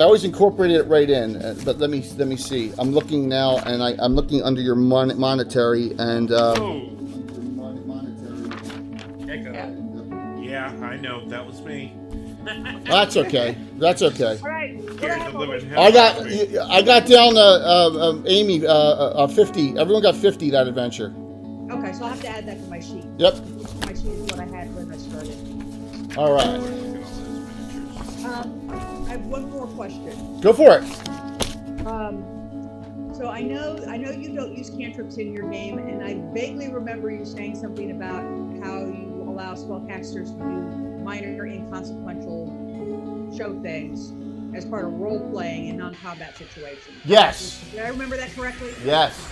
I always incorporated it right in, but let me see. I'm looking now, and I'm looking under your monetary and. Yeah, I know that was me. That's okay. That's okay. All right. I got down Amy 50. Everyone got 50 that adventure. Okay, so I'll have to add that to my sheet. Yep. My sheet is what I had when I started. All right. I have one more question. Go for it. So I know you don't use cantrips in your game, and I vaguely remember you saying something about how you allow spellcasters to do minor inconsequential show things as part of role playing in non-combat situations. Yes. Did I remember that correctly? Yes.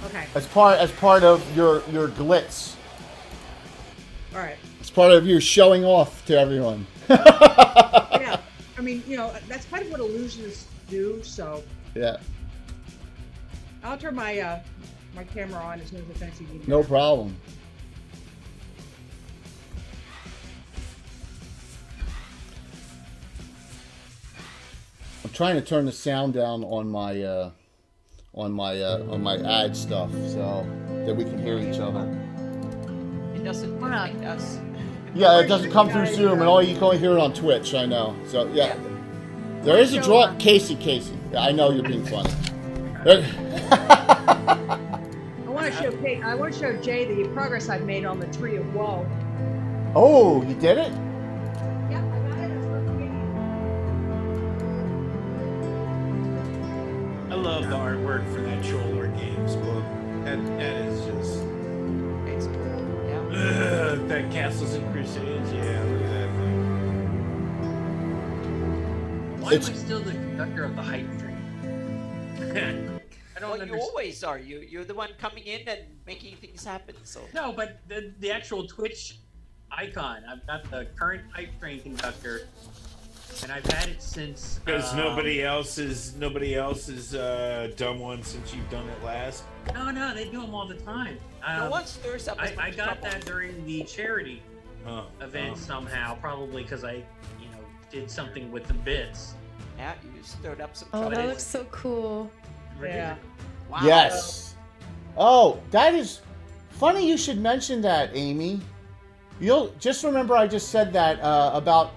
Okay. As part of your glitz. All right. It's part of your showing off to everyone. Yeah. I mean, that's kind of what illusionists do. So. Yeah. I'll turn my my camera on as soon as I finish eating. No problem. I'm trying to turn the sound down on my ad stuff so that we can hear each other. It doesn't affect us. Yeah, it doesn't come through Zoom, and you can only hear it on Twitch. I know. So yeah, there is a draw. Casey. Yeah, I know you're being funny. I want to show Jay the progress I've made on the Tree of Woe. Oh, you did it? Yep, I got it. I love the artwork for that Troller Games book. That is just. It's cool. Yeah. That Castles and Crusades. Yeah, look at that thing. Why am I still the conductor of the hype train? I don't Well, you always are. You're the one coming in and making things happen. So No, but the actual Twitch icon. I've got the current hype train conductor, and I've had it since. Because nobody else is done one since you've done it last. No, they do them all the time. no one stirs up as much I got trouble. that during the charity event somehow, probably because I, did something with the bits. Yeah, you stirred up some Oh, trouble. that looks so cool. Yeah. Wow. Yes. Oh, that is funny. You should mention that, Amy. You'll just remember I just said that about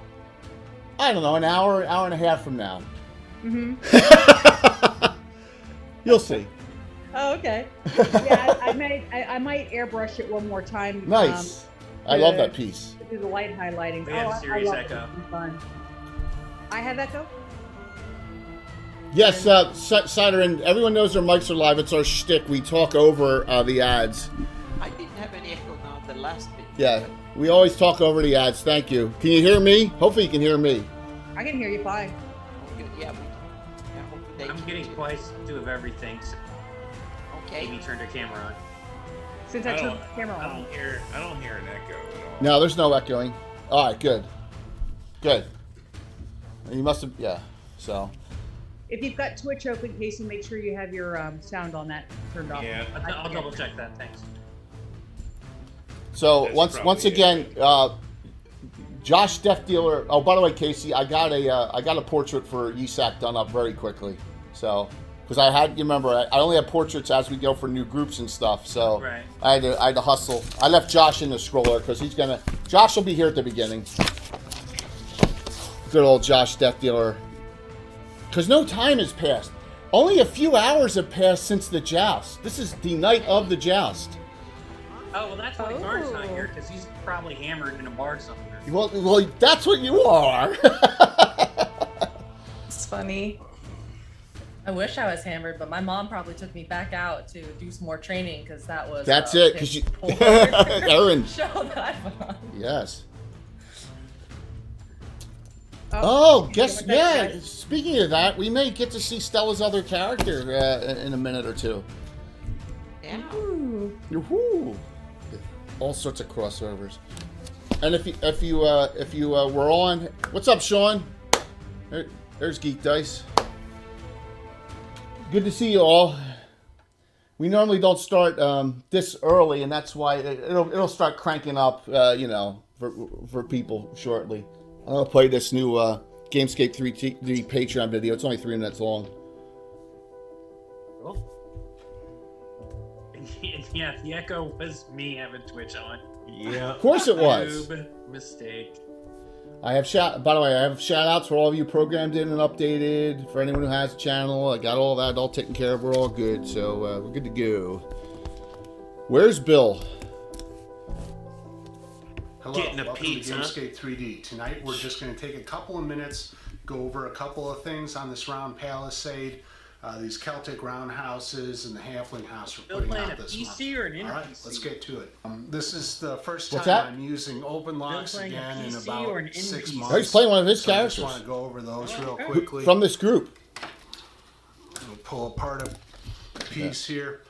an hour and a half from now. Mm-hmm. You'll see. Oh, okay. Yeah, I might airbrush it one more time. Nice. I love that piece. To do the light highlighting. We have serious love echo. it. It's fun. I have echo. Yes, Cider, and everyone knows their mics are live. It's our shtick. We talk over the ads. I didn't have any echo now the last bit. Yeah, we always talk over the ads. Thank you. Can you hear me? Hopefully you can hear me. I can hear you fine. Oh, good. Yeah, hopefully they I'm can getting do it. twice two of everything. So Okay. Amy turned her camera on. Since I turned the camera I on. don't hear an echo at all. No, there's no echoing. All right, good. You must have, yeah. So. If you've got Twitch open, Casey, make sure you have your sound on that turned off. Yeah. I'll double check that. Thanks. So That's once again, Josh Death Dealer. Oh, by the way, Casey, I got a portrait for Yisak done up very quickly. So because I only have portraits as we go for new groups and stuff. So Right. I had to hustle. I left Josh in the scroller because Josh will be here at the beginning. Good old Josh Death Dealer. Because no time has passed. Only a few hours have passed since the joust. This is the night of the joust. Oh, well, that's why Guard's not here, because he's probably hammered in a bar somewhere. Well, that's what you are. It's funny. I wish I was hammered, but my mom probably took me back out to do some more training because that was. That's it, because you, Aaron. Show that I put on. Yes. Oh, Yeah. Speaking of that, we may get to see Stella's other character in a minute or two. Yeah. Woohoo! All sorts of crossovers. And if you were on, what's up, Sean? There's Geek Dice. Good to see you all. We normally don't start this early, and that's why it'll start cranking up, for people shortly. I'm gonna play this new Gamescape 3D Patreon video. It's only 3 minutes long. Cool. Yeah, the echo was me having Twitch on. Yeah. Of course it was. Noob mistake. I have by the way, I have shout outs for all of you programmed in and updated. For anyone who has a channel, I got all that all taken care of. We're all good, so we're good to go. Where's Bill? Hello, Getting a welcome pizza. to Gamescape 3D. Tonight we're just going to take a couple of minutes, go over a couple of things on this round palisade, these Celtic roundhouses and the Halfling house we're Bill putting playing out a this PC month. or an All right, NPC? let's get to it. This is the first What's time that? I'm using open locks playing a again in PC about or an 6 NPC? months. Oh, he's playing one of his so I characters. just want to go over those real okay. quickly. From this group. We'll pull apart a piece here.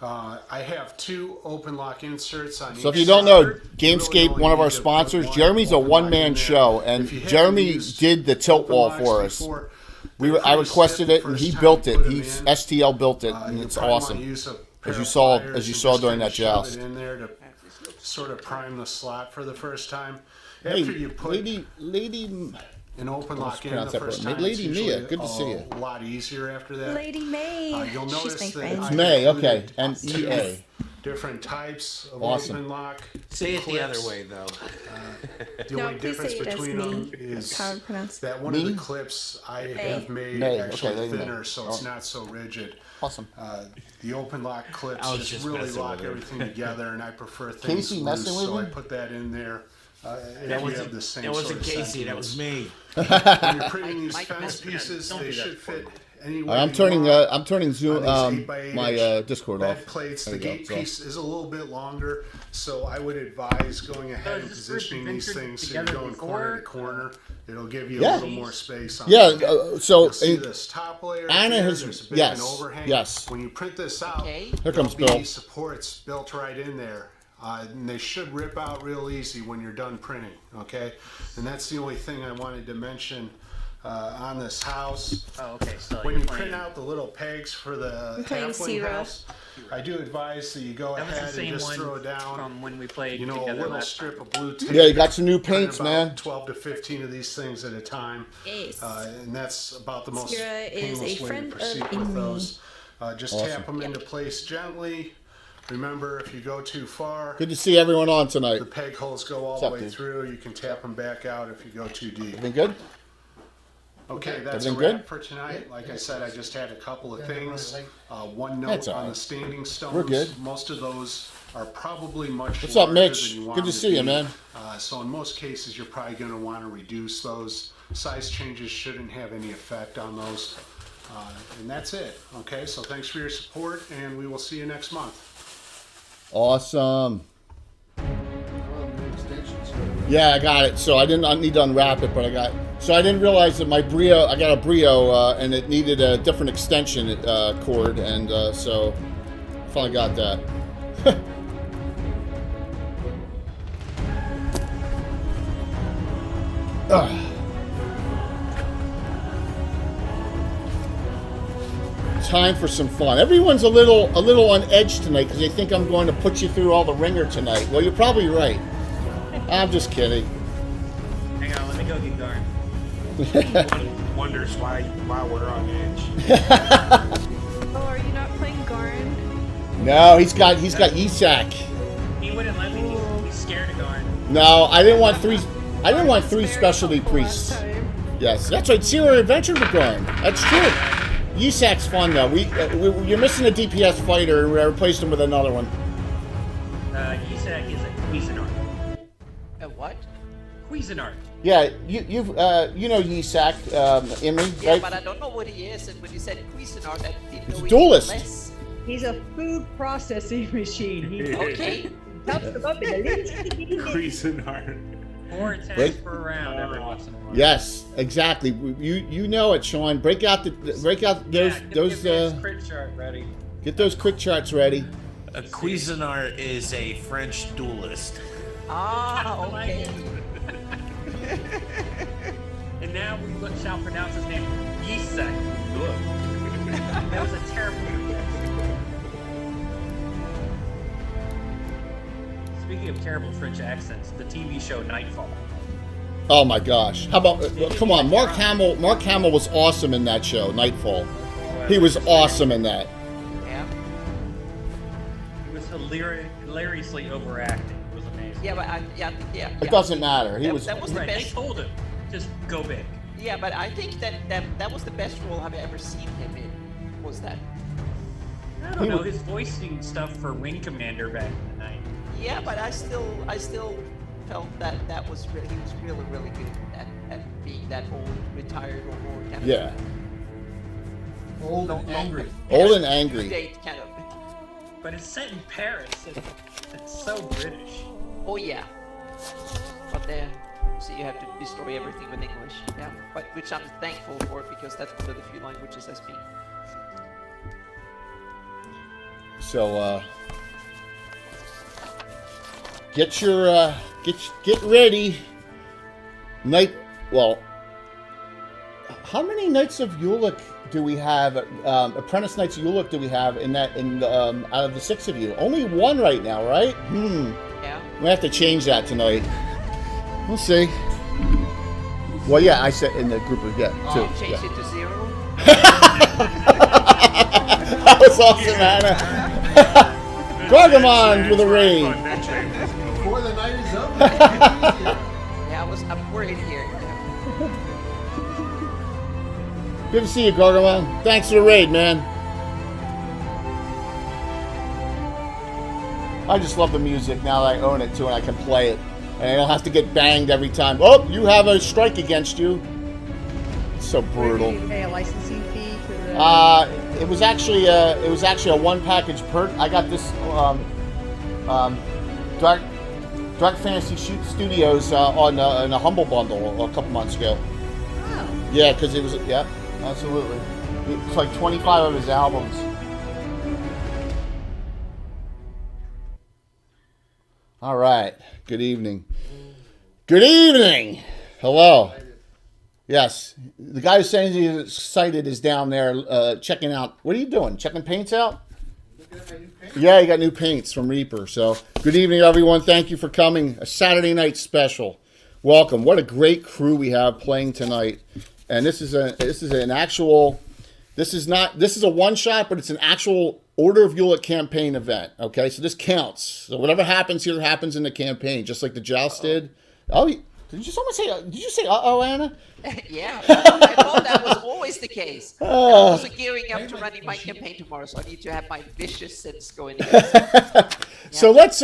I have 2 open lock inserts on So if each you don't know, side. Gamescape, You really one of our need to put sponsors, one Jeremy's a open lock one-man in there. show, and If you haven't Jeremy used did the tilt open wall locks for us. before, I requested it, and he built it. He's STL built it, and you it's probably wanna awesome. use a pair As you of saw- pliers as you and saw just during kinda that shove joust. it in there to sort of prime the slot for the first time. Hey, After you put lady, an open lock in pronounce the that first right. time, Lady it's Mia, usually good to see you. a lot easier after that. Lady May. You'll notice She's my that friend. I It's May, okay, included and 2 EA. different types of Awesome. open lock. Say it the clips. other way, though. The No, only please difference say it as between me. them is That's how I pronounce it. that one of the Me? clips I May. have made May, actually okay, Lady May. thinner, so it's Oh. not so rigid. Awesome. The open lock clips I was just just really messing lock with her. everything together, and I prefer things Casey loose, messing with so I you? put that in there. And That we wasn't, have the same that sort wasn't of Casey, that was sentiments. me. When you're printing these Mike fence messed with me. pieces, Don't they do that. should fit anywhere I'm you turning want. I'm turning Zoom On these 8x8 my inch Discord bed off. plates, There the you go, gate so. piece is a little bit longer, so I would advise going ahead and Does this group positioning these venture things so you're together going corner to before? corner. It'll give you Yeah. a little more space on Yeah, it. so You'll see in- this top layer Anna here, has- there's a bit yes, of an overhang. yes. When you print this out, Okay. Here comes there'll Bill. be supports built right in there. And they should rip out real easy when you're done printing, okay? And that's the only thing I wanted to mention on this house. Oh, okay. So When you're you playing. print out the little pegs for the I'm playing halfling Zero. house, I do advise that you go That was ahead the and same just one throw down, from when we played you know, a together little last strip of blue tape. Yeah, you got some new Print paints, about man. 12 to 15 of these things at a time. Yes. And that's about the most Zira is painless a way friend to of proceed with Imri. those. Just Awesome. tap them into place gently. Remember, if you go too far, Good to see everyone on tonight. the peg holes go all What's the up, way dude? through. You can tap them back out if you go too deep. Everything good? Okay, that's a Everything wrap good? for tonight. Like I said, I just had a couple of things. One That's note all on right. the standing stones. We're good. Most of those are probably much What's up, larger Mitch? than you want Good to them see you, be. man. So in most cases, you're probably going to want to reduce those. Size changes shouldn't have any effect on those. And that's it. Okay, so thanks for your support, and we will see you next month. Awesome. Yeah, I got it. So I need to unwrap it, but so I didn't realize that my Brio, I got a Brio, and it needed a different extension cord, and so I finally got that. Time for some fun. Everyone's a little on edge tonight because they think I'm going to put you through all the ringer tonight. Well, you're probably right. I'm just kidding. Hang on, let me go get Garn. Wonders why we're on edge. Oh, are you not playing Garn? No, he's got Isak. He wouldn't let me. He's scared of Garn. No, I didn't want three. I didn't want three Very specialty helpful last priests. time. Yes, that's right. Zero Adventure Begun. That's true. Isak's fun though. You're missing a DPS fighter, and we replaced him with another one. Isak is a Cuisinart. A what? Cuisinart. Yeah, you know Isak, Imri, Yeah, right? but I don't know what he is, and when you said Cuisinart, I didn't He's know a he duelist. was less. He's a food processing machine. He Okay. chops them up in the Cuisinart. 4 attacks Wait. per round every once in a while. Yes, exactly. You know it, Sean. Break out those Get his crit chart ready. get those quick charts ready. A Cuisinart is a French duelist. Ah, okay. And now we shall pronounce his name Isak. That was a terrible pronunciation. Speaking of terrible French accents, the TV show Nightfall. Oh my gosh! How about? Come on, Mark Hamill. Mark Hamill was awesome in that show, Nightfall. He was awesome in that. Yeah. He was hilariously overacting. It was amazing. Yeah, but yeah. It doesn't matter. He was. That was the Right, they best. told him, just go big. Yeah, but I think that was the best role I've ever seen him in. Was that? I don't know, his voicing stuff for Wing Commander back in the night. Yeah, but I still felt that he was really good at being that old, retired or more kind of. Yeah. Old and angry. Old and angry. Date kind of. But it's set in Paris. It's so British. Oh yeah. But then, so you have to destroy everything with English. Yeah. But which I'm thankful for because that's one of the few languages I speak. So get your get ready. Well, how many Knights of Ulick do we have? Apprentice Knights of Ulick do we have in that? Out of the 6 of you, only 1 right now, right? Yeah. We have to change that tonight. We'll see. Well, yeah, I said in the group of 2. Change Yeah. it to 0. That was awesome, Anna. Gargamon with a raid. Before the night is over. Yeah, I'm worried here. Good to see you, Gargamon. Thanks for the raid, man. I just love the music now that I own it too, and I can play it, and I don't have to get banged every time. Oh, you have a strike against you. It's so brutal. Did you pay a licensing fee to the? It was actually a 1 package perk. I got this Dark Fantasy Studios on a Humble Bundle a couple months ago. Oh. Yeah, because it was absolutely. It's like 25 of his albums. All right. Good evening. Good evening. Hello. Yes, the guy who's saying he's excited is down there checking out. What are you doing? Checking paints out? Looking at my new paint. Yeah, you got new paints from Reaper. So, good evening, everyone. Thank you for coming. A Saturday night special. Welcome. What a great crew we have playing tonight. And this is a one shot, but it's an actual Order of Ulick campaign event. Okay, so this counts. So whatever happens here happens in the campaign, just like the Joust did. Oh, did you say uh-oh, Anna? Yeah, I thought that was always the case. I'm also gearing up to running my campaign tomorrow, so I need to have my vicious sins going against it. So let's,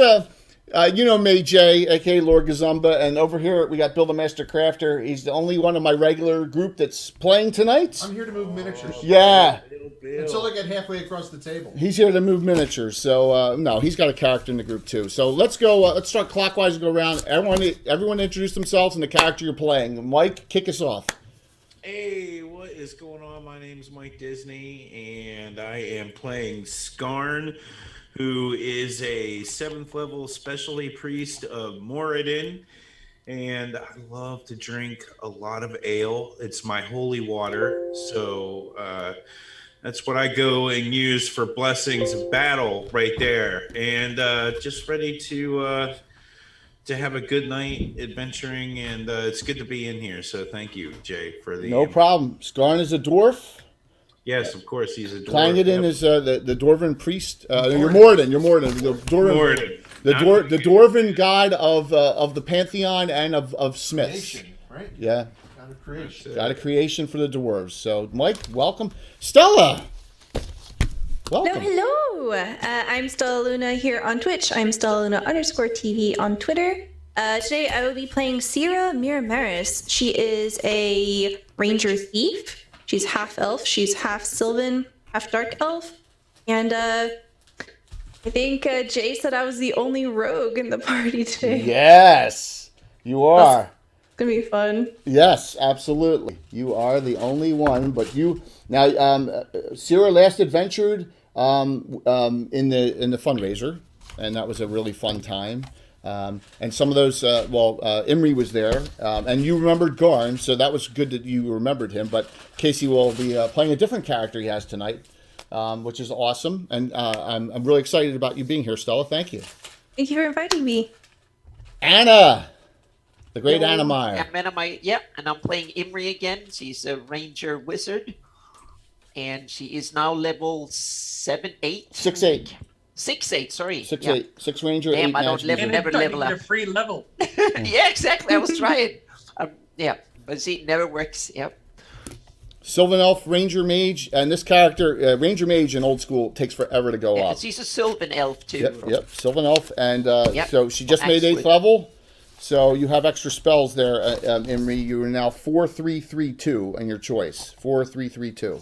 May J, aka Lord Gazumba, and over here we got Bill the Master Crafter. He's the only one of my regular group that's playing tonight. I'm here to move miniatures. Yeah. Until I get halfway across the table. He's here to move miniatures, so no, he's got a character in the group too. So let's go. Let's start clockwise and go around. Everyone introduce themselves and the character you're playing. Mike, kick us off. Hey, what is going on? My name's Mike Disney, and I am playing Skarn, who is a 7th level specialty priest of Moradin. And I love to drink a lot of ale. It's my holy water. So that's what I go and use for blessings of battle right there. And just ready to have a good night adventuring. And it's good to be in here. So thank you, Jay, for the... No problem. Skarn is a dwarf. Yes, of course, he's a dwarf. Klangedin is the Dwarven priest. You're Moradin. The Dwarven. The Dwarven god of the pantheon and of smiths. Creation, right? Yeah, God of creation. got a creation for the dwarves. So, Mike, welcome. Stella, welcome. Hello. I'm Stella Luna here on Twitch. I'm Stella Luna _TV on Twitter. Today I will be playing Sierra Miramaris. She is a ranger thief. She's half elf. She's half Sylvan, half dark elf. And I think Jay said I was the only rogue in the party today. Yes, you are. It's gonna be fun. Yes, absolutely. You are the only one. But you now, Sierra last adventured in the fundraiser, and that was a really fun time. And some of those, Imri was there, and you remembered Garn, so that was good that you remembered him. But Casey will be playing a different character he has tonight, which is awesome. And I'm really excited about you being here, Stella. Thank you. Thank you for inviting me. Anna, The great Anna Meyer. Yeah, Anna Meyer. Yep, and I'm playing Imri again. She's a ranger wizard, and she is now level 7-8. 6'8". 6'8". Sorry. 6'8". 6 ranger. Damn, 8 I don't magic never user. level get a up. free level. Yeah, exactly. I was trying. Yeah, but see, it never works. Yep. Sylvan Elf, Ranger Mage, and this character, Ranger Mage in old school, takes forever to go Yeah, up. she's a Sylvan elf too. Yep, Sylvan Elf, and Yep. so she just made 8th Excellent. level, so you have extra spells there, Imri. You are now 4-3-3-2 in your choice. 4-3-3-2.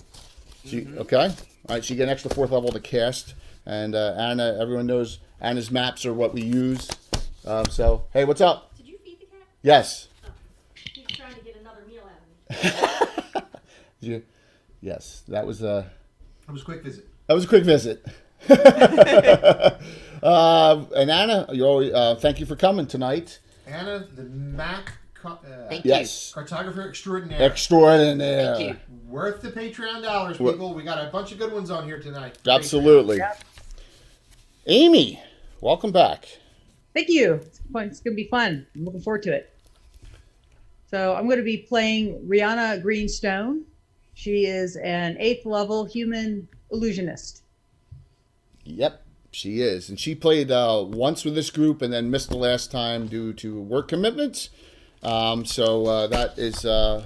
Okay? All right, so you get an extra 4th level to cast, and Anna, everyone knows Anna's maps are what we use. So, hey, what's up? Did you feed the cat? Yes. He's trying to get another meal out of me. Yes, that was It was a quick visit. a quick visit. And Anna, you always, thank you for coming tonight. Anna, the Mac Thank Yes, cartographer extraordinaire. extraordinaire. Thank you. Worth the Patreon dollars, people. We got a bunch of good ones on here tonight. Absolutely. Amy, welcome back. Thank you. It's fun. It's going to be fun. I'm looking forward to it. So I'm going to be playing Rihanna Greenstone. She is an 8th level human illusionist. Yep, she is. And she played once with this group and then missed the last time due to work commitments. So that is... And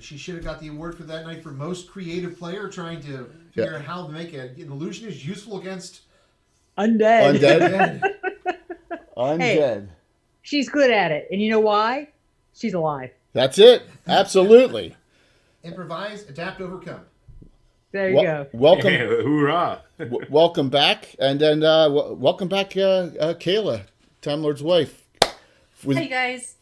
she should have got the award for that night for most creative player, trying to figure out how to make an illusionist useful against Undead. Undead. Undead. Hey. She's good at it. And you know why? She's alive. That's it. Absolutely. improvise, adapt, overcome. There you go. Welcome. Yeah, hoorah. Welcome back. And then welcome back, Kayla, Time Lord's wife. Hey guys.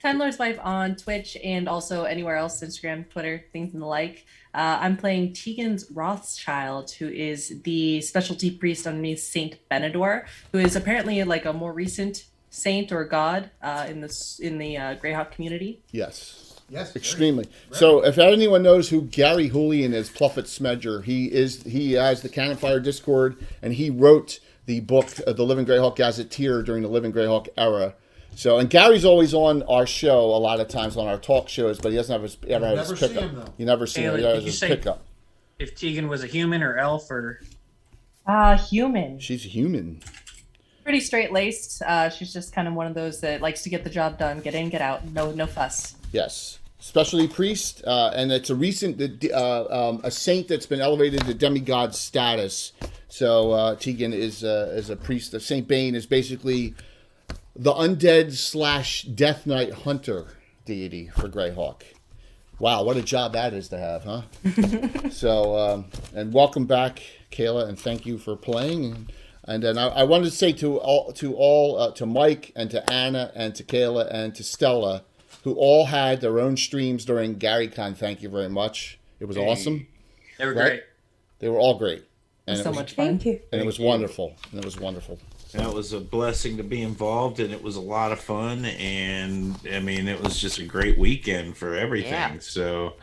Time Lord's wife on Twitch and also anywhere else, Instagram, Twitter, things and the like. I'm playing Tegan's Rothschild, who is the specialty priest underneath Saint Benedor, who is apparently like a more recent saint or god in the Greyhawk community. Yes. Yes. Extremely. So if anyone knows who Gary Julian is, Pluffett Smedger, he has the Cannon Fire Discord, and he wrote the book, The Living Greyhawk Gazetteer, during the Living Greyhawk era. So, and Gary's always on our show a lot of times on our talk shows, but he doesn't have his never see pickup. him, though. You never see him. Taylor, He did has you his say- pickup. If Tegan was a human or elf or Human. She's human. Pretty straight laced. She's just kind of one of those that likes to get the job done, get in, get out, no fuss. Yes. Specialty priest, and it's a recent a saint that's been elevated to demigod status. So Tegan is a priest. The Saint Bane is basically the undead / Death Knight hunter deity for Greyhawk. Wow, what a job that is to have, huh? So, and welcome back, Kayla, and thank you for playing. And then I wanted to say to Mike and to Anna and to Kayla and to Stella, who all had their own streams during GaryCon. Thank you very much. It was awesome. they were Right? great. They were all great. And So it was, much fun. Thank you. and it was wonderful. And it was wonderful. That was a blessing to be involved, and it was a lot of fun. And I mean, it was just a great weekend for everything. Yeah. So,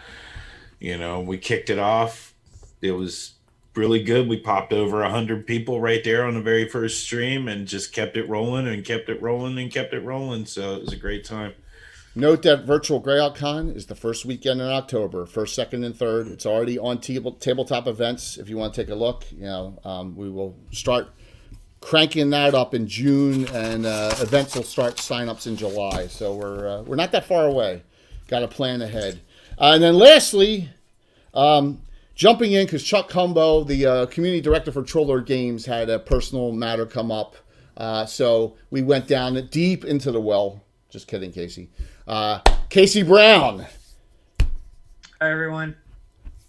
we kicked it off. It was really good. We popped over 100 people right there on the very first stream, and just kept it rolling and kept it rolling and kept it rolling. So it was a great time. Note that Virtual Greyhawk Con is the first weekend in October, 1st, 2nd, and 3rd. It's already on tabletop events. If you want to take a look, we will start cranking that up in June, and events will start sign-ups in July. So we're not that far away. Got to plan ahead. And then lastly, jumping in because Chuck Humbo, the community director for Troller Games, had a personal matter come up. So we went down deep into the well. Just kidding, Casey. Casey Brown. Hi everyone.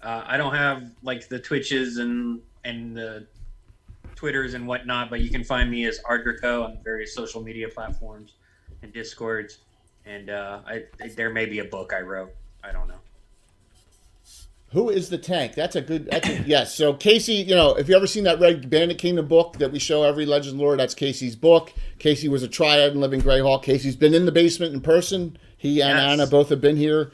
I don't have like the Twitches and the Twitters and whatnot, but you can find me as Ardrico on various social media platforms and Discords. And there may be a book I wrote. I don't know. Who is the tank? Yes. So Casey, if you ever seen that Red Bandit Kingdom book that we show every Legend Lore, that's Casey's book. Casey was a triad in Living Greyhawk. Casey's been in the basement in person. He and Anna both have been here.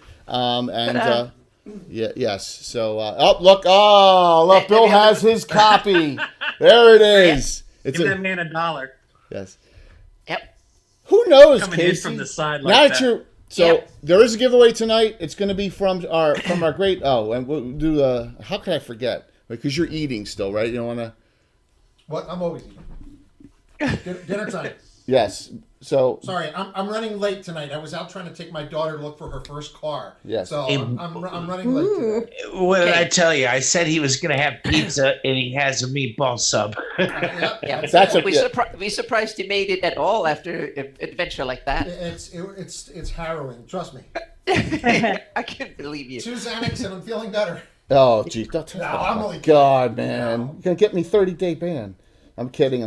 Yes. So, look, Bill has his copy. There it is. Give that man $1. Yes. Yep. Who knows, Coming in Casey? from the side Now like that that. you're so there is a giveaway tonight. It's going to be from our great. Oh, and we'll do. How could I forget? Because you're eating still, right? You don't want to. What? I'm always eating. Dinner time. Yes. So Sorry, I'm running late tonight. I was out trying to take my daughter to look for her first car. Yes. So I'm running late today. What did I tell you? I said he was going to have pizza, and he has a meatball sub. Yep. Yeah, That's a- we surprised you made it at all after an adventure like that. It's harrowing. Trust me. I can't believe you. 2 Xanax and I'm feeling better. Oh, geez. Don't No, I'm only God, man. You're going to get me 30-day ban. I'm kidding.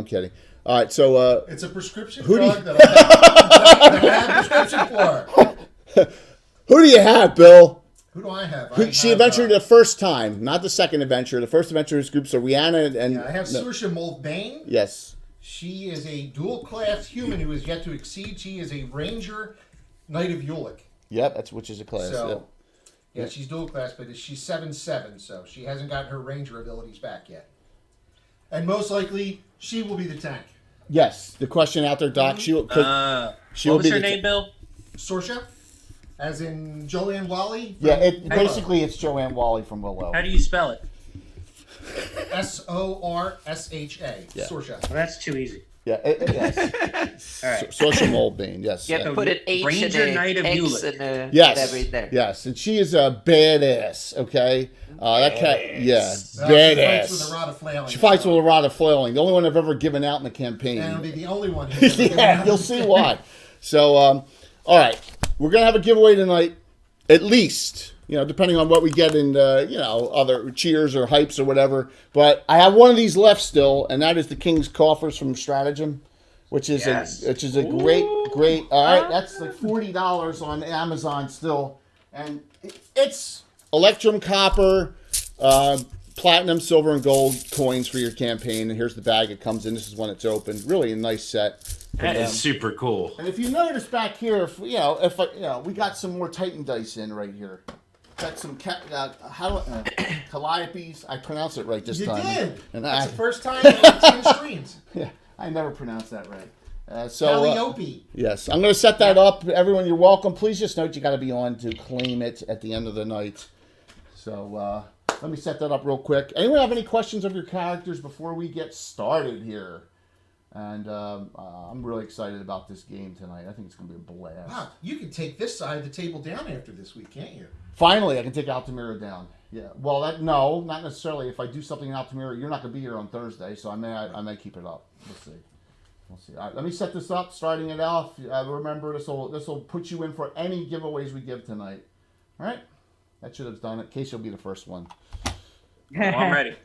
All right, so... It's a prescription Who do drug you- that I have a prescription for. who do you have, Bill? Who do I have? She adventured the first time, not the second adventure. The first adventure is groups of Rihanna and... I have Saoirse Mulvane. Yes. She is a dual-class human who is yet to exceed. She is a Ranger Knight of Ulick. Yep, which is a class. So, yeah, she's dual-class, but she's 7/7, so she hasn't gotten her Ranger abilities back yet. And most likely, she will be the tank. Yes, the question out there, Doc. She will what be was her the name, Bill? Sorsha, as in Joanne Wally. Yeah, basically it's Joanne Wally from Willow. How do you spell it? Sorsha. Yeah. Sorsha. Well, that's too easy. Yeah, yes. All right. Social Mulvane, yes. Yeah, Yeah. put an H Ranger and Knight an of X Ulick. and Yes, whatever in there. yes, and she is a badass. Okay, that cat, yeah, She fights with a badass. rod of flailing. She fights with a rod of flailing. The only one I've ever given out in the campaign. And it'll be the only one. who's ever given Yeah, out. you'll see why. So, all right, we're gonna have a giveaway tonight, at least. You know, depending on what we get in, other cheers or hypes or whatever. But I have one of these left still, and that is the King's Coffers from Stratagem, which is a great. All right, that's like $40 on Amazon still, and it's Electrum copper, platinum, silver, and gold coins for your campaign. And here's the bag it comes in. This is when it's opened. Really a nice set. That is super cool. And if you notice back here, we got some more Titan dice in right here. Got some Calliopes. I pronounced it right this You time. did. And That's the first time in 10 streams. Yeah, I never pronounced that right. Calliope. Yes, I'm going to set that up. Everyone, you're welcome. Please just note you got to be on to claim it at the end of the night. So let me set that up real quick. Anyone have any questions of your characters before we get started here? And I'm really excited about this game tonight. I think it's going to be a blast. Wow, you can take this side of the table down after this week, can't you? Finally, I can take Altamira down. Yeah. Well, no, not necessarily. If I do something in Altamira, you're not going to be here on Thursday, so I may keep it up. We'll see. All right, let me set this up. Starting it off. Remember, this will put you in for any giveaways we give tonight. All right. That should have done it. Casey will be the first one. Well, I'm ready.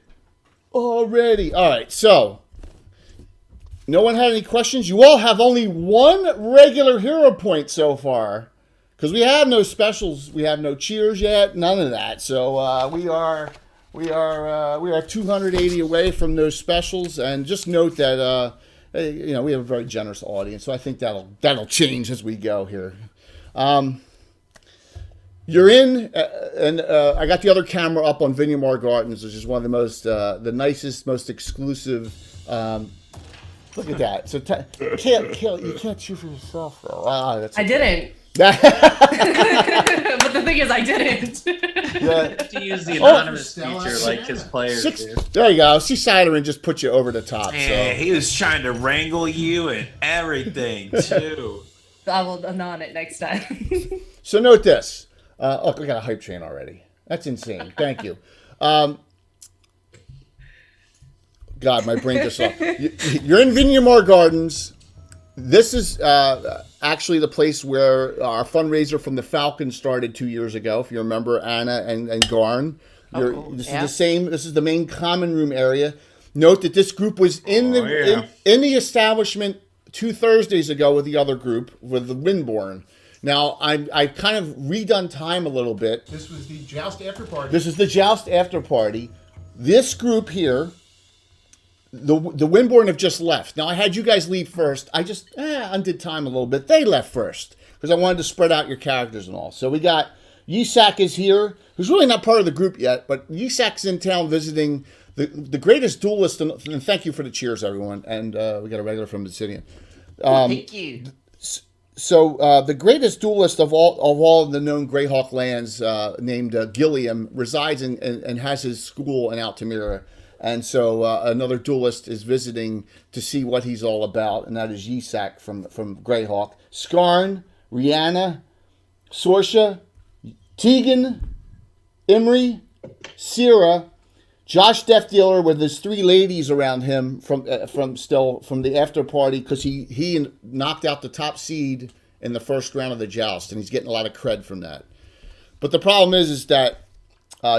Already. All right. So, no one had any questions. You all have only one regular hero point so far. Because we have no specials, we have no cheers yet, none of that. So we are 280 away from those specials, and just note that we have a very generous audience, so I think that'll change as we go here. You're in, and I got the other camera up on Vinyamar Gardens, which is one of the most, the nicest, most exclusive. Look at that. So you can't cheer for yourself though. I didn't. But the thing is, I didn't. To use the anonymous feature like his players do. There you go. See, Siderin just put you over the top. Yeah, So. he was trying to wrangle you and everything too. I will anon it next time. So note this. Look, we got a hype train already. That's insane. Thank you. God, my brain just off. You're in Vinyamar Gardens. This is actually the place where our fundraiser from the Falcon started 2 years ago. If you remember, Anna and Garn. This is the same. This is the main common room area. Note that this group was in the establishment 2 Thursdays ago with the other group with the Windborn. Now I kind of redone time a little bit. This was the Joust after party. This is the Joust after party. This group here. The Windborn have just left. Now, I had you guys leave first. I just undid time a little bit. They left first because I wanted to spread out your characters and all. So we got Yisak is here, who's really not part of the group yet, but Yisak's in town visiting the greatest duelist. And thank you for the cheers, everyone. And we got a regular from Obsidian. Thank you. So the greatest duelist of all the known Greyhawk lands, named Gilliam, resides and has his school in Altamira. And so another duelist is visiting to see what he's all about, and that is Yisak from Greyhawk. Skarn, Rihanna, Sorsha, Tegan, Imri, Sierra, Josh Death Dealer with his 3 ladies around him from the after party, because he knocked out the top seed in the first round of the joust, and he's getting a lot of cred from that. But the problem is that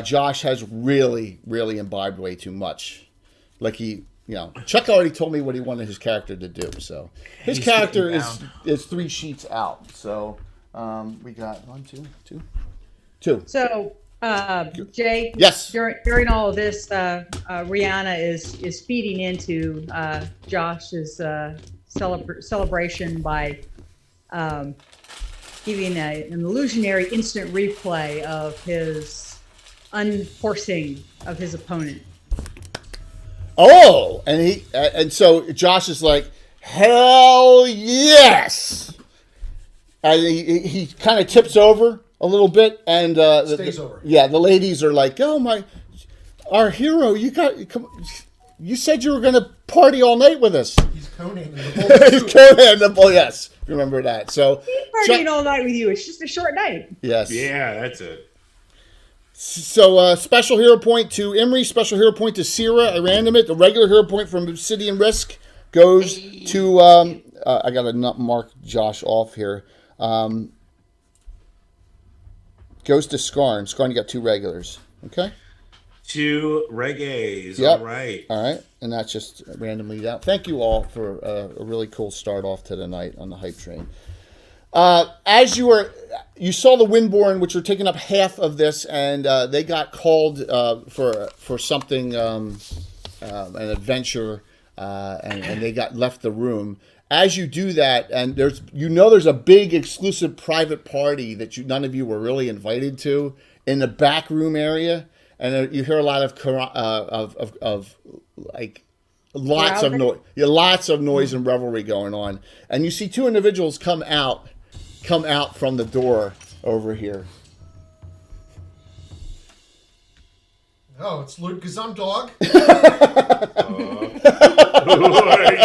Josh has really, really imbibed way too much. Like Chuck already told me what he wanted his character to do. So his character is 3 sheets out. So we got 1, 2, 2. So Jay, yes. During all of this, Rihanna is feeding into Josh's celebration by giving an illusionary instant replay of his unhorsing of his opponent. Oh, and so Josh is like, hell yes, and he kind of tips over a little bit, and stays over. Yeah, the ladies are like, oh our hero, you said you were gonna party all night with us. He's Conan the He's Conan the Bull. Yes, remember that. So partying all night with you. It's just a short night. Yes. Yeah, that's it. So special hero point to Imri, special hero point to Sierra. I random it. The regular hero point from Obsidian Risk goes to I got to not mark Josh off here. Goes to Skarn. Skarn, you got 2 regulars. Okay. 2 reggaes. Yep. All right. All right. And that's just randomly out. Thank you all for a really cool start off to the night on the hype train. As you saw the Windborn, which were taking up half of this, and they got called for something, an adventure, and they got left the room. As you do that, and there's a big exclusive private party that none of you were really invited to in the back room area, and you hear a lot of like lots of noise, lots of noise and revelry going on, and you see 2 individuals come out from the door over here. Oh, it's Luke Gazumdog.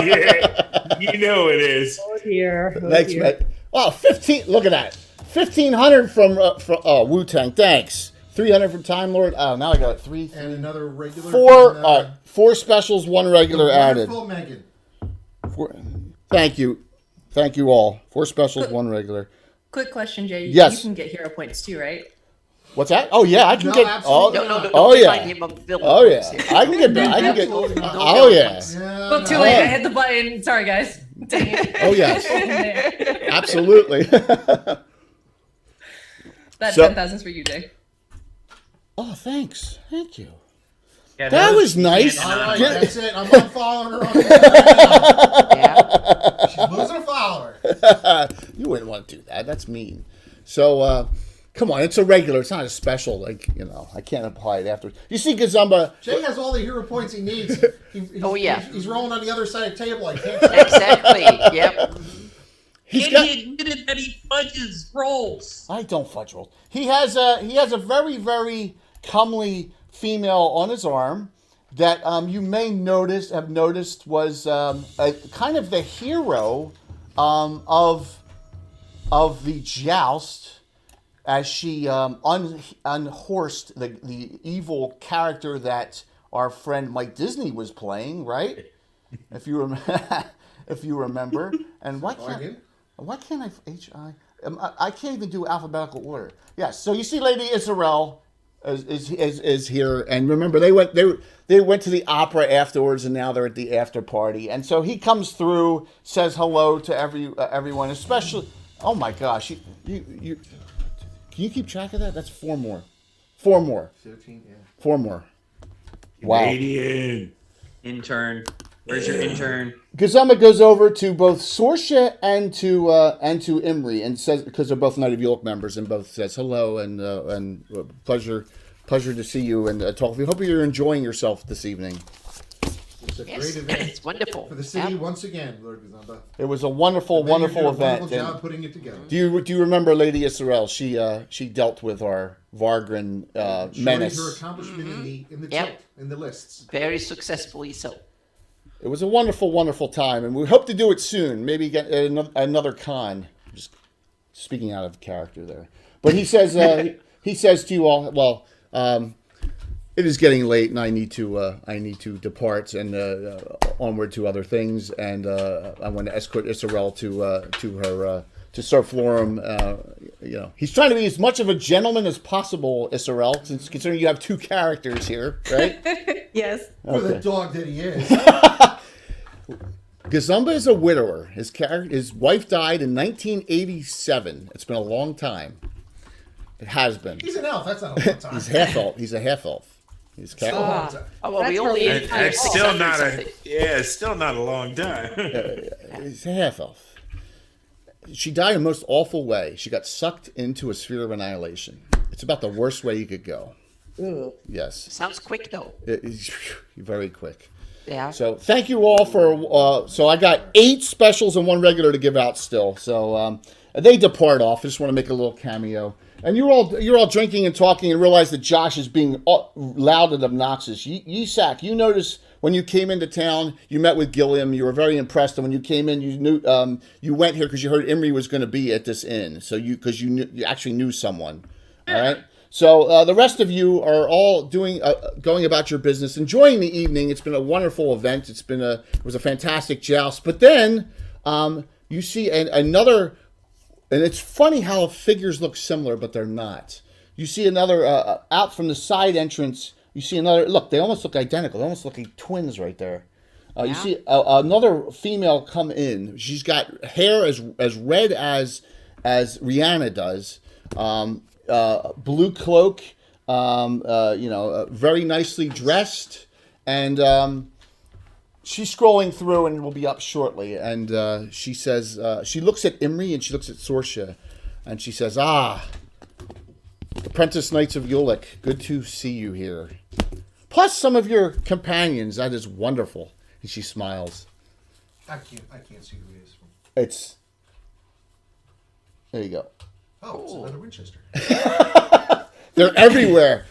Yeah, you know it is. Oh dear. Thanks, man. Oh, 15. Look at that. 1,500 from Wu-Tang. Thanks. 300 from Time Lord. Oh, now I got 3. And another regular. 4. 4 specials, 1 regular added. Megan. 4, thank you. Thank you all. 4 specials, 1 regular. Quick question, Jay. Yes. You can get hero points too, right? What's that? Oh yeah, I can get. Absolutely. No. Oh yeah. Oh yeah. I can get. Oh yeah. Well, too late. I hit the button. Sorry, guys. Dang it. Oh yes. Absolutely. That 10,000's for you, Jay. Oh, thanks. Thank you. Yeah, That was nice. All right, Get- that's it. I'm unfollowing her on Instagram. Yeah. She's losing a follower. You wouldn't want to do that. That's mean. So, come on. It's a regular. It's not a special. Like, I can't apply it afterwards. You see Gazumba. Jay has all the hero points he needs. Oh, yeah. He's rolling on the other side of the table. I can't. Exactly. Yep. He's got. He admitted that he fudges rolls. I don't fudge rolls. He has a very, very comely female on his arm that you may have noticed was a kind of the hero of the joust, as she unhorsed the evil character that our friend Mike Disney was playing, right? If you remember, and why can't I can't even do alphabetical order. Yes, so you see Lady Israel is here, and remember they went to the opera afterwards, and now they're at the after party, and so he comes through, says hello to everyone, especially. Oh my gosh, you can you keep track of that? That's 4 more. 15, yeah. 4 more. Wow. Canadian. Intern. Where's your intern? Gazumba goes over to both Sorsha and to Imri, and says, because they're both Night of York members, and both says hello and pleasure to see you and talk with you. Hope you're enjoying yourself this evening. It's a Yes, great event it's wonderful. for the city Yeah. once again, Lord Gazamba. It was a wonderful, The mayor did wonderful a event. wonderful job And putting it together. do you remember Lady Israel? She dealt with our Vargran Showing menace. her accomplishment in the Yep. tilt, in the lists. Very successfully so. It was a wonderful, wonderful time, and we hope to do it soon. Maybe get another con. Just speaking out of character there, but he says he says to you all, well, it is getting late, and I need to depart and onward to other things, and I want to escort Israel to her to Sir Florum. He's trying to be as much of a gentleman as possible, Israel, since considering you have two characters here, right? Yes. For the dog that he is. Gazumba is a widower. His wife died in 1987. It's been a long time. It has been. He's an elf. That's not a long time. He's half elf. He's a half elf. He's Still a long time. Oh, well, we That's only really- It's still not it's still not a long time. He's a half elf. She died in a most awful way. She got sucked into a sphere of annihilation. It's about the worst way you could go. Yes. Sounds quick though. It's very quick. Yeah. So thank you all for. So I got 8 specials and 1 regular to give out still. So they depart off. I just want to make a little cameo. And you're all drinking and talking and realize that Josh is being loud and obnoxious. Yisak, you notice when you came into town, you met with Gilliam. You were very impressed, and when you came in, you knew you went here because you heard Imri was going to be at this inn. So you actually knew someone. All right. So the rest of you are all going about your business, enjoying the evening. It's been a wonderful event. It was a fantastic joust. But then you see another, and it's funny how figures look similar, but they're not. You see another out from the side entrance. You see another. Look, they almost look identical. They almost look like twins right there. You see another female come in. She's got hair as red as Rihanna does. Blue cloak, very nicely dressed, and she's scrolling through and will be up shortly. And she says, she looks at Imri and she looks at Sorsha, and she says, Apprentice Knights of Ulick, good to see you here. Plus some of your companions, that is wonderful. And she smiles. I can't see who he is. There you go. Oh, it's another Winchester. They're everywhere.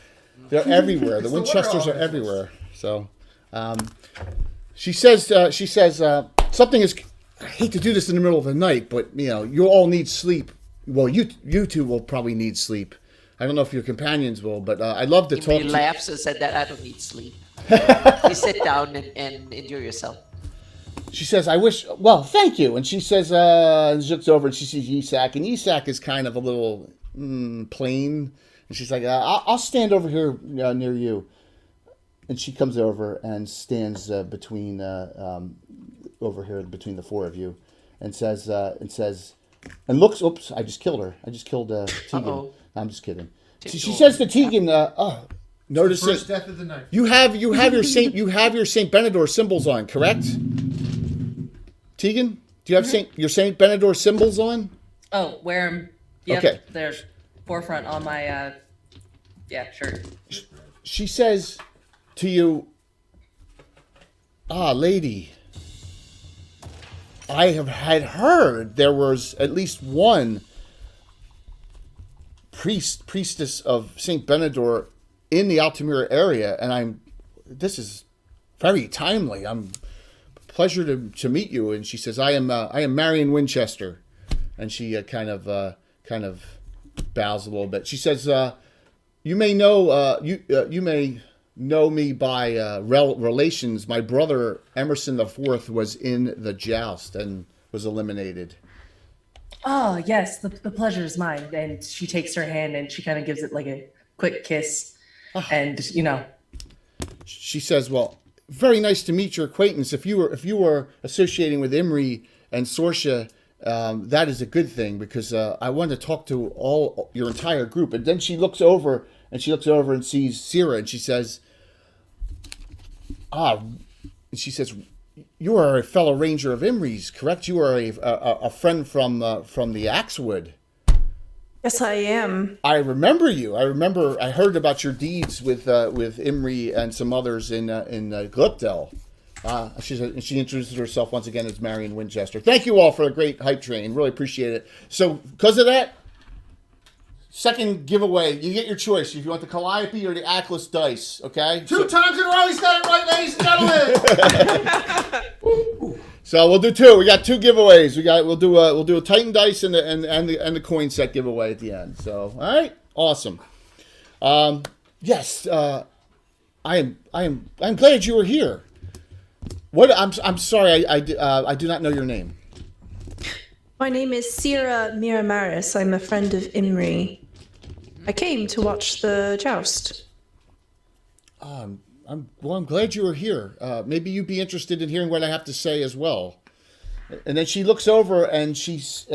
They're everywhere. The It's the Winchesters water are everywhere. So, she says something is. I hate to do this in the middle of the night, but you all need sleep. Well, you two will probably need sleep. I don't know if your companions will, but I'd love to talk. He laughs and said that I don't need sleep. Please sit down and enjoy yourself. She says, I wish, well, thank you. And she says, and she looks over and she sees Yisak. And Yisak is kind of a little plain. And she's like, I'll stand over here near you. And she comes over and stands between over here between the 4 of you and says, and looks, oops, I just killed her. I just killed Tegan. Uh-oh. I'm just kidding. She says to Tegan, notice The first it. death of the night. You have your Saint Benedor symbols on, correct? Tegan, do you have your Saint Benedor symbols on? Oh, wear them. Yep, Okay. they're forefront on my shirt. She says to you, lady, I had heard there was at least one priestess of Saint Benedor in the Altamira area, and this is very timely. Pleasure to meet you. And she says, I am Marion Winchester, and she kind of bows a little bit. She says, you may know you may know me by relations. My brother Emerson IV was in the joust and was eliminated. Oh yes, the pleasure is mine. And she takes her hand and she kind of gives it like a quick kiss, and She says, well, very nice to meet your acquaintance. If you were associating with Imri and Sorsha, that is a good thing, because I wanted to talk to your entire group. And then she looks over and sees Sira, and she says, you are a fellow ranger of Imri's, correct? You are a friend from the Axewood. Yes, I am. I remember you. I heard about your deeds with Imri and some others in Glypdel. She introduces herself once again as Marion Winchester. Thank you all for a great hype train. Really appreciate it. So, because of that, second giveaway, you get your choice. If you want the Calliope or the Atlas dice, okay? Two times in a row, he's got it right, ladies and gentlemen. So we'll do two. We got two giveaways. We'll do a Titan dice and the coin set giveaway at the end. So, all right, awesome. Yes, I am glad you were here. What? I'm sorry. I do not know your name. My name is Sierra Miramaris. I'm a friend of Imri. I came to watch the joust. I'm glad you were here. Maybe you'd be interested in hearing what I have to say as well. And then she looks over and she sees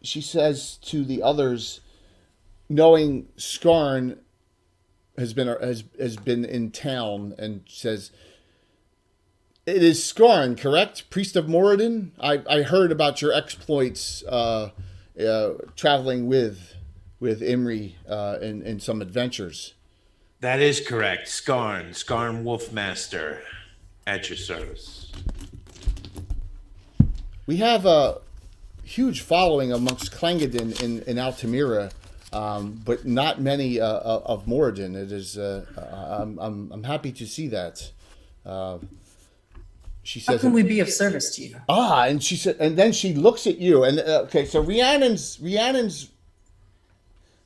she says to the others, knowing Skarn has been in town, and says, "It is Skarn, correct? Priest of Moradin? I heard about your exploits traveling with Imri in some adventures." That is correct. Skarn Wolfmaster, at your service. We have a huge following amongst Clangadin in Altamira, but not many of Moradin. It is. I'm happy to see that. She says, "How can we be of service to you?" And she said, and then she looks at you, and okay, so Rhiannon's.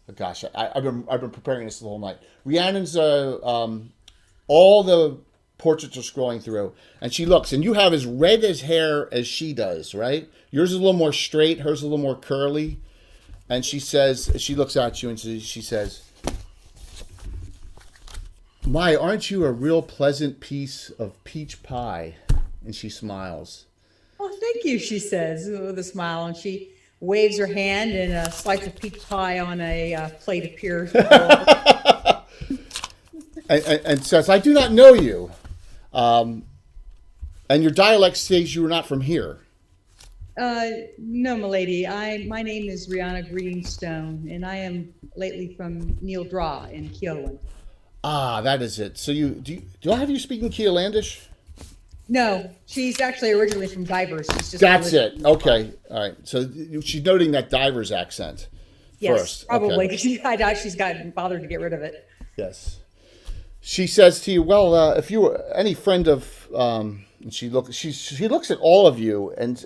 Oh gosh, I've been preparing this the whole night. Rhiannon's all the portraits are scrolling through, and she looks, and you have as red as hair as she does, right? Yours is a little more straight, hers is a little more curly, and she says, she looks at you and she says, "My, aren't you a real pleasant piece of peach pie?" And she smiles. "Oh, thank you," she says with a smile, and she waves her hand, and a slice of peach pie on a plate appears. and says, "I do not know you. And your dialect says you are not from here." No, milady. My name is Rihanna Greenstone, and I am lately from Neil Dra in Keoland. That is it. So do I have you speaking Keolandish? No, she's actually originally from Divers. That's it. Okay. All right. So she's noting that Divers accent first. Probably, Okay. because I doubt she's gotten bothered to get rid of it. Yes. She says to you, "Well, if you were any friend of," and she looks at all of you and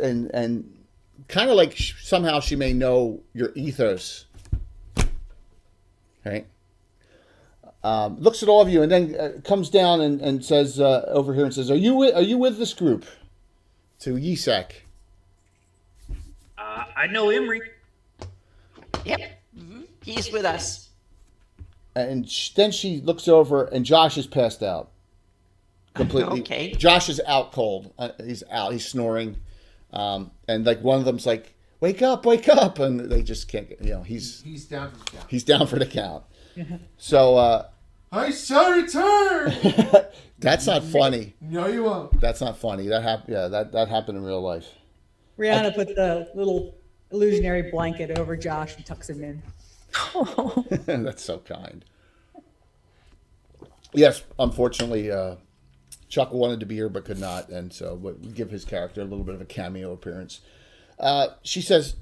kind of like somehow she may know your ethos. Right. Looks at all of you and then comes down and says over here and says, "Are you with this group?" To Yisak. I know Imri. Yep. Mm-hmm. He's with us. And then she looks over and Josh is passed out. Completely. Okay. Josh is out cold. He's out. He's snoring. And like one of them's like, wake up. And they just can't get, he's down for the count. He's down for the count. So, I shall return. That's not funny. No, you won't. That's not funny. That happened. Yeah, that happened in real life. Rihanna put the little illusionary blanket over Josh and tucks him in. That's so kind. Yes, unfortunately, Chuck wanted to be here but could not, and so we give his character a little bit of a cameo appearance. She says,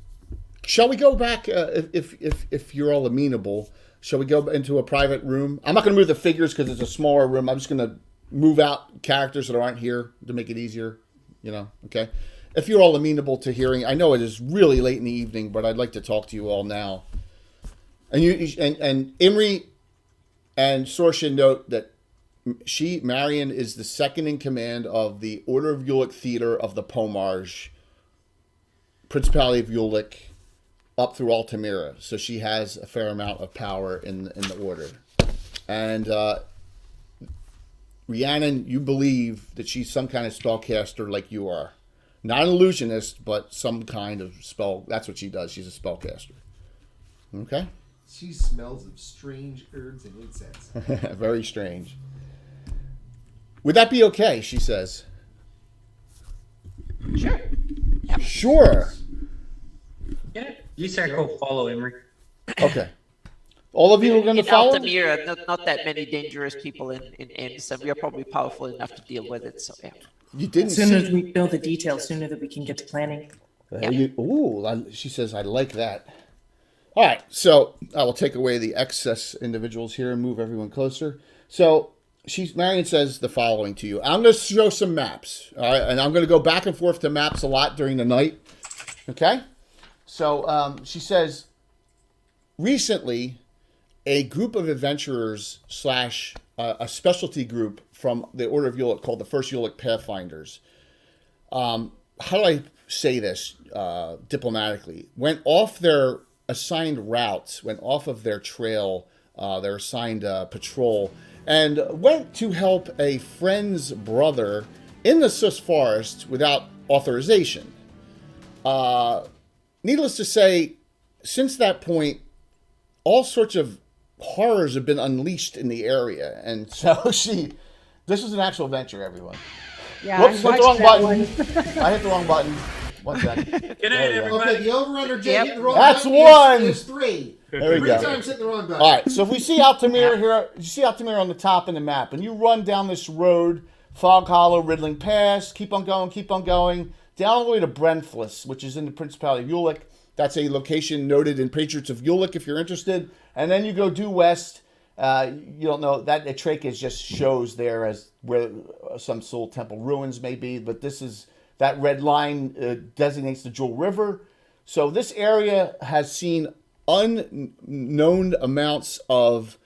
"Shall we go back if you're all amenable? Shall we go into a private room? I'm not going to move the figures because it's a smaller room. I'm just going to move out characters that aren't here to make it easier. Okay. If you're all amenable to hearing, I know it is really late in the evening, but I'd like to talk to you all now." And Imri and Sorsha note that Marion, is the second in command of the Order of Ulick Theater of the Pomarge, Principality of Ulick, up through Altamira. So she has a fair amount of power in the order. And Rhiannon, you believe that she's some kind of spellcaster like you are. Not an illusionist, but some kind of spell. That's what she does. She's a spellcaster. Okay? She smells of strange herbs and incense. Very strange. Would that be okay? She says. Sure. Sure. Yeah. You said go follow Imri. Okay. All of you are going to In follow? Altamira, not that many dangerous people in Anderson. We are probably powerful enough to deal with it. So yeah. You didn't Sooner see. as we know the details, sooner that we can get to planning. She says, I like that. All right, so I will take away the excess individuals here and move everyone closer. So Marion says the following to you. I'm going to show some maps, all right, and I'm going to go back and forth to maps a lot during the night. Okay? So she says, recently, a group of adventurers / a specialty group from the Order of Ulick called the First Ulick Pathfinders. How do I say this diplomatically? Went off their assigned routes, went off of their trail, their assigned patrol, and went to help a friend's brother in the Sus Forest without authorization. Needless to say, since that point, all sorts of horrors have been unleashed in the area, and so this was an actual adventure, everyone. Yeah, Whoops, I hit the wrong watched button. that one. I hit the wrong button. 1 second. Good night, There we go. everybody. Okay, the overrunner Jay Yep. hit the wrong That's button. one. Is 3. There we 3 go. times hitting the wrong button. All right, so if we see Altamira here, you see Altamira on the top in the map, and you run down this road, Fog Hollow, Riddling Pass, keep on going, down all the way to Brentflis, which is in the Principality of Ulick. That's a location noted in Patriots of Ulick if you're interested. And then you go due west. You don't know, that Atrakas just shows there as where some Soul Temple ruins may be, but that red line designates the Jewel River. So this area has seen unknown amounts of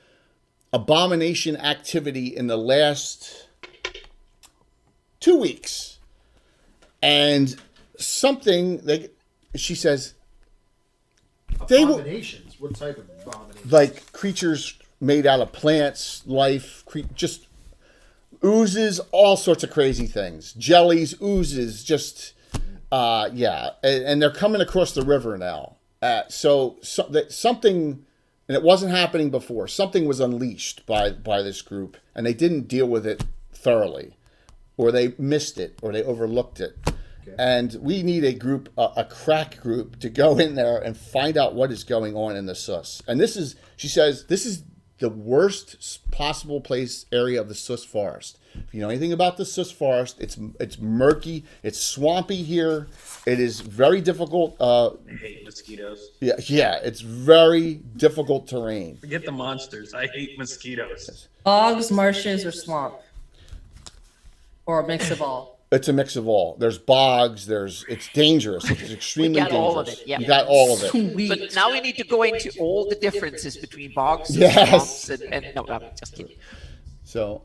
abomination activity in the last 2 weeks. And something, she says, Abominations? What type of abominations? like creatures made out of plants, life, just oozes, all sorts of crazy things. Jellies, oozes, just, yeah. And they're coming across the river now. So something, and it wasn't happening before, something was unleashed by this group, and they didn't deal with it thoroughly, or they missed it, or they overlooked it. Okay. And we need a group, a crack group, to go in there and find out what is going on in the Sus. And this is, she says, this is the worst possible area of the Sus Forest. If you know anything about the Sus Forest, it's murky, it's swampy here. It is very difficult. I hate mosquitoes. Yeah, it's very difficult terrain. Forget the monsters. I hate mosquitoes. Bogs, marshes, or swamp, or a mix of all. It's a mix of all. There's bogs. It's dangerous. It's extremely dangerous. all of it. Yeah. You got all of it. But now we need to go into all the differences between bogs and Yes. swamps and no, I'm just kidding. So,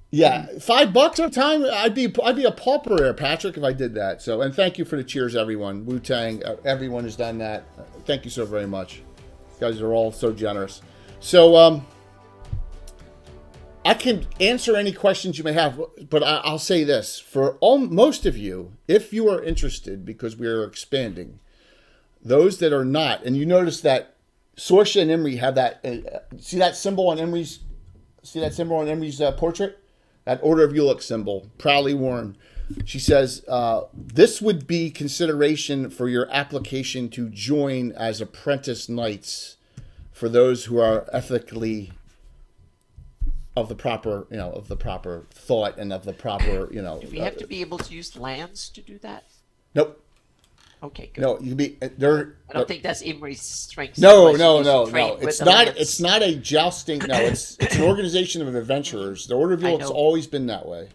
yeah, $5 a time. I'd be a pauper there, Patrick, if I did that. So, and thank you for the cheers, everyone. Wu-Tang, everyone has done that. Thank you so very much. You guys are all so generous. So, I can answer any questions you may have, but I'll say this. For most of you, if you are interested, because we are expanding, those that are not, and you notice that Sorsha and Imri have that, see that symbol on Imri's portrait? That Order of Ulick symbol, proudly worn. She says, this would be consideration for your application to join as apprentice knights for those who are ethically of the proper thought and of the proper, Do we have to be able to use lands to do that? Nope. Okay, good. No, you be there. I don't think that's Imri's strength. No. It's It's not a jousting. No, it's an organization of adventurers. The Order of Ulick's always been that way.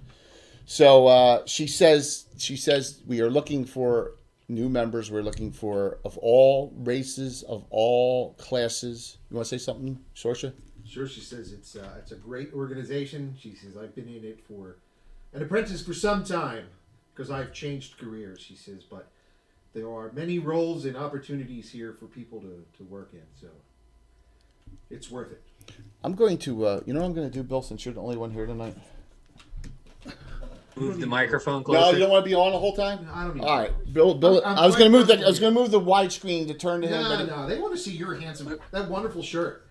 So she says we are looking for new members. We're looking for of all races, of all classes. You want to say something, Sorsha? Sure, she says it's a great organization. She says I've been in it for an apprentice for some time because I've changed careers. She says, but there are many roles and opportunities here for people to work in, so it's worth it. I'm going to, you know what I'm going to do, Bill, since you're the only one here tonight? Move the microphone closer. No, you don't want to be on the whole time? I don't need All right, Bill. I was going to move the widescreen to turn to him. No, they want to see your handsome, that wonderful shirt.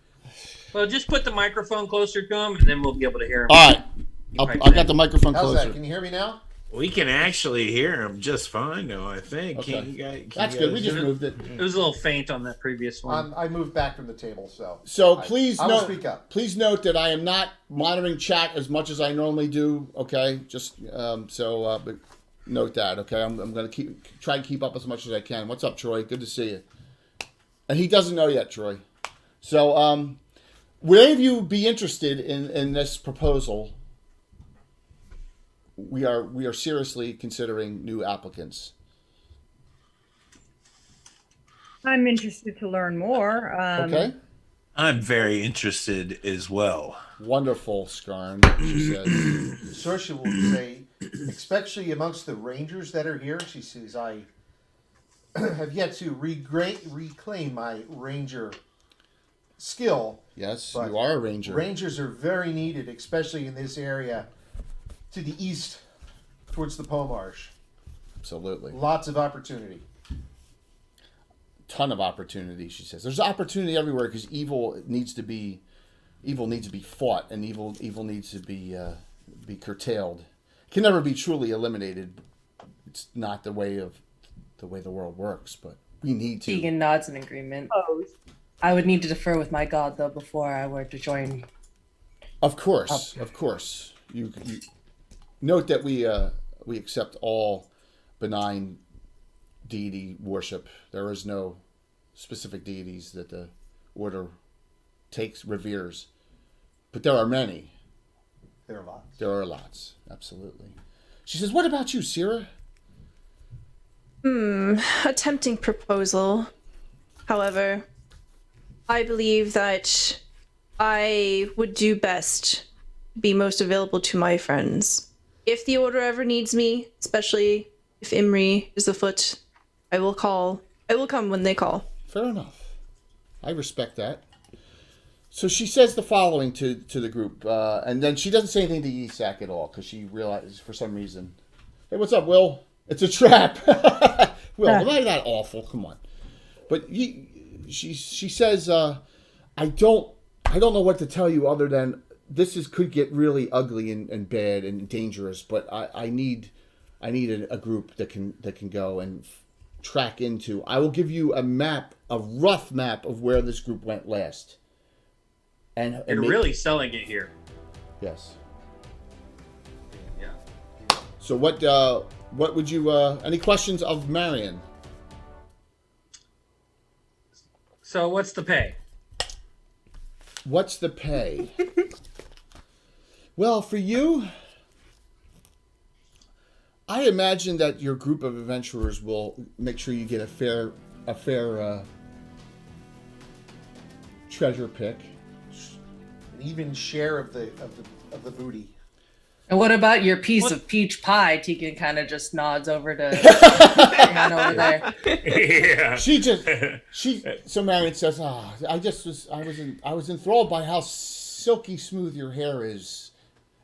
Well, just put the microphone closer to him, and then we'll be able to hear him. All right, I got the microphone How's closer. that? Can you hear me now? We can actually hear him just fine, though, I think. Okay. Can That's you good. We guys- just moved it. It was a little faint on that previous one. I moved back from the table, so. So I please will note. speak up. Please note that I am not monitoring chat as much as I normally do. Okay, just but note that. Okay, I'm going to try to keep up as much as I can. What's up, Troy? Good to see you. And he doesn't know yet, Troy. So would any of you be interested in this proposal? We are seriously considering new applicants. I'm interested to learn more. Okay. I'm very interested as well. Wonderful, Skarn, she says. Saoirse will say, especially amongst the rangers that are here, she says, I have yet to reclaim my ranger skill. Yes, But you are a ranger. Rangers are very needed, especially in this area to the east towards the Po Marsh. Absolutely. Lots of opportunity. Ton of opportunity, she says. There's opportunity everywhere because evil needs to be fought, and evil needs to be curtailed. It can never be truly eliminated. It's not the way the world works, but we need to. Tegan nods in agreement. I would need to defer with my god though before I were to join. Of course. You note that we accept all benign deity worship. There is no specific deities that the order reveres, but there are many. There are lots. There are lots, absolutely. She says, "What about you, Sierra?" A tempting proposal. However, I believe that I would do best be most available to my friends. If the order ever needs me, especially if Imri is afoot, I will call. I will come when they call. Fair enough. I respect that. So she says the following to the group, and then she doesn't say anything to Yisak at all because she realizes for some reason, "Hey, what's up, Will? It's a trap." Will, well, not that awful. Come on. But she says, "I don't know what to tell you other than this could get really ugly and bad and dangerous. But I need a group that can go and track into. I will give you a rough map of where this group went last." And You're really selling it here. Yes. Yeah. So what would you? Any questions of Marion? So what's the pay? What's the pay? Well, for you, I imagine that your group of adventurers will make sure you get a fair treasure pick. An even share of the booty. And what about your piece of peach pie? Tegan kind of just nods over to Rihanna over there. Yeah. So Marion says, I was enthralled by how silky smooth your hair is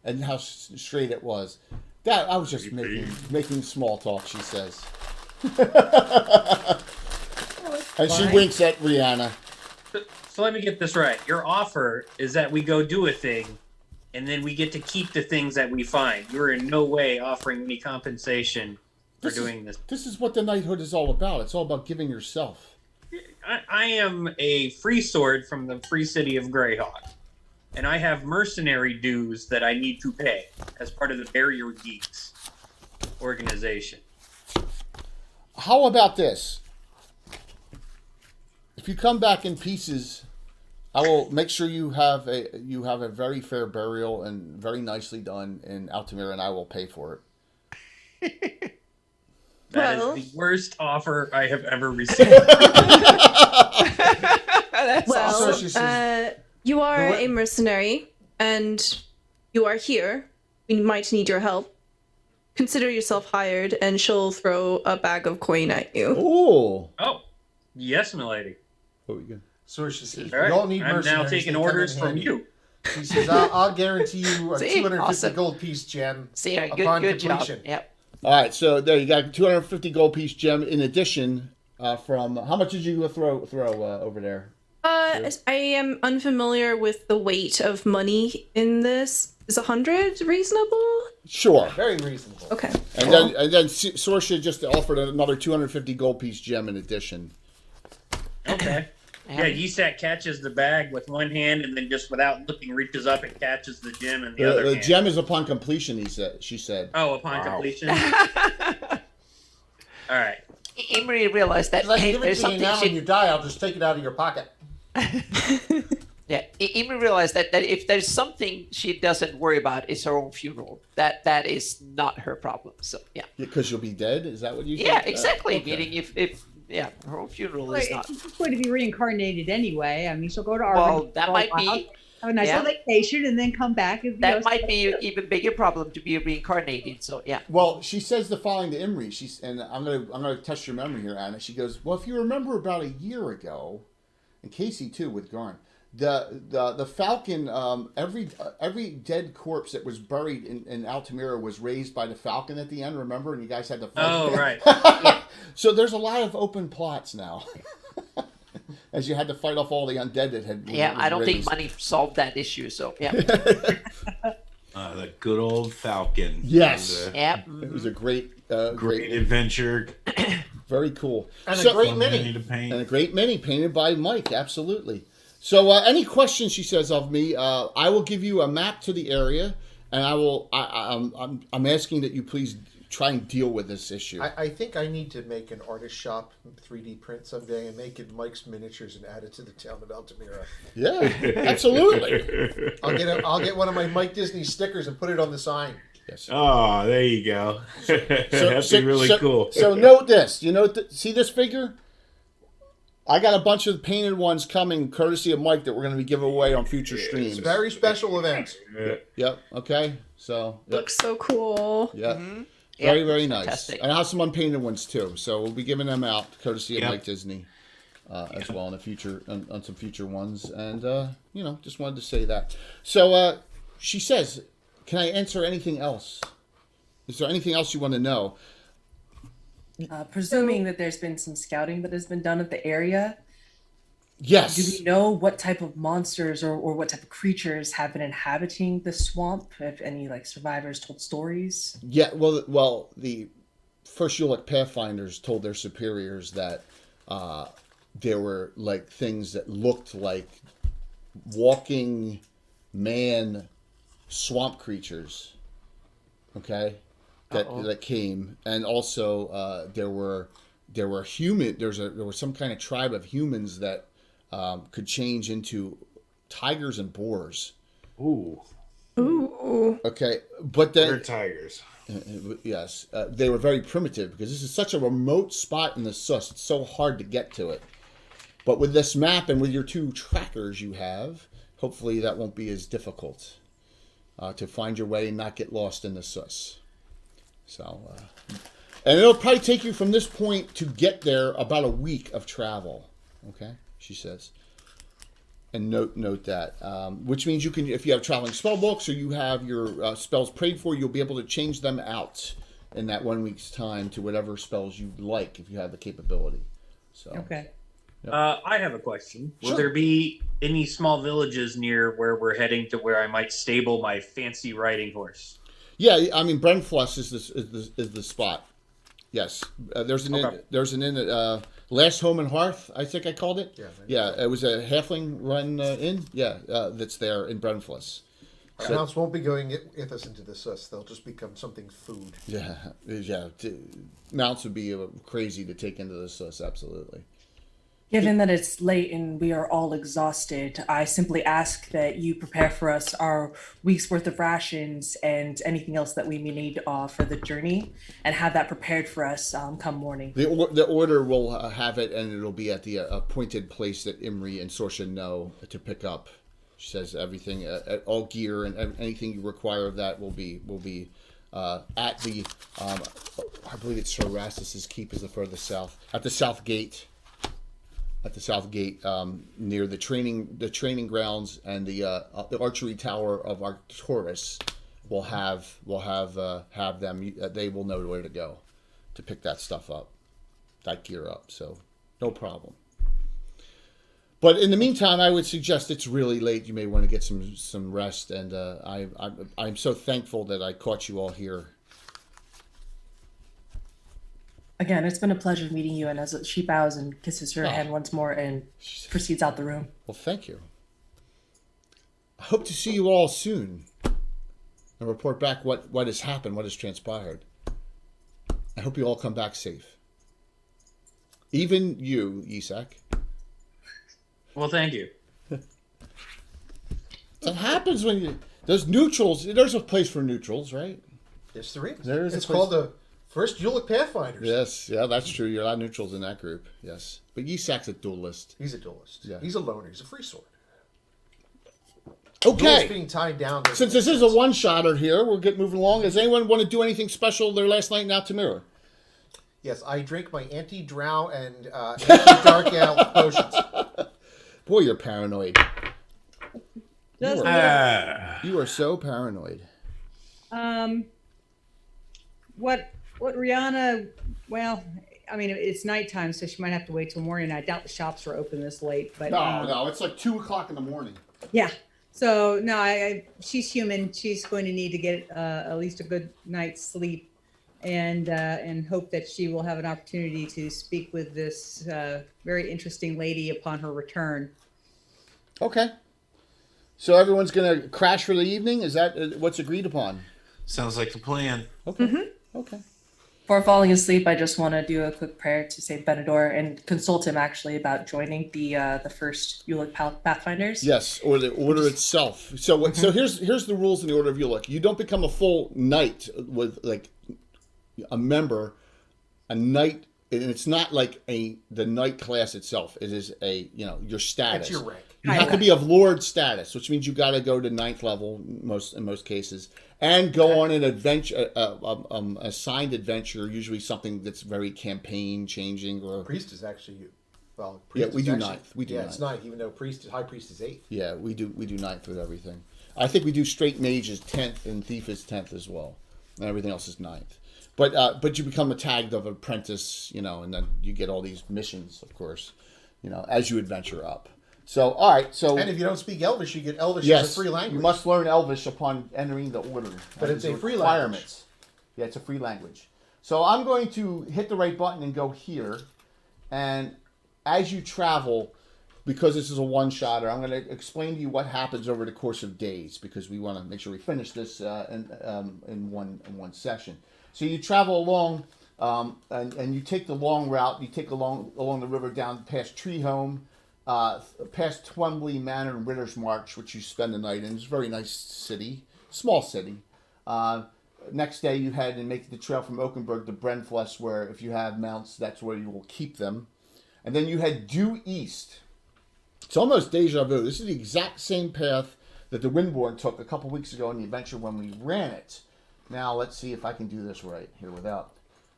and how straight it was. That I was just making small talk, she says. And she winks at Rihanna. So let me get this right. Your offer is that we go do a thing, and then we get to keep the things that we find. You're in no way offering me compensation for doing this. This is what the knighthood is all about. It's all about giving yourself. I am a free sword from the free city of Greyhawk, and I have mercenary dues that I need to pay as part of the Barrier Geeks organization. How about this? If you come back in pieces, I will make sure you have a very fair burial and very nicely done in Altamira, and I will pay for it. That is the worst offer I have ever received. You are a mercenary, and you are here. We might need your help. Consider yourself hired, and she'll throw a bag of coin at you. Ooh. Oh, yes, milady. What we got? Saoirse says, All right. "You all need I'm mercenaries. now taking They come orders in from handy." you. She says, I'll guarantee you a See? 250 Awesome. gold piece gem See, upon good job. completion. Yep. All right, so there you got 250 gold piece gem in addition from how much did you throw over there? I am unfamiliar with the weight of money in this. Is 100 reasonable? Sure. Very reasonable. Okay. And then Sorsha just offered another 250 gold piece gem in addition. Okay. Yeah, Yisak catches the bag with one hand and then just without looking reaches up and catches the gem in the other The hand. gem is upon completion, she said. Oh, upon completion? All right. Imri realized that It's like, hey, give it there's to you something now when you die, I'll just take it out of your pocket. Yeah, Imri realized that if there's something she doesn't worry about, is her own funeral. That is not her problem. So yeah. Because you'll be dead? Is that what you said? Yeah, exactly. Okay. Meaning if her own funeral is not. She's going to be reincarnated anyway. I mean, she'll go to Well, Arvin that for a might while, be. have a nice yeah. little vacation, and then come back. And, That might be an even bigger problem to be reincarnated. So yeah. Well, she says the following to Imri. And I'm gonna test your memory here, Anna. She goes, well, if you remember about a year ago, and Casey too with Garn, the Falcon, every dead corpse that was buried in Altamira was raised by the Falcon at the end. Remember, and you guys had to fight. Oh, right. So there's a lot of open plots now. As you had to fight off all the undead that had. Yeah, was I don't think raised. money solved that issue. So yeah. The good old Falcon. Yes. Yep. It was a great, Great adventure. very cool. And So- a great Fun mini. to paint. And a great mini painted by Mike, absolutely. So, any questions? She says of me. I will give you a map to the area, and I'm asking that you please try and deal with this issue. I think I need to make an artist shop 3D print someday and make it Mike's miniatures and add it to the town of Altamira. Yeah, absolutely. I'll get one of my Mike Disney stickers and put it on the sign. Yes. Oh, there you go. That'd be really cool. So note this. You know, see this figure? I got a bunch of painted ones coming, courtesy of Mike, that we're going to be giving away on future streams. It's very special events. Yep. Okay. So. Yep. Looks so cool. Yeah. Mm-hmm. Very, very nice. Fantastic. And I have some unpainted ones too. So we'll be giving them out, courtesy of Yep. Mike Disney, as well in the future, on some future ones. And just wanted to say that. So she says, "Can I answer anything else? Is there anything else you want to know?" Presuming that there's been some scouting that has been done of the area, Yes. do we know what type of monsters or what type of creatures have been inhabiting the swamp? If any survivors told stories? Yeah. Well, the first Ulick Pathfinders told their superiors that there were things that looked like walking man swamp creatures. Okay. That came, and also there were human. There was some kind of tribe of humans that could change into tigers and boars. Ooh. Ooh. Okay, but then They're tigers. yes, they were very primitive because this is such a remote spot in the Sus. It's so hard to get to it. But with this map and with your two trackers you have, hopefully that won't be as difficult to find your way and not get lost in the Sus. So, and it'll probably take you from this point to get there about a week of travel. Okay, she says. And note that, which means you can, if you have traveling spell books or you have your spells prayed for, you'll be able to change them out in that 1 week's time to whatever spells you like if you have the capability. So Okay. I have a question. Will Sure. there be any small villages near where we're heading to where I might stable my fancy riding horse? yeah, I mean Brenfluss is the spot. Yes, there's an Okay. inn, at Last Home and Hearth, I think I called it. Yeah. Yeah, it was a halfling run inn. Yeah, that's there in Brenfluss. Our mounts won't be going with us into the Sus. They'll just become something food. Yeah. Mounts would be crazy to take into the Sus, absolutely. Given that it's late and we are all exhausted, I simply ask that you prepare for us our week's worth of rations and anything else that we may need for the journey, and have that prepared for us come morning. The order will have it, and it'll be at the appointed place that Imri and Sorsha know to pick up. She says everything, all gear and anything you require of that will be at the. I believe it's Sir Rastus's keep is the furthest south, at the south gate. At the south gate, near the training grounds and the archery tower of Arcturus, will have them. They will know where to go to pick that stuff up, that gear up. So no problem. But in the meantime, I would suggest it's really late. You may want to get some rest, and I'm so thankful that I caught you all here. Again, it's been a pleasure meeting you. And as she bows and kisses her hand once more and proceeds out the room. Well, thank you. I hope to see you all soon and report back what has happened, what has transpired. I hope you all come back safe. Even you, Isak. Well, thank you. That happens when you... There's neutrals. There's a place for neutrals, right? Yes, there is. There is a It's place- called the First Ulick Pathfinders. Yes, yeah, that's true. You're a lot of neutrals in that group. Yes. But Isak's a duelist. He's a duelist. Yeah. He's a loner. He's a free sword. Okay. Duelist being tied down. Since this is a one-shotter here, we'll get moving along. Does anyone want to do anything special their last night in Altamira? Yes, I drink my anti-drow and anti-dark elf potions. Boy, you're paranoid. Just You are so paranoid. what Rihanna? Well, I mean, it's nighttime, so she might have to wait till morning. I doubt the shops are open this late, but No, it's like 2:00 in the morning. yeah. So no, she's human. She's going to need to get at least a good night's sleep, and hope that she will have an opportunity to speak with this very interesting lady upon her return. Okay. So everyone's going to crash for the evening? Is that what's agreed upon? Sounds like the plan. Okay. Okay. Before falling asleep, I just want to do a quick prayer to Saint Benedor and consult him actually about joining the first Ulick Pathfinders. Yes, or the order itself. So so here's the rules in the Order of Ulick. You don't become a full knight with like a member. A knight, and it's not like the knight class itself. It is your status. That's your rank. You have to be of lord status, which means you got to go to 9th level in most cases, and go on an adventure, assigned adventure. Usually something that's very campaign changing. Or Priest is actually yeah, we do actually, 9th. We do 9th. It's 9th, even though high priest is 8th. Yeah, we do 9th with everything. I think we do straight mage is 10th and thief is 10th as well, and everything else is 9th. But you become a tagged of apprentice, and then you get all these missions, of course, as you adventure up. So, all right. So, And if you don't speak Elvish, you get Elvish yes, as a free language. you must learn Elvish upon entering the order. But That it's is a free requirement. Yeah, it's a free language. So I'm going to hit the right button and go here. And as you travel, because this is a one-shotter, I'm going to explain to you what happens over the course of days, because we want to make sure we finish this in one session. So you travel along, and you take the long route. You take along the river down past Treehome, past Twombly Manor and Ritter's March, which you spend the night in. It's a very nice city, small city. Next day you head and make the trail from Oakenburg to Brenfless, where if you have mounts, that's where you will keep them. And then you head due east. It's almost deja vu. This is the exact same path that the Windborn took a couple weeks ago in the adventure when we ran it. Now let's see if I can do this right here without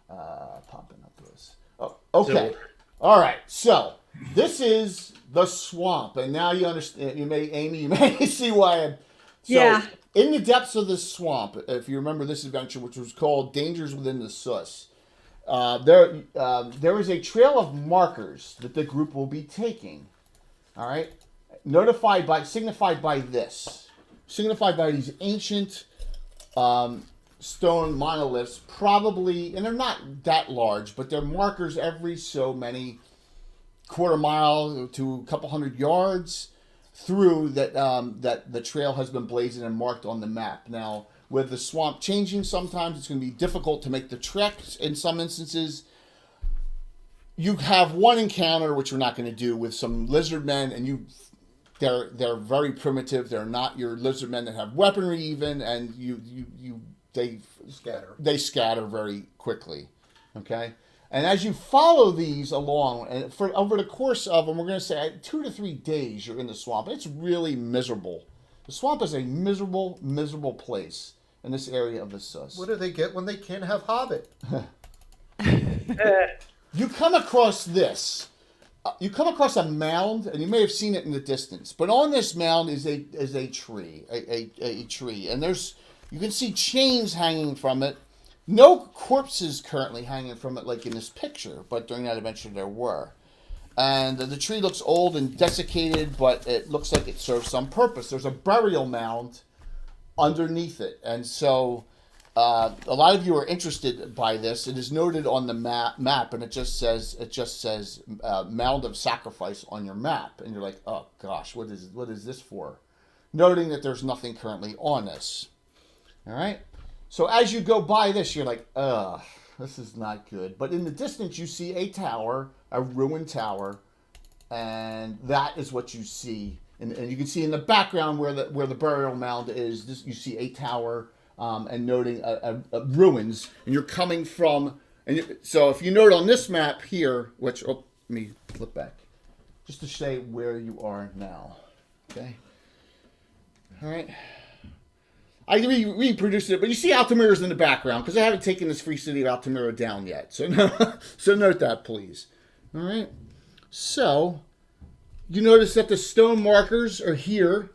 popping up this. Oh, okay. So- All right. So this is the swamp, and now you understand. Amy, you may see why I'm. So, Yeah. In the depths of the swamp, if you remember this adventure, which was called Dangers Within the Sus, there is a trail of markers that the group will be taking. All right, signified by these ancient stone monoliths, probably, and they're not that large, but they're markers every so many quarter mile to a couple hundred yards through that the trail has been blazoned and marked on the map. Now, with the swamp changing, sometimes it's going to be difficult to make the trek. In some instances, you have one encounter, which we're not going to do, with some lizard men, and they're very primitive. They're not your lizard men that have weaponry even, and they scatter very quickly. Okay. And as you follow these along, and over the course of, and we're going to say 2 to 3 days, you're in the swamp. It's really miserable. The swamp is a miserable, miserable place in this area of the Sus. What do they get when they can't have Hobbit? You come across this. You come across a mound, and you may have seen it in the distance. But on this mound is a tree, a tree, and you can see chains hanging from it. No corpses currently hanging from it like in this picture, but during that adventure there were. And the tree looks old and desiccated, but it looks like it serves some purpose. There's a burial mound underneath it. And so a lot of you are interested by this. It is noted on the map, and it just says mound of sacrifice on your map. And you're like, oh gosh, what is this for? Noting that there's nothing currently on this. All right. So as you go by this, you're like, ugh, this is not good. But in the distance, you see a tower, a ruined tower, and that is what you see. And you can see in the background where the burial mound is. You see a tower, and noting a ruins. And you're coming from. So if you note on this map here, which let me flip back, just to say where you are now. Okay. All right. I reproduced it, but you see Altamira's in the background because I haven't taken this free city of Altamira down yet. So note that, please. All right. So you notice that the stone markers are here.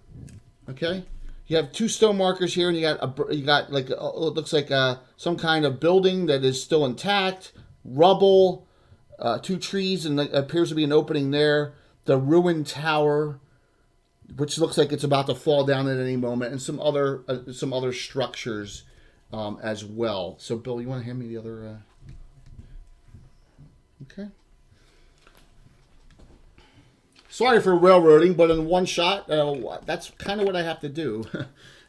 Okay. You have 2 stone markers here, and you got like it looks like some kind of building that is still intact, rubble, 2 trees, and there appears to be an opening there. The ruined tower, which looks like it's about to fall down at any moment, and some other structures as well. So, Bill, you want to hand me the other? Okay. Sorry for railroading, but in one shot, that's kind of what I have to do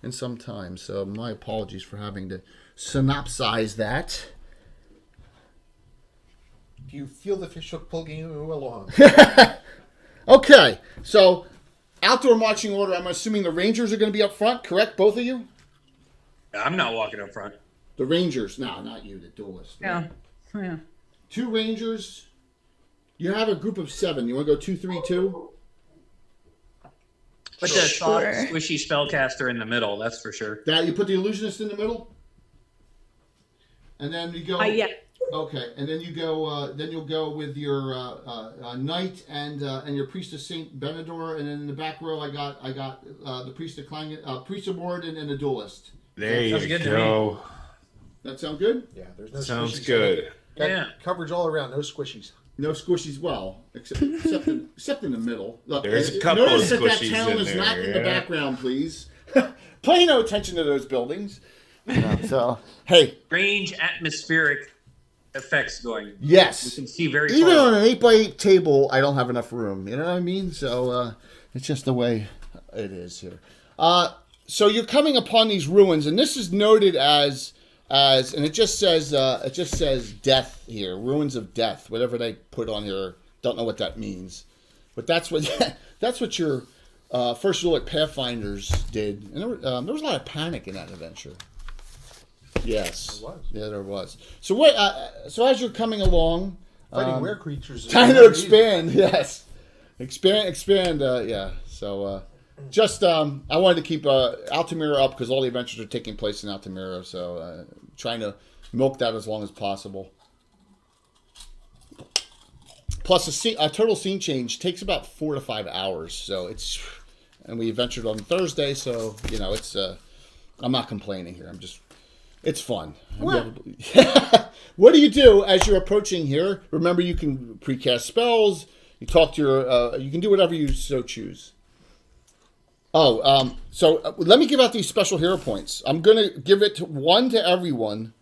in some time. So, my apologies for having to synopsize that. Do you feel the fish hook pulling you along? Okay, so. Outdoor marching order, I'm assuming the Rangers are going to be up front, correct? Both of you? I'm not walking up front. The Rangers. No, not you, the duelist. Yeah. Yeah. 2 Rangers. You have a group of 7. You want to go 2, 3, 2? Put the soft, squishy spellcaster in the middle, that's for sure. That you put the illusionist in the middle? And then you go... Yeah. Okay, and then you go. Then you'll go with your knight and your priest of Saint Benedor, and then in the back row, I got the priest of priest of Morden, and a duelist. There you go. That sound good? Yeah, there's no Sounds squishies. good. Yeah. Coverage all around, no squishies. No squishies. Well, except in the middle. Look, There's a couple notice of that squishies town in is there, not in the yeah. background, please. Pay no attention to those buildings. So hey, Strange atmospheric effects going. yes. You can see very Even far. on an 8x8 table, I don't have enough room. You know what I mean? So it's just the way it is here. So you're coming upon these ruins, and this is noted as and it just says death here, ruins of death, whatever they put on here. Don't know what that means, but that's what your first rule at Pathfinders did, and there was a lot of panic in that adventure. Yes. There was. Yeah, there was. So what? So as you're coming along, Fighting were creatures. is time to never easy. expand. Yes, expand. Yeah. So just I wanted to keep Altamira up because all the adventures are taking place in Altamira. So trying to milk that as long as possible. Plus, a total scene change takes about 4 to 5 hours. So and we adventured on Thursday. So it's I'm not complaining here. It's fun. What? What do you do as you're approaching here? Remember, you can precast spells. You talk to your. You can do whatever you so choose. So let me give out these special hero points. I'm gonna give it one to everyone.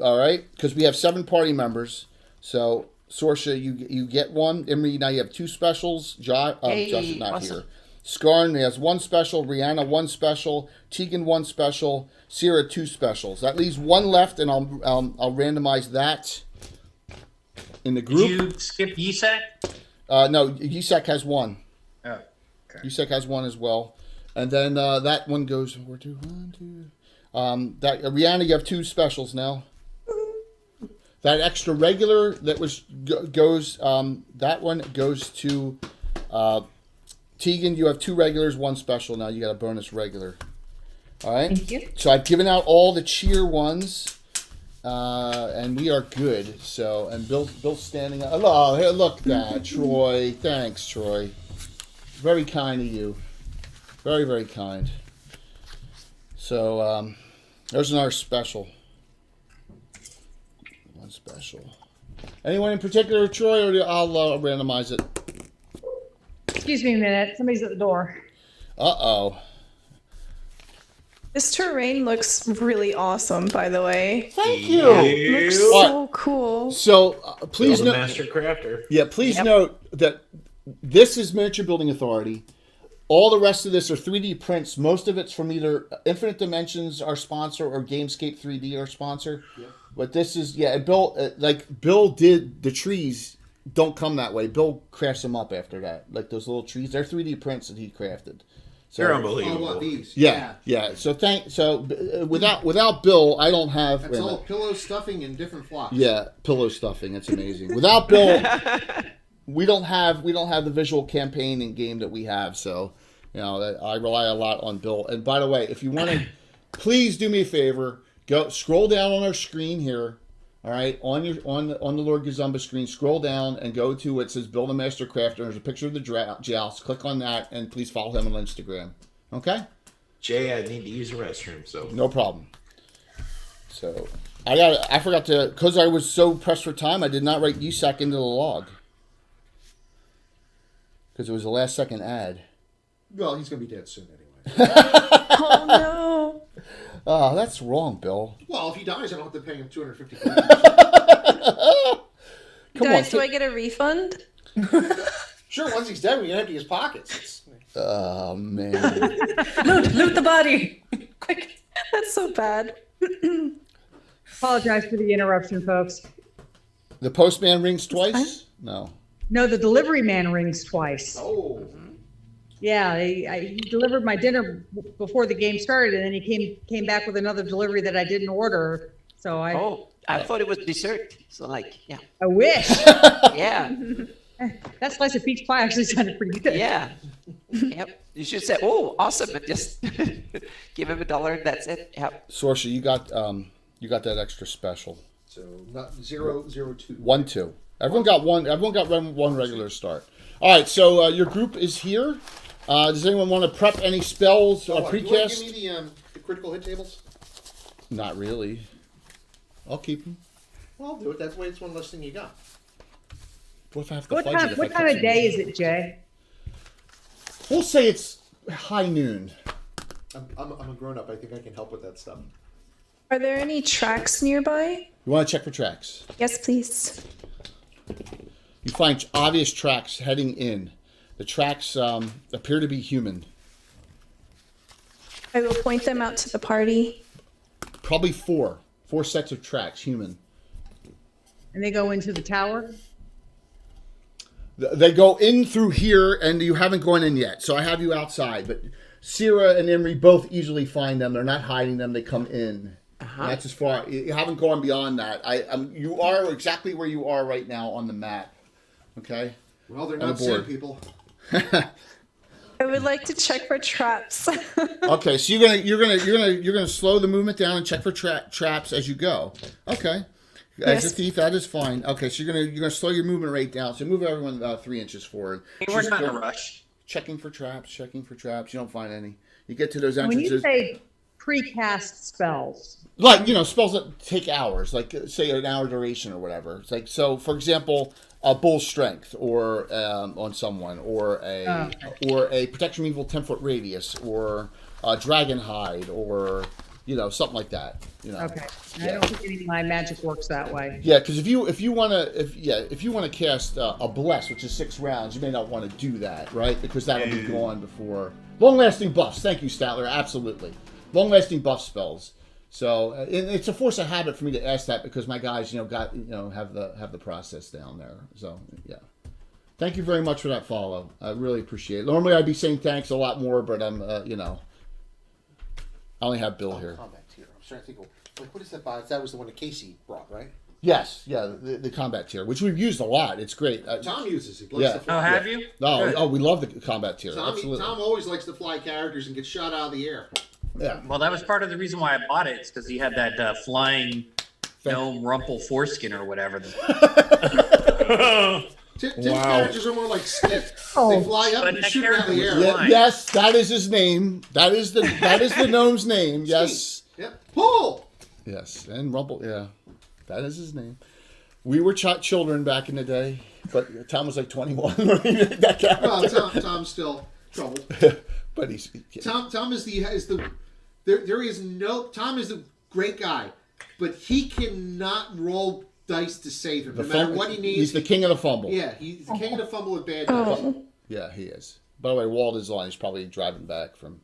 All right, because we have 7 party members. So Sorsha, you get one. Imri, now you have 2 specials. Josh is not awesome. here. Skarn has 1 special, Rihanna 1 special, Tegan 1 special, Sierra 2 specials. That leaves 1 left, and I'll randomize that in the group. Did you skip Yisak? No, Yisak has 1. Oh, okay. Yisak has 1 as well, and then that one goes. We're 2, 1, 2. That Rihanna, you have 2 specials now. That extra regular that goes. That one goes to. Tegan, you have 2 regulars, 1 special. Now you got a bonus regular. All right. Thank you. So I've given out all the cheer ones, and we are good. So and Bill's standing up. Oh, hey, look at that, Troy. Thanks, Troy. Very kind of you. Very, very kind. So there's another special. 1 special. Anyone in particular, Troy, or I'll randomize it. Excuse me a minute. Somebody's at the door. Uh-oh. This terrain looks really awesome, by the way. Thank you. Looks so cool. So please Build a note, master crafter. yeah, please note that this is Miniature Building Authority. All the rest of this are 3D prints. Most of it's from either Infinite Dimensions, our sponsor, or Gamescape 3D, our sponsor. Yep. But this is, Bill did the trees. Don't come that way. Bill crafts them up after that. Like those little trees, they're 3D prints that he crafted. So, They're unbelievable. Oh, what, these? Yeah. So without Bill, I don't have. That's all pillow stuffing in different flocks. Yeah, pillow stuffing. It's amazing. Without Bill, we don't have the visual campaign and game that we have. So, I rely a lot on Bill. And by the way, if you want to, please do me a favor. Go scroll down on our screen here. All right, on the Lord Gazumba screen, scroll down and go to it says Build a Master Crafter. There's a picture of the joust. Click on that and please follow him on Instagram. Okay? Jay, I need to use the restroom, so No problem. So I forgot to, because I was so pressed for time, I did not write USAC into the log because it was a last second ad. Well, he's gonna be dead soon anyway. Oh no. Oh, that's wrong, Bill. Well, if he dies, I don't have to pay him $250. Guys, do I get a refund? Sure, once he's dead, we can empty his pockets. Oh man. Loot the body. Quick. That's so bad. Apologize for the interruption, folks. The postman rings twice? No. No, the delivery man rings twice. Oh. Yeah, he delivered my dinner before the game started, and then he came back with another delivery that I didn't order. So I thought it was dessert. So yeah. I wish. Yeah. That slice of peach pie actually sounded pretty good. Yeah. Yep. You should say, "Oh, awesome," and just give him $1 and that's it. Yep. Sorsha, you got that extra special. So not 002. 1-2. Everyone got one regular start. All right, so your group is here. Does anyone want to prep any spells or Do you want precast? to give me the critical hit tables? Not really. I'll keep them. Well, I'll do it. That's the way it's one less thing you got. What if I have to What fudge it? what time of day is it, Jay? We'll say it's high noon. I'm a grown up. I think I can help with that stuff. Are there any tracks nearby? You want to check for tracks? Yes, please. You find obvious tracks heading in. The tracks appear to be human. I will point them out to the party. Probably four sets of tracks, human. And they go into the tower? They go in through here, and you haven't gone in yet. So I have you outside, but Sierra and Imri both easily find them. They're not hiding them. They come in. And that's as far. You haven't gone beyond that. You are exactly where you are right now on the map. Okay. Well, they're not sand people. I would like to check for traps. Okay, so you're gonna slow the movement down and check for traps as you go. Okay. As a thief, that is fine. Okay, so you're gonna slow your movement rate down. So move everyone about 3 inches forward. We're not in a rush. Checking for traps. You don't find any. You get to those When entrances. you say precast spells, like spells that take hours, like say an hour duration or whatever. It's like, so for example, a bull strength or on someone, or a protection from evil 10-foot radius, or a dragon hide, or something like that. okay. I don't think any of my magic works that way. Yeah, because if you want to cast a bless, which is 6 rounds, you may not want to do that, right? Because that'll be gone before long-lasting buffs. Thank you, Statler. Absolutely, long-lasting buff spells. So it's a force of habit for me to ask that because my guys, have the process down there. So yeah, thank you very much for that follow. I really appreciate it. Normally I'd be saying thanks a lot more, but I'm I only have Bill here. Combat tier. I'm trying to think. What is that box? That was the one that Casey brought, right? Yes, yeah, the combat tier, which we've used a lot. It's great. Tom uses it. Yeah. Oh, have you? Oh, we love the combat tier. Tom Absolutely. always likes to fly characters and get shot out of the air. Yeah. Well, that was part of the reason why I bought it. It's because he had that flying gnome rumple foreskin or whatever. Tim's characters are more like Skip. Oh. They fly up But and that shoot out of the character air. was Yes, that is his name. That is the gnome's name. Yes. Yep. Pull! Yes, and Rumble. Yeah, that is his name. We were children back in the day, but Tom was like 21. That Well, Tom's still troubled. But he's Tom is the there is no Tom is a great guy, but he cannot roll dice to save him. No matter what he needs. He's the king of the fumble. Yeah, he's the king of the fumble with bad dice. Yeah, he is. By the way, Walt is on. He's probably driving back from.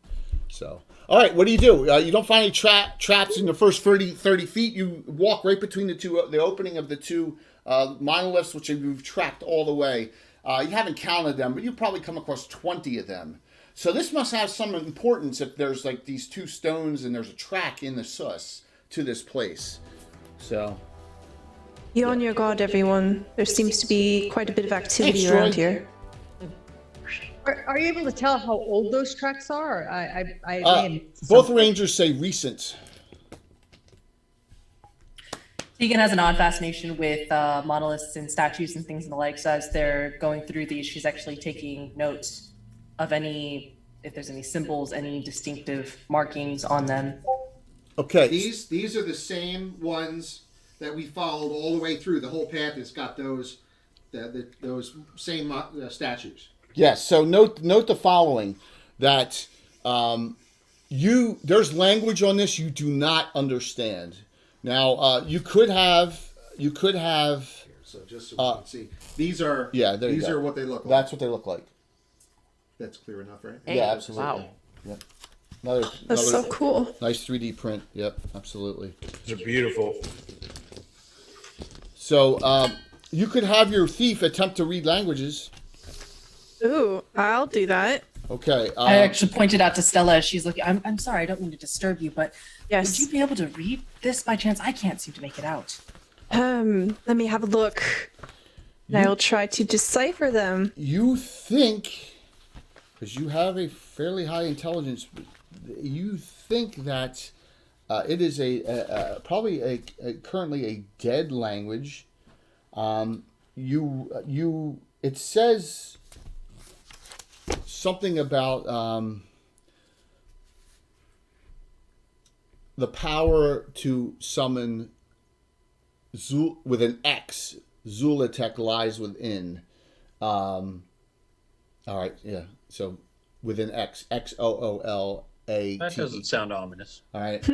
So, all right, what do? You don't find any traps in the first 30 feet. You walk right between the opening of the two monoliths, which you've tracked all the way. You haven't counted them, but you've probably come across 20 of them. So this must have some importance if there's like these two stones and there's a track in the sus to this place. So. Be on your guard, everyone. There seems to be quite a bit of activity Thanks, around Troy. here. Are you able to tell how old those tracks are? Both rangers say recent. Tegan has an odd fascination with monoliths and statues and things and the like. So as they're going through these, she's actually taking notes of if there's any symbols, any distinctive markings on them. Okay. These are the same ones that we followed all the way through. The whole path has got those same statues. Yes. So note the following: that there's language on this you do not understand. Now you could have. So just so you can see, these are these are what they look like. That's what they look like. That's clear enough, right? Yeah, absolutely. Wow. Yep. That's so cool. Nice 3D print. Yep, absolutely. They're beautiful. So you could have your thief attempt to read languages. Ooh, I'll do that. Okay. I actually pointed out to Stella as she's looking. I'm sorry, I don't mean to disturb you, but Yes. would you be able to read this by chance? I can't seem to make it out. Let me have a look. And I will try to decipher them. You think, because you have a fairly high intelligence, you think that it is probably currently a dead language. It says something about the power to summon with an X. Zulatek lies within. All right, yeah. So within X, XOOLATE. That doesn't sound ominous. All right.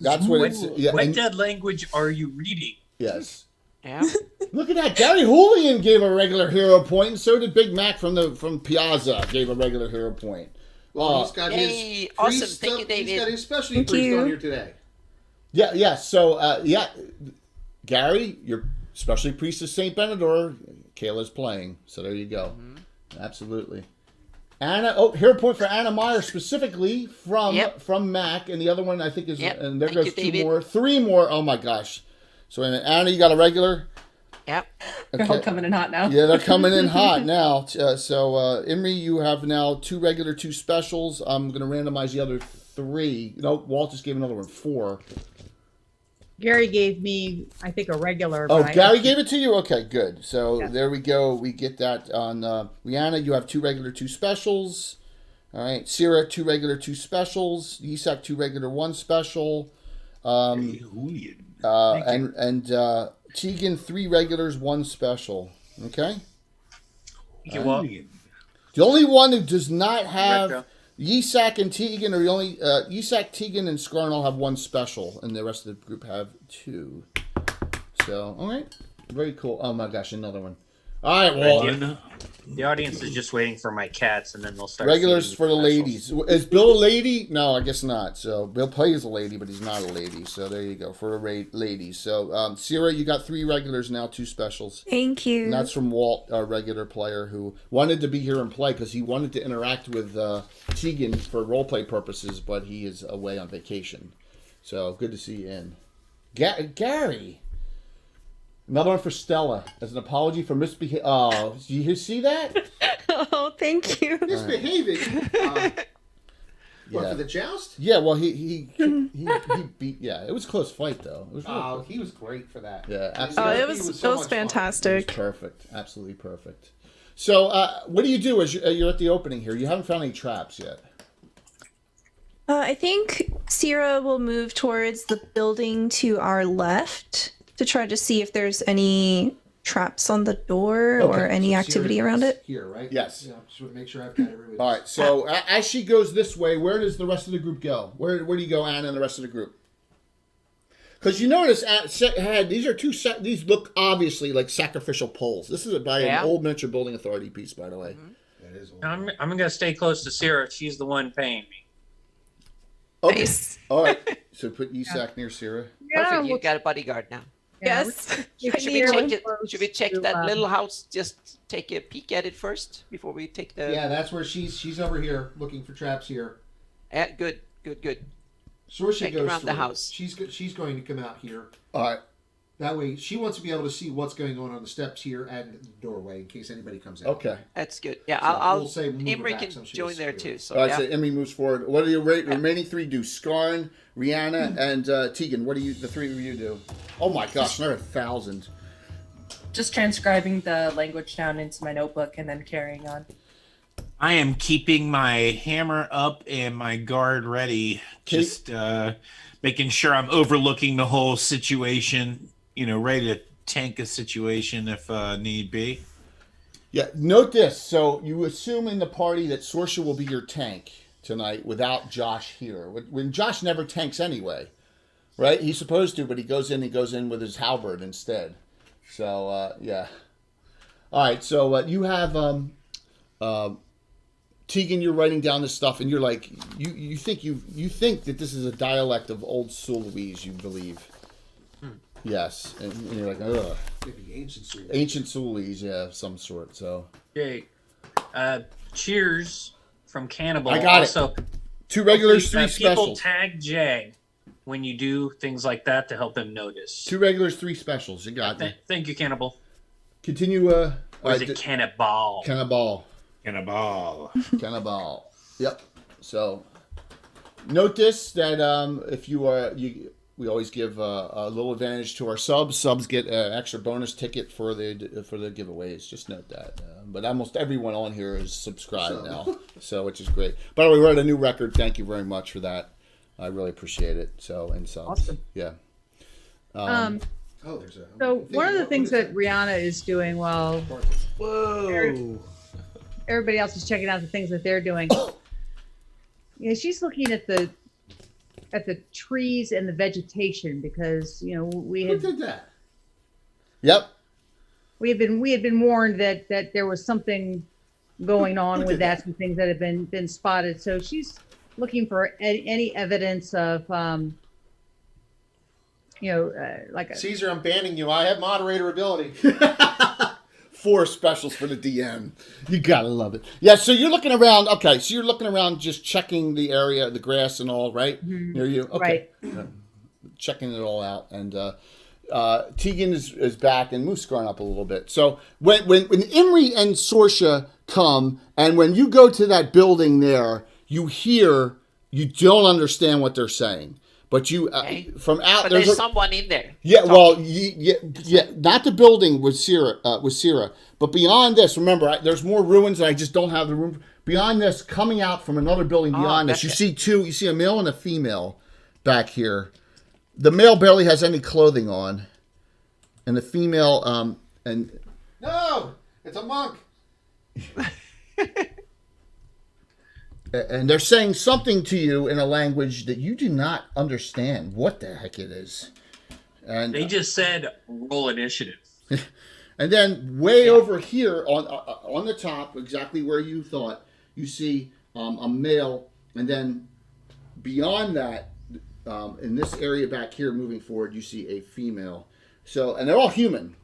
That's what it's. Yeah, What dead language are you reading? Yes. Yeah. Look at that. Gary Julian gave a regular hero point, and so did Big Mac from Piazza gave a regular hero point. Well, he's got Yay, his awesome. priest, Thank you, David. He's got his specialty Thank priest you. on here today. Yeah. So Gary, your specialty priest is Saint Benedor. Kayla's playing, so there you go. Mm-hmm. Absolutely. Anna, hero point for Anna Meyer specifically from Mac, and the other one I think is, and there goes three more. Oh my gosh! So Anna, you got a regular. Yep. They're all coming in hot now. Yeah, they're coming in hot now. So Imri, you have now 2 regular, 2 specials. I'm going to randomize the other 3. No, Walt just gave another one 4. Gary gave me, I think, a regular. Oh, but Gary gave it to you? Okay, good. So Yeah. there we go. We get that on Rihanna. You have 2 regular, 2 specials. All right. Sierra, 2 regular, 2 specials. Isak, 2 regular, 1 special. Julian. And Tegan, 3 regulars, 1 special. Okay? Julian. The only one who does not have Retro. Yisak and Tegan are the only Yisak, Tegan, and Skarn all have 1 special, and the rest of the group have 2. So, all right, very cool. Oh my gosh, another one. All right, well, The audience is just waiting for my cats, and then they'll start. regulars feeding for the specials. ladies. Is Bill a lady? No, I guess not. So Bill plays a lady, but he's not a lady. So there you go for the ladies. So Sierra, you got 3 regulars now, 2 specials. Thank you. And that's from Walt, our regular player, who wanted to be here and play because he wanted to interact with Tegan for roleplay purposes, but he is away on vacation. So good to see you in. Gary. Another one for Stella as an apology for misbehaving. Oh, you see that? Oh, thank you. Misbehaving. What, Yeah. for the joust? Yeah, well, he beat. Yeah, it was a close fight though. It was real Oh, close. he was great for that. Yeah, Oh, absolutely. it was so much fun. fantastic. Perfect, absolutely perfect. So, what do you do as you're at the opening here? You haven't found any traps yet. I think Sierra will move towards the building to our left. to try to see if there's any traps on the door or any So activity Sierra around is it. Here, right? Yes. Yeah, just want to make sure I've got everybody. All right. So as she goes this way, where does the rest of the group go? Where do you go, Anna, and the rest of the group? Because you notice these are these look obviously like sacrificial poles. This is by an old miniature building authority piece, by the way. That is old. I'm gonna stay close to Sarah. She's the one paying me. Okay. Nice. All right. So put Isak near Sierra. Perfect. You got a bodyguard now. Yes. I Should need one. Should we check that little house? Just take a peek at it first before we take the. Yeah, that's where she's over here looking for traps here. Good. Sorsha Check goes around the through. house. She's going to come out here. All right. That way, she wants to be able to see what's going on the steps here and the doorway in case anybody comes out. Okay. That's good. Yeah, So I'll. we'll say move her Imri back can so she join doesn't there screw too. it. So All right. yeah. So Emmy moves forward. What do the remaining three do? Skarn, Rihanna, and Tegan. What do the three of you do? Oh my gosh, another 1,000. Just transcribing the language down into my notebook and then carrying on. I am keeping my hammer up and my guard ready. Just making sure I'm overlooking the whole situation. Ready to tank a situation if need be. Yeah. Note this. So you assume in the party that Sorsha will be your tank tonight without Josh here. When Josh never tanks anyway, right? He's supposed to, but he goes in with his halberd instead. So yeah. All right. So you have Tegan. You're writing down this stuff, and you're like, you think that this is a dialect of Old Sulawese. You believe. Yes, and you're like, ugh. Maybe ancient Sulawese. Ancient Sulawese, yeah, of some sort. So. Okay. Cheers from Cannibal. I got also, it. 2 regulars, 3 people specials. tag Jay when you do things like that to help him notice. 2 regulars, 3 specials. You got it. Thank you, Cannibal. Continue. Or is it Cannibal? Cannibal. Cannibal. Yep. So, note this that if we always give a little advantage to our subs. Subs get an extra bonus ticket for the giveaways. Just note that. But almost everyone on here is subscribed now, so which is great. By the way, we're at a new record. Thank you very much for that. I really appreciate it. So and subs. Awesome. Yeah. There's a. So one of the things that Rihanna is doing while Whoa. everybody else is checking out the things that they're doing, she's looking at the trees and the vegetation because we Who had did that? Yep. we had been warned that there was something going on with that, some things that have been spotted. So she's looking for any evidence of like a Caesar, I'm banning you. I have moderator ability. 4 specials for the DM. You gotta love it. Yeah, so you're looking around. Okay, so you're looking around just checking the area, the grass and all, right? Near you? Okay. Right. Checking it all out. And Tegan is back and Moose going up a little bit. So when Imri and Sorsha come, and when you go to that building there, you don't understand what they're saying. But you, from out, But there's someone in there. Yeah, well, yeah, not the building with Sierra, but beyond this, remember, there's more ruins, and I just don't have the room. Beyond this, coming out from another building beyond this, you see a male and a female back here. The male barely has any clothing on, and the female, No, it's a monk. and they're saying something to you in a language that you do not understand what the heck it is. And They just said roll initiative. and then way over here on the top, exactly where you thought, you see a male, and then beyond that, in this area back here, moving forward, you see a female. So, and they're all human.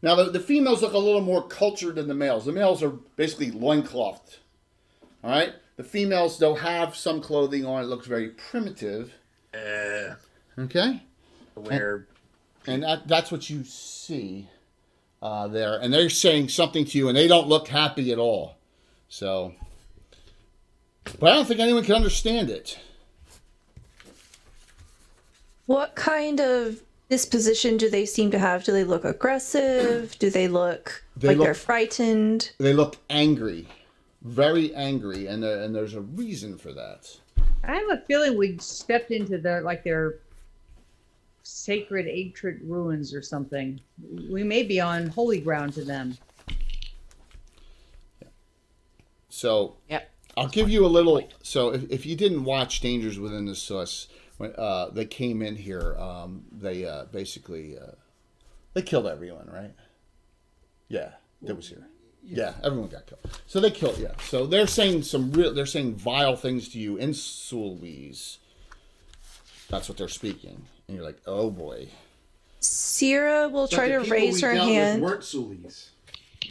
Now the females look a little more cultured than the males. The males are basically loinclothed. All right. The females, though, have some clothing on. It looks very primitive. Okay. Where And that's what you see there. And they're saying something to you, and they don't look happy at all. So, but I don't think anyone can understand it. What kind of disposition do they seem to have? Do they look aggressive? Do they look they're frightened? They look angry. Very angry, and there's a reason for that. I have a feeling we stepped into their sacred ancient ruins or something. We may be on holy ground to them. So Yep. I'll give you a little. So if you didn't watch Dangers Within the Sus, when they came in here, they basically they killed everyone, right? Yeah, that was here. Yeah, everyone got killed. So they killed. Yeah. So they're saying they're saying vile things to you in Sulwese. That's what they're speaking, and you're like, oh boy. Sierra will try to But the people raise we her dealt with hand. weren't Sulis.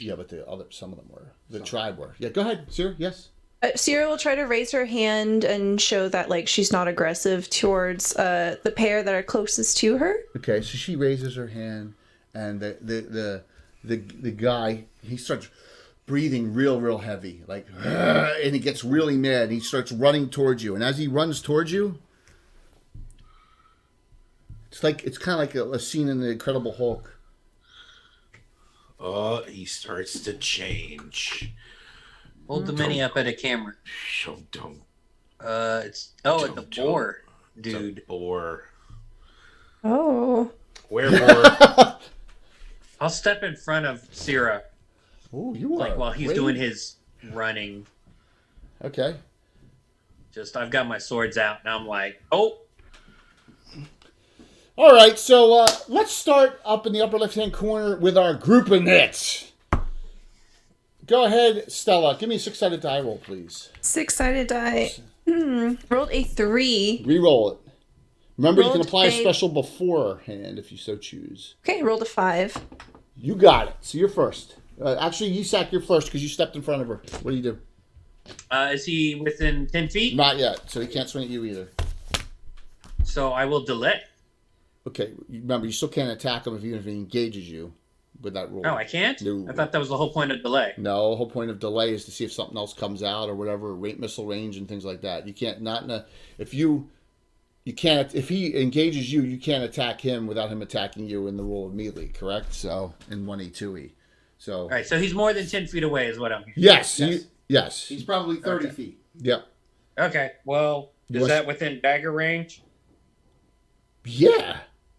Yeah, but some of them were. The tribe were. Yeah, go ahead, Sir. Yes. Sierra will try to raise her hand and show that like she's not aggressive towards the pair that are closest to her. Okay, so she raises her hand, and the guy, he starts breathing real heavy, like, and he gets really mad. He starts running towards you, and as he runs towards you, it's kind of like a scene in the Incredible Hulk. Oh, he starts to change. Hold the mini up at a camera. Don't. It's at the boar, dude. Boar. Oh. Where boar? I'll step in front of Sierra. Oh, you are while he's brave. doing his running. Okay. I've got my swords out, and I'm like, oh. All right, so let's start up in the upper left-hand corner with our group of nits. Go ahead, Stella. Give me a 6-sided die roll, please. 6-sided die. Rolled a 3. Re-roll it. Remember, you can Rolled apply a a- special beforehand if you so choose. Okay, rolled a 5. You got it. So you're first. Actually, Yisak, you're first because you stepped in front of her. What do you do? Is he within 10 feet? Not yet, so he can't swing at you either. So I will delay. Okay, remember, you still can't attack him even if he engages you with that rule. No, I can't? No. I thought that was the whole point of delay. No, the whole point of delay is to see if something else comes out or whatever, rate missile range and things like that. You can't, if he engages you, you can't attack him without him attacking you in the rule of melee, correct? So, in 1E, 2E. So. All right, so he's more than 10 feet away is what I'm hearing. Yes. Yes. Yes. He's probably 30 Okay. feet. Yep. Okay, well, is that within dagger range? Yeah.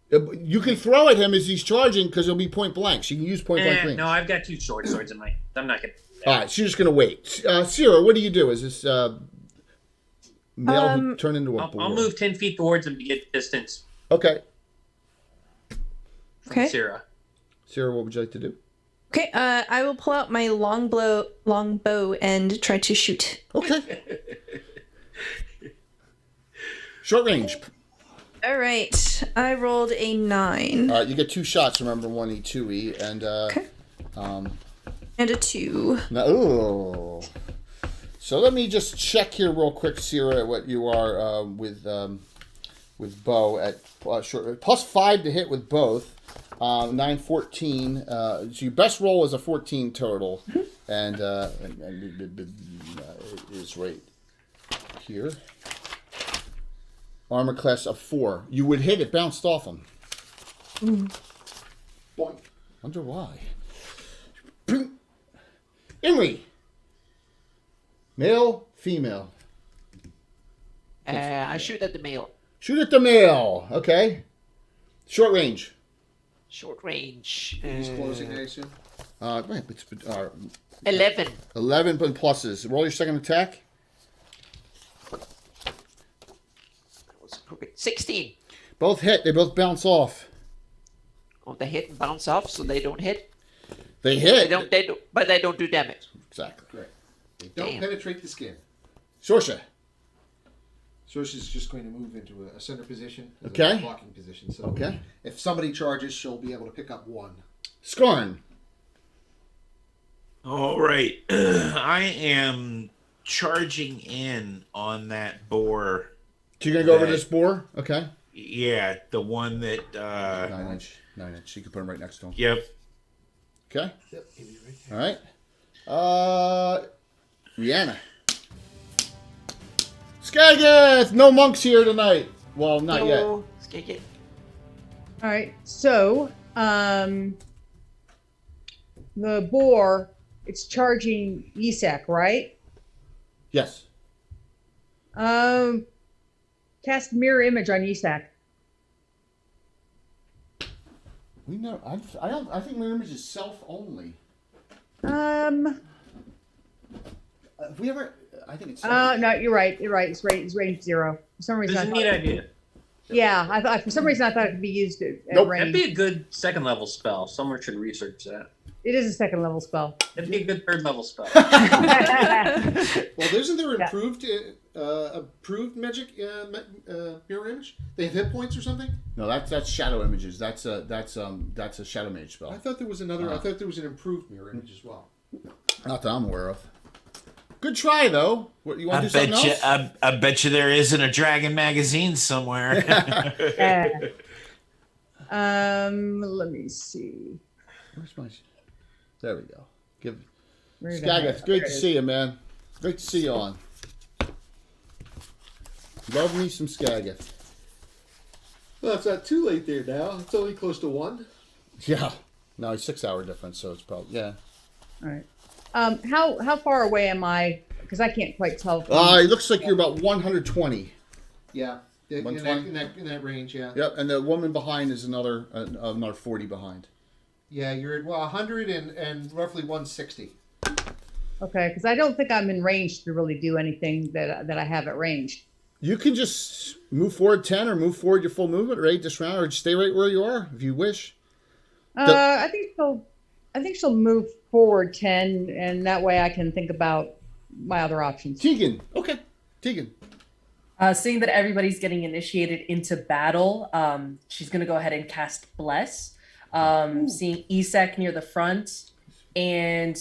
You can throw at him as he's charging because it'll be point blank. So you can use point blank range. No, I've got 2 short swords in my... I'm not going to... All right, so you're just going to wait. Sierra, what do you do? Is this male who turn into a boar? I'll move 10 feet towards him to get distance Okay. from Okay. Sierra. Sierra, what would you like to do? Okay, I will pull out my long bow and try to shoot. Okay. Short range. All right, I rolled a 9. All right, you get 2 shots, remember, 1E, 2E, and And a 2. oh. So let me just check here real quick, Sierra, what you are with bow at short, plus 5 to hit with both. 9, 14. So your best roll is a 14 total, and it is right here. Armor class of 4. You would hit it, bounced off him. Boink. Wonder why. Imri. Male, female. I shoot at the male. Shoot at the male. Okay. Short range. Short range. He's closing, I assume. Right. It's 11. 11 pluses. Roll your second attack. That was crooked. 16. Both hit. They both bounce off. Oh, they hit and bounce off, so they don't hit. They hit. But they don't do damage. Exactly. Correct. They don't Damn. penetrate the skin. Sorsha. Sorsha's just going to move into a center position. As Okay. A blocking position. So Okay. if somebody charges, she'll be able to pick up 1. Skarn. All right. I am charging in on that boar. So you're going to go over to this boar? Okay. Yeah, the one that... 9 inch. 9 inch. You can put him right next to him. Yep. Okay. Yep. He'll be right there. All right. Rihanna. Skagith! No monks here tonight. Well, not yet. No, skink it. All right, so the boar, it's charging Isak, right? Yes. Cast mirror image on Isak. We know. I don't. I think mirror image is self only. Um. Have we ever? I think it's. No, you're right. You're right. It's range 0. For some reason, This is a neat idea. Yeah, I thought for some reason I thought it could be used at Nope. range. That'd be a good second level spell. Someone should research that. It is a second level spell. That'd be a good third level spell. Well, isn't there improved magic mirror image? They have hit points or something. No, that's shadow images. That's a shadow mage spell. I thought there was another. I thought there was an improved mirror image as well. Not that I'm aware of. Good try though. What you want to do something else? I bet you there isn't a Dragon magazine somewhere. Let me see. Where's my? There we go. Where's Skageth, great to see you, man. Great to see you on. Love me some Skageth. Well, it's not too late there now. It's only close to 1. Yeah. No, it's 6 hour difference, so it's probably yeah. All right. How far away am I? Because I can't quite tell. It looks like you're about 120. Yeah, in 120? that range. Yeah. Yep, and the woman behind is another 40 behind. Yeah, you're at 100 and roughly 160. Okay, because I don't think I'm in range to really do anything that I have at range. You can just move forward 10 or move forward your full movement rate this round, or just stay right where you are if you wish. I think she'll move forward 10, and that way I can think about my other options. Tegan, okay, Tegan. Seeing that everybody's getting initiated into battle, she's going to go ahead and cast Bless. Seeing Isak near the front, and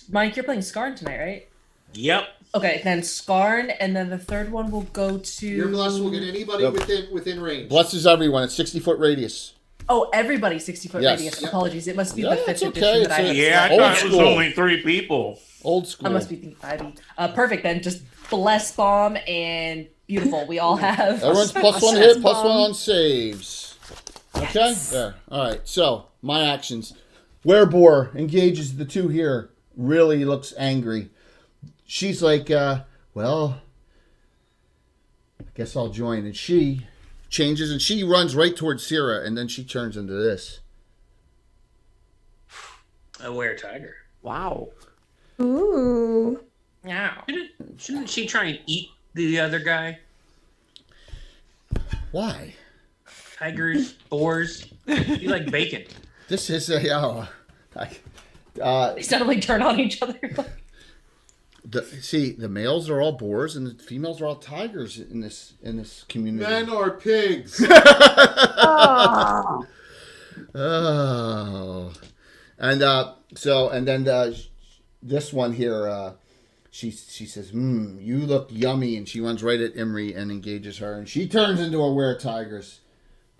Mike, you're playing Skarn tonight, right? Yep. Okay, then Skarn, and then the third one will go to. Your bless will get anybody within range. Blesses everyone. It's 60-foot radius. Oh, everybody 60-foot Yes. radius. Yep. Apologies, it must be Yeah, the 5th it's edition okay. that I have. Yeah, I Old thought it was school. only 3 people. Old school. I must be the Ivy. Perfect then, just Bless Bomb and beautiful. We all have. Everyone's plus one hit, plus one on saves. Okay, there. All right. So my actions. Werebore engages the two here. Really looks angry. She's like, well, I guess I'll join. And she changes and she runs right towards Sierra, and then she turns into this. A were-tiger. Wow. Ooh. Yeah. Shouldn't she try and eat the other guy? Why? Tigers, boars. You like bacon. This is a They suddenly turn on each other. the males are all boars and the females are all tigers in this community. Men are pigs. Oh, and then this one here, she says, you look yummy," and she runs right at Imri and engages her, and she turns into a were-tigers.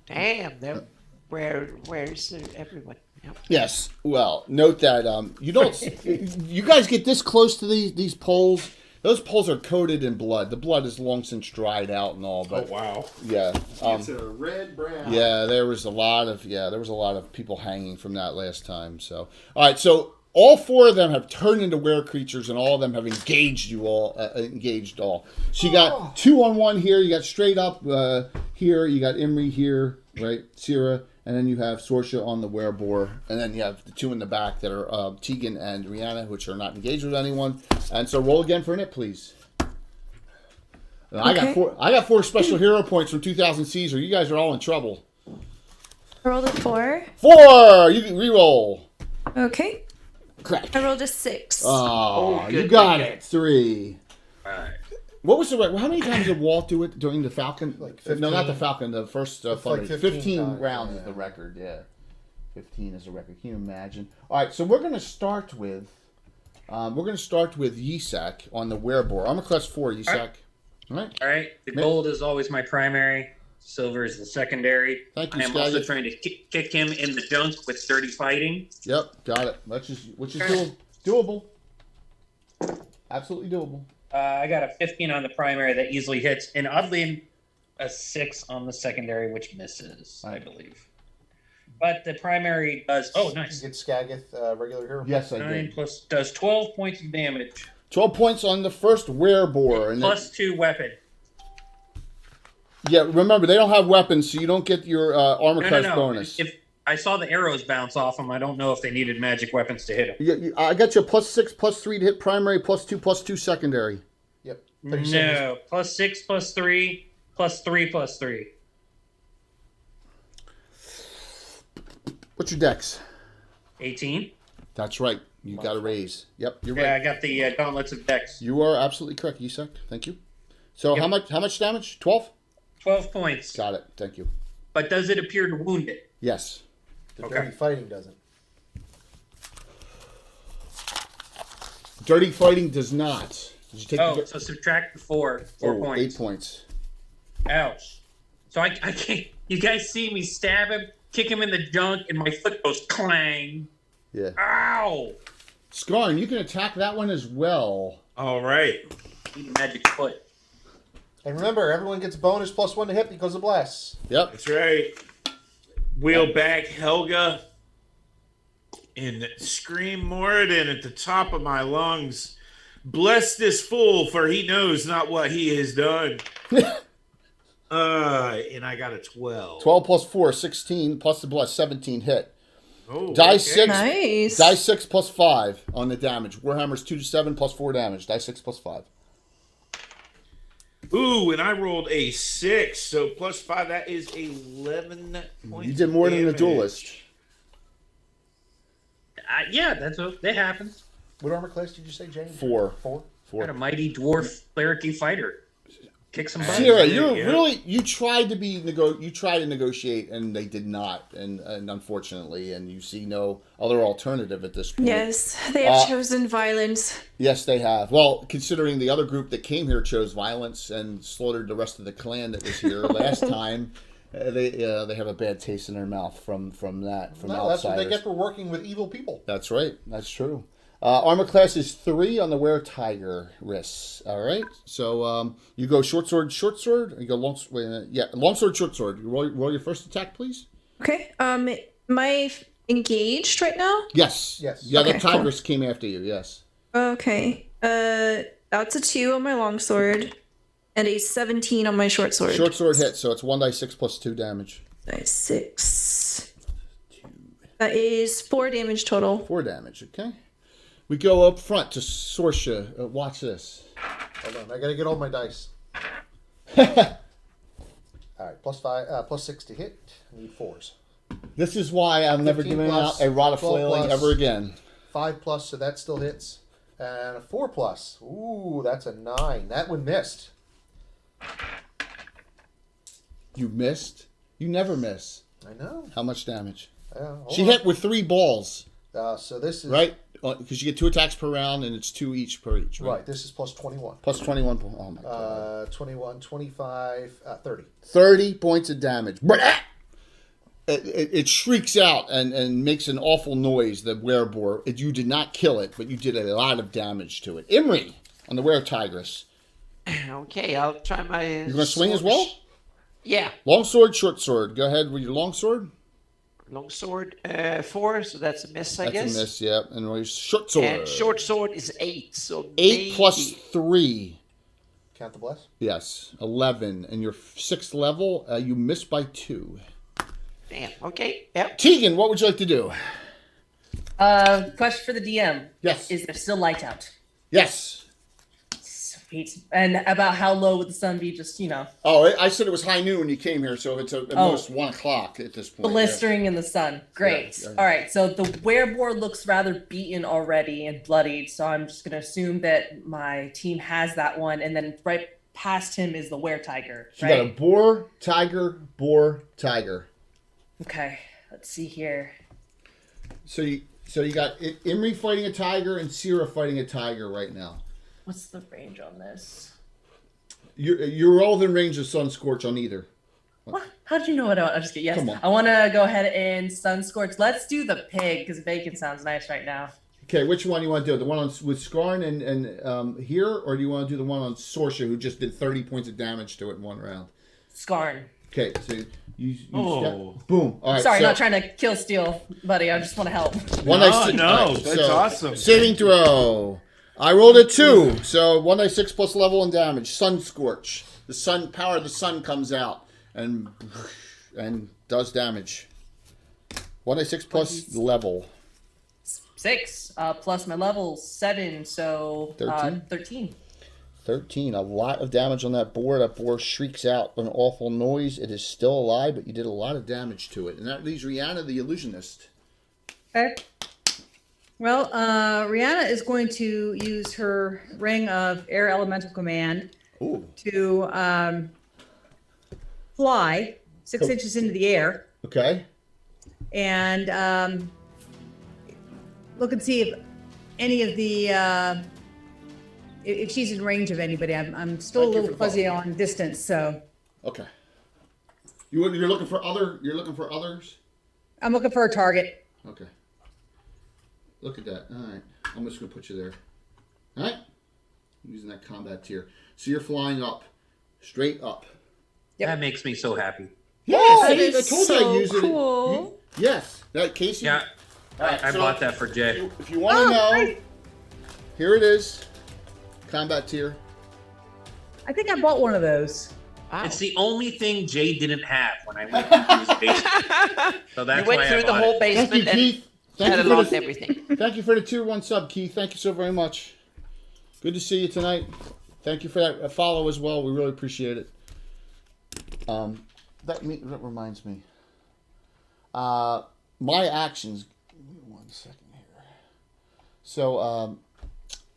Damn, where's everyone? Yep. Yes. Well, note that you guys get this close to these poles. Those poles are coated in blood. The blood is long since dried out and all. But wow. Yeah. It's a red brown. Yeah, there was a lot of people hanging from that last time. So, all right. So all four of them have turned into were creatures, and all of them have engaged you all. So you got 2-on-1 here. You got straight up here. You got Imri here, right? Sierra. And then you have Sorsha on the werebore. And then you have the two in the back that are Tegan and Rihanna, which are not engaged with anyone. And so roll again for an it, please. Okay. I got 4 special hero points from 2000 Caesar. You guys are all in trouble. I rolled a 4. 4! You can re-roll. Okay. Crack. I rolled a 6. Oh, you good, got good. it. 3. All right. What was the record? How many times did Walt do it during the Falcon? Like No, not 15. the Falcon. The first It's fight. like 15 15 times, rounds yeah. is the record. Yeah, 15 is the record. Can you imagine? All right, so we're going to start with Yisak on the werebore. I'm a class 4, Yisak. All right. All right. The gold is always my primary. Silver is the secondary. Thank you, I am also Skagit. trying to kick him in the junk with 30 fighting. Yep, got it. Which is doable. Absolutely doable. I got a 15 on the primary that easily hits, and oddly, a 6 on the secondary, which misses, I believe. But the primary does. Oh, nice. Get Skagith regular hero. Yes, I 9 did. plus does 12 points of damage, 12 points on the first werebore. And plus 2 weapon. Yeah, remember, they don't have weapons, so you don't get your armor class bonus. If I saw the arrows bounce off them, I don't know if they needed magic weapons to hit them. I got you a +6, +3 to hit primary, +2 secondary. Yep. No, +6, +3, +3, +3. What's your dex? 18. That's right. You got a raise. Yep, you're right. Yeah, I got the gauntlets of dex. You are absolutely correct, Isak. Thank you. So how much damage? 12? 12 points. Got it. Thank you. But does it appear to wound it? Yes. The dirty fighting doesn't. Dirty fighting does not. Did you take so subtract the 4 points. 8 points. Ouch. So I can't. You guys see me stab him, kick him in the junk, and my foot goes clang. Yeah. Ow! Scarn, you can attack that one as well. All right. Magic foot. And remember, everyone gets bonus +1 to hit because of bless. Yep. That's right. Wheel back Helga and scream Moradin at the top of my lungs. Bless this fool, for he knows not what he has done. And I got a 12. 12 plus 4, 16, plus the bless, 17 hit. Oh, Die okay. 6. Nice. Die 6 plus 5 on the damage. Warhammer's 2 to 7 plus 4 damage. Die 6 plus 5. Ooh, and I rolled a 6, so +5, that is 11 points. You did more than the damage. duelist. Yeah, that's what that happens. What armor class did you say, James? 4. 4? Got a mighty dwarf clericy fighter. Kick some butt. Sierra, Yeah. you tried to negotiate, and they did not, and unfortunately, and you see no other alternative at this point. Yes, they have chosen violence. Yes, they have. Well, considering the other group that came here chose violence and slaughtered the rest of the clan that was here last time, they have a bad taste in their mouth from that. From outsiders. That's what they get for working with evil people. That's right. That's true. Armor class is 3 on the Were Tiger wrists. All right. So you go short sword. Or you go long sword, short sword. You roll your first attack, please. Okay. Am I engaged right now? Yes. Yes. Yeah, Okay, the Tigress came after you. Yes. Okay. That's a 2 on my longsword, and a 17 on my short sword. Short sword hit, so it's 1d6 plus 2 damage. Dice 6. That is 4 damage total. 4 damage. Okay. We go up front to Sorsha. Watch this. Hold on, I gotta get all my dice. Alright, +5, +6 to hit. I need 4s. This is why I'm never 15 giving plus, out a rod of 12 flailing plus. ever again. 5+, so that still hits. And a 4+. Ooh, that's a 9. That one missed. You missed? You never miss. I know. How much damage? Hold She on. hit with 3 balls, So this is... right? Because you get 2 attacks per round, and it's 2 each per each, right? Right, this is +21. Plus 21. Oh, my God. 21, 25, 30. 30 points of damage. It shrieks out and makes an awful noise, the wereboar. You did not kill it, but you did a lot of damage to it. Imri, on the Were Tigress. Okay, I'll try my. You're going to swing as well? Yeah. Long sword, short sword. Go ahead with your long sword. Long sword, 4, so that's a miss, I guess. That's a miss, yeah. And your short sword. And short sword is 8, so 8 plus maybe- 3. Count the bless. Yes, 11. And your 6th level, you missed by 2. Damn. Okay. Yep. Tegan, what would you like to do? Question for the DM. Yes. Is there still light out? Yes. Sweet. And about how low would the sun be? Just, Oh, I said it was high noon when you came here, so it's at most 1 o'clock at this point. blistering in the sun. Great. Yeah. All right. So the wereboar looks rather beaten already and bloodied. So I'm just going to assume that my team has that one. And then right past him is the were tiger. So Right? you got a boar, tiger. Okay. Let's see here. So you got Imri fighting a tiger and Sierra fighting a tiger right now. What's the range on this? You're all within range of Sun Scorch on either. What? How did you know what I just get? Yes. Come on. I want to go ahead and sun scorch. Let's do the pig because bacon sounds nice right now. Okay, which one do you want to do? The one with Skarn and here, or do you want to do the one on Sorsha who just did 30 points of damage to it in 1 round? Skarn. Okay, so you Oh. boom. All right. Sorry, so not trying to kill Steel, buddy. I just want to help. That's awesome. Saving throw. I rolled a 2, so 1d6 plus level and damage. Sun Scorch. the sun power of the sun comes out and does damage. 1d6 plus level. 6 plus my level 7, so 13. 13. A lot of damage on that boar. That boar shrieks out an awful noise. It is still alive, but you did a lot of damage to it. And that leaves Rihanna, the illusionist. Okay. Well, Rihanna is going to use her ring of air elemental command to fly 6 inches into the air. Okay. And look and see if any of the if she's in range of anybody. I'm still a little fuzzy on distance, so. Okay. You're looking for others? I'm looking for a target. Okay. Look at that. All right. I'm just going to put you there. All right. Using that combat tier. So you're flying up. Straight up. Yep. That makes me so happy. Yes. That I is told you I use cool. it. Yes. That Casey. Yeah. Right, I bought that for Jay. If you want to know, here it is. Combat tier. I think I bought one of those. Wow. It's the only thing Jay didn't have when I went into his basement. So that's You went why through I the bought whole it. basement Thank you, and Keith. Thank you, cataloged everything. Thank you for the tier 1 sub, Keith. Thank you so very much. Good to see you tonight. Thank you for that follow as well. We really appreciate it. That reminds me. My actions. Give me 1 second here. So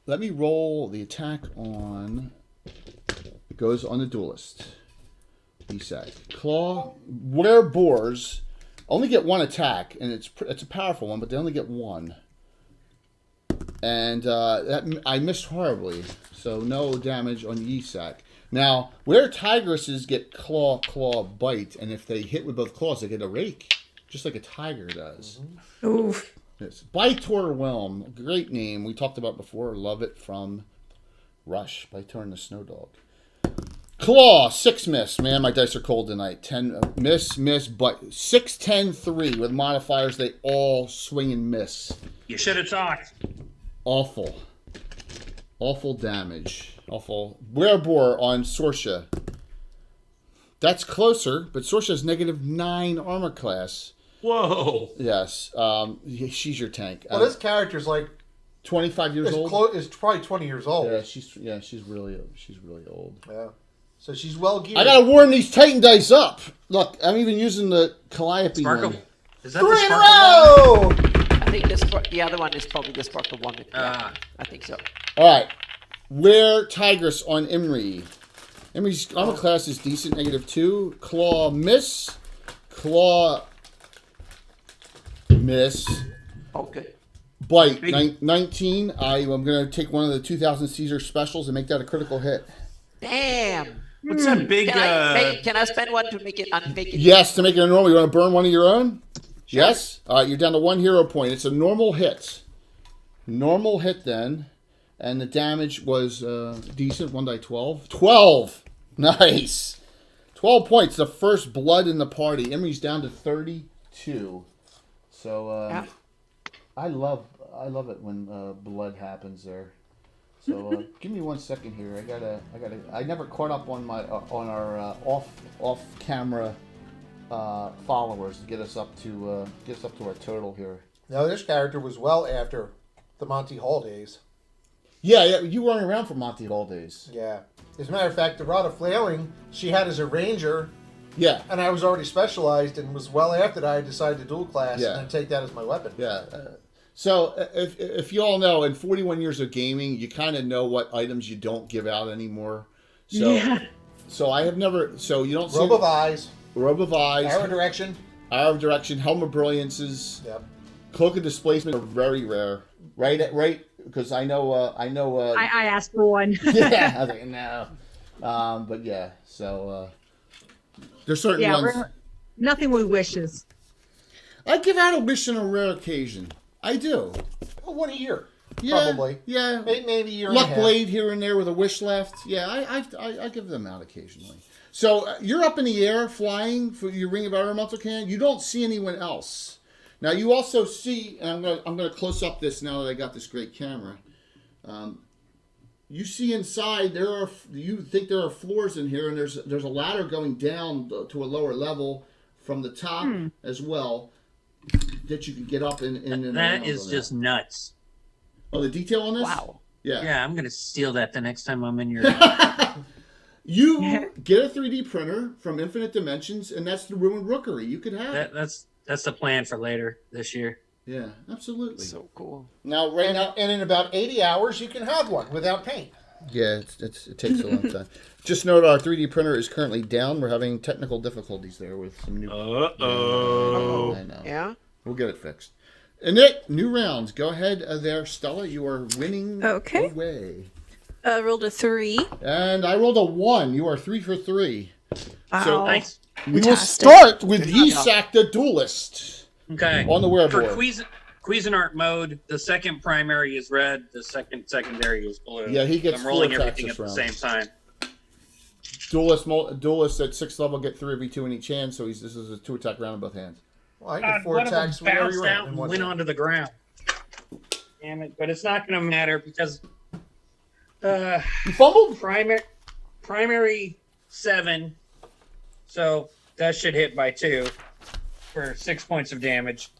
let me roll the attack on. It goes on the duelist. Esac. Claw. Where boars only get 1 attack, and it's a powerful one, but they only get 1. And I missed horribly, so no damage on Esac. Now, where tigresses get claw, bite, and if they hit with both claws, they get a rake, just like a tiger does. Oof. Yes. Bitor Whelm, great name. We talked about before. Love it from Rush. Bitor and the Snow Dog. Claw, 6 miss. Man, my dice are cold tonight. 10 miss, but 6, 10, 3 with modifiers. They all swing and miss. You should have talked. Awful damage. Awful. Werebore on Sorsha. That's closer, but Sorsha's -9 armor class. Whoa. Yes. She's your tank. Well, this character's like 25 years old. Is probably 20 years old. Yeah, she's really old. Yeah. So she's well geared. I gotta warm these Titan dice up. Look, I'm even using the Calliope Sparkle. one. Is that 3 the in a sparkle one? row! I think the other one is probably the Sparkle one. Yeah, I think so. All right. Where Tigress on Imri. Imri's armor class is decent, -2. Claw miss. Claw miss. Oh, good. Bite 19. I'm gonna take one of the 2000 Caesar specials and make that a critical hit. Damn. What's that big? Can I spend one to make it unmake it? Yes, to make it a normal. You want to burn one of your own? Sure. Yes. All right, you're down to 1 hero point. It's a normal hit. Normal hit then, and the damage was decent. 1d12. 12. Nice. 12 points. The first blood in the party. Emery's down to 32. So Yeah. I love it when blood happens there. So give me 1 second here. I never caught up on my on our off camera followers to get us up to our total here. Now, this character was well after the Monty Hall days. Yeah, you weren't around for Monty Hall days. Yeah. As a matter of fact, the Rod of Flailing she had as a ranger. Yeah. And I was already specialized and was well after that I decided to dual class Yeah. and then take that as my weapon. Yeah. So if you all know, in 41 years of gaming, you kind of know what items you don't give out anymore. So, Yeah. So I have never. So you don't see Robe of Eyes, Robe of Eyes, Arrow Direction. Arrow of Direction, Helm of Brilliances, Yep. Cloak of Displacement are very rare. Right. Because I know. I asked for one. Yeah. I was like, no. But yeah. So there's certain ones. Nothing with wishes. I give out a wish on a rare occasion. I do. Oh, 1 a year. Yeah, Probably. Yeah. Maybe a year Luck and a half. Blade here and there with a wish left. Yeah, I give them out occasionally. So you're up in the air flying for your Ring of Elemental Cannon. You don't see anyone else. Now you also see, and I'm gonna close up this now that I got this great camera. you see inside you think there are floors in here, and there's a ladder going down to a lower level from the top as well that you can get up and that is just nuts. Oh, the detail on this? Wow. Yeah, I'm gonna steal that the next time I'm in your. You get a 3D printer from Infinite Dimensions, and that's the Ruined Rookery. You could have it. That's the plan for later this year. Yeah, absolutely. So cool. Now, And in about 80 hours, you can have one without paint. Yeah, it takes a long time. Just note our 3D printer is currently down. We're having technical difficulties there with some new. I know. Yeah. We'll get it fixed. And Nick, new rounds. Go ahead there, Stella. You are winning away. Rolled a 3. And I rolled a 1. You are 3 for 3. Wow. So Nice. we will start with Yisak the Duelist. Okay. On the wearboard. For Cuisinart mode, the second primary is red, the second secondary is blue. Yeah, he gets I'm rolling 4 attacks everything at this the round. same time. Duelist at 6th level get 3v2 in each hand, so this is a 2-attack round in both hands. Well, I get 4 one of them attacks with every bounced round out in and one went hand. onto the ground. Damn it! But it's not going to matter because You fumbled? primary 7, so that should hit by 2 for 6 points of damage.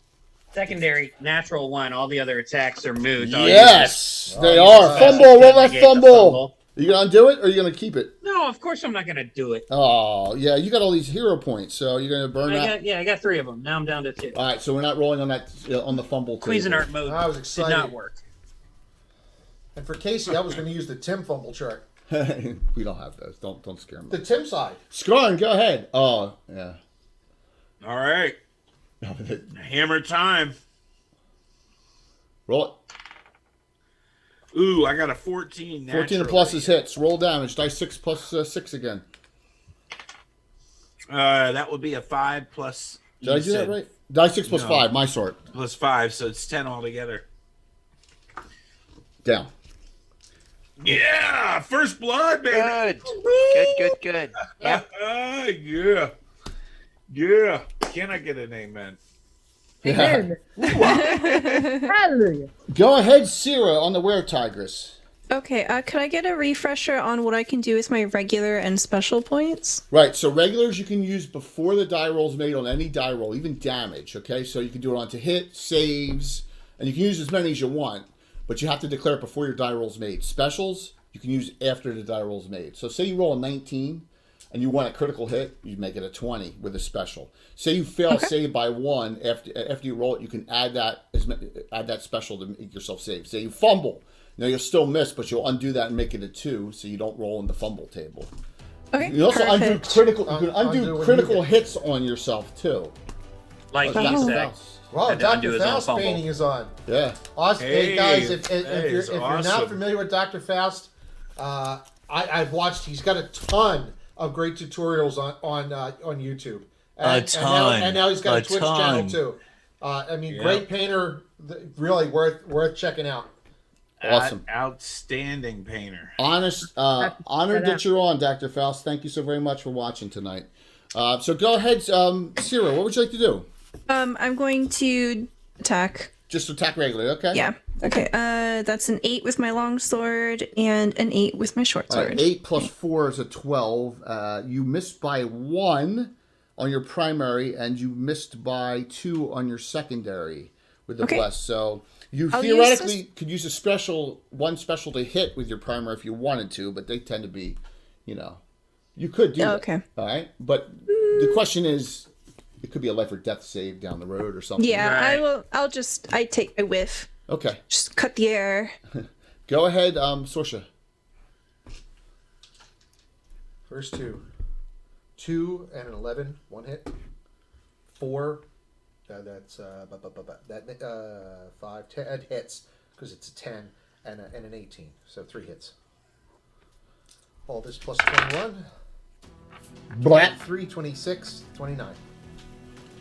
Secondary, natural 1. All the other attacks are moot. Yes, they are. Fumble. Roll that fumble. Are you going to do it, or are you going to keep it? No, of course I'm not going to do it. Oh, yeah, you got all these hero points, so you're going to burn that? I got 3 of them. Now I'm down to 2. All right, so we're not rolling on that on the fumble table. Cuisinart mode I was did excited. not work. And for Casey, I was going to use the Tim fumble chart. We don't have those. Don't scare him. The Tim side. Scarn, go ahead. Oh, yeah. All right. Hammer time. Roll it. Ooh, I got a 14. 14 and plus is hits. Roll damage. Dice 6 plus 6 again. That would be a 5 plus. Did I do that right? Dice 6 plus 5, my sort. Plus 5, so it's 10 altogether. Down. Yeah, first blood, baby. Good. Yep. Yeah. Can I get an amen? Amen. Hallelujah. Go ahead, Sierra, on the Were-Tigress. Okay, could I get a refresher on what I can do with my regular and special points? Right, so regulars you can use before the die roll's made on any die roll, even damage, okay? So you can do it onto hit, saves, and you can use as many as you want, but you have to declare it before your die roll's made. Specials, you can use after the die roll's made. So say you roll a 19, and you want a critical hit, you make it a 20 with a special. Say you fail save by 1, after you roll it, you can add that special to make yourself save. Say you fumble. Now you'll still miss, but you'll undo that and make it a 2, so you don't roll in the fumble table. Okay. You also undo critical. You can undo undo when critical you hits on yourself too. Like Dr. he said. Faust. Wow, Had to undo Dr. his own Faust fumble. painting is on. Yeah. Awesome. Hey guys, if it's you're not awesome. familiar with Dr. Faust, I've watched. He's got a ton of great tutorials on YouTube. And now he's got a Twitch channel too. Great painter. Really worth checking out. Awesome. Outstanding painter. Honored that you're on, Dr. Faust. Thank you so very much for watching tonight. So go ahead, Sierra. What would you like to do? I'm going to attack. Just attack regularly, okay? Yeah. Okay. That's an 8 with my long sword and an 8 with my short All sword. right, 8 plus 4 is a 12. You missed by 1 on your primary, and you missed by 2 on your secondary with the bless. So you theoretically could use one special to hit with your primary if you wanted to, but they tend to be, you could do that. Okay. All right, but the question is, it could be a life or death save down the road or something. Yeah, Right. I take a whiff. Okay. Just cut the air. Go ahead, Sorsha. First 2. 2 and an 11, 1 hit. 4. That's 5. 10 hits because it's a 10 and an 18, so 3 hits. All this plus 21. Blat. 3, 26, 29.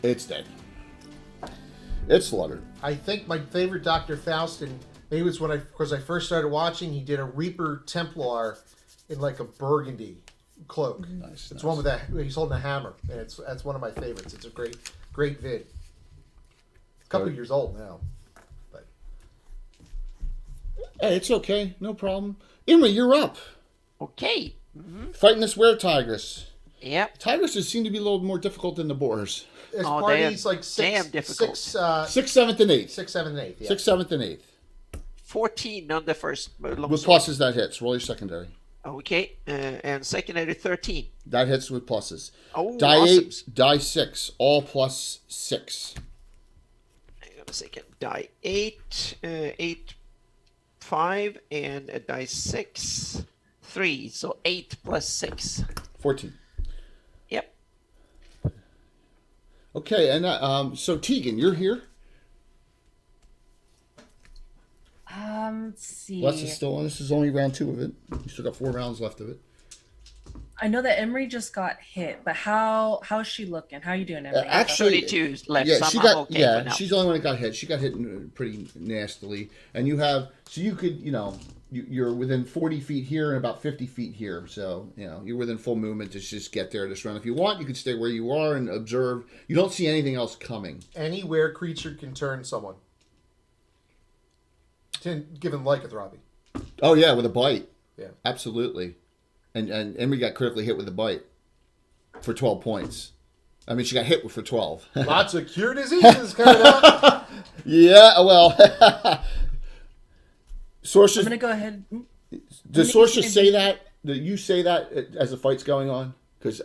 It's dead. It's slaughtered. I think my favorite Dr. Faust, and maybe it's because I first started watching, he did a Reaper Templar in like a burgundy cloak. Nice. It's one with that. He's holding a hammer, and that's one of my favorites. It's a great vid. It's a couple of years old now, but Hey, it's okay. No problem. Imri, you're up. Okay. Fighting this were-tigress. Yep. Tigresses seem to be a little more difficult than the boars. His Oh, party's they're like damn difficult. 6th, 7th, and 8th. 6th, 7th, and 8th. Yeah. 6th, 7th, and 8th. 14 on the first With longsword. pluses, that hits. Roll your secondary. Okay. And secondary 13. That hits with pluses. Oh, Die awesome. 8, die 6. All plus 6. Hang on a second. Die 8, 8, 5, and a die 6, 3. So 8 plus 6. 14. Yep. Okay, and so Tegan, you're here. Let's see. Les is still on. This is only round 2 of it. You still got 4 rounds left of it. I know that Emery just got hit, but how's she looking? How you doing, Emery? Actually, 32 left. yeah, so she I'm got. okay Yeah, for now. she's the only one that got hit. She got hit pretty nastily, and you have. So you could, you're within 40 feet here and about 50 feet here. So you're within full movement to just get there this round. If you want, you could stay where you are and observe. You don't see anything else coming. Any were creature can turn someone. Given lycanthropy. Oh yeah, with a bite. Yeah. Absolutely. And Emery got critically hit with a bite for 12 points. I mean, she got hit for 12. Lots of cure diseases coming up. Yeah, well. Sources. I'm gonna go ahead. Does sources say that? Do you say that as the fight's going on? Because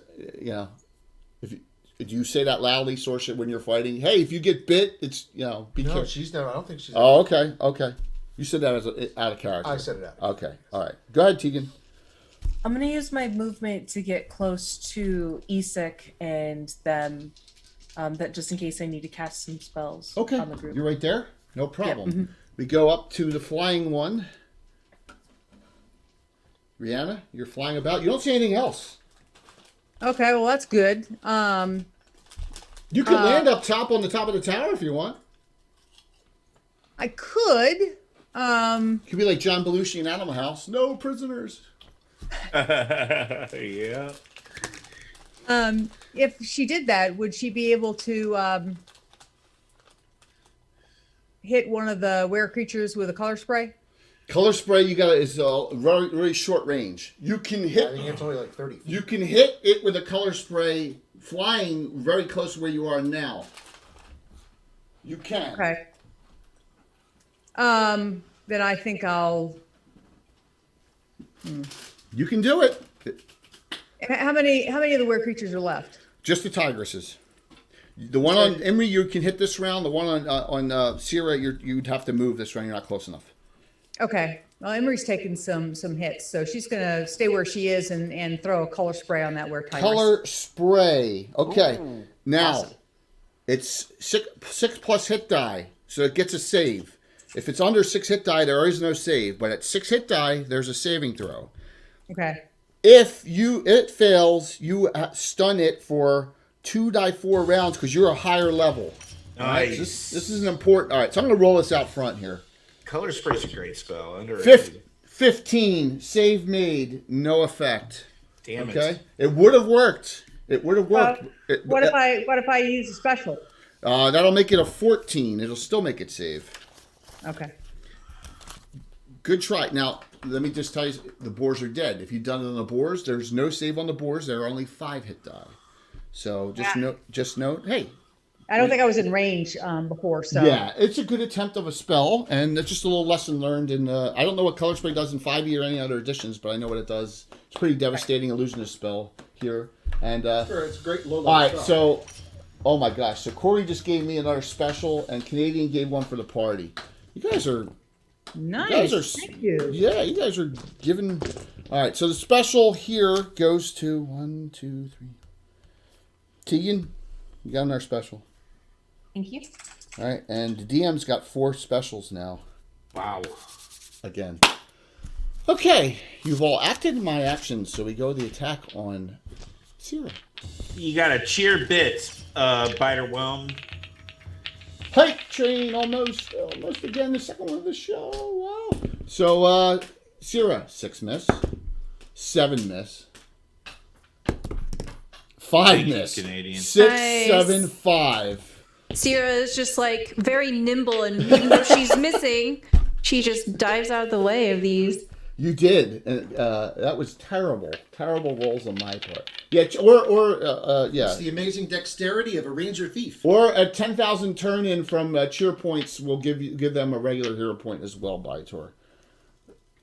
do you say that loudly, Source, when you're fighting? Hey, if you get bit, it's be careful. No, she's never. I don't think she's. Oh, okay. You said that as out of character. I said it out. Okay, all right. Go ahead, Tegan. I'm gonna use my movement to get close to Isak and them, that just in case I need to cast some spells Okay, on the group. you're right there. No problem. Mm-hmm. We go up to the flying one. Rihanna, you're flying about. You don't see anything else. Okay, well that's good. You could land up top on the top of the tower if you want. I could. You could be like John Belushi in Animal House. No prisoners. Yeah. If she did that, would she be able to hit one of the were creatures with a color spray? Color spray, is very, very short range. You can hit. I think it's only like 30 feet. You can hit it with a color spray flying very close to where you are now. You can. Okay. Then I think I'll. You can do it. How many of the were creatures are left? Just the tigresses. The one on Emery, you can hit this round. The one on Sierra, you'd have to move this round. You're not close enough. Okay. Well, Emery's taking some hits, so she's gonna stay where she is and throw a color spray on that were tigress. Color spray. Okay. Ooh, now, awesome. it's 6 plus hit die, so it gets a save. If it's under 6 hit die, there is no save. But at 6 hit die, there's a saving throw. Okay. If it fails, you stun it for 2 die 4 rounds because you're a higher level. Nice. Right? This is an important. All right, so I'm going to roll this out front here. Color spray's a great spell. Underrated. 15 save made, no effect. Damn it. Okay, it would have worked. It would have worked. What if I use a special? That'll make it a 14. It'll still make it save. Okay. Good try. Now, let me just tell you, the boars are dead. If you've done it on the boars, there's no save on the boars. There are only 5 hit die. So just note, hey. I don't think I was in range before, so. Yeah, it's a good attempt of a spell, and it's just a little lesson learned. In I don't know what Color Spray does in 5e or any other editions, but I know what it does. It's pretty devastating illusionist spell here. And Sure, it's a great low. all right, so, oh my gosh, so Corey just gave me another special, and Canadian gave one for the party. You guys are Nice. Thank you. Yeah, you guys are giving. All right, so the special here goes to 1, 2, 3. Tegan, you got another special. Thank you. All right, and the DM's got 4 specials now. Wow. Again. Okay, you've all acted my actions, so we go to the attack on Sierra. You got a cheer bit, Biter Whelm. Hype train, almost again, the second one of the show. Wow. So, Sierra, 6 miss. 7 miss. 5 miss. Canadian. 6, Nice. 7, 5. Sierra is just like very nimble, and even though she's missing, She just dives out of the way of these. You did, and that was terrible. Terrible rolls on my part. Yeah, yeah. It's the amazing dexterity of a ranger thief. Or a 10,000 turn in from cheer points will give them a regular hero point as well by tour.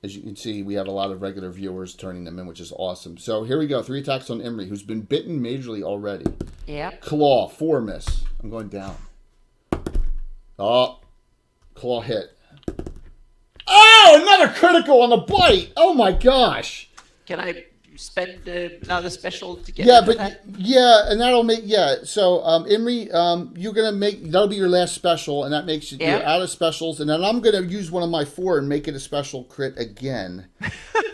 As you can see, we have a lot of regular viewers turning them in, which is awesome. So here we go. 3 attacks on Imri, who's been bitten majorly already. Yeah. Claw, 4 miss. I'm going down. Oh, claw hit. Oh, another critical on the bite. Oh my gosh. Can I spend another special to get? Yeah, but that? and that'll make So Imri, you're gonna that'll be your last special, and that makes you you're out of specials, and then I'm gonna use one of my 4 and make it a special crit again.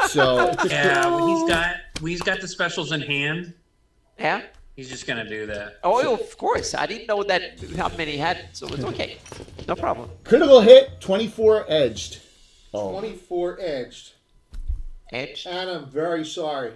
So yeah, he's got the specials in hand. Yeah. He's just gonna do that. Oh, of course. I didn't know that how many he had, so it's okay. No problem. Critical hit, 24 edged. Oh. 24 edged. Edged? And I'm very sorry.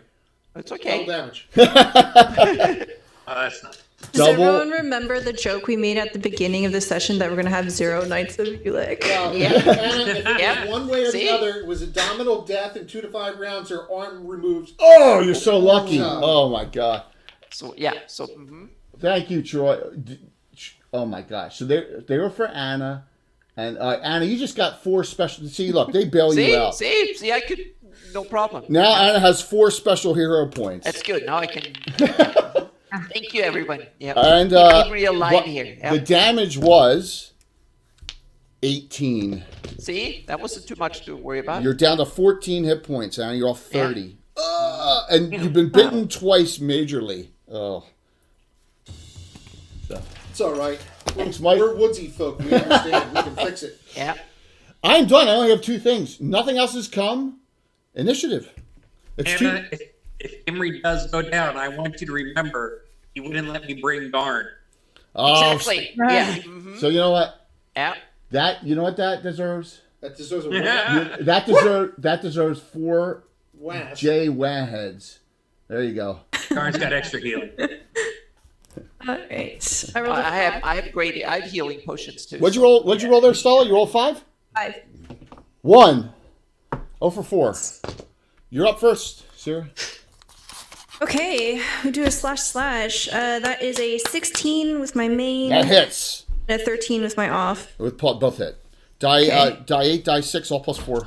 It's okay. Double damage. That's not. Does everyone remember the joke we made at the beginning of the session that we're going to have 0 Knights of Ulick? Well, Yeah. if one way or the other, it was a domino death in 2 to 5 rounds or arm removed. Oh, you're so lucky. Oh my god. So yeah. So. Thank you, Troy. Oh my gosh. So they were for Anna. And Anna, you just got 4 special. See, look, they bail you out. See, I could, no problem. Now Anna has 4 special hero points. That's good. Now I can. Thank you, everyone. Yeah. And keep me alive here. Yeah. The damage was 18. See, that wasn't too much to worry about. You're down to 14 hit points, Anna. You're off 30. Yeah. And you've been bitten twice majorly. Oh. So. It's all right. Thanks, Mike. We're woodsy folk. We understand. We can fix it. Yeah. I'm done. I only have 2 things. Nothing else has come. Initiative. It's Anna, if Imri does go down, I want you to remember he wouldn't let me bring Garn. Oh, Exactly. Yeah. So you know what? Yeah. You know what that deserves? That deserves a That deserves 4 Wash. J Wahheads. There you go. Garn's got extra healing. All right. I have healing potions too. What'd you roll? What'd you roll there, Stella? You rolled 5? 5. 1. 0 for 4. You're up first, Sarah. Okay, we do a //. That is a 16 with my main. That hits. And a 13 with my off. With both hit. Die 8, die 6, all plus 4.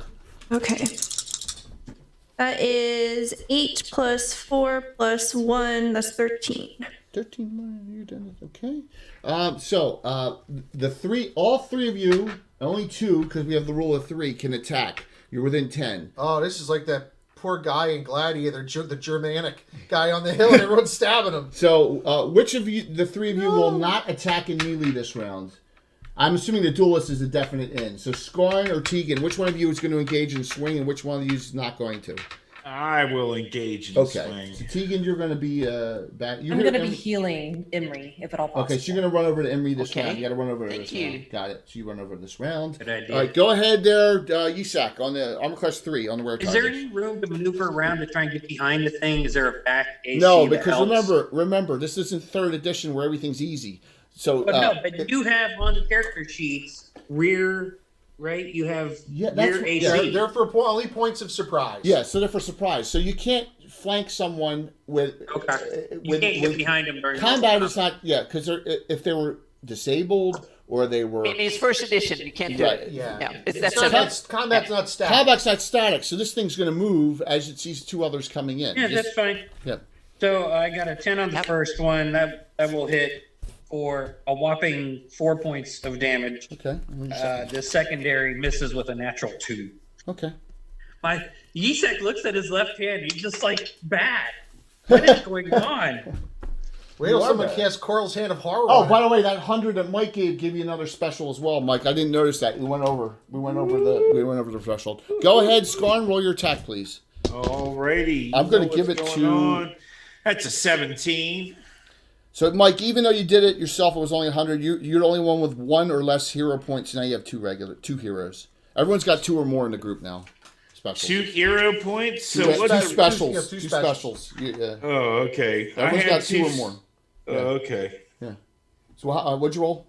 Okay. That is 8 plus 4 plus 1. That's 13. 13, you're done. Okay. So all 3 of you, only 2, because we have the rule of 3, can attack. You're within 10. Oh, this is like that poor guy in Gladiator, the Germanic guy on the hill, and everyone's stabbing him. So, which of you, the 3 of you, will not attack in melee this round? I'm assuming the duelist is a definite in. So, Scarn or Tegan, which one of you is going to engage in swing, and which one of you is not going to? I will engage in swing. Okay. So, Tegan, you're going to be back. I'm going to be healing Imri, if at all possible. Okay, so you're going to run over to Imri this Okay. round. You got to run over Thank this you. round. Got it. So you run over this round. Good idea. All right, go ahead there, Yisak, on the Armor Class 3 on the rare Is there target. any room to maneuver around to try and get behind the thing? Is there a back AC No, that because helps? remember, this isn't 3rd edition where everything's easy. So But you have on the character sheets rear, right? You have rear AC. They're for only points of surprise. Yeah, so they're for surprise. So you can't flank someone with. Okay. You can't get behind them during combat is not because if they were disabled or they were. In his first edition, you can't do it. Yeah. Combat's not static. Combat's not static, so this thing's going to move as it sees 2 others coming in. Yeah, that's fine. Yeah. So I got a 10 on the first one. That will hit for a whopping 4 points of damage. Okay. The secondary misses with a natural 2. Okay. My Yisak looks at his left hand. He's just like, bad. What is going on? Wait till someone casts Coral's Hand of Horror. Oh, by the way, that 100 that Mike gave you another special as well, Mike. I didn't notice that. We went over the threshold. Go ahead, Scarn, roll your attack, please. Alrighty. I'm going to give it to. That's a 17. So, Mike, even though you did it yourself, it was only 100. You're the only one with 1 or less hero points. Now you have 2 heroes. Everyone's got 2 or more in the group now. Specials. 2 hero points. So Two what's specials. Two Two specials. specials. Yeah. Oh, okay. Everyone's got 2 or more. Oh, okay. Yeah. So what'd you roll?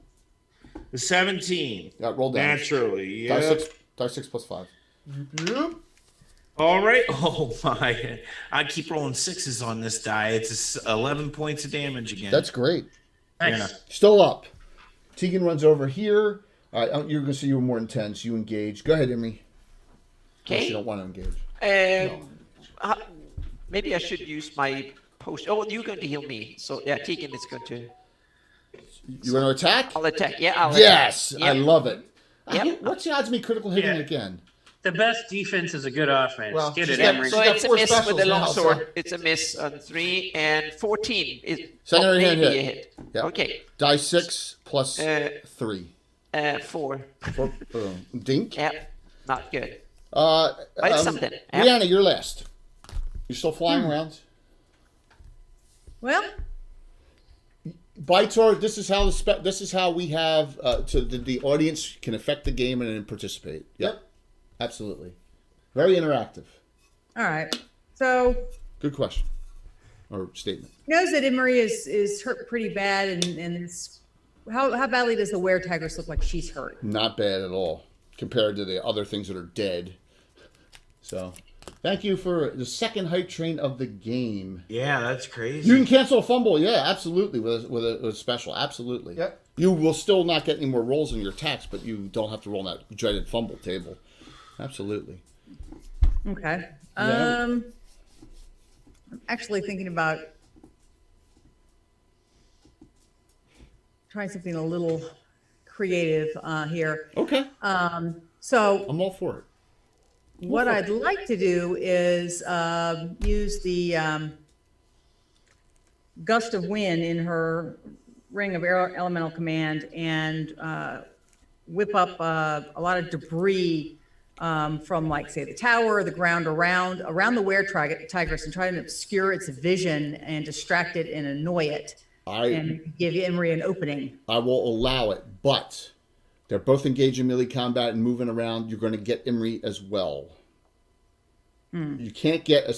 The 17. Roll damage. Naturally, Die yeah. 6 Die 6 plus 5. Yep. All right. Oh my! I keep rolling 6s on this die. It's 11 points of damage again. That's great. Nice. Yeah. Still up. Tegan runs over here. All right, you're going to see you were more intense. You engage. Go ahead, Emery. Unless you don't want to engage. Maybe I should use my post. Oh, you're going to heal me. So yeah, Tegan is going to. You want to attack? I'll attack. Yeah, I'll Yes, attack. I love it. Yep. What's the odds of me critical hitting Yeah. again? The best defense is a good offense. Well, Get she's it, got- Emery. she's So got it's a 4 miss with specials the now, longsword. so- It's a miss on 3 and 14. Secondary hand maybe hit. a hit. Yep. Okay. Die 6 plus 3. 4. Dink. Yeah, not good. But it's something. Yeah. Rihanna, you're last. You're still flying around. Well, Bytor, this is how we have so the audience can affect the game and then participate. Yep. Absolutely. Very interactive. all right. So Good question. Or statement. knows that Emery is hurt pretty bad, and it's how badly does the were-tigress look like she's hurt? Not bad at all compared to the other things that are dead. So, thank you for the second hype train of the game. Yeah, that's crazy. You can cancel a fumble, yeah, absolutely, with a special, absolutely. Yep. You will still not get any more rolls in your attacks, but you don't have to roll that dreaded fumble table. Absolutely. Okay. Yeah. I'm actually thinking about trying something a little creative here. Okay. So I'm all for it. what I'd like to do is use the gust of wind in her ring of elemental command and whip up a lot of debris from, like, say, the tower, the ground around the were-tigress, and try to obscure its vision and distract it and annoy it, and give Emery an opening. I will allow it, but they're both engaged in melee combat and moving around. You're going to get Emery as well. You can't get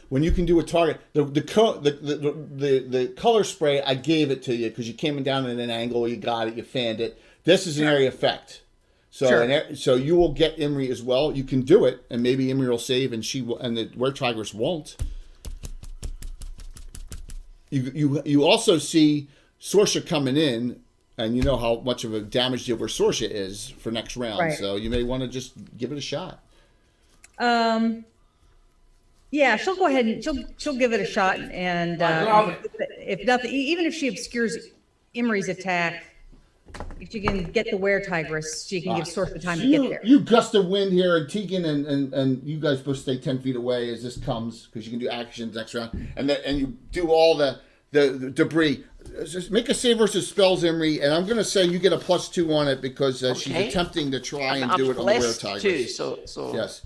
when you can do a target. The color spray, I gave it to you because you came down at an angle, you got it, you fanned it. This is an area effect. So, Sure. So you will get Emery as well. You can do it, and maybe Emery will save, and she will, and the were-tigress won't. You also see Sorsha coming in, and you know how much of a damage deal where Sorsha is for next round. Right. So you may want to just give it a shot. Yeah, she'll go ahead and she'll give it a shot, and if nothing, even if she obscures Emery's attack, if she can get the were-tigress, she can give Source the time to get there. You gust of wind here, and Tegan and you guys both stay 10 feet away as this comes, because you can do actions next round, and you do all the debris. Just make a save versus spells, Emery, and I'm going to say you get a +2 on it because she's attempting to try and do it on the were-tigress. Too, so yes.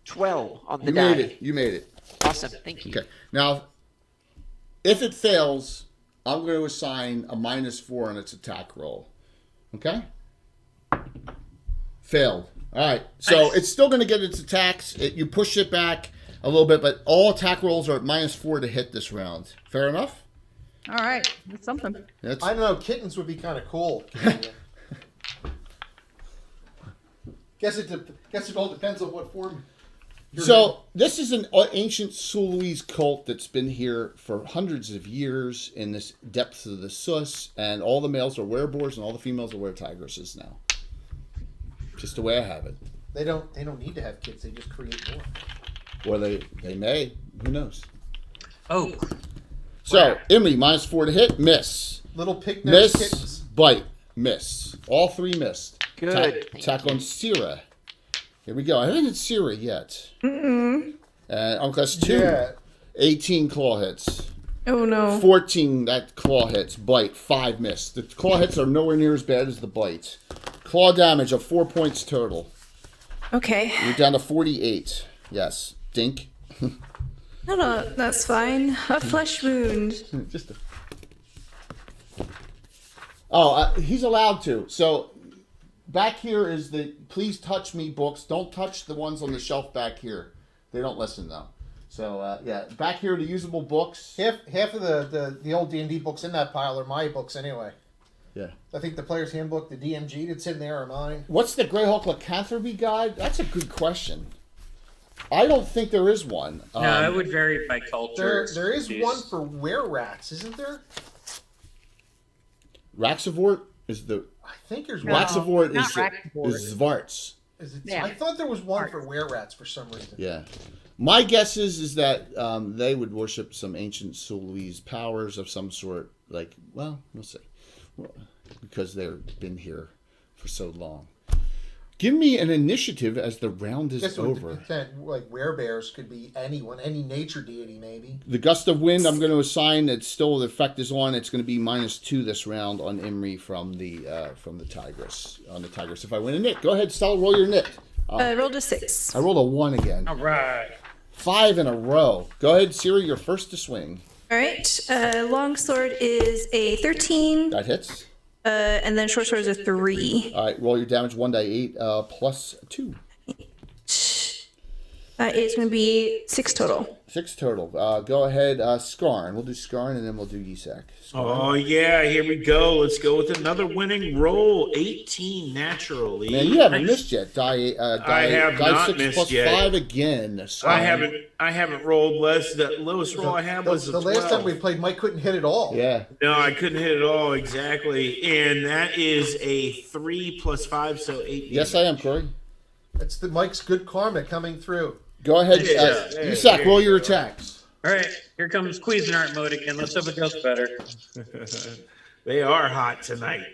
12 on the die. You made it. Awesome, thank you. Okay. Now, if it fails, I'm going to assign a -4 on its attack roll. Okay? Failed. All right. So it's still going to get its attacks. You push it back a little bit, but all attack rolls are at -4 to hit this round. Fair enough? All right, that's something. I don't know. Kittens would be kind of cool. Guess it all depends on what form. So this is an ancient Sulwese cult that's been here for hundreds of years in this depths of the Sus, and all the males are wereboars and all the females are were-tigresses now. Just the way I have it. They don't need to have kids. They just create more. Or they may. Who knows? Oh. So, Emery, -4 to hit, miss. Little pig-nosed Miss, kittens. bite, miss. All 3 missed. Good. Attack on Syrah. Here we go. I haven't hit Syrah yet. On class 2, Yeah. 18 claw hits. Oh no. 14, that claw hits. Bite, 5 missed. The claw hits are nowhere near as bad as the bite. Claw damage of 4 points total. Okay. You're down to 48. Yes. Dink. No, that's fine. A flesh wound. Just he's allowed to. So back here is the please touch me books. Don't touch the ones on the shelf back here. They don't listen though. So yeah, back here are the usable books. Half of the old D&D books in that pile are my books anyway. Yeah. I think the player's handbook, the DMG that's in there, are mine. What's the Greyhawk lycanthropy guide? That's a good question. I don't think there is one. No, it would vary by culture. There is one for were-rats, isn't there? Raxivort is the... I think there's No, one. Raxivort not is Raxivort. Zvarts. Is it, Yeah. I thought there was one for were-rats for some reason. Yeah. My guess is that they would worship some ancient Sulwese powers of some sort. Like, well, we'll see. Because they've been here for so long. Give me an initiative as the round is Guess it would over. depend, like werebears could be anyone, any nature deity maybe. The gust of wind I'm going to assign that still the effect is on. It's going to be -2 this round on Imri from the Tigress. On the Tigress. If I win a nit, go ahead, Stella, roll your nit. Rolled a 6. I rolled a 1 again. All right. 5 in a row. Go ahead, Siri, you're first to swing. All right. Longsword is a 13, That hits. and then short sword is a 3. All right, roll your damage 1d8 +2. It's going to be 6 total. 6 total. Go ahead, Skarn. We'll do Skarn and then we'll do Yisak. Oh, yeah, here we go. Let's go with another winning roll. 18 naturally. Man, you haven't missed yet. Die have not 6 missed plus yet. 5 again. Skarn. I haven't rolled less. The lowest roll I had was a The 12. last time we played, Mike couldn't hit it all. Yeah. No, I couldn't hit it all exactly. And that is a 3 plus 5, so 8. Yes, I am, Corey. It's the Mike's good karma coming through. Go ahead, Yeah, Yisak, there roll you your go. attacks. All right, here comes Cuisinart mode again. Let's hope it goes better. They are hot tonight.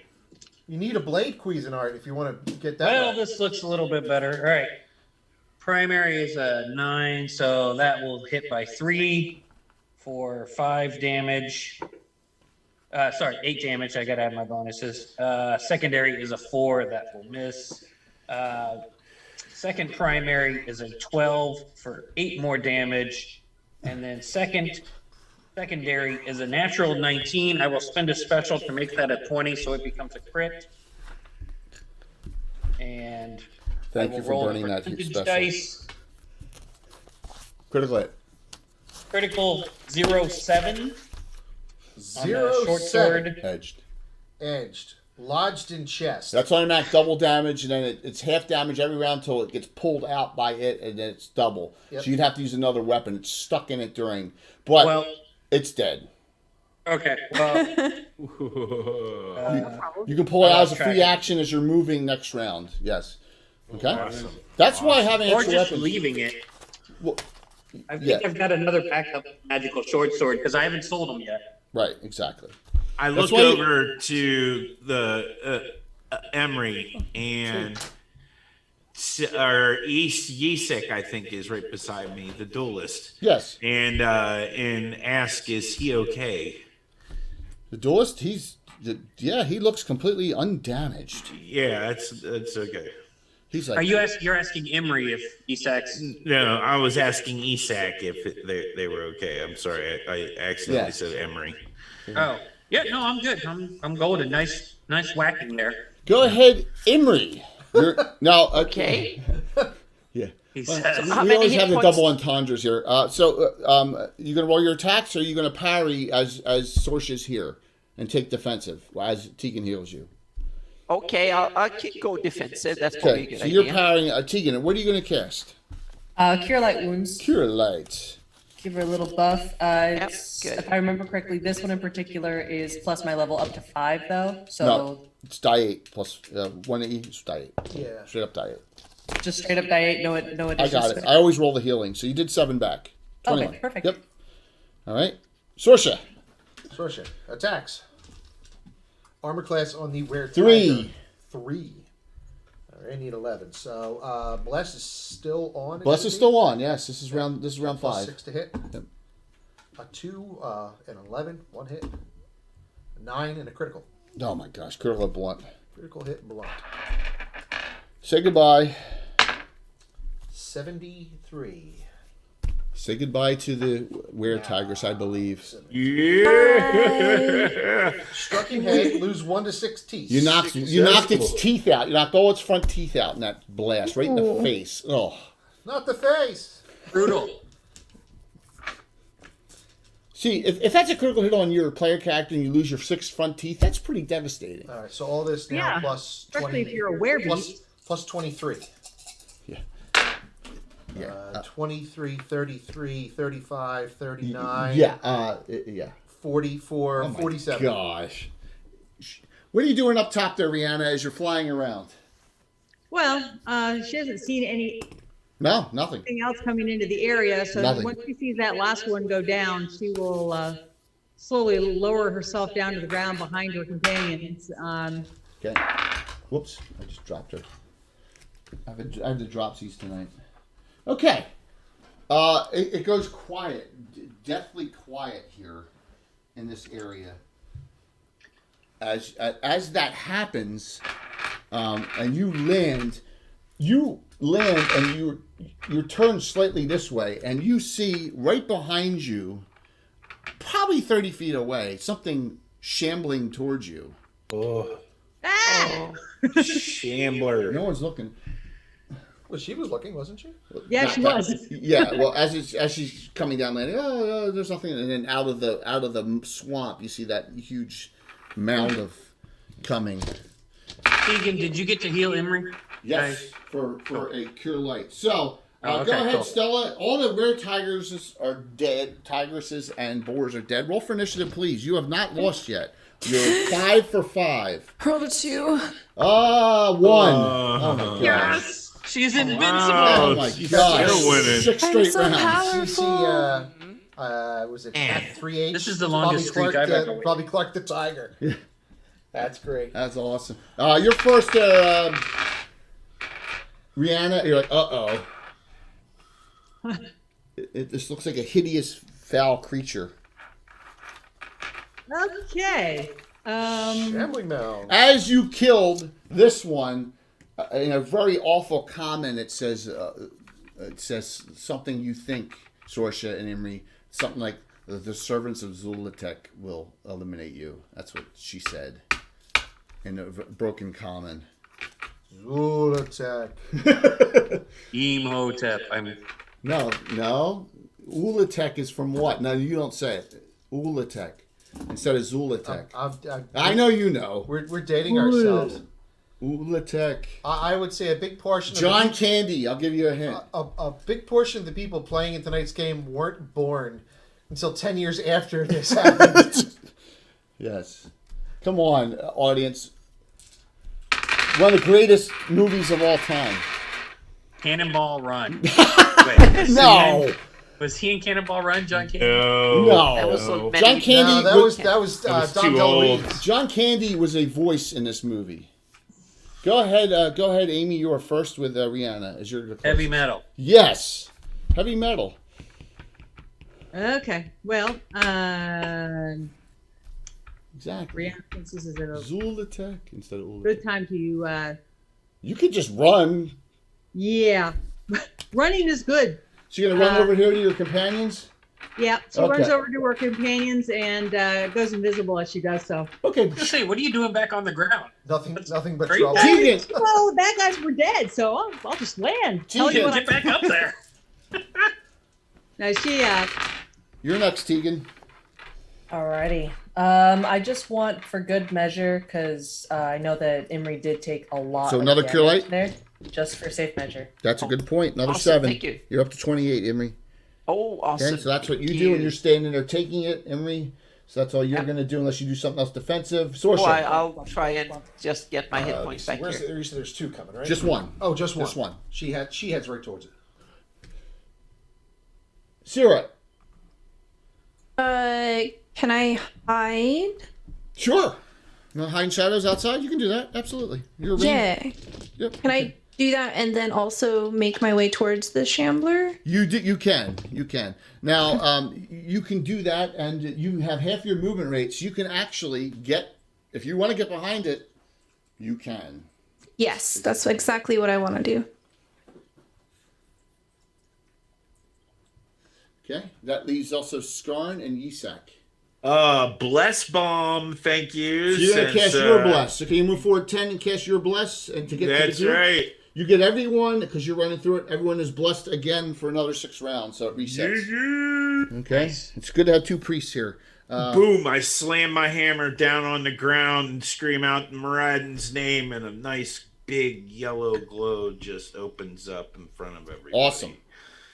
You need a blade Cuisinart if you want to get that. Well, right. this looks a little bit better. All right. Primary is a 9, so that will hit by 3 for 5 damage. 8 damage. I got to add my bonuses. Secondary is a 4. That will miss. Second primary is a 12 for 8 more damage. And then secondary is a natural 19. I will spend a special to make that a 20, so it becomes a crit. And Thank I you will for roll burning that percentage special. dice. Critical hit. Critical 0-7 on the 0-7. short sword. Edged. Edged. Lodged in chest. That's automatic double damage, and then it's half damage every round until it gets pulled out by it, and then it's double. Yep. So you'd have to use another weapon. It's stuck in it during, but Well, it's dead. okay. Well, You can pull it out as a I'll free try. action as you're moving next round. Yes. Okay. Awesome. That's why having or extra just weapons. leaving it. Well, I think yeah. I've got another backup magical short sword because I haven't sold them yet. Right. Exactly. I That's looked why you- over to the Emery and Yisak, I think, is right beside me, the duelist, Yes. and ask, is he okay? The duelist. He looks completely undamaged. Yeah, that's okay. He's Are like, you you're asking Emery if Isak's No, I was asking Yisak if they were okay. I'm sorry, I accidentally Yeah. said Emery. Oh, yeah, no, I'm good. I'm golden. Nice whacking there. go ahead, Imri. Now, Okay. Yeah. He Well, says. How we many always hit have the points? double entendres here. You gonna roll your attacks, or are you gonna parry as Sorsha's here and take defensive as Tegan heals you? Okay, I'll go defensive. That's probably a Okay, good so idea. you're parrying Tegan. What are you gonna cast? Cure Light Wounds. Cure Light. Give her a little buff. It's, good. if I remember correctly, this one in particular is plus my level up to 5, though. So No, it's die 8 plus 1 each die 8. Yeah. Straight up die 8. just straight up die 8, no I additions. got to it. I always roll the healing, so you did 7 back. 21. Okay, perfect. Yep. All right, Sorsha. Sorsha. Attacks. Armor class on the were 3. 3. All right, I need 11. So Bless is still on. Bless is still on. Yes, this is round 5. 6 to hit. Yep. A 2, an 11, 1 hit. A 9 and a critical. Oh my gosh, critical blunt. Critical hit and blunt. Say goodbye. 73. Say goodbye to the Were-Tigress, I believe. Yeah. Struck in head, lose 1 to 6 teeth. You knocked its teeth out. You knocked all its front teeth out in that blast, right in the face. Oh. Not the face. Brutal. See, if that's a critical hit on your player character and you lose your 6 front teeth, that's pretty devastating. All right, so all this now Yeah, plus especially 20. if you're a werewolf. Plus 23. Yeah. Yeah. 23, 33, 35, 39. Yeah. 44, Oh my 47. gosh. What are you doing up top there, Rihanna, as you're flying around? Well, she hasn't seen anything No, nothing. else coming into the area. So Nothing. once she sees that last one go down, she will slowly lower herself down to the ground behind her companions. Okay. Whoops, I just dropped her. I have the dropsies tonight. Okay. It goes quiet, deathly quiet here in this area. As that happens, and you land and you're turned slightly this way, and you see right behind you, probably 30 feet away, something shambling towards you. Oh, Ah! shambler. No one's looking. Well, she was looking, wasn't she? Yeah, she was. Yeah, well, as she's coming down landing, there's nothing, and then out of the swamp, you see that huge mound of coming. Tegan, did you get to heal Emery? Yes, for a cure light. So okay, go ahead, cool. Stella. All the rare tigresses are dead. Tigresses and boars are dead. Roll for initiative, please. You have not lost yet. You're 5 for 5. Rolled a 2. 1. Oh my gosh. Yes! She's invincible! Oh my gosh. Still winning. 6 I'm straight so rounds. powerful. Was it Cat 3H? This is the longest Bobby streak Clark, I've ever won. Bobby Clark the Tiger. That's great. That's awesome. You're first, Rihanna. You're like, uh-oh. This looks like a hideous, foul creature. Okay. Shambling mound. As you killed this one, in a very awful comment, it says something you think, Sorsha and Imri, something like, the servants of Zulatek will eliminate you. That's what she said in a broken common. Zulatek. Imhotep. No. Ulatek is from what? No, you don't say it. Ulatek instead of Zulatek. I know you know. We're dating ourselves. Ulatek. I would say a big portion John of Candy. I'll give you a hint. a big portion of the people playing in tonight's game weren't born until 10 years after this happened. Yes. Come on, audience. One of the greatest movies of all time. Cannonball Run. Wait, No. Was he in Cannonball Run, John Candy? No. That was so many. John Candy. No, that was Don too old. DeLuise. John Candy was a voice in this movie. Go ahead, Amy. You are first with Rihanna. As your Heavy metal. Yes, heavy metal. Okay. Well, Exactly. Rihanna thinks this is a Zulatek instead of Ulatek. good time to, You could just run. yeah. Running is good. So you're gonna run over here to your companions. Yeah. She Okay. runs over to her companions and goes invisible as she does so. Okay. Let's say, what are you doing back on the ground? Nothing but Great. trouble. Tegan. Well, bad guys were dead, so I'll just land. Tell you Tegan. what Get back up there. No, she You're next, Tegan. Alrighty. I just want, for good measure, because I know that Imri did take a lot. So of another cure damage light? there, just for safe measure. That's a good point. Another Awesome, 7. thank you. You're up to 28, Emery. Oh, awesome. Okay, so that's what you Thank do, and you're standing there taking it, Emery. So that's all you're Yep. gonna do, unless you do something else defensive. Sorsha. I'll try and just get my hit points back Where's here. there's 2 coming, right? Just one. Oh, just one. Just one. She heads right towards it. Sierra. Can I hide? Sure. You want to hide in shadows outside? You can do that. Absolutely. You're a Yeah. Yep. Can I do that and then also make my way towards the shambler? You can. Now, you can do that, and you have half your movement rates. You can actually get, if you want to get behind it, you can. Yes, that's exactly what I want to do. Okay. That leaves also Skarn and Yisak. Bless bomb, thank you. So you're going to since, cast your bless. So can you move forward 10 and cast your bless? And to get That's to the group? right. You get everyone, because you're running through it, everyone is blessed again for another 6 rounds, so it resets. Okay. Nice. It's good to have two priests here. Boom! I slam my hammer down on the ground and scream out Muradin's name, and a nice big yellow glow just opens up in front of everybody. Awesome.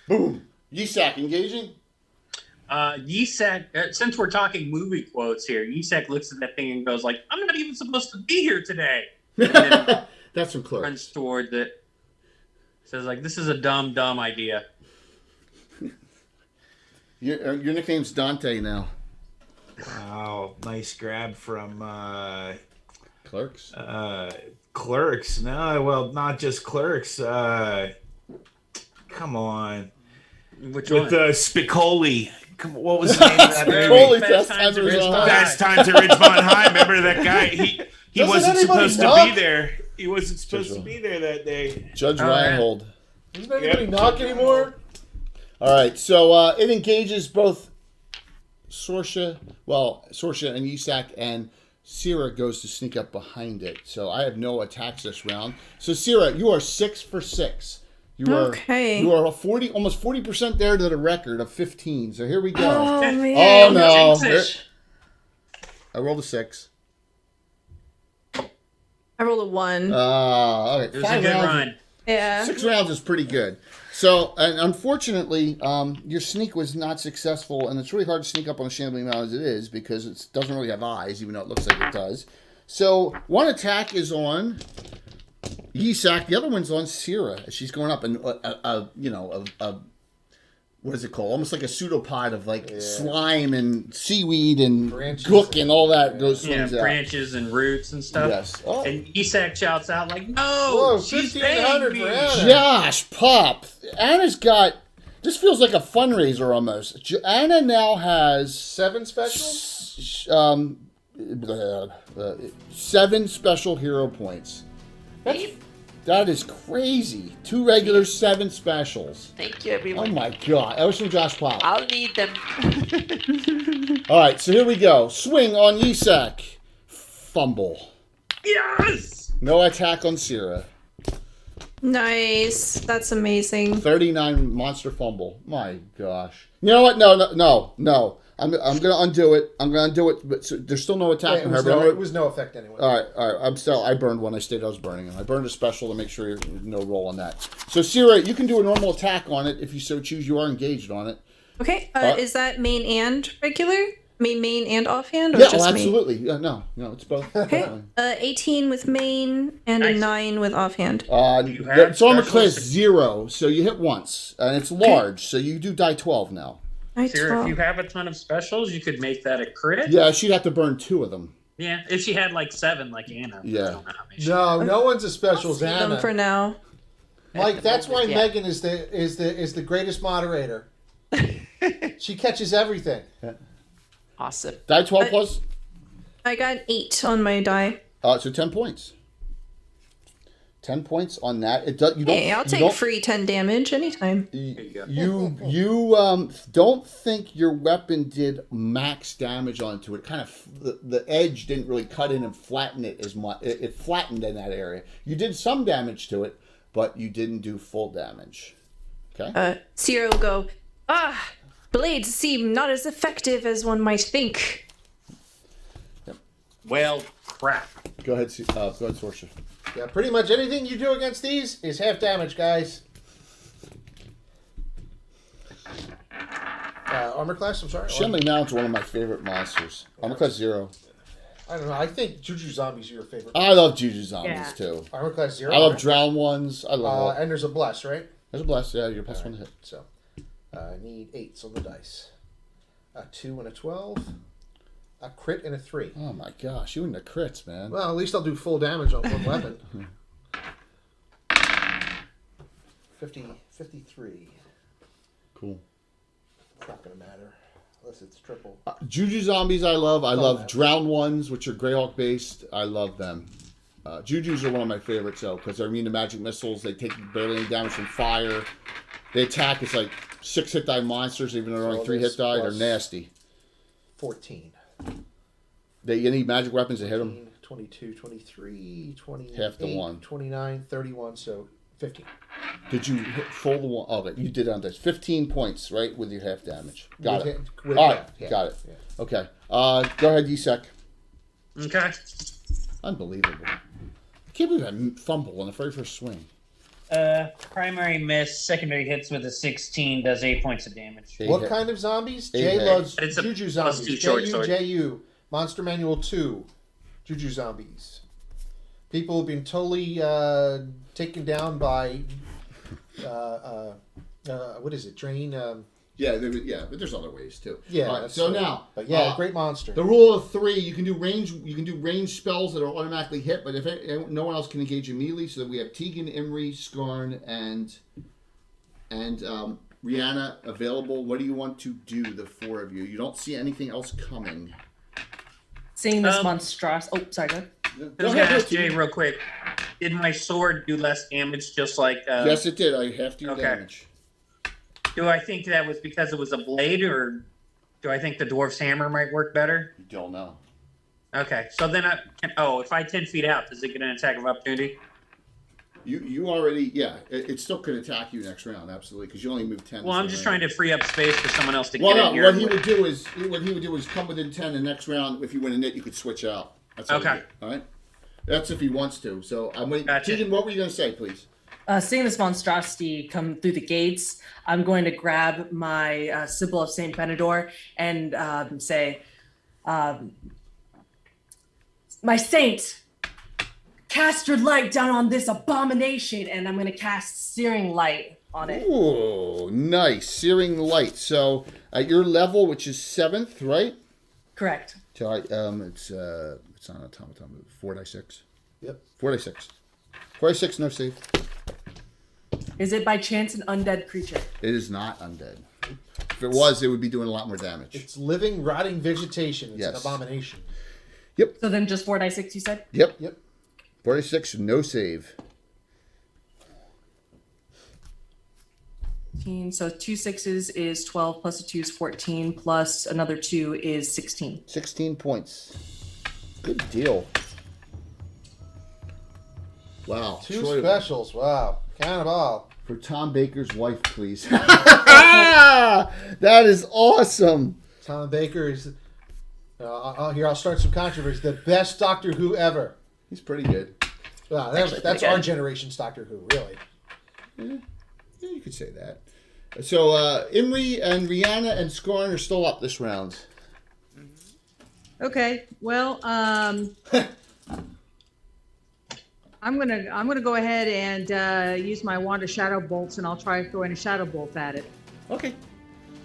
Boom. Yisak, engaging? Yisak, since we're talking movie quotes here, Yisak looks at that thing and goes like, "I'm not even supposed to be here today." And then That's some clerks. runs towards it. Says like, "This is a dumb idea." Your nickname's Dante now. Wow, nice grab from Clerks? Clerks. No, well, not just Clerks. Come on. Which With one? Spicoli. Come on, what was the name of that movie? Holy Fast Fast Times Times at at Ridgemont Ridgemont High. Fast Times at Ridgemont High. Remember that guy? He Doesn't wasn't anybody supposed to knock? be there. He wasn't supposed to be there that day. Judge All right. Reinhold. Doesn't anybody Yep. knock anymore? All right, so it engages both Sorsha and Yisak, and Sierra goes to sneak up behind it. So I have no attacks this round. So Sierra, you are 6 for 6. You are almost 40% there to the record of 15. So here we go. Oh, Oh, man. no. Fish. I rolled a 6. I rolled a 1. Okay, It was a 5 good rounds. run. Yeah. 6 rounds is pretty good. So, and unfortunately, your sneak was not successful, and it's really hard to sneak up on a shambling mound as it is because it doesn't really have eyes, even though it looks like it does. So, one attack is on Yisak, the other one's on Sierra. She's going up, and what is it called? Almost like a pseudopod of like slime and seaweed and Branches. gook and all that goes Yeah, swings out. branches and roots and stuff. Yes. Oh. And Yisak shouts out like, "No, Whoa, she's 1,500 paying for me." Anna. Josh, Pop. Anna's got. This feels like a fundraiser almost. Anna now has 7 specials? 7 special hero points. That is crazy. 2 regular, 7 specials. Thank you, Oh everyone. my god. That was from Josh Pop. I'll need them. All right, so here we go. Swing on Yisak. Fumble. Yes. No attack on Sierra. Nice. That's amazing. 39 monster fumble. My gosh. You know what? No. I'm going to undo it. But there's still no attack Yeah, on her. it was no effect anyway. All right. I burned one. I was burning him. I burned a special to make sure there's no roll on that. So, Sierra, you can do a normal attack on it if you so choose. You are engaged on it. Okay. Is that main and regular? Main and offhand? Or Yeah, just absolutely. Yeah, no, it's both. Okay. 18 with main and a Nice. 9 with offhand. You have It's armor class specials? 0, so you hit once, and it's large, so you do die 12 now. Sarah, if you have a ton of specials, you could make that a crit. Yeah, she'd have to burn 2 of them. Yeah, if she had like 7, like Anna. Yeah. I don't know how many she No one's a special Save them Anna. for now. Mike, that's why Yeah. Megan is the greatest moderator. She catches everything. Awesome. Die 12 plus? I got 8 on my die. So 10 points. 10 points on that. It does. You don't. Hey, I'll you take don't- free 10 damage anytime. You don't think your weapon did max damage onto it. Kind of the edge didn't really cut in and flatten it as much. It flattened in that area. You did some damage to it, but you didn't do full damage. Okay. Sierra will go, blades seem not as effective as one might think. Well, crap. Go ahead, Sorsha. Yeah, pretty much anything you do against these is half damage, guys. Armor class, I'm sorry. Shambling Mound's one of my favorite monsters. Armor class 0. I don't know. I think Juju Zombies are your favorite. I love Juju Zombies Yeah. too. Armor class 0. I love drowned ones. I love. and there's a bless, right? There's a blast. Yeah, you're plus 1 to hit. So I need 8s on the dice. A 2 and a 12. A crit and a 3. Oh my gosh, you and the crits, man. Well, at least I'll do full damage on one weapon. 53. Cool. It's not going to matter. Unless it's triple. Juju Zombies I love. I love man. drowned ones, which are Greyhawk based. I love them. Jujus are one of my favorites, though, because they're immune to magic missiles. They take barely any damage from fire. They attack. It's like 6 hit die monsters, even though they're only So 3 hit this die. They're plus- nasty. 14. Any magic weapons that hit them? 22, 23, 28, Half to 1. 29, 31, so 15. Did you hit full the one? Oh, you did on this. 15 points, right, with your half damage. Got it. All right, got it. Yeah. Okay. Go ahead, Yusek. Okay. Unbelievable. I can't believe I fumble on the very first swing. Primary miss, secondary hits with a 16, does 8 points of damage. What kind of zombies? Jay loves It's a Juju +2 zombies. short sword. JU. Monster Manual 2. Juju zombies. People have been totally taken down by what is it? Drain. But there's other ways too. Yeah. All right, so now, but yeah, great monster. The rule of 3: you can do range spells that are automatically hit, but if no one else can engage immediately. So we have Tegan, Imri, Skarn, and Rihanna available. What do you want to do, the 4 of you? You don't see anything else coming. Seeing this monstrous. Oh, sorry, go ahead. I was going to ask Jay real quick. Did my sword do less damage just like... yes, it did. I halved your damage. Do I think that was because it was a blade, or do I think the dwarf's hammer might work better? You don't know. Okay, so then if I 10 feet out, does it get an attack of opportunity? You already, it still could attack you next round, absolutely, because you only move 10. Well, I'm just trying to free up space for someone else to get in here. What he would do is come within 10, and next round, if you win a hit, you could switch out. That's okay. All right? That's if he wants to. So I'm waiting. Gotcha. Tegan, what were you going to say, please? Seeing this monstrosity come through the gates, I'm going to grab my symbol of Saint Benedor and say, "My saint, cast your light down on this abomination," and I'm going to cast Searing Light on it. Ooh, nice. Searing Light. So at your level, which is 7th, right? Correct. So it's not an automaton move. 4d6. Yep. 4d6. 4d6, no save. Is it by chance an undead creature? It is not undead. If it was, it would be doing a lot more damage. It's living, rotting vegetation. It's an abomination. Yep. So then just 4d6, you said? Yep. 4d6, no save. So 2 6s is 12, plus a 2 is 14, plus another 2 is 16. 16 points. Good deal. Wow. Two specials. Wow. Count them all. For Tom Baker's wife, please. That is awesome. Tom Baker is, I'll start some controversy. The best Doctor Who ever. He's pretty good. Wow, that's our generation's Doctor Who, really. Yeah, you could say that. So Imri and Rihanna and Skarn are still up this round. Okay. Well, I'm gonna go ahead and use my wand of shadow bolts, and I'll try throwing a shadow bolt at it. Okay.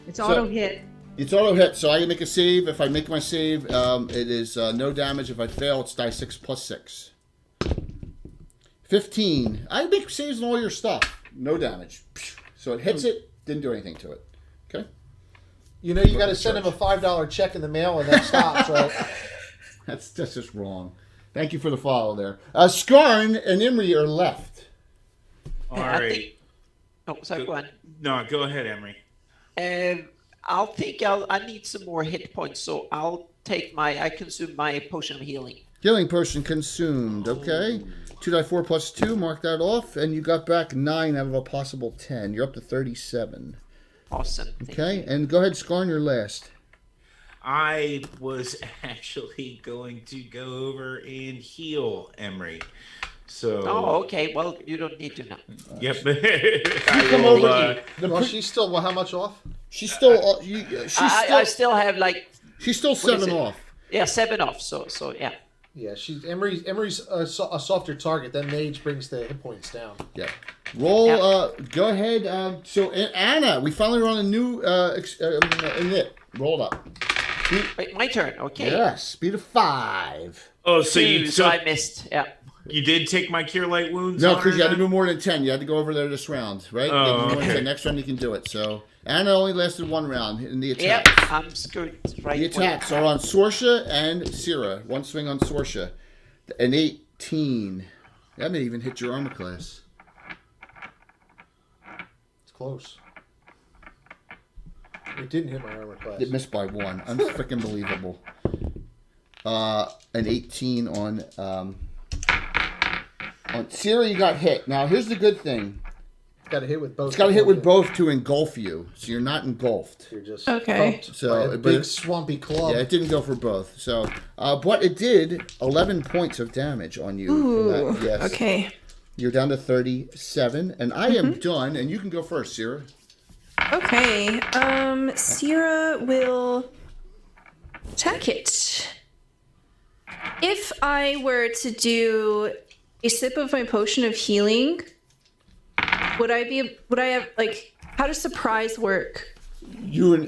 It's auto hit. It's auto hit, so I can make a save. If I make my save, it is no damage. If I fail, it's die 6 plus 6. 15. I make saves on all your stuff. No damage. So it hits it, didn't do anything to it. Okay? You know, you got to send him a $5 check in the mail, and that stops, right? That's just wrong. Thank you for the follow there. Skarn and Imri are left. All right. Sorry, go on. No, go ahead, Emery. I need some more hit points, so I consume my potion of healing. Healing potion consumed. Okay. 2d4 plus 2. Mark that off, and you got back 9 out of a possible 10. You're up to 37. Awesome. Okay, and go ahead, Skarn, you're last. I was actually going to go over and heal Emery. So. Oh, okay. Well, you don't need to now. Yep. Come over. Well, she's still how much off? She's still. I still have She's still 7 off. Yeah, 7 off. So yeah. Yeah, Emery's a softer target. That mage brings the hit points down. Yeah. Roll. Yep. Go ahead. So Anna, we finally are on a new init. Roll it up. Wait, my turn. Okay. Yes. Speed of 5. Oh, so I missed. Yeah. You did take my cure light wounds. No, because you had to do more than 10. You had to go over there this round, right? Oh, okay. Next round you can do it. So Anna only lasted 1 round in the attacks. Yep, I'm screwed. Right. The attacks are on Sorsha and Syrah. 1 swing on Sorsha. An 18. That may even hit your armor class. It's close. It didn't hit my armor class. It missed by 1. Unfreaking believable. An 18 on Syrah, you got hit. Now, here's the good thing. got to hit with both. It's got to hit with both to engulf you, so you're not engulfed. You're just Okay. So, by a but big swampy club. Yeah, it didn't go for both. So, but it did 11 points of damage on you. Ooh. For that. Yes. Okay. You're down to 37, and I am done. And you can go first, Sierra. Okay. Sierra will attack it. If I were to do a sip of my potion of healing, would I have like, how does surprise work? You and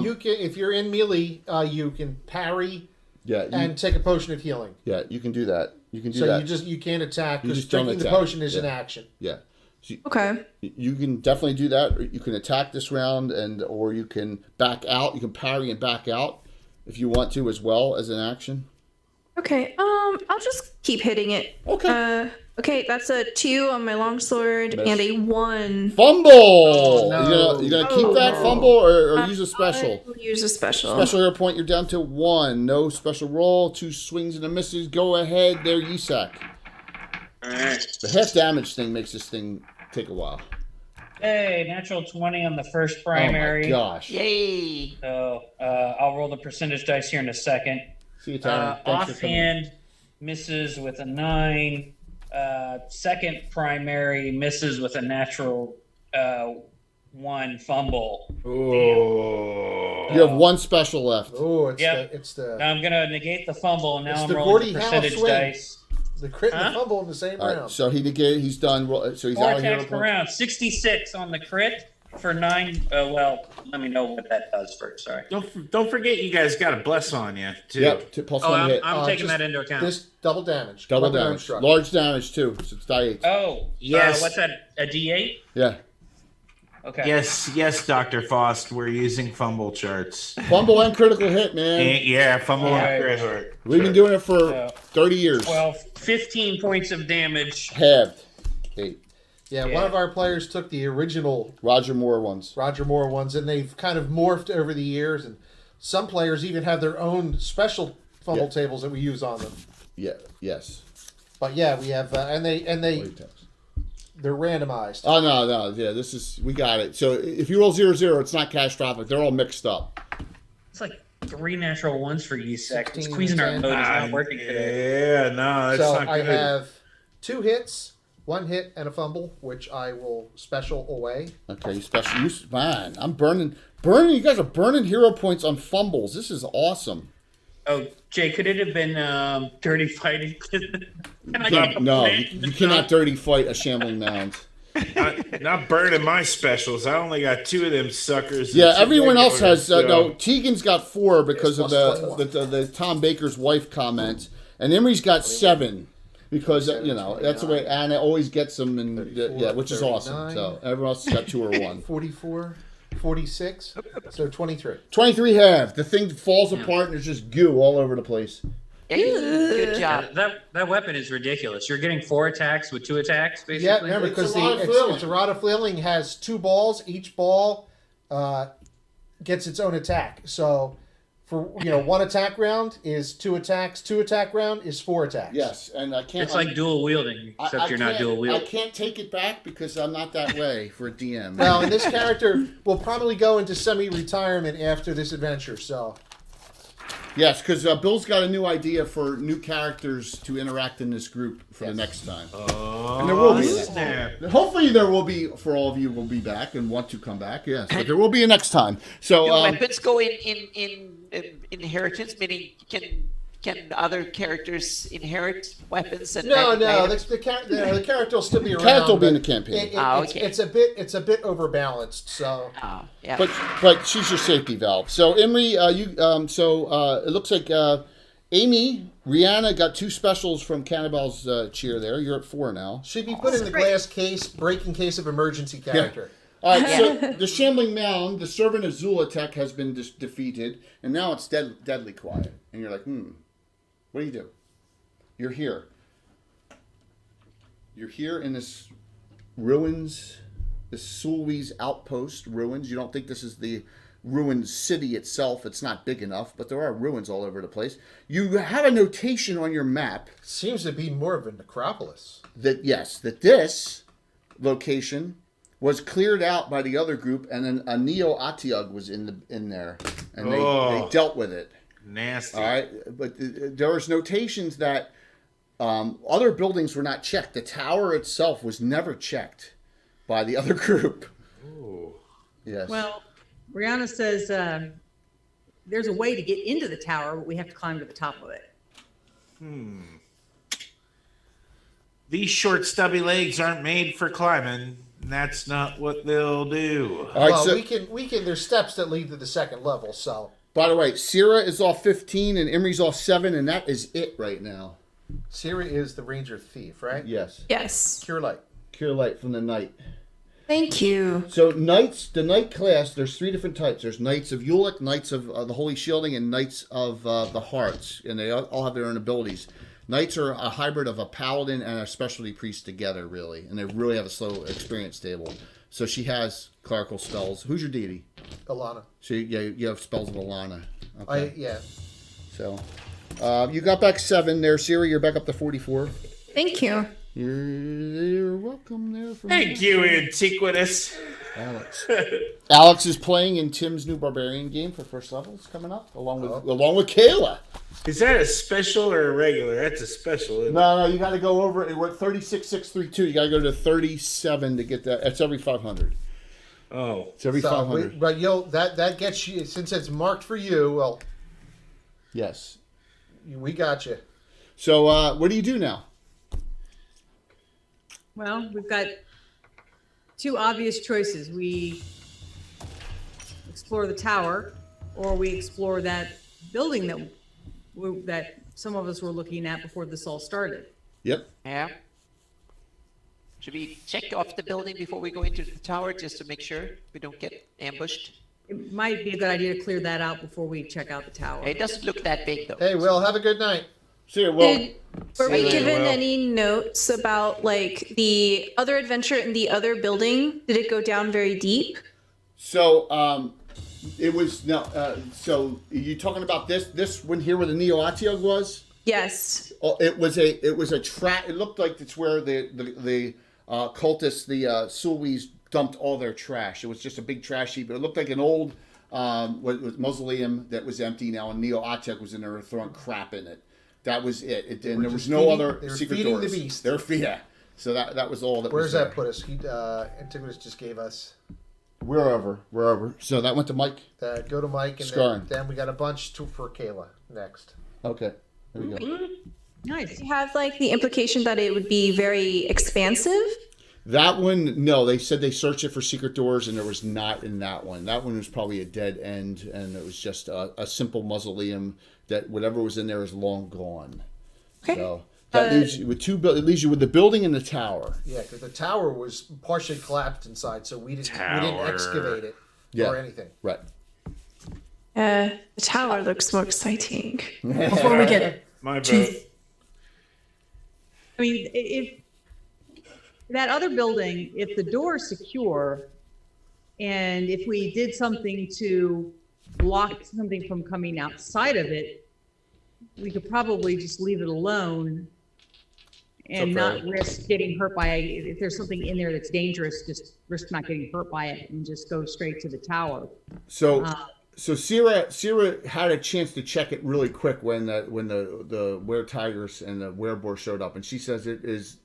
you can, if you're in melee, you can parry. Yeah. And take a potion of healing. Yeah, you can do that. You can do so that. you can't attack You because just don't drinking the attack. potion is an action. Yeah. So Okay. You can definitely do that. Or you can attack this round, or you can back out. You can parry and back out if you want to, as well as an action. Okay. I'll just keep hitting it. Okay. Okay, that's a 2 on my longsword and a 1. Fumble! Oh, no. You gonna keep that fumble or use a special? I'll use a special. Special hero point, you're down to 1. No special roll, 2 swings and a misses. Go ahead there, Yisak. Alright. The half damage thing makes this thing take a while. Hey, natural 20 on the first primary. Oh my gosh. Yay! So I'll roll the percentage dice here in a second. See you, Tyler. Thanks for coming. Offhand misses with a 9. Second primary misses with a natural 1 fumble. You have 1 special left. Oh, it's Yep. the Now I'm gonna negate the fumble, and now It's I'm the rolling Gordie the Howe percentage swing. dice. the crit and Huh? the fumble in the same All right, round. so he negated. He's done. So he's 4 out of hero attacks per points. round. 66 on the crit for 9. Well, let me know what that does first. Sorry. Don't forget, you guys got a bless on you too. Yep, plus Oh, 1 hit. I'm taking just that into account. This double damage. Double Weapon damage. construct. Large damage too. So it's die 8. Oh, Yes. what's that? A D8? Yeah. Okay. Yes, Dr. Faust. We're using fumble charts. Fumble and critical hit, man. Yeah, fumble Alright. and crit. We've been doing it for So, 30 years. 15 points of damage. Halved. 8. Yeah, Yeah. one of our players took the original Roger Moore ones. Roger Moore ones, and they've kind of morphed over the years. And some players even have their own special fumble Yeah. tables that we use on them. Yeah. Yes. But yeah, we have, and they're randomized. Oh no. Yeah, we got it. So if you roll 0-0, it's not catastrophic. They're all mixed up. It's like 3 natural 1s for you, Sec. 16 Squeezing our and mode is 10. not working today. Yeah, no, that's So not I good. have 2 hits, 1 hit, and a fumble, which I will special away. Okay, you special use. Man, I'm burning. You guys are burning hero points on fumbles. This is awesome. Oh, Jay, could it have been dirty fighting? No, you cannot dirty fight a shambling mound. Not burning my specials. I only got 2 of them suckers. Yeah, and 2 everyone else regulars, has. so- No, Tegan's got 4 because of plus the Tom Baker's wife comment, and Emery's got 7 because that's the way Anna always gets them, and 34, which is awesome. 39. So everyone else has got 2 or 1. 44, 46, so 23. 23 half. The thing falls apart and there's just goo all over the place. Good job. That weapon is ridiculous. You're getting 4 attacks with 2 attacks, basically. Yeah, remember, It's because a rod of flailing. it's a rod of flailing has 2 balls. Each ball gets its own attack. So for 1 attack round is 2 attacks. 2 attack round is 4 attacks. Yes, and I can't. It's like dual wielding, except you're not dual I wielding. can't take it back because I'm not that way for a DM. Well, and this character will probably go into semi-retirement after this adventure. So Yes, because Bill's got a new idea for new characters to interact in this group for the next time. And there will be. snap. Hopefully there will be, for all of you will be back and want to come back, yes. But there will be a next time. So Do weapons go in inheritance? Meaning, can other characters inherit weapons? And no, magic items? the character will still be around. character will be in but the campaign. Okay. It's a bit overbalanced. So Oh, yeah. But she's your safety valve. So Emery, it looks like Amy, Rihanna got 2 specials from Cannibal's cheer there. You're at 4 now. she'd be put in the glass case, break in case of emergency character. All right, so the Shambling Mound, the servant of Zulatek has been defeated, and now it's deadly quiet. And you're like, what do you do? You're here. You're here in this ruins, this Sulwi's outpost ruins. You don't think this is the ruined city itself. It's not big enough, but there are ruins all over the place. You have a notation on your map Seems to be more of a necropolis. that this location was cleared out by the other group, and then a Neo-Atiug was in there, and they dealt with it. Nasty. All right, but there was notations that other buildings were not checked. The tower itself was never checked by the other group. Ooh. Yes. Well, Brianna says there's a way to get into the tower, but we have to climb to the top of it. These short, stubby legs aren't made for climbing. That's not what they'll do. All right, Well, so, we can. There's steps that lead to the second level. So by the way, Sierra is off 15 and Imri's off 7, and that is it right now. Siri is the ranger thief, right? Yes. Yes. Cure light. Cure light from the knight. Thank you. So knights, the knight class, there's 3 different types. There's knights of Ulick, knights of the Holy Shielding, and knights of the Hearts, and they all have their own abilities. Knights are a hybrid of a paladin and a specialty priest together, really, and they really have a slow experience table. So she has clerical spells. Who's your deity? Alana. So you have spells of Alana. Okay. Yeah. So you got back 7 there, Siri. You're back up to 44. Thank you. You're welcome there. Thank you, Antiquitous. Alex. Alex is playing in Tim's new barbarian game for first level. It's coming up along with Kayla. Is that a special or a regular? That's a special. Isn't No, you got to go over it. We're at 36,632. You got to go to 37 to get that. It's every 500. Oh, it's every 500. But that gets you, since it's marked for you. Well, yes, we got you. So what do you do now? Well, we've got 2 obvious choices. We explore the tower, or we explore that building that some of us were looking at before this all started. Yep. Yeah. Should we check off the building before we go into the tower just to make sure we don't get ambushed? It might be a good idea to clear that out before we check out the tower. It doesn't look that big though. Hey, Will, have a good night. See you, Will. Were we given any notes about like the other adventure in the other building? Did it go down very deep? So it was no. So you talking about this one here where the Neo-Atiug was? Yes. Oh, it was a trap. It looked like it's where the cultists, the Sulwis, dumped all their trash. It was just a big trash heap. It looked like an old mausoleum that was empty now, and Neo-Atiug was in there throwing crap in it. That was it. And there was no other secret doors. The beast. They're feeding. So that was all that. Where's was there. that put us? Antiquitous just gave us. Wherever. So that went to Mike. Go to Mike, and then we got a bunch for Kayla next. Okay. There we go. Nice. Do you have like the implication that it would be very expansive? That one, no. They said they searched it for secret doors, and there was not in that one. That one was probably a dead end, and it was just a simple mausoleum that whatever was in there is long gone. Okay. So that leaves you with it leaves you with the building and the tower. Yeah, because the tower was partially collapsed inside, so we didn't excavate it or anything. Right. The tower looks more exciting. Before we get my vote. I mean, if that other building, if the door's secure, and if we did something to block something from coming outside of it, we could probably just leave it alone and not risk getting hurt by it. If there's something in there that's dangerous, just risk not getting hurt by it and just go straight to the tower. So Sierra had a chance to check it really quick when the were-tigers and the were-boar showed up, and she says it is.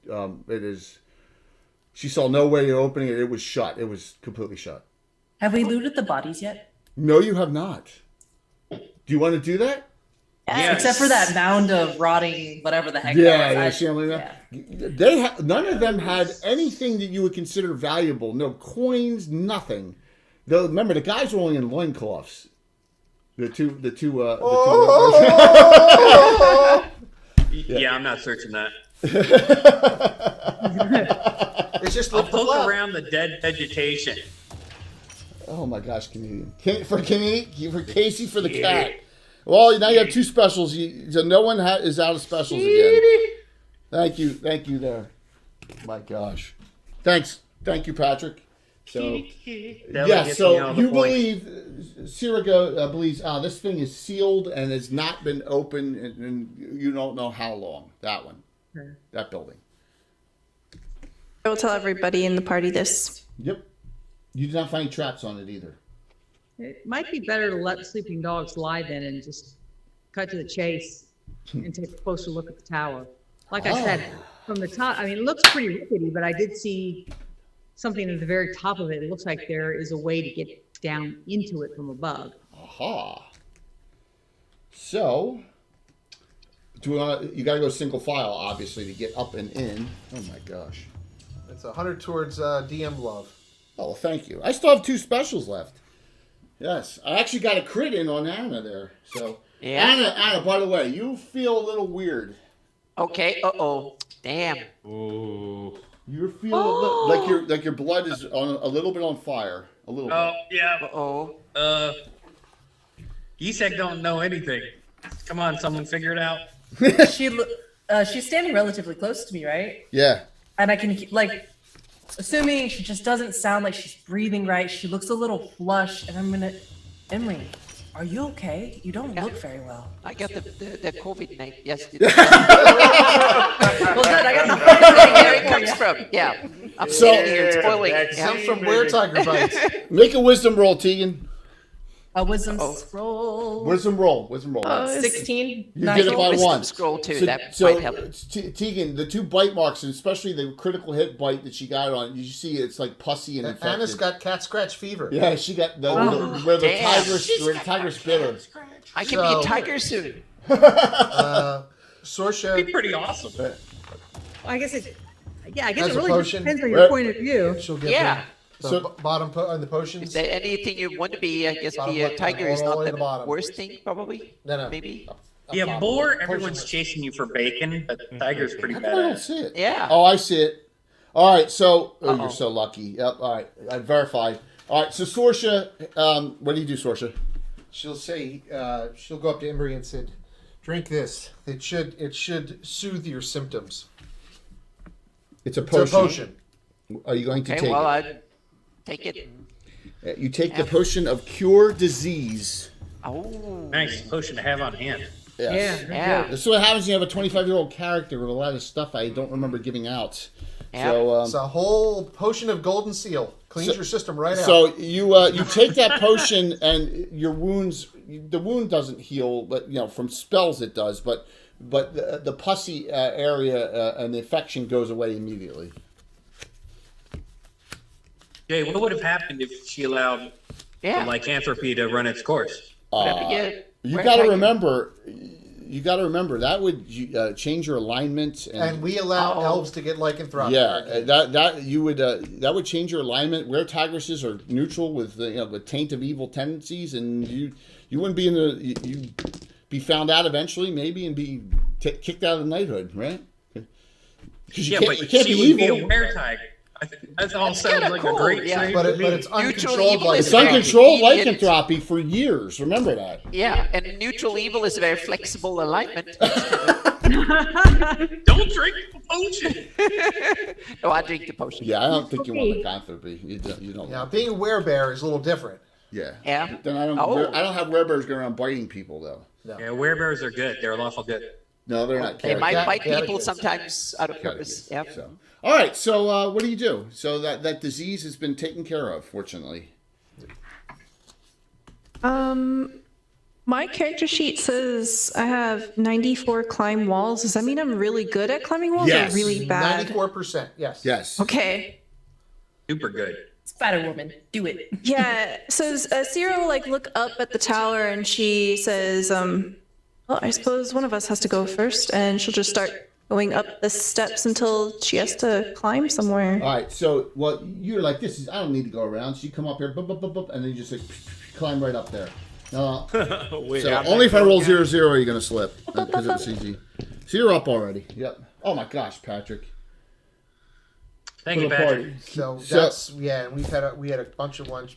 She saw no way of opening it. It was shut. It was completely shut. Have we looted the bodies yet? No, you have not. Do you want to do that? Yes. Except for that mound of rotting, whatever the heck. None of them had anything that you would consider valuable. No coins, nothing. Remember, the guys were only in loincloths. The two. Yeah, I'm not searching that. It's just I'll poke around the dead vegetation. Oh my gosh, Canadian. For Casey for the cat. Well, now you have 2 specials. So no one is out of specials again. Thank you there. My gosh. Thank you, Patrick. So so you believe Siriga believes this thing is sealed and has not been opened, and you don't know how long. That one, that building. I will tell everybody in the party this. Yep. You did not find traps on it either. It might be better to let sleeping dogs lie then and just cut to the chase and take a closer look at the tower. Like I said, from the top, I mean, it looks pretty rickety, but I did see something at the very top of it. It looks like there is a way to get down into it from above. Aha. So, do we want to, you got to go single file, obviously, to get up and in. Oh my gosh. It's 100 towards DM love. Oh, well, thank you. I still have 2 specials left. Yes. I actually got a crit in on Anna there. So, Yeah. Anna, by the way, you feel a little weird. Okay. Uh-oh. Damn. Oh. You feel a little, like your blood is on a little bit on fire. A little bit. Oh, yeah. Uh-oh. Isaac don't know anything. Come on, someone figure it out. She's standing relatively close to me, right? Yeah. And I can like, assuming she just doesn't sound like she's breathing right. She looks a little flushed, and I'm gonna, Emily, are you okay? You don't look very well. I got the COVID-19. Yes. Well, good. I got the Where it comes from. Yeah. I'm sitting here spoiling. Comes from where tiger bites. Make a wisdom roll, Tegan. A wisdom scroll. Wisdom roll. 16. You did it by Wisdom 1. scroll too. So, That so might help. Tegan, the 2 bite marks, and especially the critical hit bite that she got on, you see it's like pussy and infected. Anna's got cat scratch fever. Yeah, she got where the tiger spit her. I can be a tiger soon. Sorsha. That'd be pretty awesome. I guess it Has a really just potion. depends on your point of view. She'll get Yeah. the bottom on the potions. Is there anything you want to be? I guess Bottom the left, tiger is all not the way the to the bottom. worst thing, probably. No. Maybe. Yeah, boar, everyone's chasing you for bacon, but the tiger's pretty How come I don't badass. see it? Yeah. Oh, I see it. All right, so you're so lucky. Yep. All right, I verified. All right, so Sorsha, what do you do, Sorsha? She'll say, she'll go up to Emery and said, "Drink this. It should soothe your symptoms." It's a It's potion. a potion. Are you going to Okay, take well, it? I'd take it. You take the potion of cure disease. Oh. Nice potion to have on hand. Yes. Yeah. This is what happens when you have a 25-year-old character with a lot of stuff I don't remember giving out. Yeah. So, It's a whole potion of golden seal. Cleans your system right out. so you take that potion and your wounds. The wound doesn't heal, but from spells it does. But the pussy area and the infection goes away immediately. Jay, what would have happened if she allowed the lycanthropy to run its course? You got to remember. You got to remember that would change your alignment, and we allow elves to get lycanthropy. Yeah, that would change your alignment. Rare tigresses are neutral with the taint of evil tendencies, and you wouldn't be you'd be found out eventually, maybe, and be kicked out of knighthood, right? Because you can't be evil. Be a were tiger. That all sounds like cool. a great Yeah. thing. But to me. it's uncontrolled evil is It's lycanthropy. uncontrolled lycanthropy for years. Remember that. Yeah, and neutral evil is a very flexible alignment. Don't drink the potion. No, I drink the potion. Yeah, I don't think you want lycanthropy. You don't. Now, being a werebear is a little different. Yeah. Yeah. Then I don't. I don't have werebears going around biting people though. Yeah, werebears are good. They're lawful good. No, they're not. They might bite Cat- people cat- sometimes out of purpose. Yeah. So, all right. So, what do you do? So that disease has been taken care of, fortunately. My character sheet says I have 94 climb walls. Does that mean I'm really good at climbing walls Yes. or really bad? 94%. Yes. Yes. Okay. Super good. Spider Woman, do it. Yeah. So Sierra will look up at the tower and she says, well, I suppose one of us has to go first, and she'll just start going up the steps until she has to climb somewhere. All right. So, you're like, this is. I don't need to go around. So you come up here, boop, boop, boop, boop, and then you just climb right up there. No. So only if I roll 0, 0 are you gonna slip because it's easy. So you're up already. Yep. Oh my gosh, Patrick. Thank you, Little Patrick. party. So that's and we had a bunch of ones,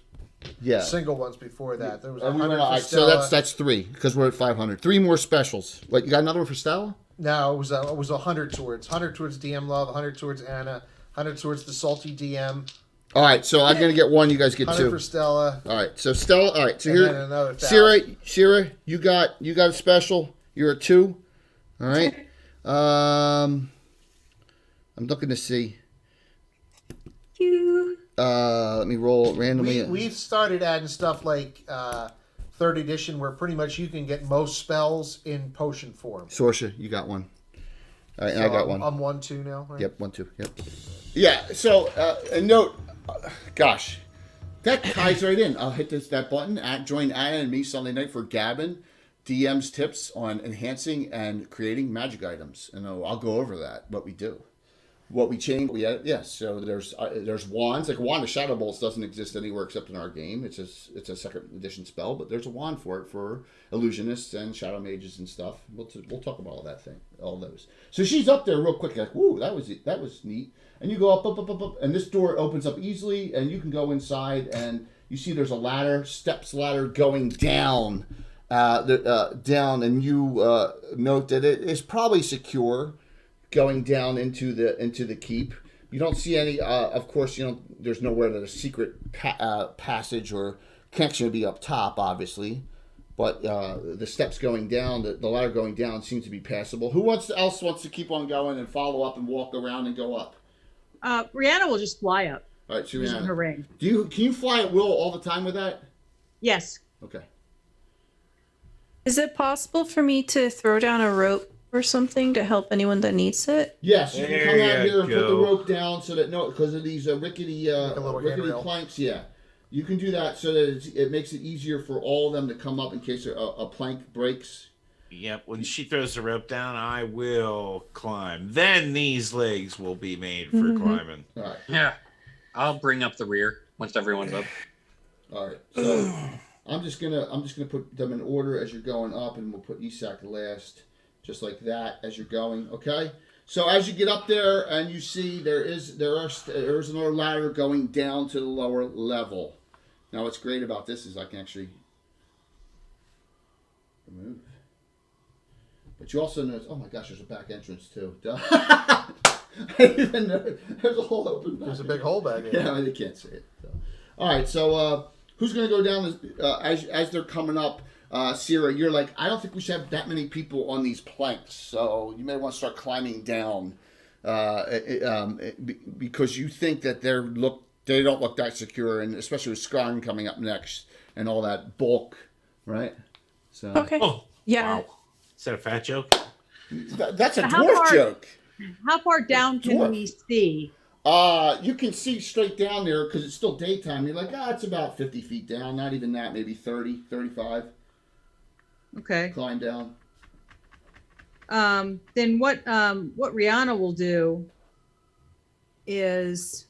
Yeah. single ones before that. There was And we 100 went, for so Stella. that's 3 because we're at 500. 3 more specials. What, you got another one for Stella? No, it was 100 towards DM Love, 100 towards Anna, 100 towards the Salty DM, All right, so I'm gonna get 1. You guys get 100 2. for Stella, All right, so Stella. All right, so and here, then another 1,000. Sierra, you got a special. You're at 2. All right. I'm looking to see. you. Let me roll randomly. We've started adding stuff like 3rd edition where pretty much you can get most spells in potion form. Sorsha, you got one. All right, and So I got one. I'm 1-2 now. Right? Yep, 1-2. Yep. Yeah. So a note. Gosh, that ties right in. I'll hit that button. Join Anna and me Sunday night for Gavin DM's tips on enhancing and creating magic items, and I'll go over that. What we do. What we change, we add, yes. So there's wands. Like a wand of shadow bolts doesn't exist anywhere except in our game. It's a 2nd edition spell, but there's a wand for it for illusionists and shadow mages and stuff. We'll talk about all those. So she's up there real quick, like, woo, that was neat. And you go up, and this door opens up easily, and you can go inside, and you see there's a ladder going down, and you note that it is probably secure. Going down into the keep, you don't see any. Of course, there's nowhere that a secret passage or connection would be up top, obviously. But the steps going down, the ladder going down, seems to be passable. Who else wants to keep on going and follow up and walk around and go up? Rihanna will just fly up. All right, so using Rihanna, her ring. can you fly at will all the time with that? Yes. Okay. Is it possible for me to throw down a rope or something to help anyone that needs it? Yes, you can come out here and put the go. rope down so that because of these rickety planks. Yeah, you can do that so that it makes it easier for all of them to come up in case a plank breaks. Yep. When she throws the rope down, I will climb. Then these legs will be made for climbing. All right. Yeah. I'll bring up the rear once everyone's up. All right. So I'm just gonna put them in order as you're going up, and we'll put Isak last. Just like that as you're going, okay? So as you get up there and you see there's another ladder going down to the lower level. Now what's great about this is I can actually remove. But you also notice, oh my gosh, there's a back entrance too. I didn't even know there's a hole open back. There's a big hole back there. Yeah, they can't see it. So. All right, so who's going to go down as they're coming up? Sierra, you're like, I don't think we should have that many people on these planks, so you may want to start climbing down because you think that they don't look that secure, and especially with Skarn coming up next and all that bulk, right? So Okay. Oh, Yeah. wow. Is that a fat joke? That's a How dwarf far- joke. How far down can Dwarf. we see? You can see straight down there because it's still daytime. You're like, it's about 50 feet down, not even that, maybe 30, 35. Okay. Climb down. Then what Rihanna will do is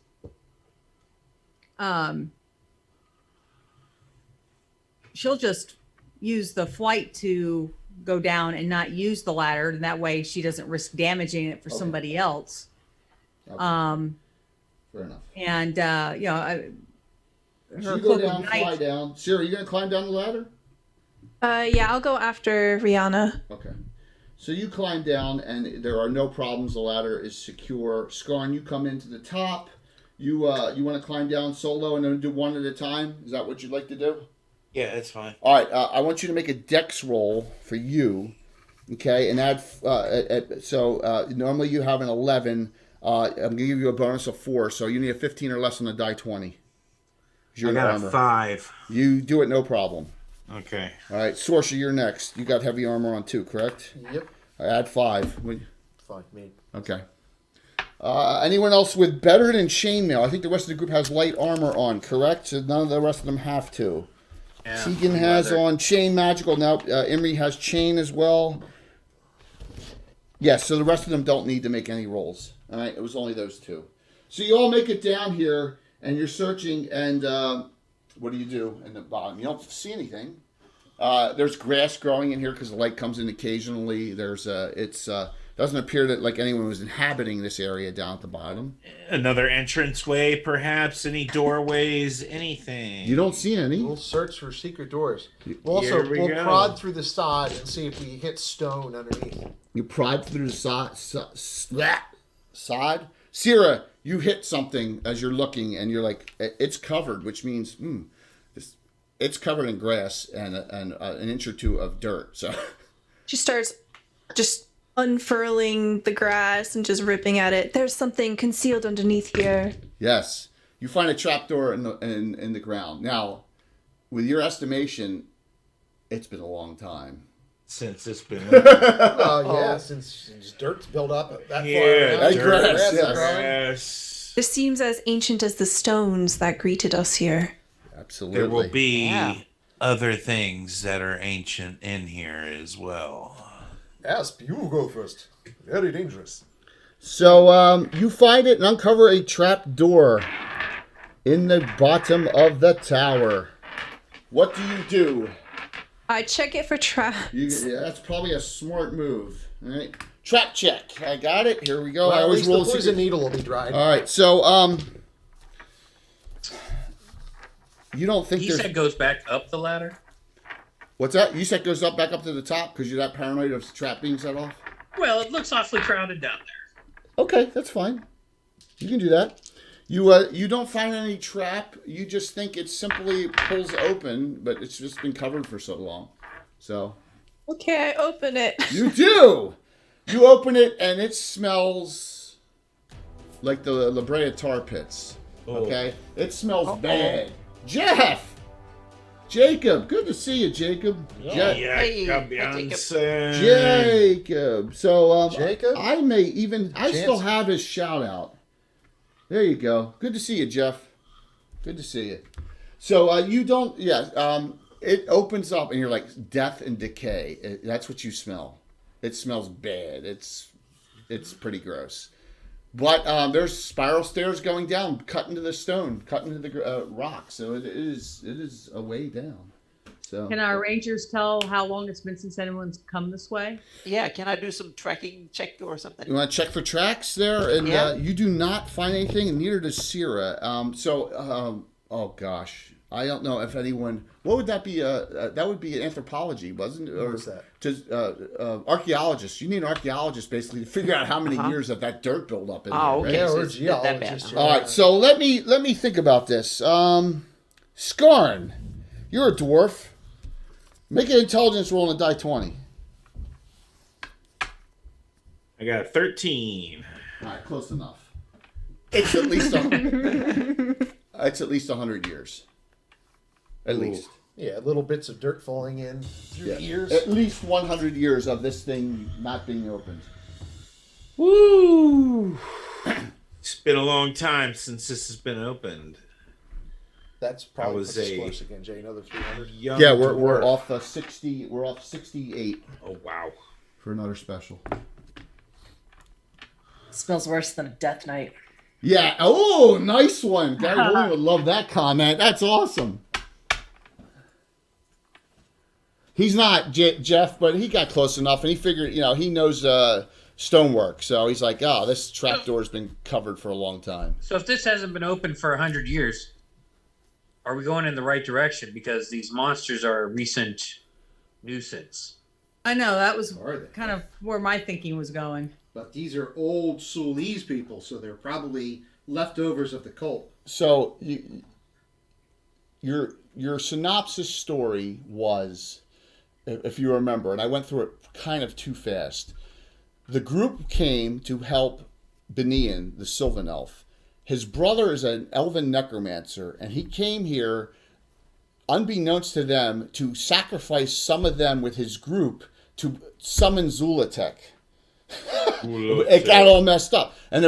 she'll just use the flight to go down and not use the ladder, and that way she doesn't risk damaging it for somebody else. Okay. Fair enough. And So you go down, fly down. Sarah, you gonna climb down the ladder? Yeah, I'll go after Rihanna. Okay. So you climb down, and there are no problems. The ladder is secure. Skarn, you come into the top. You want to climb down solo and then do one at a time? Is that what you'd like to do? Yeah, that's fine. All right. I want you to make a dex roll for you. Okay, and add. Normally you have an 11. I'm gonna give you a bonus of 4, so you need a 15 or less on the die 20. I got a 5. You do it, no problem. Okay. All right, Sorsha, you're next. You got heavy armor on too, correct? Yep. I add 5. Fine, me. Okay. Anyone else with better than chainmail? I think the rest of the group has light armor on, correct? So none of the rest of them have to. Yeah, Tegan has on chain magical. Now Imri has chain as well. Yes, so the rest of them don't need to make any rolls. All right, it was only those 2. So you all make it down here, and you're searching, and what do you do in the bottom? You don't see anything. There's grass growing in here because the light comes in occasionally. Doesn't appear that like anyone was inhabiting this area down at the bottom. Another entranceway, perhaps? Any doorways? Anything? You don't see any. We'll search for secret doors. We'll We'll go. prod through the side and see if we hit stone underneath. You prod through the side. Sierra, you hit something as you're looking, and you're like, it's covered, which means it's covered in grass and an inch or 2 of dirt. So She starts just unfurling the grass and just ripping at it. There's something concealed underneath here. yes. You find a trapdoor in the ground. Now, with your estimation, it's been a long time. Since it's been. Since dirt's built up that far. Yeah, Grass is growing. grass. This seems as ancient as the stones that greeted us here. Absolutely. There will be other things that are ancient in here as well. Asp, you go first. Very dangerous. So you find it and uncover a trap door in the bottom of the tower. What do you do? I check it for traps. That's probably a smart move. All right. Trap check. I got it. Here we go. Well, I at always least roll the a poison secret. needle will be dried. All right. So you don't think He there's... said goes back up the ladder. What's that? You said goes back up to the top because you're that paranoid of the trap being set off? Well, it looks awfully crowded down there. Okay, that's fine. You can do that. You don't find any trap. You just think it simply pulls open, but it's just been covered for so long. So Okay, I open it. you do. You open it and it smells like the La Brea tar pits. Okay, it smells bad. Jacob, good to see you, Jacob. Jacob. Jacob. So Jacob? I still have his shout out. There you go. Good to see you, Jeff. Good to see you. So you don't, it opens up and you're like death and decay. That's what you smell. It smells bad. It's pretty gross. But there's spiral stairs going down, cut into the stone, cut into the rock. So it is a way down. So Can our rangers tell how long it's been since anyone's come this way? Yeah, can I do some tracking check or something? You want to check for tracks there, and you do not find anything, and neither does Sierra. Oh gosh, I don't know if anyone. What would that be? That would be anthropology, wasn't it? Or What was that? Just archaeologists. You need an archologist basically to figure out how many years that dirt built up in there. Okay. Right? Yeah, so or it's not that bad. geologists. All right, so let me think about this. Skarn, you're a dwarf. Make an intelligence roll and a die 20. I got a 13. All right, close enough. It's at least it's at least 100 years. At least. Yeah, little bits of dirt falling in through the years. At least 100 years of this thing not being opened. Woo! It's been a long time since this has been opened. That's probably was puts us a- close again, Jay. Another 300. Young Yeah, we're dwarf. off 60. We're off 68 Oh wow! for another special. Smells worse than a death knight. Yeah. Oh, nice one. Gary William would love that comment. That's awesome. He's not Jeff, but he got close enough, and he figured, he knows stonework. So he's like, oh, this trapdoor's been covered for a long time. So if this hasn't been open for 100 years, are we going in the right direction? Because these monsters are a recent nuisance. I know, that was Are they? kind of where my thinking was going. But these are old Sulese people, so they're probably leftovers of the cult. So your synopsis story was, if you remember, and I went through it kind of too fast. The group came to help Benian, the Sylvan Elf. His brother is an elven necromancer, and he came here, unbeknownst to them, to sacrifice some of them with his group to summon Zulatek. It got all messed up, and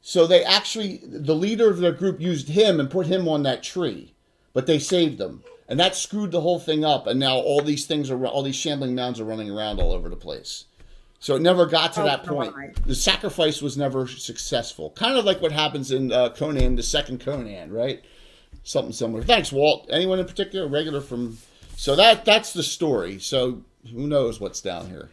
so they actually, the leader of their group used him and put him on that tree, but they saved him, and that screwed the whole thing up. And now all these shambling mounds are running around all over the place. So it never got to that point. Right. The sacrifice was never successful. Kind of like what happens in Conan, the second Conan, right? Something similar. Thanks, Walt. Anyone in particular? Regular from... So that's the story. So who knows what's down here.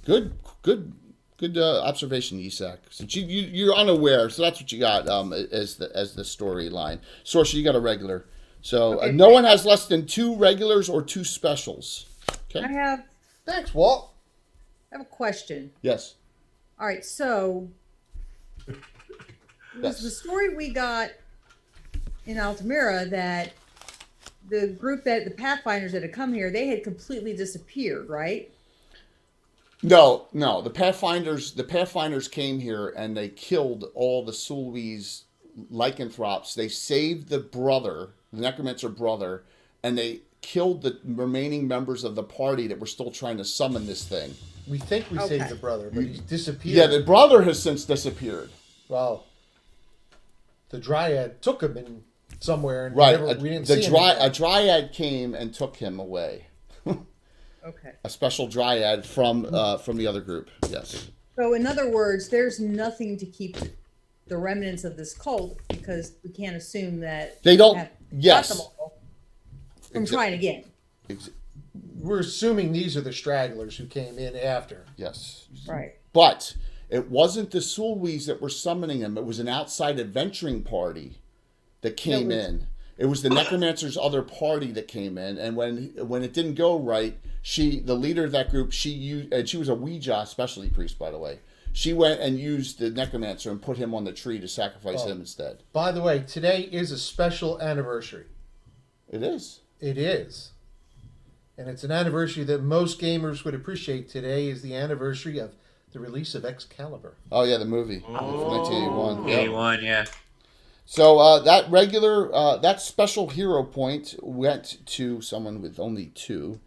Good observation, Isak. Since you're unaware, so that's what you got as the storyline. Sorcerer, you got a regular. So Okay. no one has less than 2 regulars or 2 specials. Okay. I have Thanks, Walt. a question. Yes. All right, so Yes. was the story we got in Altamira that the group the Pathfinders that had come here, they had completely disappeared, right? No. The Pathfinders came here and they killed all the Sulwys lycanthropes. They saved the necromancer brother, and they killed the remaining members of the party that were still trying to summon this thing. We think we saved the brother, but he's disappeared. Yeah, the brother has since disappeared. Well, the Dryad took him in somewhere, and Right. we didn't see him. A Dryad came and took him away. Okay. A special Dryad from the other group. Yes. So in other words, there's nothing to keep the remnants of this cult, because we can't assume that They don't. have Yes. got them all from trying again. We're assuming these are the stragglers who came in after. Yes. Right. But it wasn't the Sulwys that were summoning them. It was an outside adventuring party that came in. It was the Necromancer's other party that came in, and when it didn't go right, the leader of that group, she was a Ouija specialty priest, by the way. She went and used the Necromancer and put him on the tree to sacrifice him instead. By the way, today is a special anniversary. It is. It is. And it's an anniversary that most gamers would appreciate. Today is the anniversary of the release of Excalibur. Oh, yeah, the movie. From 1981. Yep. 81, yeah. So that special hero point went to someone with only 2.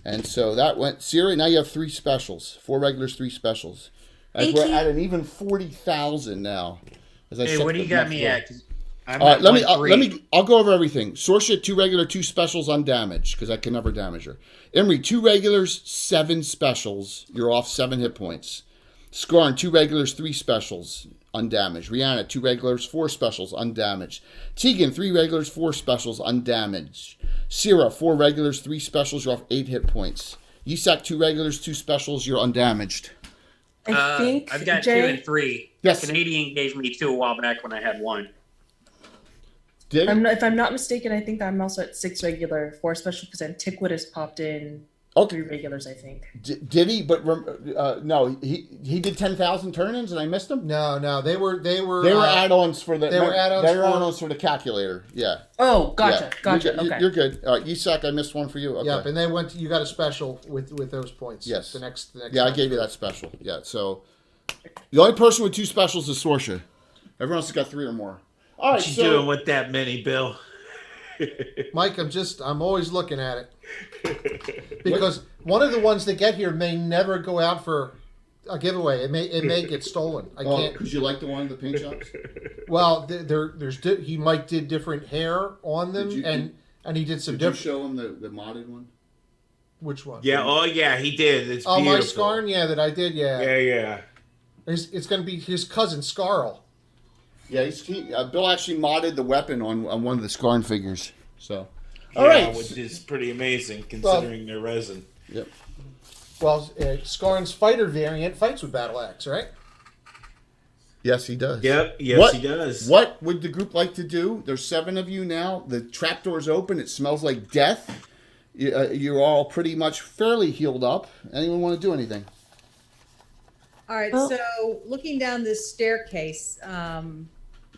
And so that went... Siri, now you have 3 specials. 4 regulars, 3 specials. We're at an even 40,000 now. Hey, what do you got me at? All right, I'll go over everything. Sorsha, 2 regular, 2 specials undamaged, because I can never damage her. Emery, 2 regulars, 7 specials. You're off 7 hit points. Skarn, 2 regulars, 3 specials, undamaged. Rihanna, 2 regulars, 4 specials, undamaged. Tegan, 3 regulars, 4 specials, undamaged. Sierra, 4 regulars, 3 specials, you're off 8 hit points. Yisak, 2 regulars, 2 specials, you're undamaged. I think I've got Jay, 2 and 3. Yes. Canadian gave me 2 a while back when I had 1. if I'm not mistaken, I think I'm also at 6 regular, 4 special, because Antiquitous popped in 3 regulars, I think. Did he? But no, he did 10,000 turn-ins and I missed them? No, they were add-ons for the... They were add-ons for the calculator, yeah. Oh, gotcha. Okay. You're good. Yisak, I missed one for you. Okay. Yep, and they went. You got a special with those points. Yes. The next. Yeah, I gave you that special. Yeah. So the only person with 2 specials is Sorsha. Everyone else has got 3 or more. All right. What you doing with that many, Bill? Mike, I'm always looking at it because one of the ones that get here may never go out for a giveaway. It may get stolen. I can't. Because you like the one with the paint jobs? Well, Mike did different hair on them, and he did some different. Did you show him the modded one? Which one? Yeah. Oh, yeah. He did. It's beautiful. My Skarn. Yeah, that I did. Yeah. Yeah. It's going to be his cousin Skarl. Yeah, Bill actually modded the weapon on one of the Skarn figures. So, all right, which is pretty amazing considering their resin. Yep. Well, Skarn's fighter variant fights with battle axe, right? Yes, he does. Yep. Yes, he does. What would the group like to do? There's 7 of you now. The trapdoor's open. It smells like death. You're all pretty much fairly healed up. Anyone want to do anything? All right. So looking down this staircase,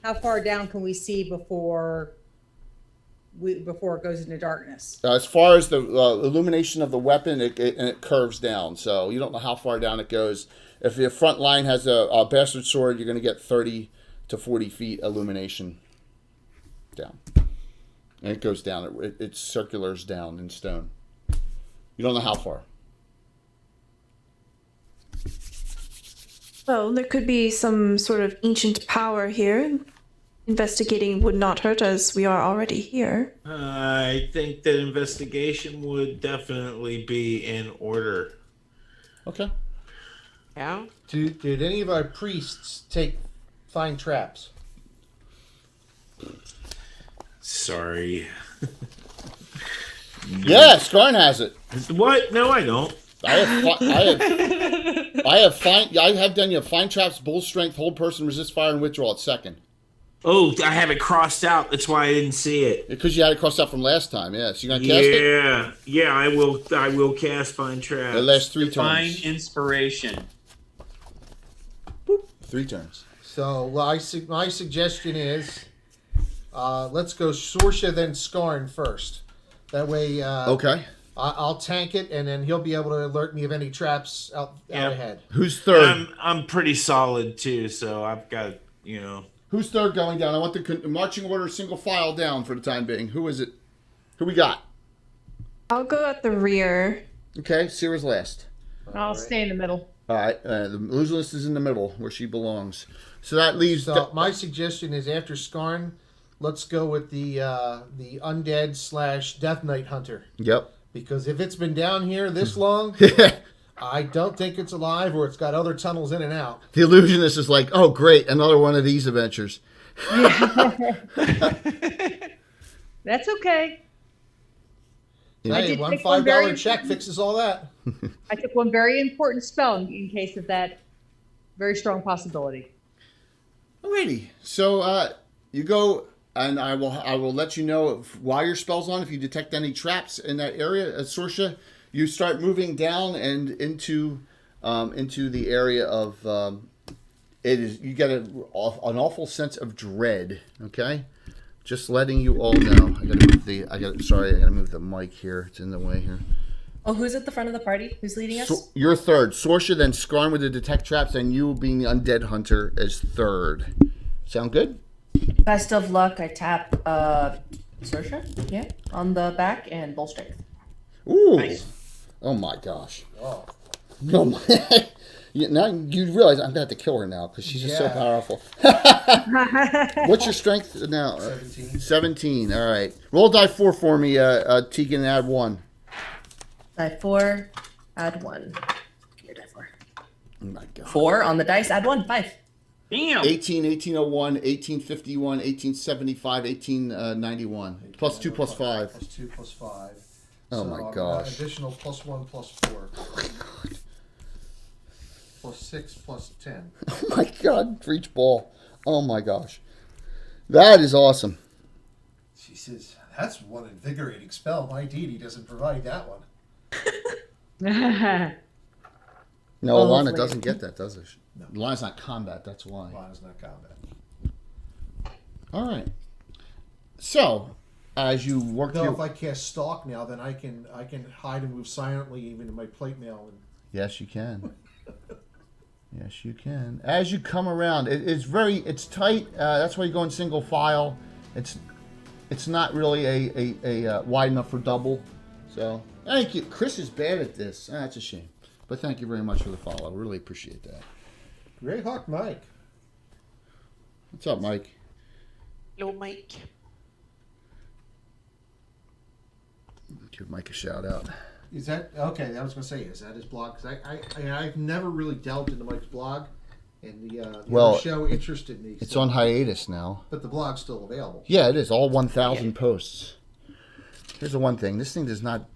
how far down can we see before it goes into darkness? As far as the illumination of the weapon, it curves down. So you don't know how far down it goes. If your front line has a bastard sword, you're going to get 30 to 40 feet illumination down. And it goes down. It circulars down in stone. You don't know how far. Well, there could be some sort of ancient power here. Investigating would not hurt us. We are already here. I think that investigation would definitely be in order. Okay. Yeah. Did any of our priests find traps? Sorry. Yeah, Skarn has it. What? No, I don't. I have done you fine traps, bull strength, hold person, resist fire, and withdrawal at 2nd. Oh, I have it crossed out. That's why I didn't see it. Because you had it crossed out from last time. Yeah, so you're gonna cast it. Yeah. I will cast fine traps. The last 3 Divine turns. inspiration. Boop. 3 turns. So my suggestion is, let's go Sorsha then Skarn first. That way. Okay. I'll tank it, and then he'll be able to alert me of any traps out ahead. Who's third? And I'm pretty solid too, so I've got Who's third going down? I want the marching order single file down for the time being. Who is it? Who we got? I'll go at the rear. Okay, Sierra's last. I'll stay in the middle. All right, the loser list is in the middle where she belongs. So that leaves. So my suggestion is after Skarn, let's go with the undead / Death Knight Hunter. Yep. Because if it's been down here this long, I don't think it's alive, or it's got other tunnels in and out. The illusionist is like, oh great, another one of these adventures. That's okay. Hey, one $5 check fixes all that. I took one very important spell in case of that very strong possibility. Alrighty, so you go, and I will let you know while your spell's on if you detect any traps in that area. Sorsha, you start moving down and into the area of it is. You get an awful sense of dread. Okay, just letting you all know. I gotta move the mic here. It's in the way here. Oh, who's at the front of the party? Who's leading us? You're third. Sorsha, then Skarn with the detect traps, and you being the undead hunter as third. Sound good? Best of luck. I tap Sorsha, yeah, on the back and bull strength. Ooh. Nice. Oh my gosh. Oh. Oh my. Now you realize I'm gonna have to kill her now because she's just so powerful. What's your strength now? 17. 17. All right. Roll die 4 for me, Tegan. Add 1. Die 4, add 1. Here, die 4. Oh my god. 4 on the dice, add 1, 5. Damn. 18, 1801, 1851, 1875, 1891. Plus 2 plus 5. Plus 2 plus 5. Oh So my gosh. Additional plus 1 plus 4. Plus 6 plus 10. Oh my god. For each ball. Oh my gosh. That is awesome. She says, that's one invigorating spell. My deity doesn't provide that one. No, Well, Alana hopefully- doesn't get that, does it? No. Alana's not combat, that's why. It's not combat. All right. So, as you work No, your... if I cast Stalk now, then I can hide and move silently even in my plate mail. And... Yes, you can. Yes, you can. As you come around, it's tight. That's why you go in single file. It's not really a wide enough for double. So, thank you. Chris is bad at this. That's a shame. But thank you very much for the follow. Really appreciate that. Greyhawk Mike. What's up, Mike? Hello, Mike. Give Mike a shout out. Is that okay? I was going to say, is that his blog? Because I've never really delved into Mike's blog, and the other show interested me. It's on hiatus now. But the blog's still available. Yeah, it is. All 1,000 posts. Here's the one thing. This thing does not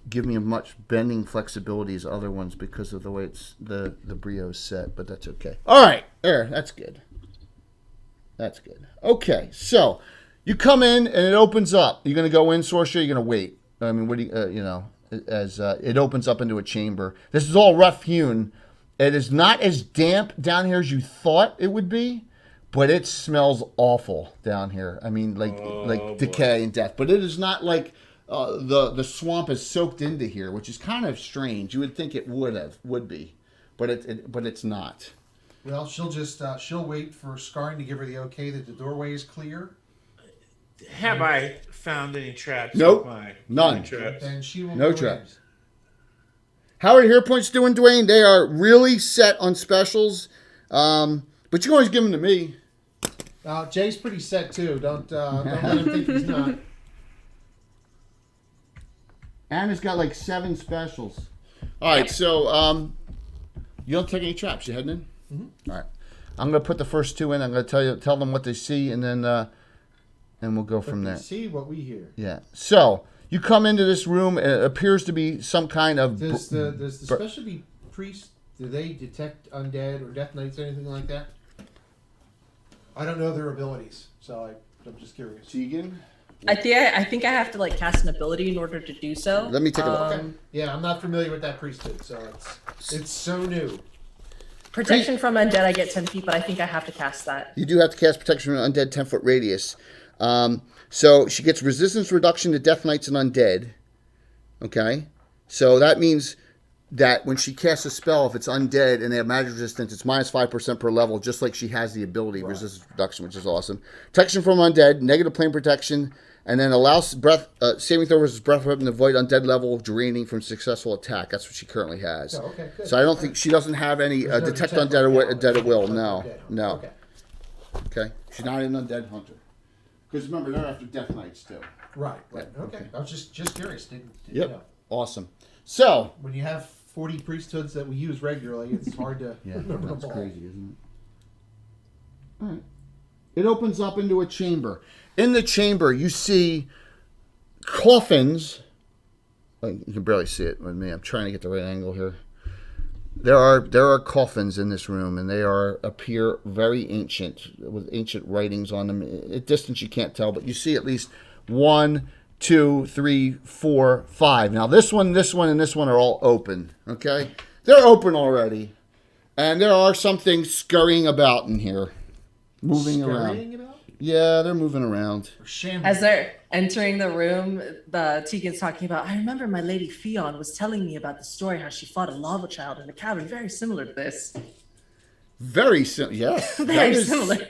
give me much bending flexibility as other ones because of the way it's the brio's set, but that's okay. All right. There. That's good. That's good. Okay. So you come in and it opens up. You're going to go in, Sorsha? You're going to wait. I mean, what do you, as it opens up into a chamber. This is all rough hewn. It is not as damp down here as you thought it would be, but it smells awful down here. I mean, like decay and death. But it is not like the swamp is soaked into here, which is kind of strange. You would think it would be, but it's not. Well, she'll wait for Skarn to give her the okay that the doorway is clear. Have I found any traps? Nope. with my None. Traps? Then she will No go traps. How are your hit points doing, Dwayne? They are really set on specials, but you can always give them to me. Jay's pretty set too. Don't let him think he's not. Anna's got like 7 specials. All right, so you don't take any traps. You heading in? Mm-hmm. All right. I'm gonna put the first 2 in. I'm gonna tell them what they see, and then we'll go from there. See what we hear. Yeah. So you come into this room. It appears to be some kind of. Does the specialty priest, do they detect undead or death knights or anything like that? I don't know their abilities, so I'm just curious. Tegan? I think I have to like cast an ability in order to do so. Let me take a look. Okay. Yeah, I'm not familiar with that priesthood, so it's so new. Protection from undead, I get 10 feet, but I think I have to cast that. You do have to cast protection from an undead 10-foot radius. So she gets resistance reduction to death knights and undead. Okay? So that means that when she casts a spell, if it's undead and they have magic resistance, it's minus 5% per level, just like she has the ability, resistance reduction, which is awesome. Protection from undead, negative plane protection, and then allows breath saving throw versus breath weapon to avoid undead level draining from successful attack. That's what she currently has. Oh, okay, good. So I don't think she doesn't have any There's no detect detect undead on dead at will. undead. No, Okay. no. Okay. Okay, she's not an undead hunter. Because remember, they're after Death Knights too. Right. Okay. Okay. I was just curious. Didn't Yep. know. Awesome. So When you have 40 priesthoods that we use regularly, it's hard to remember them all. isn't it? All right. It opens up into a chamber. In the chamber, you see coffins. Oh, you can barely see it with me. I'm trying to get the right angle here. There are coffins in this room, and they appear very ancient, with ancient writings on them. At distance, you can't tell, but you see at least 1, 2, 3, 4, 5. Now this one, and this one are all open. Okay, they're open already, and there are some things scurrying about in here, moving around. About? Yeah, they're moving around. As they're entering the room, the Tegan's talking about, I remember my lady Fion was telling me about the story how she fought a lava child in a cabin very similar to this. Very similar. Yes, Very similar.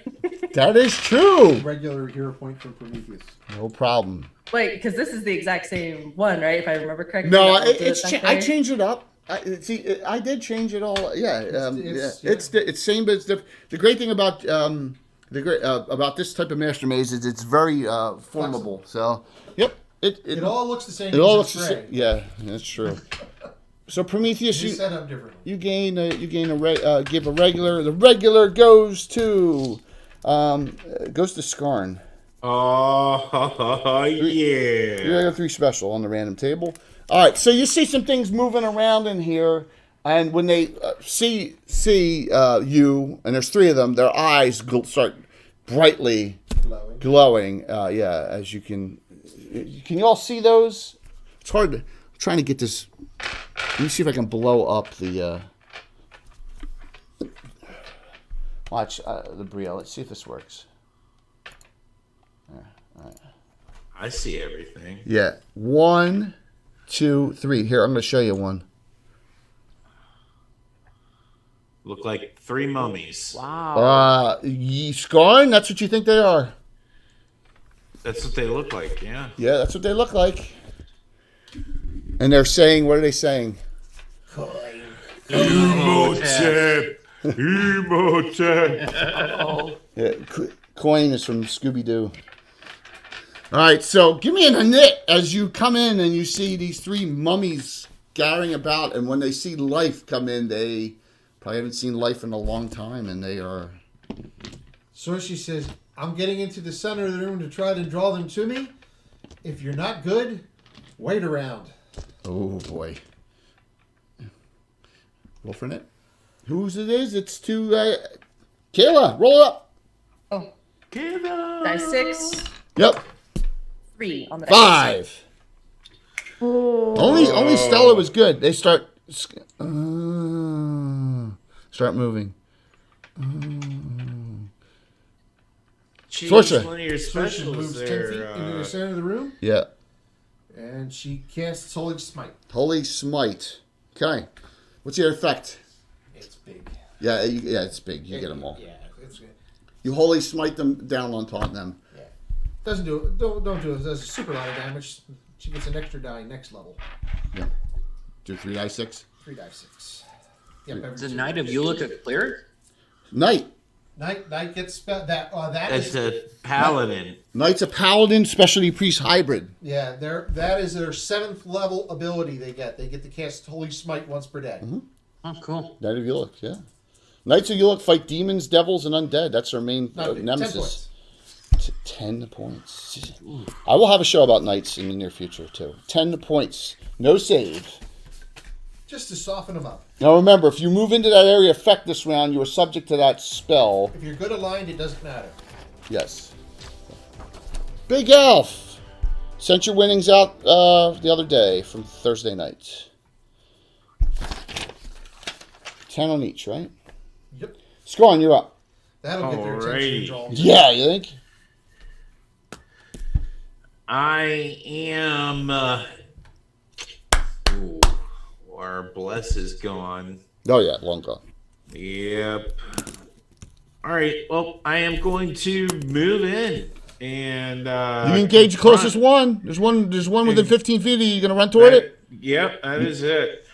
That is true. Regular hero point from Prometheus. No problem. Wait, because this is the exact same one, right? If I remember correctly. No, That was it's back I there? changed it up. I did change it all. Yeah, it's same, but it's the great thing about about this type of Master Maze is it's very formable. So, yep, It all looks the same. it all because looks it's the same. gray. Yeah, that's true. So Prometheus, It's set up differently. you gain give a regular. The regular goes to Skarn. Oh, yeah. You got 3 special on the random table. All right, so you see some things moving around in here, and when they see you, and there's 3 of them, their eyes start brightly glowing. Yeah, as you can you all see those? It's hard to. I'm trying to get this. Let me see if I can blow up the. Watch the Brio. Let's see if this works. I see everything. Yeah. 1, 2, 3. Here, I'm going to show you one. Look like 3 mummies. Wow. Skarn, that's what you think they are. That's what they look like, yeah. Yeah, that's what they look like. And they're saying, what are they saying? Emotep! Emotep! Oh. Yeah, coin is from Scooby-Doo. All right, so give me a nit as you come in and you see these 3 mummies scurrying about, and when they see life come in, they probably haven't seen life in a long time, and they are... So she says, I'm getting into the center of the room to try to draw them to me. If you're not good, wait around. Oh, boy. Roll for it. Whose it is? It's to... Kayla, roll it up. Oh. Kayla! Dice 6. Yep. 3 on the 5. Only Stella was good. They start moving. Jeez, Sorcerer. one of your So she specials moves 10 there. feet into the center of the room, Yeah. and she casts Holy Smite. Holy Smite. Okay. What's your effect? It's big. Yeah, it's big. You get them all. Yeah, it's good. You Holy Smite them down on top of them. Doesn't do it. Don't do it. It does a super lot of damage. She gets an extra die next level. Yeah. Do 3 die 6. 3 die 6. Yep. every Is it 2 Knight of days. Ulick a cleric? Knight. Knight gets that. That That's is a paladin. Knight's a paladin specialty priest hybrid. yeah. That is their 7th level ability they get. They get to cast Holy Smite once per day. Mm-hmm. Oh, cool. Knight of Ulick, yeah. Knights of Ulick fight demons, devils, and undead. That's their main Not big. 10 nemesis. points. 10 points. I will have a show about knights in the near future, too. 10 points. No save. Just to soften them up. Now remember, if you move into that area effect this round, you are subject to that spell. If you're good aligned, it doesn't matter. Yes. Big Elf! Sent your winnings out the other day from Thursday night. 10 on each, right? Yep. Scorn, you're up. That'll get their attention and draw them. Yeah, you think? I am our bless is gone. Oh yeah, long gone. Yep. All right. Well, I am going to move in and you engage the closest one. There's one within 15 feet of you. You gonna run toward it? Yep, that is it.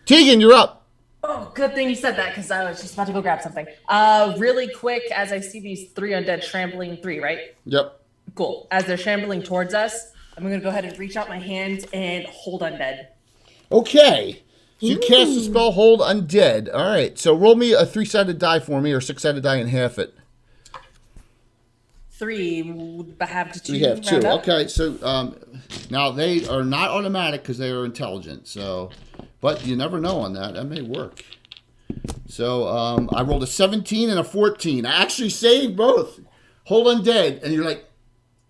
Tegan, you're up. Oh, good thing you said that because I was just about to go grab something. Really quick, as I see these 3 undead shambling, 3, right? Yep. Cool. As they're shambling towards us, I'm gonna go ahead and reach out my hand and hold undead. Okay. So you cast the spell Hold Undead. All right. So roll me a 3-sided die for me, or 6-sided die and half it. 3, have to 2. We have 2. Okay. So now they are not automatic because they are intelligent. So, but you never know on that. That may work. So I rolled a 17 and a 14. I actually saved both. Hold Undead, and you're like,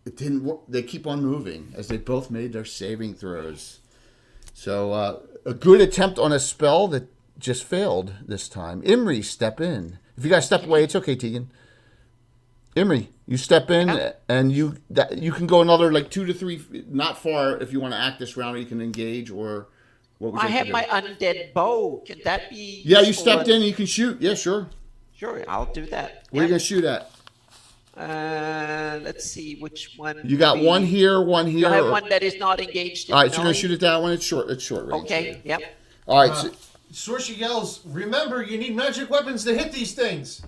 it didn't work. They keep on moving as they both made their saving throws. So a good attempt on a spell that just failed this time. Imri, step in. If you guys step away, it's okay, Tegan. Imri, you step in, and you can go another like 2 to 3, not far if you want to act this round, or you can engage, or what would you I like have to do? my undead bow. Can that be? Yeah, you useful? stepped in and you can shoot. Yeah, sure. Sure, I'll do that. Where are you going to shoot at? Let's see which one. You got one here, one here. You have or... one that is not engaged. All right, so you're going to shoot at that one. It's short range. Okay, yep. All right. So... Sorcerer yells, remember, you need magic weapons to hit these things.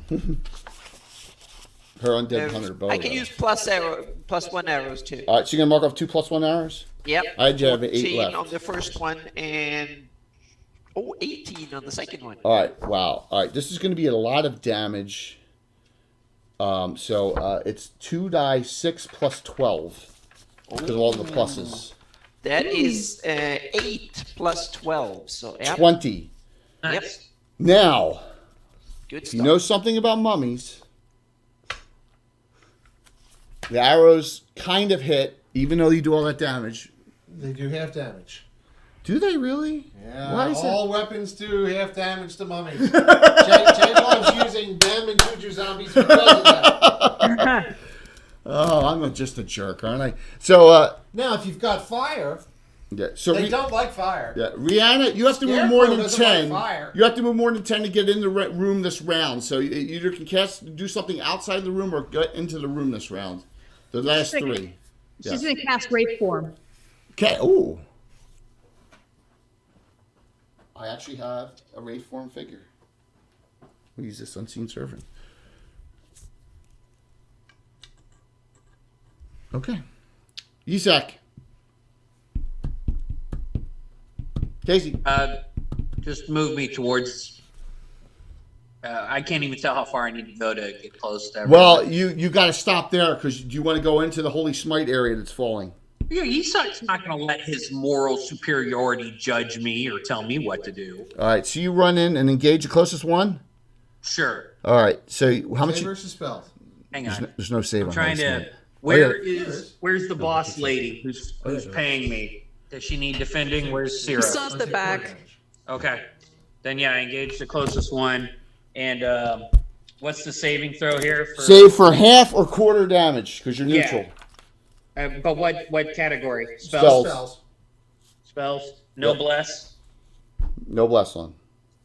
Her undead hunter bow. I can use +1 arrows too. All right, so you're going to mark off 2 +1 arrows? Yep. I have 8 left. on the first one and 18 on the second one. All right, wow. All right, this is going to be a lot of damage. So it's 2 die 6 plus 12 because of all the pluses. That is 8 plus 12, so yep. 20. Yep. Now, Good if stuff. you know something about mummies, the arrows kind of hit, even though you do all that damage. They do half damage. Do they really? Yeah, Why is all weapons do half damage to mummies. Jay loves using them and Juju zombies because of that. Oh, I'm just a jerk, aren't I? So, now, if you've got fire, yeah. So they don't like fire. Yeah, Rihanna, you have to move more than 10. You have to move more than 10 to get in the room this round. So you either can do something outside the room or get into the room this round. The last 3. She's going to cast Wraith Form. Okay. Ooh. I actually have a Wraith Form figure. We'll use this Unseen Servant. Okay. Isak. Casey. Just move me towards. I can't even tell how far I need to go to get close to everyone. Well, you got to stop there because you want to go into the Holy Smite area that's falling. Yeah, Isak's not going to let his moral superiority judge me or tell me what to do. All right, so you run in and engage the closest one? Sure. All right, so how much? Save versus spells. Hang on. There's no save I'm on trying Holy to. Smite. Where's the boss lady who's paying me? Does she need defending? Where's Sierra? Still at the back. Okay. Then yeah, I engage the closest one. And what's the saving throw here? Save for half or quarter damage because you're neutral. But what category? Spells. Spells. No bless. No bless on.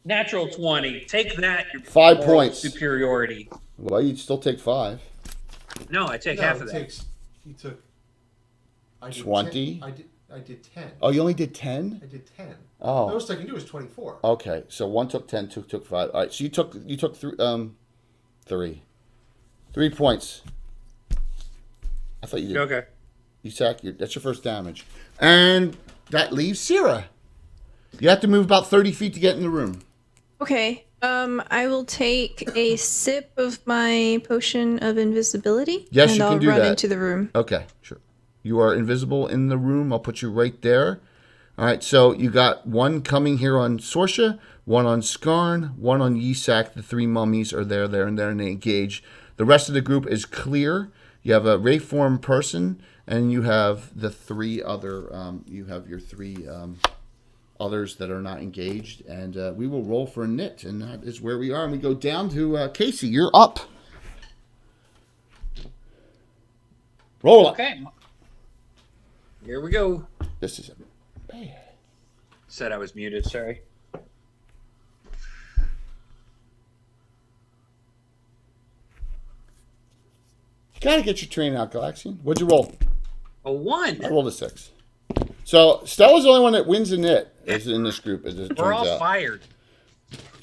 Natural 20. Take that. 5 points. Superiority. Well, you'd still take 5. No, I take half of that. He took. I did 20? 10. I did 10. Oh, you only did 10? I did 10. Oh. The most I can do is 24. Okay, so 1 took 10, 2 took 5. All right, so you took 3. 3 points. I thought you did. Okay. That's your first damage. And that leaves Sierra. You have to move about 30 feet to get in the room. Okay. I will take a sip of my potion of invisibility. Yes, and you can I'll do run that. into the room. Okay, sure. You are invisible in the room. I'll put you right there. All right, so you got 1 coming here on Sorsha, 1 on Skarn, 1 on Yisak. The 3 mummies are there, and they engage. The rest of the group is clear. You have a Wraith Form person, and you have the 3 other. You have your 3 others that are not engaged, and we will roll for a nit, and that is where we are. And we go down to Casey. You're up. Roll up. Okay. Here we go. This is bad. Said I was muted. Sorry. You gotta get your train out, Galaxian. What'd you roll? A 1. I rolled a 6. So Stella's the only one that wins in it is in this group. As it We're turns all out. fired.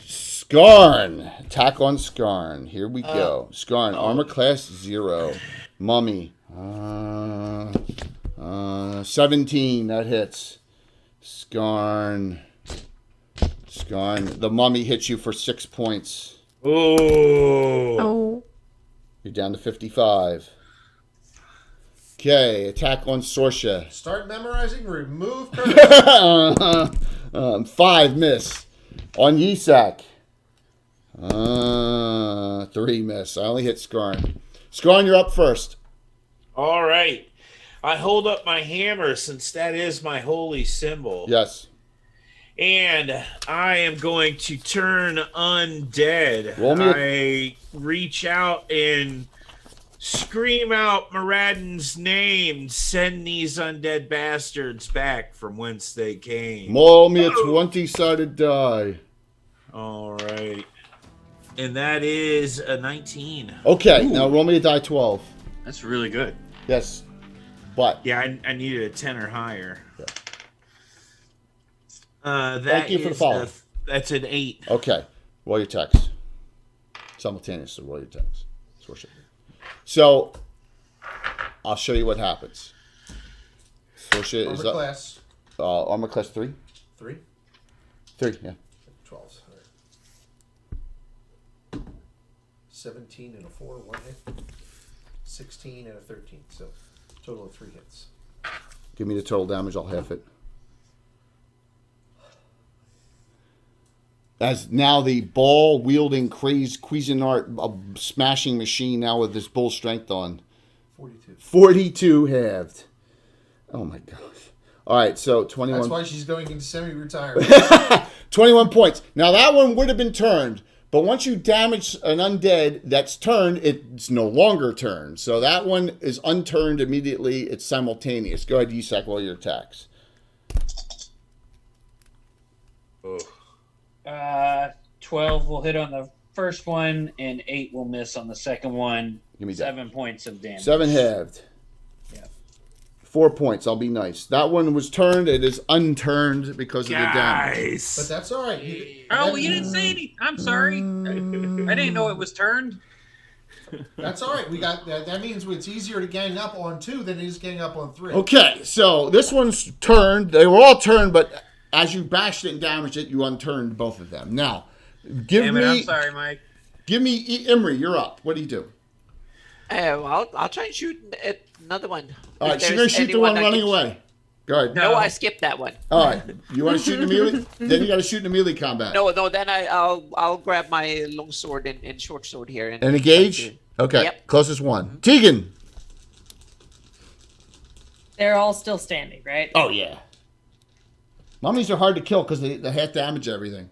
Skarn. Attack on Skarn. Here we go. Skarn. Armor class 0. Mummy. 17. That hits. Skarn. The mummy hits you for 6 points. Oh. You're down to 55. Okay. Attack on Sorsha. Start memorizing. Remove curse. 5 miss. On Yisak. 3 miss. I only hit Skarn. Skarn, you're up first. All right. I hold up my hammer since that is my holy symbol. Yes. And I am going to turn undead. Roll me I reach out and scream out Moradin's name. Send these undead bastards back from whence they came. Roll me a 20-sided die. All right. And that is a 19. Okay, now roll me a die 12. That's really good. Yes. But Yeah, I needed a 10 or higher. Yeah. Thank you for the follow. That's an 8. okay, roll your text. Simultaneously roll your text. So I'll show you what happens. Sorsha Armor is up. class Armor class 3? 3. 3, yeah. 12. All right. 17 and a 4, 1 hit. 16 and a 13. So total of 3 hits. Give me the total damage, I'll half it. As now the ball-wielding Cuisinart smashing machine now with this bull strength on. 42. 42 halved. Oh my gosh. All right, so 21. That's why she's going into semi-retirement. 21 points. Now that one would have been turned, but once you damage an undead that's turned, it's no longer turned. So that one is unturned immediately. It's simultaneous. Go ahead, Yisak, roll your attacks. 12 will hit on the first one, and 8 will miss on the second one. Give me 7 points of damage. 7 halved. Yeah. 4 points. I'll be nice. That one was turned. It is unturned because of the damage. But that's all right. You didn't say anything. I'm sorry. I didn't know it was turned. That's all right. We got that means it's easier to gang up on 2 than it is gang up on 3. Okay, so this one's turned. They were all turned, but as you bashed it and damaged it, you unturned both of them. Now, I'm sorry, Mike. Give me Imri. You're up. What do you do? Well, I'll try and shoot at another one. All right, so you're gonna shoot the one running away. Go ahead. No, I skipped that one. All right, you want to shoot in melee? Then you got to shoot in melee combat. No. Then I'll grab my long sword and short sword here and engage. Okay, Yep. closest one. Tegan. They're all still standing, right? Oh yeah. Mummies are hard to kill because they half damage everything.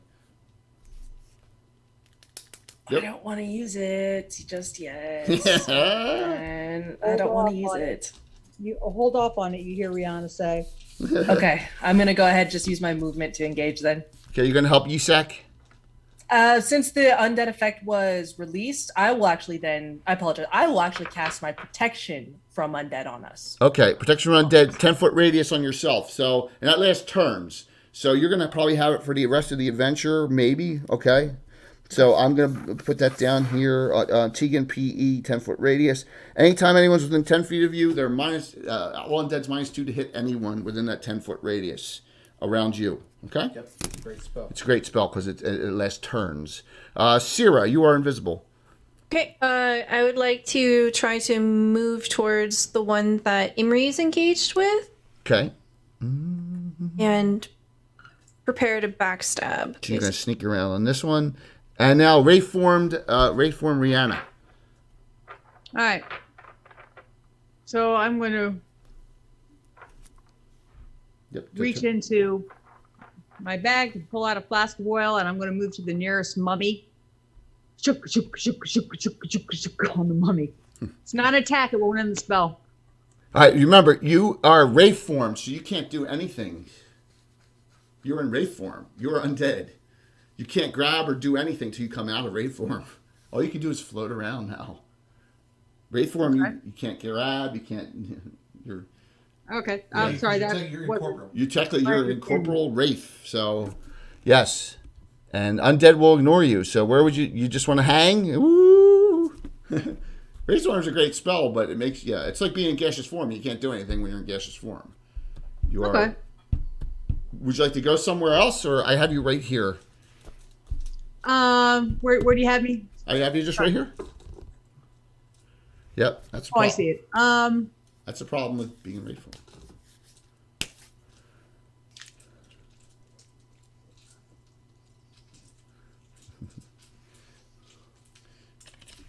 I don't want to use it just yet. And I don't want to use it. You hold off on it. You hear Rihanna say. Okay, I'm gonna go ahead just use my movement to engage then. Okay, you're gonna help Yisak? Since the undead effect was released, I will actually cast my protection from undead on us. Okay, protection from undead, 10-foot radius on yourself. So, and that lasts turns. So you're gonna probably have it for the rest of the adventure, maybe. Okay. So I'm gonna put that down here. Tegan PE, 10-foot radius. Anytime anyone's within 10 feet of you, they're all undead's -2 to hit anyone within that 10-foot radius around you. Okay. Yep. Great spell. It's a great spell because it lasts turns. Syrah, you are invisible. Okay, I would like to try to move towards the one that Imri is engaged with. Okay. And prepare to backstab. So you're gonna sneak around on this one, and now Ray formed Rihanna. All right. So I'm going to reach into my bag to pull out a flask of oil, and I'm going to move to the nearest mummy. On the mummy. It's not an attack. It won't end the spell. All right. Remember, you are Ray formed, so you can't do anything. You're in wraith form. You're undead. You can't grab or do anything till you come out of wraith form. All you can do is float around now. Wraith form, you can't grab. You can't. You're. Okay. I'm sorry. You're That incorporeal. You technically you're an incorporeal wraith. So, yes, and undead will ignore you. So where would you? You just want to hang? Ooh. Wraith form is a great spell, but it makes it's like being in gaseous form. You can't do anything when you're in gaseous form. You are. Okay. Would you like to go somewhere else, or I have you right here? Where do you have me? I have you just right here. Yep, that's. I see it. That's the problem with being wraith form.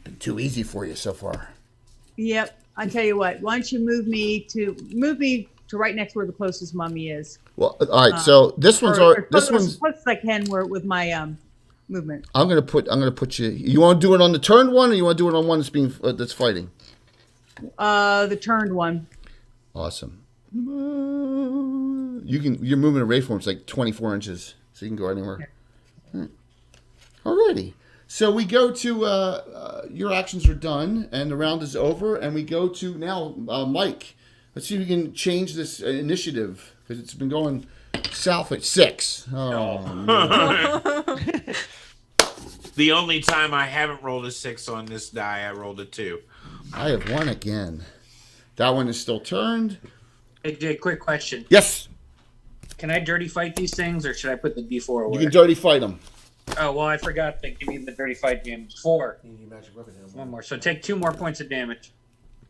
Been too easy for you so far. Yep. I tell you what. Why don't you move me to right next where the closest mummy is? Well, all right. So this one's as close as I can with my movement. I'm gonna put you. You want to do it on the turned one, or you want to do it on one that's fighting? The turned one. Awesome. You're moving a wraith form. It's like 24 inches, so you can go anywhere. Yeah. Alrighty. So we go to your actions are done, and the round is over, and we go to now Mike. Let's see if we can change this initiative because it's been going south at 6. Oh, no. The only time I haven't rolled a 6 on this die, I rolled a 2. I have won again. That one is still turned. Hey, Jay, quick question. Yes. Can I dirty fight these things, or should I put the D4 away? You can dirty fight them. Oh, well, I forgot to give me the dirty fight damage. 4. You need magic weapon now. One more. So take 2 more points of damage.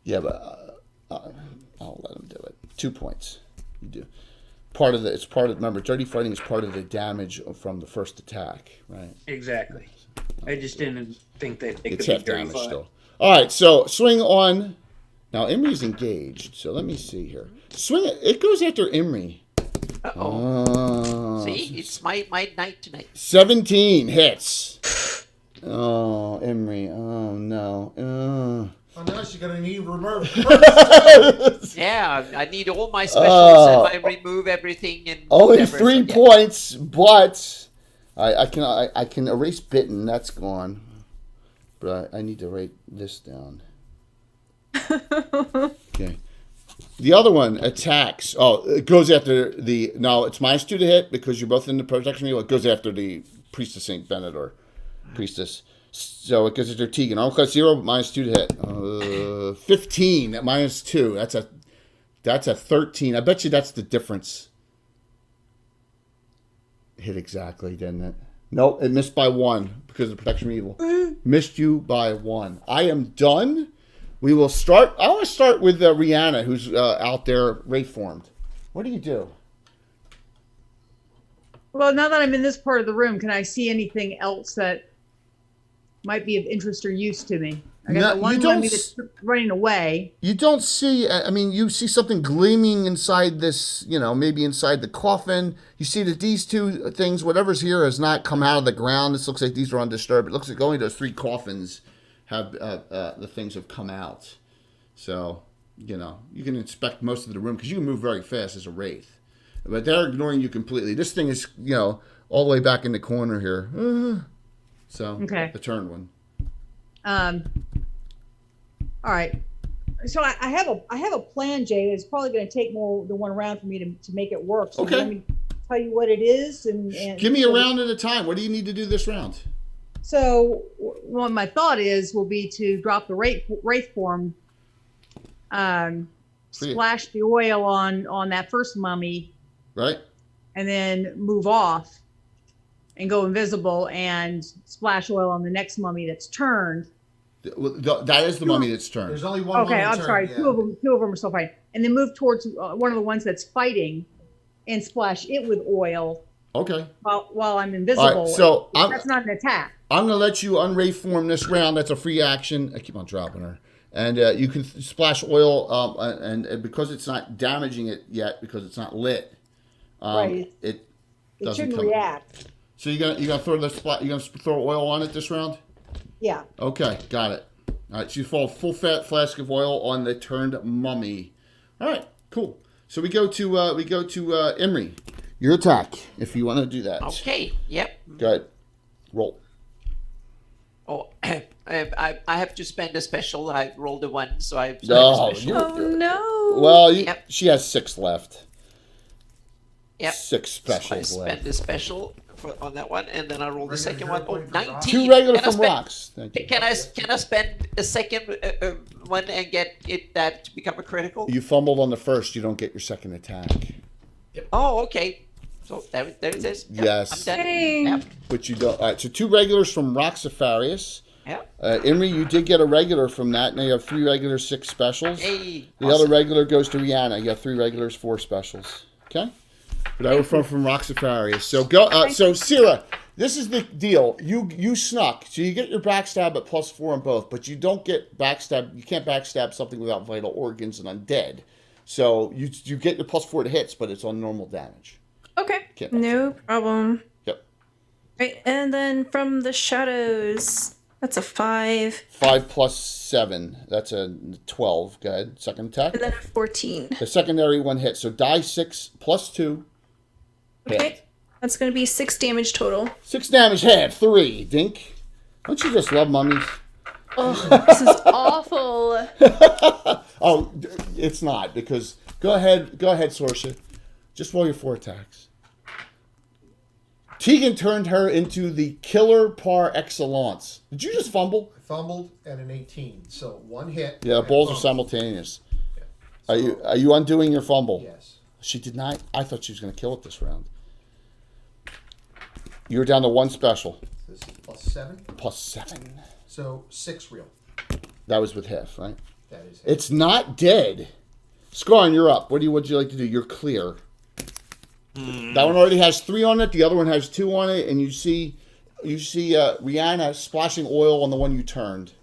Yeah, but I'll let him do it. 2 points. You do. Remember, dirty fighting is part of the damage from the first attack, right? Exactly. I just didn't think that they It's could half be dirty damage fight. still. All right, so swing on. Now Imri's engaged, so let me see here. Swing it. It goes after Imri. Uh-oh. See, it's my night tonight. 17 hits. Oh, Imri. Oh no. Oh, now she's gonna need remove. Yeah, I need all my specials and I remove everything and only whatever, 3 points, but I can erase bitten. That's gone. But I need to write this down. Okay. The other one attacks. Oh, it goes after the. No, it's -2 to hit because you're both in the protection wheel. It goes after the priest of Saint Benedict or priestess. So it goes after Tegan. I'll cut 0, -2 to hit. 15 at -2. That's a 13. I bet you that's the difference. Hit exactly, didn't it? Nope, it missed by 1 because of protection from evil. Missed you by 1. I am done. We will start. I want to start with Rihanna, who's out there wraith formed. What do you do? Well, now that I'm in this part of the room, can I see anything else that might be of interest or use to me? I got the one mummy that's running away. You don't see. I mean, you see something gleaming inside this. Maybe inside the coffin. You see that these 2 things, whatever's here, has not come out of the ground. This looks like these are undisturbed. It looks like only those 3 coffins have the things have come out. So you can inspect most of the room because you can move very fast as a wraith, but they're ignoring you completely. This thing is all the way back in the corner here. So okay. The turn one. All right. So I have a plan, Jay. It's probably going to take more than one round for me to make it work. So okay. Let me tell you what it is and give me a round at a time. What do you need to do this round? So what my thought will be to drop the wraith form, splash the oil on that first mummy, right, and then move off and go invisible and splash oil on the next mummy that's turned. That is the mummy that's turned. There's only one. Okay, I'm sorry. Yeah. Two of them are still fighting, and then move towards one of the ones that's fighting, and splash it with oil. Okay. While I'm invisible. All right, so that's not an attack. I'm gonna let you unwraith form this round. That's a free action. I keep on dropping her, and you can splash oil, and because it's not damaging it yet, because it's not lit, right. It shouldn't react. So you're gonna throw throw oil on it this round? Yeah. Okay, got it. All right, so you fall full fat flask of oil on the turned mummy. All right, cool. So we go to Imri. Your attack, if you want to do that. Okay. Yep. Go ahead. Roll. Oh, I have to spend a special. I rolled a 1, so I spent No, a special. Oh no. Well, Yep. she has 6 left. Yep. 6 specials So I left. spend a special on that one, and then I roll the second one. Oh, 19. 2 regular Can I from spend- rocks. Thank you. Can I spend a second one and get that to become a critical? You fumbled on the first. You don't get your second attack. Oh, okay. So there it is. Yep, Yes. I'm done. Dang. Yep. But you don't. All right, so 2 regulars from Roxafarius. Yep. Imri, you did get a regular from that. Now you have 3 regulars, 6 specials. Hey. The other regular goes to Rihanna. You have 3 regulars, 4 specials. Okay? But I were from Roxafarius. So go. So Sierra, this is the deal. You snuck, so you get your backstab at +4 on both, but you don't get backstab. You can't backstab something without vital organs and undead. So you get your +4 to hits, but it's on normal damage. Okay. Can't No problem. Yep. Right, and then from the shadows, that's a 5, 5 plus 7. That's a 12. Go ahead. Second attack. and then a 14. The secondary one hit. So die 6 plus 2. Hit. Okay. That's going to be 6 damage total. 6 damage. Hit. 3. Dink. Don't you just love mummies? Oh, this is awful. Oh, it's not, because go ahead, Sorsha. Just roll your 4 attacks. Tegan turned her into the killer par excellence. Did you just fumble? I fumbled and an 18, so 1 hit. Yeah, and balls are fumble. simultaneous. So, Are you undoing your fumble? Yes. She did not. I thought she was going to kill it this round. You're down to 1 special. This is +7, +7. so 6 real. That was with half, right? That is it. It's not dead. Scarn, you're up. Would you like to do? You're clear. That one already has 3 on it. The other one has 2 on it, and you see Rihanna splashing oil on the one you turned.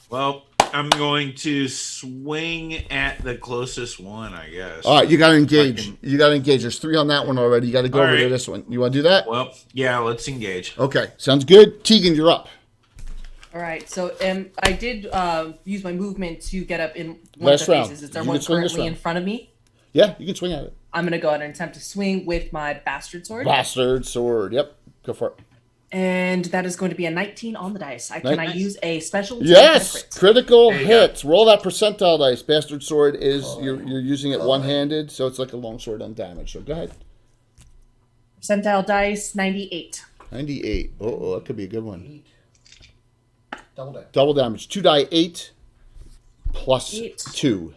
Well, I'm going to swing at the closest one, I guess. All right, you got to engage. You got to engage. There's 3 on that one already. You got to go All over to right. this one. You want to do that? Well, yeah, let's engage. Okay, sounds good. Tegan, you're up. All right, so I did use my movement to get up in one Last of the round. faces. Is there You one can swing this currently in round. front of me? Yeah, you can swing at it. I'm gonna go ahead and attempt to swing with my bastard sword, Bastard sword. Yep, go for it. and that is going to be a 19 on the dice. Can I use a special? to Yes, get a crit? critical There you hits. Roll that percentile dice. Bastard sword is you're using it one-handed, so it's like a long sword undamaged. So go ahead. Percentile dice 98. 98. Oh, that could be a good one. 8. Double that. Double damage. 2 die 8 plus 8. 2.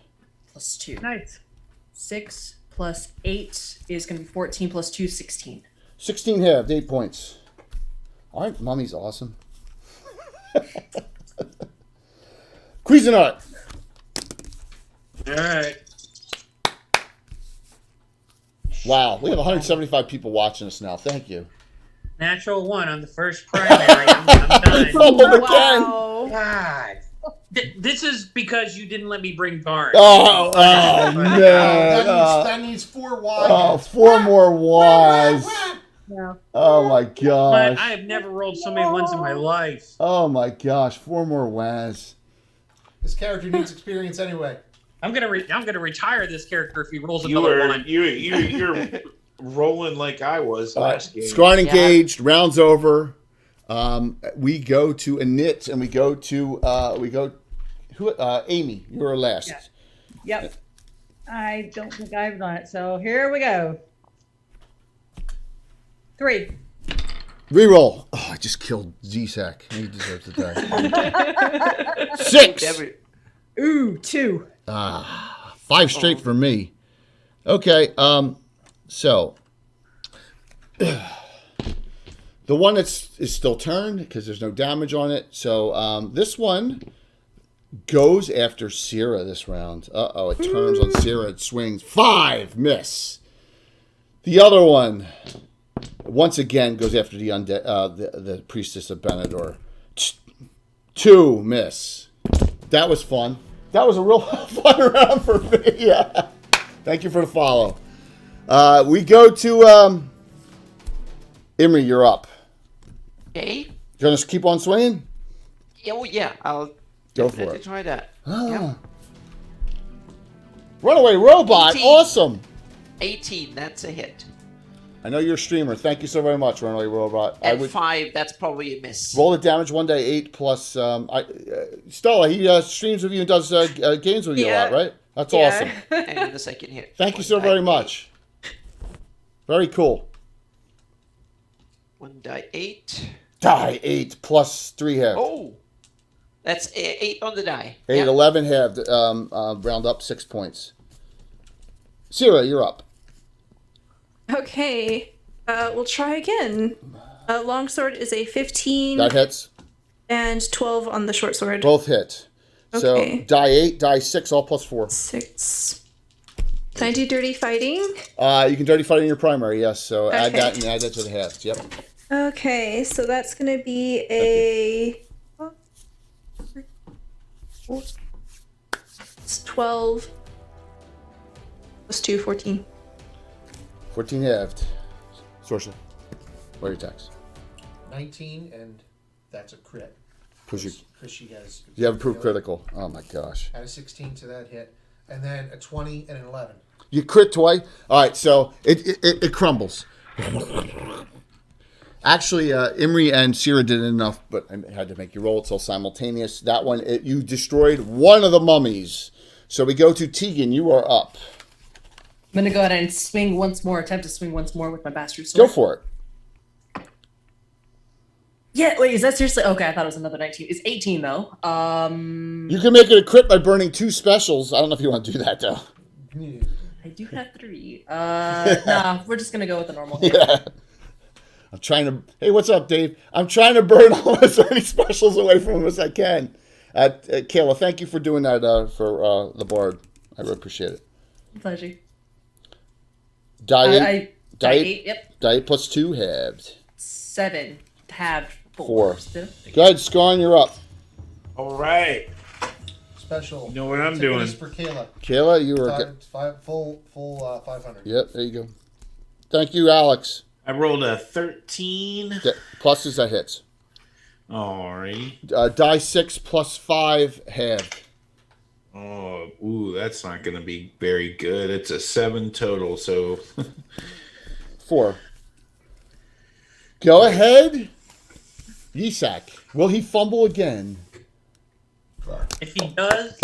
Plus 2. Nice. 6 plus 8 is going to be 14 plus 2, 16. 16 halved, 8 points. All right, mommy's awesome. Cuisinart. All right. Wow, we have 175 people watching us now. Thank you. Natural 1 on the first primary. I'm done. Fumbled again. Wow. God. This is because you didn't let me bring Barnes. Oh man. That needs 4 wide. Oh, 4 more Ys. Yeah. Oh my But gosh. I have never rolled so many ones in my life. Oh my gosh, 4 more Ys. This character needs experience anyway. I'm gonna retire this character if he rolls You another were one. you're rolling like I was last game. Scarn engaged, rounds over. We go to Anit and we go Amy, you were last. Yeah. Yep. I don't think I've done it. So here we go. 3. Reroll. Oh, I just killed Z-Sack. He deserves to die. 6. Ooh, 2. 5 straight for me. Okay, so the one is still turned because there's no damage on it. So this one goes after Sierra this round. Uh-oh, it turns on Sierra. It swings. 5, miss. The other one, once again, goes after the undead, the priestess of Benidorm. 2, miss. That was fun. That was a real fun round for me. Yeah. Thank you for the follow. We go to Imri, you're up. Okay. You gonna keep on swinging? Oh yeah, I'll Go for definitely it. try that. Runaway robot, 18. awesome. 18, that's a hit. I know you're a streamer. Thank you so very much, Runaway Robot. And 5, that's probably a miss. Roll the damage 1d8 plus. Stella, he streams with you and does games with you a lot, right? That's awesome. And then the second hit. Thank you so very much. Very cool. 1d8. Die 8 plus 3 halved. Oh, that's 8 on the die. 8, Yep. 11 halved. Round up 6 points. Sierra, you're up. Okay, we'll try again. Longsword is a 15. That hits. And 12 on the short sword. Both hit. Okay. So die 8, die 6, all plus 4. 6. Can I do dirty fighting? You can dirty fight in your primary, yes. So add Okay. that and add that to the halves. Yep. Okay, so that's going to be a... It's 12 plus 2, 14. 14 halved. Sorcerer. What are your attacks? 19, and that's a crit. Because she has... you have approved critical. Oh my gosh. Add a 16 to that hit. And then a 20 and an 11. You crit twice? Alright, so it crumbles. Actually, Imri and Sierra did enough, but I had to make you roll it so simultaneous. That one, you destroyed one of the mummies. So we go to Tegan. You are up. I'm gonna go ahead and swing once more. Attempt to swing once more with my bastard sword. Go for it. Yeah. Wait, is that seriously? Okay, I thought it was another 19. It's 18 though. You can make it a crit by burning 2 specials. I don't know if you want to do that though. I do have 3. Nah, we're just gonna go with the normal. Hit. Yeah. I'm trying to. Hey, what's up, Dave? I'm trying to burn almost as many specials away from him as I can. Kayla, thank you for doing that for the bard. I really appreciate it. Pleasure. Die 8. Die 8. Yep. Die 8 plus 2 halved. 7 halved. 4. Still. Go ahead, Scarn, you're up. All right. Special. You know what I'm doing. For Kayla. Kayla, you were full 500. Yep, there you go. Thank you, Alex. I rolled a 13. Pluses that hits. Alrighty. Die 6 plus 5 halved. Oh, ooh, that's not going to be very good. It's a 7 total, so 4. Go ahead. Yisak. Will he fumble again? If he does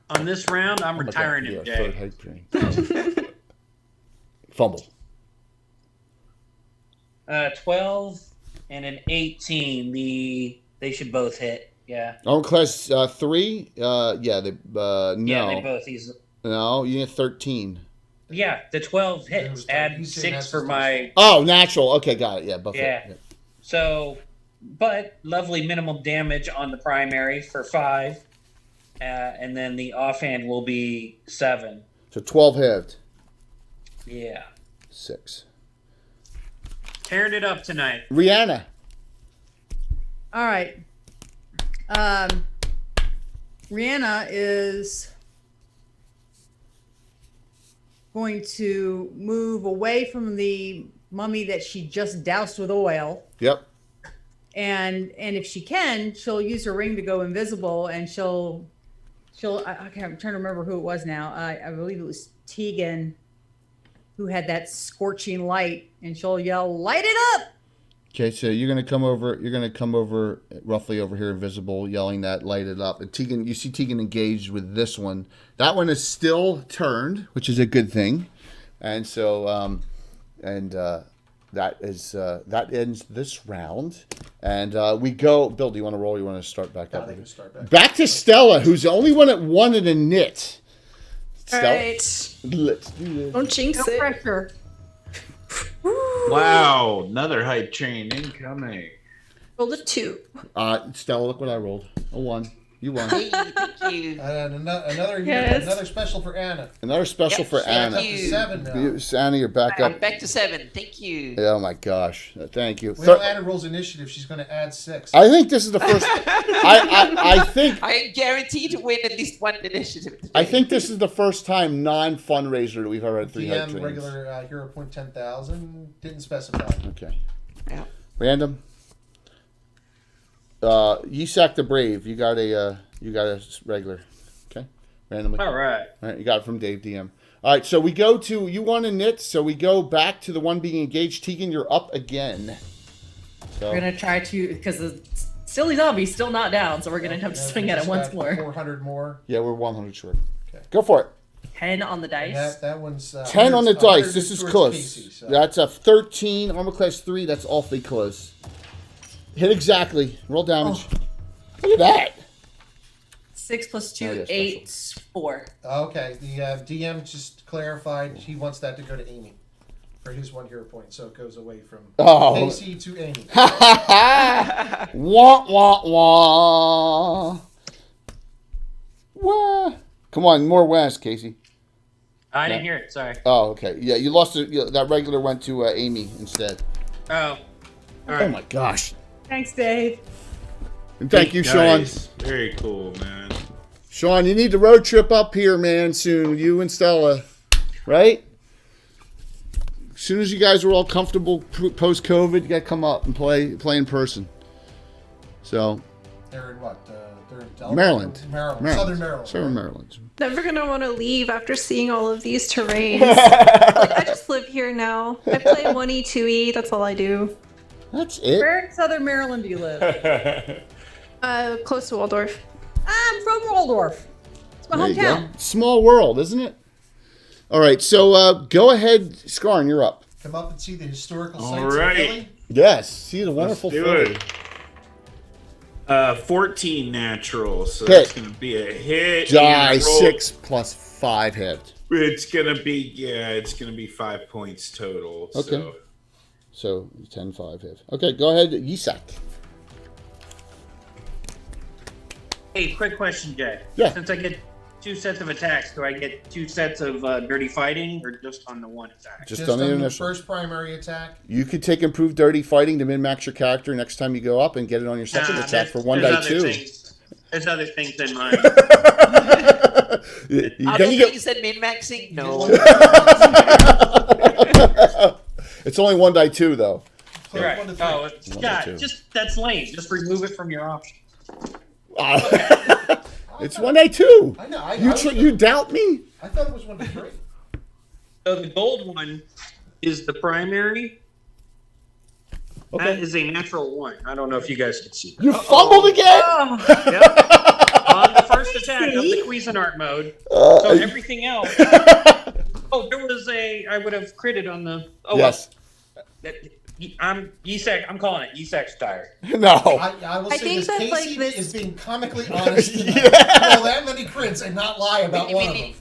on this round, I'm retiring him, Jay. Third height train. Fumble. 12 and an 18. They should both hit. Yeah. Armor class 3. Yeah, they no. Yeah, they both easily. No, you need 13. Yeah, the 12 hits. Add 6 for my. Oh, natural. Okay, got it. Yeah, both. Yeah. Hit. So, but lovely minimal damage on the primary for 5, and then the offhand will be 7. So 12 halved. Yeah. 6. Tearing it up tonight. Rihanna. All right. Rihanna is going to move away from the mummy that she just doused with oil. Yep. And if she can, she'll use her ring to go invisible, and she'll I'm trying to remember who it was now. I believe it was Tegan who had that scorching light, and she'll yell, "Light it up!" Okay, so you're gonna come over. You're gonna come over roughly over here, invisible, yelling that, "Light it up!" And Tegan, you see Tegan engaged with this one. That one is still turned, which is a good thing, and so that ends this round. And we go. Bill, do you want to roll? Or you want to start back up? They can start back. Back to Stella, who's the only one that wanted a knit. All Stella, right. let's do this. Don't jinx No it. pressure. wow, another hype train incoming. Roll a 2. Stella, look what I rolled. A 1. You won. Hey, thank you. And another Yes. another special for Anna. Another special Yep, for thank Anna. you. Up to 7 now. Anna, you're back up. I'm back to 7. Thank you. Oh my gosh! Thank you. When Anna rolls initiative, she's going to add 6. I think this is the first. I think I am guaranteed to win at least one initiative today. I think this is the first time non-fundraiser that we've ever had 3 hype DM trains. regular hero point 10,000. Didn't specify. Okay. Yeah. Random. Yisak the Brave. You got a regular. Okay. Randomly. All right. All right. You got it from Dave DM. All right, so we go to, you won a knit, so we go back to the one being engaged. Tegan, you're up again. So. We're gonna try to, because the silly zombie's still not down, so we're gonna have to swing at it once more. 400 more. Yeah, we're 100 short. Okay. Go for it. 10 on the dice. That one's 10 on the dice. This is close. Casey, so. That's a 13, armor class 3. That's awfully close. Hit exactly. Roll damage. Oh. Look at that. 6 plus 2, Oh, yeah, 8, 4. Okay, the DM just clarified he wants that to go to Amy for his 1 hero point, so it goes away from Casey to Amy. Wah, wah, wah. Wah. Come on, more west, Casey. I didn't hear it. Sorry. Oh, okay. Yeah, you lost it. That regular went to Amy instead. Oh. All right. Oh my gosh. Thanks, Dave. And thank you, Sean. Nice. Very cool, man. Sean, you need the road trip up here, man, soon. You and Stella, right? As soon as you guys are all comfortable post-COVID, you got to come up and play in person. So. They're in what? They're in Delaware? Maryland. Southern Maryland. Never gonna want to leave after seeing all of these terrains. I just live here now. I play 1E, 2E. That's all I do. That's it. Where in Southern Maryland do you live? Close to Waldorf. I'm from Waldorf. It's my There you hometown. go. Small world, isn't it? All right, so go ahead, Scarn, you're up. Come up and see the historical All sites right. of Philly. Yes, see the wonderful Let's do Philly. it. 14 natural, so Hit. that's going to be a hit. Die and roll- 6 plus 5 hit. It's going to be 5 points total. Okay. So 10, 5 hit. Okay, go ahead, Yisak. Hey, quick question, Jay. Yeah. Since I get 2 sets of attacks, do I get 2 sets of dirty fighting, or just on the 1 attack? Just on the initial. first primary attack. You could take improved dirty fighting to min-max your character next time you go up and get it on your second attack for 1 die 2. There's other things in mind. Other things than min-maxing? No. It's only 1 die 2 though. Right. One to three. Oh, One yeah, to two. just that's lame. Just remove it from your option. It's 1 die 2. I know. You doubt me? I thought it was 1 to 3. So the gold one is the primary. Okay. That is a natural 1. I don't know if you guys can see that. You fumbled again? Yep. On the first attack of the Cuisinart mode. So everything else. Oh, there was I would have critted on the. Oh, Yes. I'm Yisak. I'm calling it. Yisak's tired. No. I will I say think this. that, like, Casey this- is being comically honest. Well, that many crits and not lie about one of them.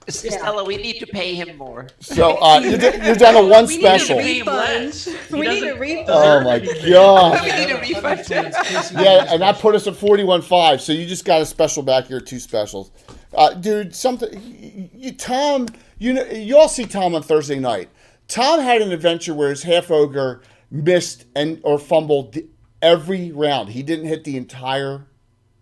Stella, we need to pay him more. So you're down to 1 special. We need a refund. We need a refund. Oh my god. We need a refund. Yeah, and that put us at 41.5. So you just got a special back here, 2 specials. Dude, Tom, you all see Tom on Thursday night. Tom had an adventure where his half ogre missed or fumbled every round. He didn't hit the entire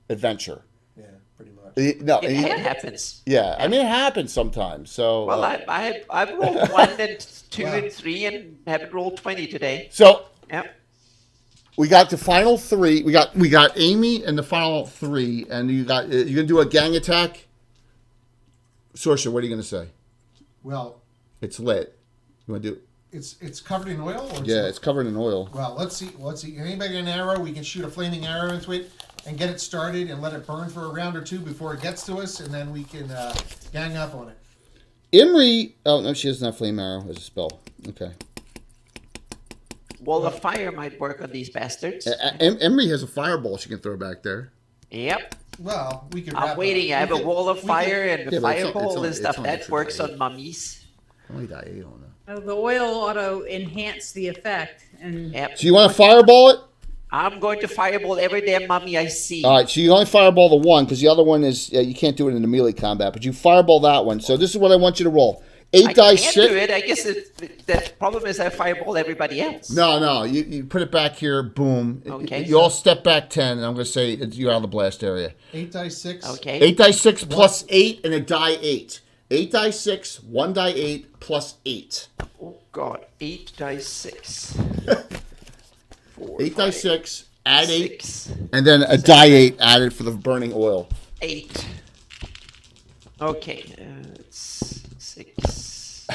adventure. Yeah, pretty much. It happens. Yeah, I mean it happens sometimes. So Well, I've rolled 1 and 2 and 3 and haven't rolled 20 today. so Yep. we got the final 3. We got Amy in the final 3, and you gonna do a gang attack. Sorcerer, what are you gonna say? Well, It's lit. You want to do? it's covered in oil. Or Yeah, it's covered in oil. Well, let's see. Anybody got an arrow? We can shoot a flaming arrow into it and get it started and let it burn for a round or 2 before it gets to us, and then we can gang up on it. Imri. Oh no, she doesn't have flame arrow as a spell. Okay. Wall of fire might work on these bastards. Imri has a fireball she can throw back there. Yep. Well, we can. I'm waiting. I have a wall of fire and a Yeah, but it's fireball only- and stuff. it's only That for works die on mummies. Only die 8 on that. The oil ought to enhance the effect. And Yep. So you want to fireball it? I'm going to fireball every damn mummy I see. All right. So you only fireball the one because the other one is you can't do it in the melee combat, but you fireball that one. So this is what I want you to roll. 8 I dice. can't 6. do it. I guess the problem is I fireball everybody else. No. You put it back here. Boom. Okay. You all step back 10, and I'm going to say you're out of the blast area. 8 dice 6. Okay. 8 dice 6 plus 8 and a die 8. 8 dice 6, 1 die 8 plus 8. Oh God. 8 dice 6. 4, 8 dice 6, add 8, 6, and then a die 8 added for the burning oil. 8. Okay. It's 6,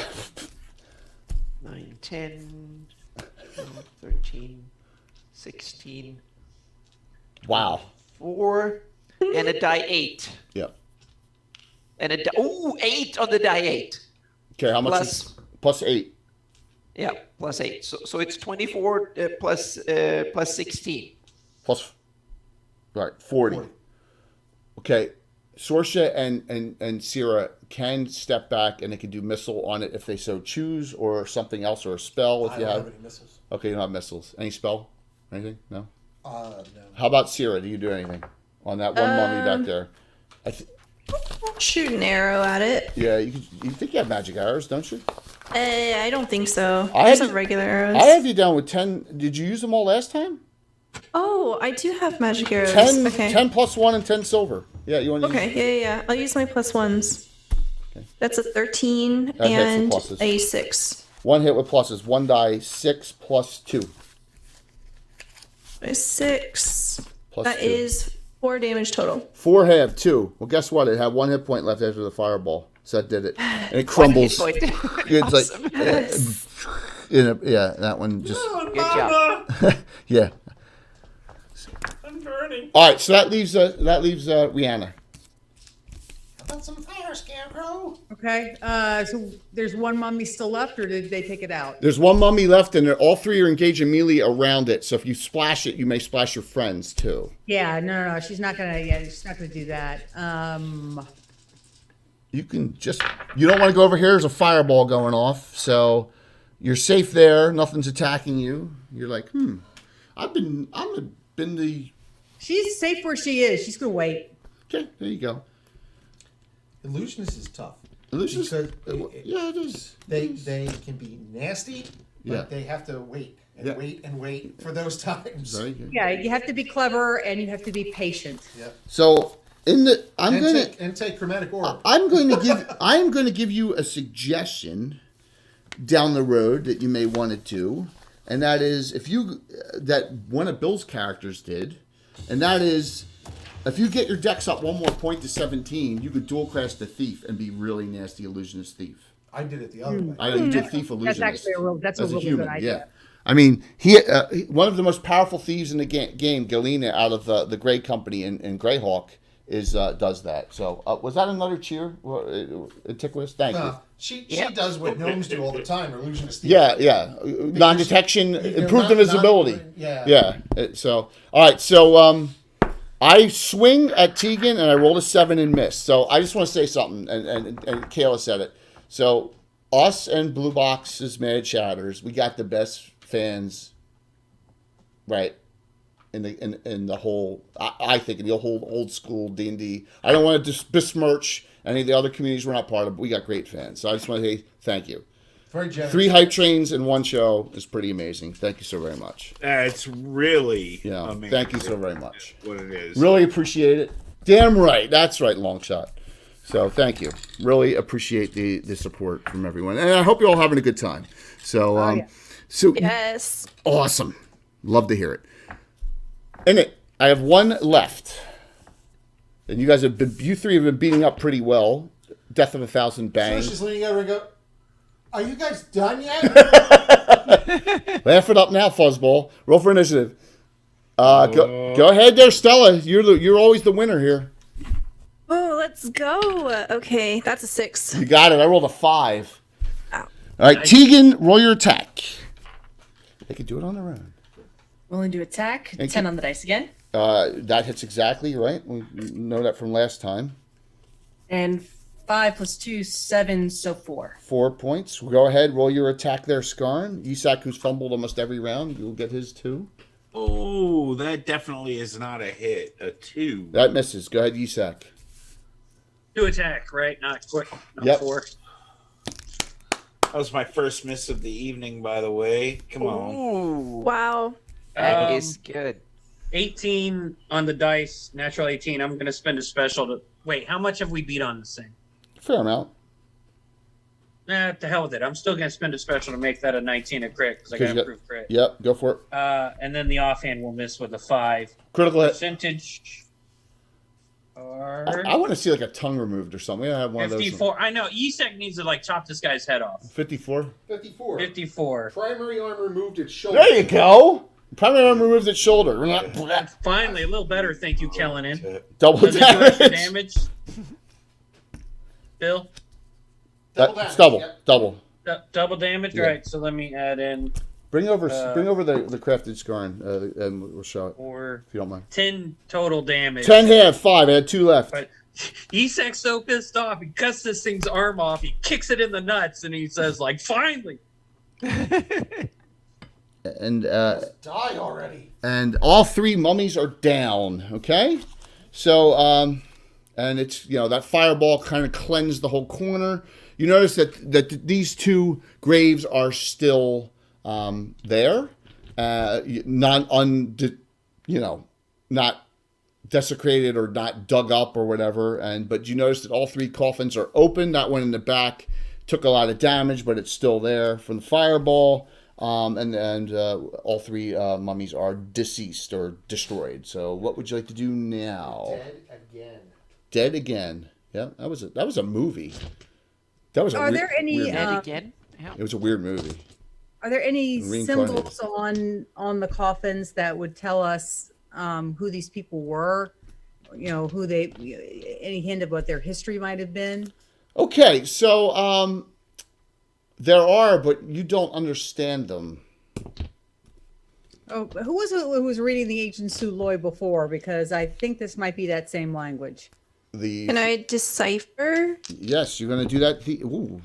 9, 10, 12, 13, 16. Wow. 4, and a die 8. Yep. And a 8 on the die 8. Okay, how much Plus- is plus 8? Yeah, plus 8. So it's 24 plus 16. Plus, right, 40. Okay, Sorsha and Sierra can step back and they can do missile on it if they so choose, or something else, or a spell if I you don't have. have any missiles. Okay, you don't have missiles. Any spell? Anything? No? No. How about Sierra? Do you do anything on that one mummy back there? Shoot an arrow at it. Yeah, you think you have magic arrows, don't you? I don't think so. I There's have- some regular arrows. I have you down with 10. Did you use them all last time? Oh, I do have magic arrows. 10, Okay. 10 plus 1 and 10 silver. Yeah, you want to Okay, yeah. I'll use my plus ones. Okay. That's a 13 That hits and with pluses. a 6. One hit with pluses. 1 die, 6 plus 2. A 6. Plus That 2. is 4 damage total. 4 have 2. Well, guess what? It had 1 hit point left after the fireball. So that did it. And it crumbles. One hit point. It's Awesome. like, Yes. yeah, that one just, Good job. yeah. I'm burning. All right, so that leaves Rihanna. How about some fire, Scarecrow? Okay. So there's one mummy still left, or did they take it out? There's one mummy left, and all 3 are engaged immediately around it. So if you splash it, you may splash your friends too. Yeah. No. She's not gonna. Yeah. She's not gonna do that. You don't want to go over here. There's a fireball going off, so you're safe there. Nothing's attacking you. You're like, I'm been the. She's safe where she is. She's gonna wait. Okay, there you go. Illusionist is tough. Illusionist, Because yeah, it is. they can be nasty, but Yeah. they have to wait and Yeah. wait and wait for those times. Very good. Yeah. You have to be clever and you have to be patient. So I'm And gonna take chromatic orb. I'm going to give you a suggestion down the road that you may want to do, and that is that one of Bill's characters did, and that is if you get your dex up 1 more point to 17, you could dual class the thief and be really nasty illusionist thief. I did it the other way. I know you did thief illusionist. That's actually that's a as a really human, good idea. yeah. I mean, he one of the most powerful thieves in the game, Galena, out of the Grey Company in Greyhawk, does that. So was that another cheer, Antiquus? Thank you. She does what gnomes do all the time. Illusionist. Yeah. Non-detection, improved not- invisibility. yeah. So all right. So I swing at Tegan and I rolled a 7 and miss. So I just want to say something, and Kayla said it. So us and Blue Box's Mad Shatters, we got the best fans, right? In the whole, I think in the whole old school D&D. I don't want to besmirch any of the other communities we're not part of, but we got great fans. So I just want to say thank you. Very generous. 3 hype trains in 1 show is pretty amazing. Thank you so very much. It's really amazing. Thank you so very much. What it is. Really appreciate it. Damn right. That's right, long shot. So thank you. Really appreciate the support from everyone. And I hope you're all having a good time. So so Yes. awesome. Love to hear it. And I have 1 left. And you guys you 3 have been beating up pretty well. Death of 1,000 Bang. So she's leaning over and go, "Are you guys done yet?" Laugh it up now, Fuzzball. Roll for initiative. Go ahead there, Stella. You're always the winner here. Oh, let's go. Okay, that's a 6. You got it. I rolled a 5. Ow. All right, Tegan, roll your attack. They could do it on their own. Rolling to attack. Thank 10 you. on the dice again. That hits exactly, right? We know that from last time. And 5 plus 2, 7, so 4. 4 points. Go ahead, roll your attack there, Skarn. Isak, who's fumbled almost every round, you'll get his 2. Oh, that definitely is not a hit. A 2. That misses. Go ahead, Isak. 2 attack, right? Not quick. Not Yep. 4. That was my first miss of the evening, by the way. Come on. Ooh, Wow. that is good. 18 on the dice, natural 18. I'm going to spend a special to... Wait, how much have we beat on this thing? Fair amount. To hell with it. I'm still going to spend a special to make that a 19 a crit, because I got improved crit. Yep, go for it. And then the offhand will miss with a 5. Critical hit. Percentage... I want to see like a tongue removed or something. I have one of those. 54. I know. Isaac needs to like chop this guy's head off. 54. 54. 54. Primary arm removed its shoulder. There you go. Primary arm removed its shoulder. Finally, a little better. Thank you, Kellenen. Double Does it do extra damage. damage? Bill? That's double. Yep. Double. Double damage? Yeah. Right, so let me add in. Bring over the crafted scarn, and we'll show it. Or if you don't mind. 10 total damage. 10 half, 5. I had 2 left. But Isak's so pissed off. He cuts this thing's arm off. He kicks it in the nuts, and he says, like, finally. And die already. And all 3 mummies are down. Okay, so and it's that fireball kind of cleansed the whole corner. You notice that these 2 graves are still there, not desecrated or not dug up or whatever. But you notice that all 3 coffins are open. That one in the back took a lot of damage, but it's still there from the fireball. And all 3 mummies are deceased or destroyed. So what would you like to do now? Dead again. Dead again. Yeah, that was a movie. That was. Are there any? Dead again? Yeah. It was a weird movie. Are there any symbols on the coffins that would tell us who these people were? Who they? Any hint of what their history might have been? Okay, so there are, but you don't understand them. Oh, who was it who was reading the Ancient Suloi before? Because I think this might be that same language. Can I decipher? Yes, you're going to do that. Ooh.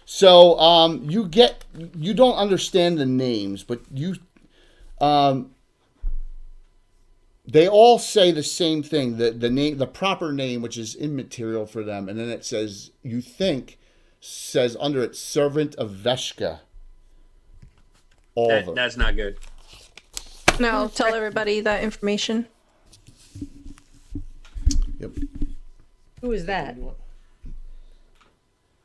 So you don't understand the names, but they all say the same thing. The name, the proper name, which is immaterial for them, and then it says says under it, servant of Veshka. That's not good. No, I'll tell everybody that information. Yep. Who is that?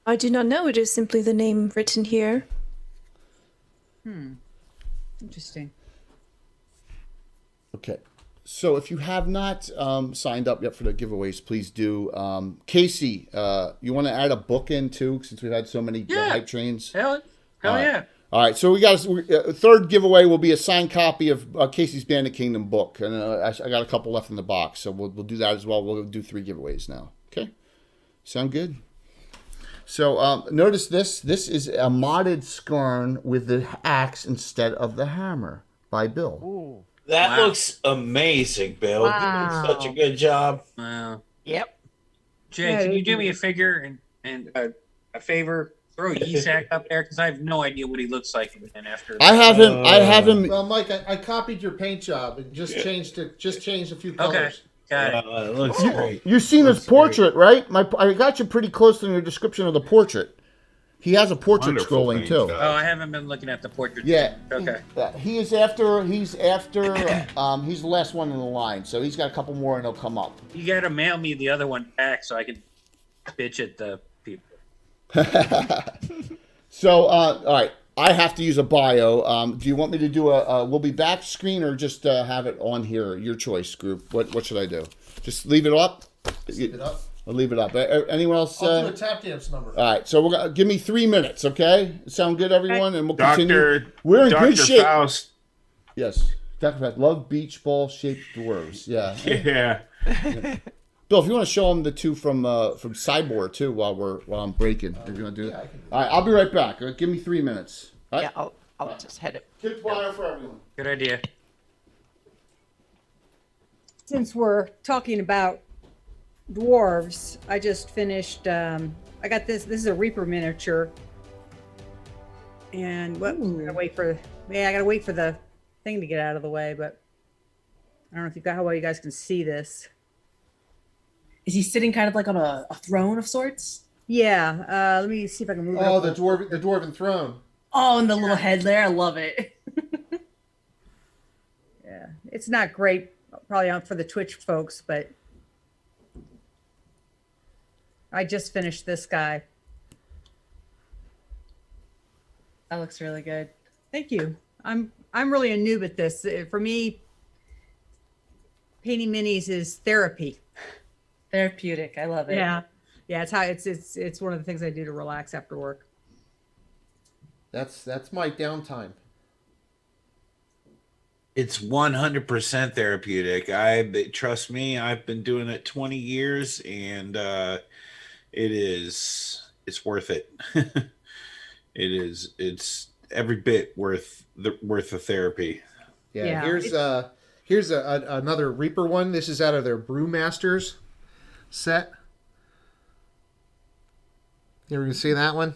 I do not know. It is simply the name written here. Interesting. Okay. So if you have not signed up yet for the giveaways, please do. Casey, you want to add a book in too, since we've had so many hype trains? Hell yeah. All right, so we got a third giveaway will be a signed copy of Casey's Bandit Kingdom book, and I got a couple left in the box, so we'll do that as well. We'll do 3 giveaways now. Okay, sound good? So notice this. This is a modded Skarn with the axe instead of the hammer by Bill. Ooh. That looks amazing, Bill. Wow. You did such a good job. Wow. Yep. Jay, can you do me a figure and a favor? Throw Isak up there because I have no idea what he looks like even after. I have him. Well, Mike, I copied your paint job and just changed a few colors. Okay. Got it. It looks great. You've seen his portrait, right? I got you pretty close in your description of the portrait. He has a portrait scrolling too. Oh, I haven't been looking at the portrait. Yeah. Okay. He's the last one in the line, so he's got a couple more and he'll come up. You gotta mail me the other one back so I can bitch at the people. So, all right. I have to use a bio. Do you want me to do a we'll be back screen or just have it on here? Your choice, group. What should I do? Just leave it up? Leave it up. I'll leave it up. Anyone else? I'll do a tap dance number. All right. So we're gonna give me 3 minutes, okay? Sound good, everyone? And we'll continue. We're in good shape. Faust. Yes, Dr. Faust. Love beach ball shaped dwarves. Yeah. Yeah. Bill, if you want to show them the 2 from Cyborg too, while I'm breaking, if you want to do it. All right, I'll be right back. Give me 3 minutes. All right? Yeah, I'll just head it. Kick wire for everyone. Good idea. Since we're talking about dwarves, I just finished. I got this. This is a Reaper miniature, and I gotta wait for. Yeah, I gotta wait for the thing to get out of the way. But I don't know if you got how well you guys can see this. Is he sitting kind of like on a throne of sorts? Yeah. Let me see if I can move. Oh, it the dwarven throne. Oh, and the little head there. I love it. Yeah, it's not great, probably for the Twitch folks, but I just finished this guy. That looks really good. Thank you. I'm really a noob at this. For me, painting minis is therapy. Therapeutic. I love it. Yeah. Yeah, it's one of the things I do to relax after work. That's my downtime. It's 100% therapeutic. Trust me, I've been doing it 20 years, and it's worth it. It's every bit worth the therapy. Yeah. Here's another Reaper one. This is out of their Brewmasters set. You ever see that one?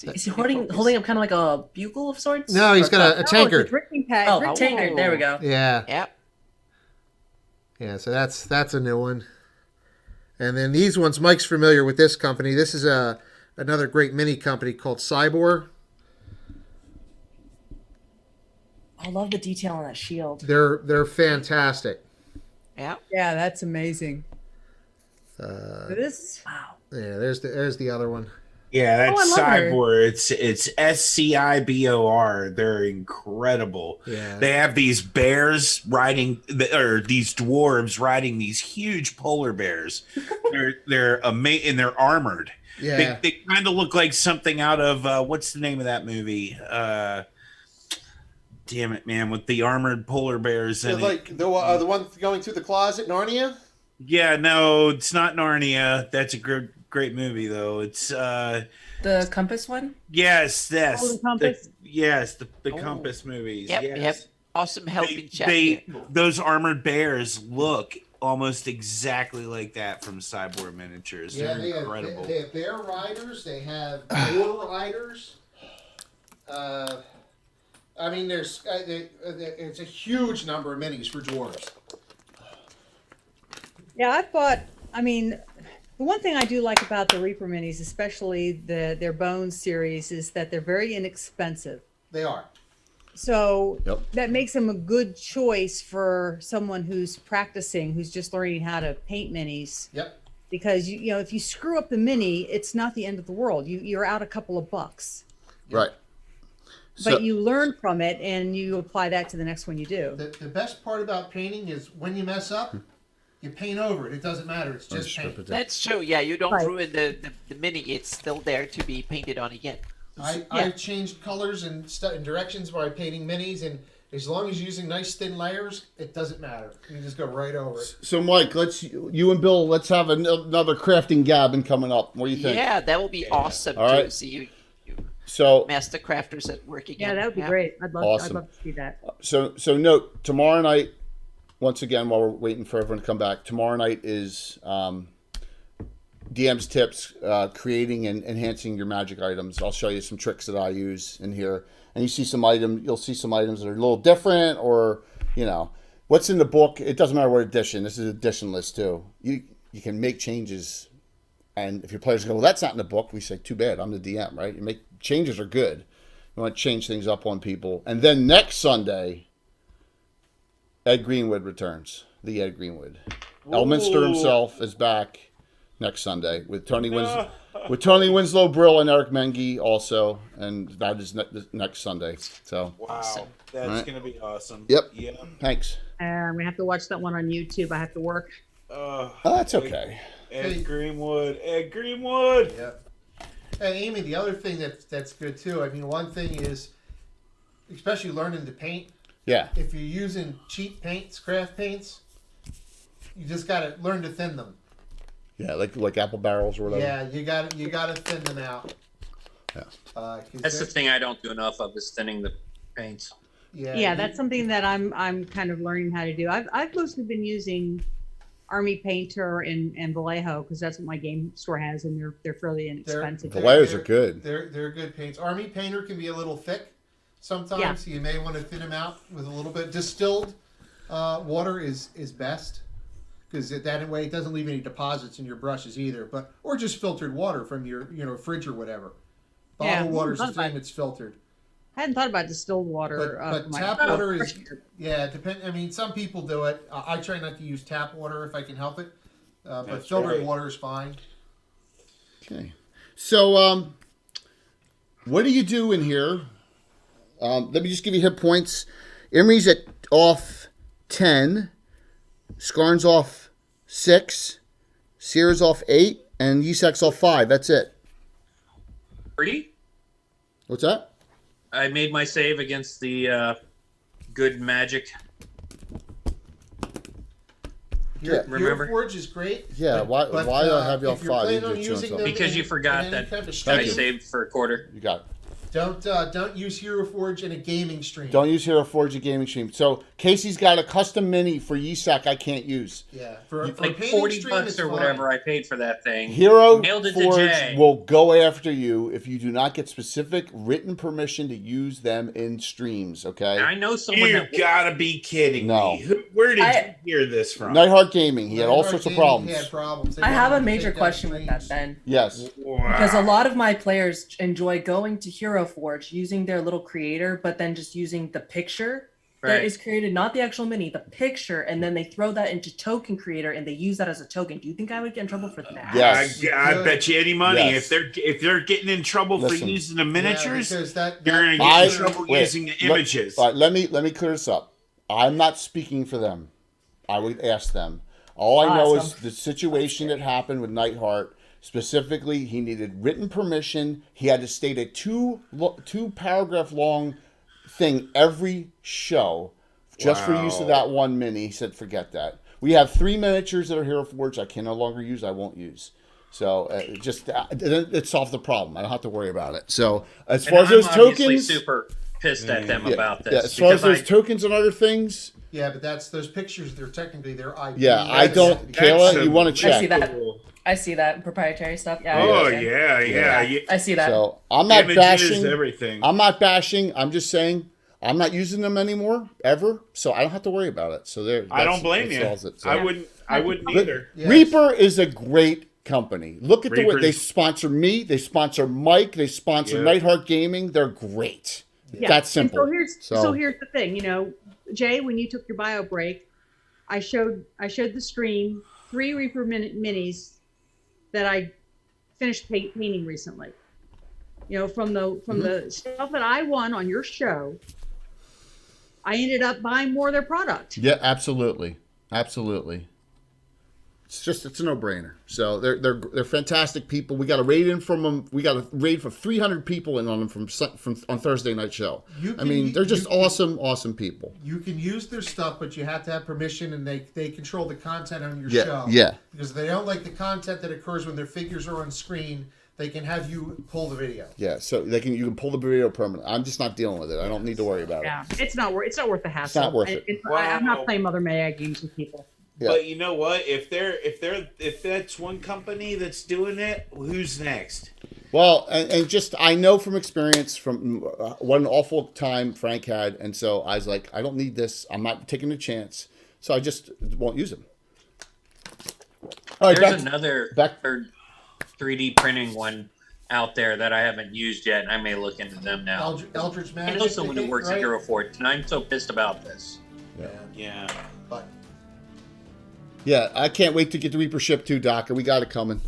Is he holding up kind of like a bugle of sorts? No, he's got a tankard. It's a drinking pad. Oh, tankard. There we go. Yeah. Yep. Yeah, so that's a new one. And then these ones, Mike's familiar with this company. This is another great mini company called Cybor. I love the detail on that shield. They're fantastic. Yeah. Yeah, that's amazing. This. Wow. Yeah, there's the other one. Yeah, that's I love her. Cybor. It's SCIBOR. They're incredible. Yeah. They have these bears riding, or these dwarves riding these huge polar bears. they're and they're armored. Yeah. They kind of look like something out of what's the name of that movie? Damn it, man! With the armored polar bears and like the one going through the closet, Narnia. yeah, no, it's not Narnia. That's a great movie though. It's The compass one? yes, Oh, the Compass? the Compass movies. Yep. Yes. We have awesome helping chat. Those armored bears look almost exactly like that from Cyborg Miniatures. Yeah, They're incredible. They have bear riders. They have boar riders. I mean, there's it's a huge number of minis for dwarves. Yeah, I mean, the one thing I do like about the Reaper minis, especially their Bones series, is that they're very inexpensive. They are. So Yep. that makes them a good choice for someone who's practicing, who's just learning how to paint minis. Yep. Because you know, if you screw up the mini, it's not the end of the world. You're out a couple of bucks. Right. But you learn from it and you apply that to the next one you do. The best part about painting is when you mess up, you paint over it. It doesn't matter. It's just paint. That's true. Yeah, you don't Right. ruin the mini. It's still there to be painted on again. I've changed colors and directions by painting minis, and as long as you're using nice thin layers, it doesn't matter. You just go right over it. So, Mike, you and Bill, let's have another crafting gabbing coming up. What do you think? Yeah, that will be awesome All to right. see you So, master crafters at work again. Yeah, that would be great. I'd Awesome. love to see that. so note, tomorrow night, once again, while we're waiting for everyone to come back, tomorrow night is DM's tips, creating and enhancing your magic items. I'll show you some tricks that I use in here. And you'll see some items that are a little different, or, you know, what's in the book. It doesn't matter what edition. This is edition list too. You can make changes. And if your players go, well, that's not in the book, we say, too bad, I'm the DM, right? You make changes are good. You want to change things up on people. And then next Sunday, Ed Greenwood returns. The Ed Greenwood. Elminster himself is back next Sunday with Tony Winslow Brill and Eric Mengi also, and that is next Sunday. So Wow, that's gonna be awesome. Yep. Yeah. Thanks. We have to watch that one on YouTube. I have to work. Oh, that's okay. Ed Greenwood. Yeah. And Amy, the other thing that's good too. I mean, one thing is, especially learning to paint. Yeah. If you're using cheap paints, craft paints, you just gotta learn to thin them. Yeah, like apple barrels or whatever. Yeah, you gotta thin them out. Yeah. That's the thing I don't do enough of, is thinning the paints. Yeah, that's something that I'm kind of learning how to do. I've mostly been using Army Painter and Vallejo, because that's what my game store has, and they're fairly inexpensive. Vallejo's are good. They're good paints. Army Painter can be a little thick sometimes. So you may want to thin them out with a little bit. Distilled water is best, because that way it doesn't leave any deposits in your brushes either. Or just filtered water from your fridge or whatever. Bottled water is the thing that's filtered. I hadn't thought about distilled water. But tap water is I mean, some people do it. I try not to use tap water if I can help it. But filtered water is fine. Okay. So, what do you do in here? Let me just give you hit points. Emery's at off 10. Skarn's off 6, Sears off 8, and Yisak's off 5. That's it. 3. What's that? I made my save against the good magic. Remember? Forge is great. Yeah, why do I have you off 5? Because you forgot that I saved for a quarter. You got it. Don't use Hero Forge in a gaming stream. Don't use Hero Forge in gaming stream. So Casey's got a custom mini for Yisak I can't use. Yeah, for like painting $40 stream, or whatever I paid for that thing. Hero Mailed it Forge to Jay. will go after you if you do not get specific written permission to use them in streams. Okay. I know someone You that gotta be kidding No. me. Where did you hear this from? Nightheart Gaming. He had all sorts of problems. He had problems. They I have a wanted to major take down question with that, streams. Ben. Yes. Because a lot of my players enjoy going to Hero Forge, using their little creator, but then just using the picture that Right. is created, not the actual mini, the picture, and then they throw that into token creator and they use that as a token. Do you think I would get in trouble for that? Yes. I bet you any money Yes. if they're getting in trouble Listen. for using the miniatures, because that you're gonna get in trouble using the images. All right, let me clear this up. I'm not speaking for them. I would ask them. All I know is Awesome. the situation that happened with Nightheart. Specifically, he needed written permission. He had to state a two paragraph long thing every show just for use of that one mini. He said, forget that. We have 3 miniatures that are Hero Forge I can no longer use. I won't use. So it solved the problem. I don't have to worry about it. So as far as those I'm obviously tokens, super pissed at them yeah, about this. yeah, as far as because those tokens and other things, Yeah, but that's those pictures. They're technically their IP. yeah, I don't. Kayla, you want to I check? see that. I see that proprietary stuff. Yeah. Oh I understand. yeah. I see that. So I'm not Images, bashing everything. I'm not bashing. I'm just saying I'm not using them anymore ever, so I don't have to worry about it. So there. I don't blame you. It, so. I wouldn't either. Yes. Reaper is a great company. Look at the way Reaper's- they sponsor me. They sponsor Mike. They sponsor Yeah. Nightheart Gaming. They're great. Yeah. That's And simple. so here's the thing, Jay, when you took your bio break, I showed the stream 3 Reaper minis that I finished painting recently. From the stuff that I won on your show, I ended up buying more of their product. Yeah, absolutely. It's a no-brainer. So they're fantastic people. We got a raid in from them. We got a raid for 300 people in on them from on Thursday night show. They're just awesome people. You can use their stuff, but you have to have permission, and they control the content on your Yeah, show. yeah. Because if they don't like the content that occurs when their figures are on screen, they can have you pull the video. Yeah, so you can pull the video permanent. I'm just not dealing with it. I don't need to worry about Yeah, it. it's not worth the hassle. not worth it. I'm not Wow. playing Mother May I games with people. Yeah. But you know what? If that's one company that's doing it, who's next? Well, and just I know from experience from what an awful time Frank had, and so I was like, I don't need this. I'm not taking a chance, so I just won't use them. All right, There's another 3D printing one out there that I haven't used yet, and I may look into them now. Eldritch I Magic. know someone who works right? at Hero Forge, and I'm so pissed about this. Yeah. But Yeah, I can't wait to get the Reaper ship too, Doc. We got it coming.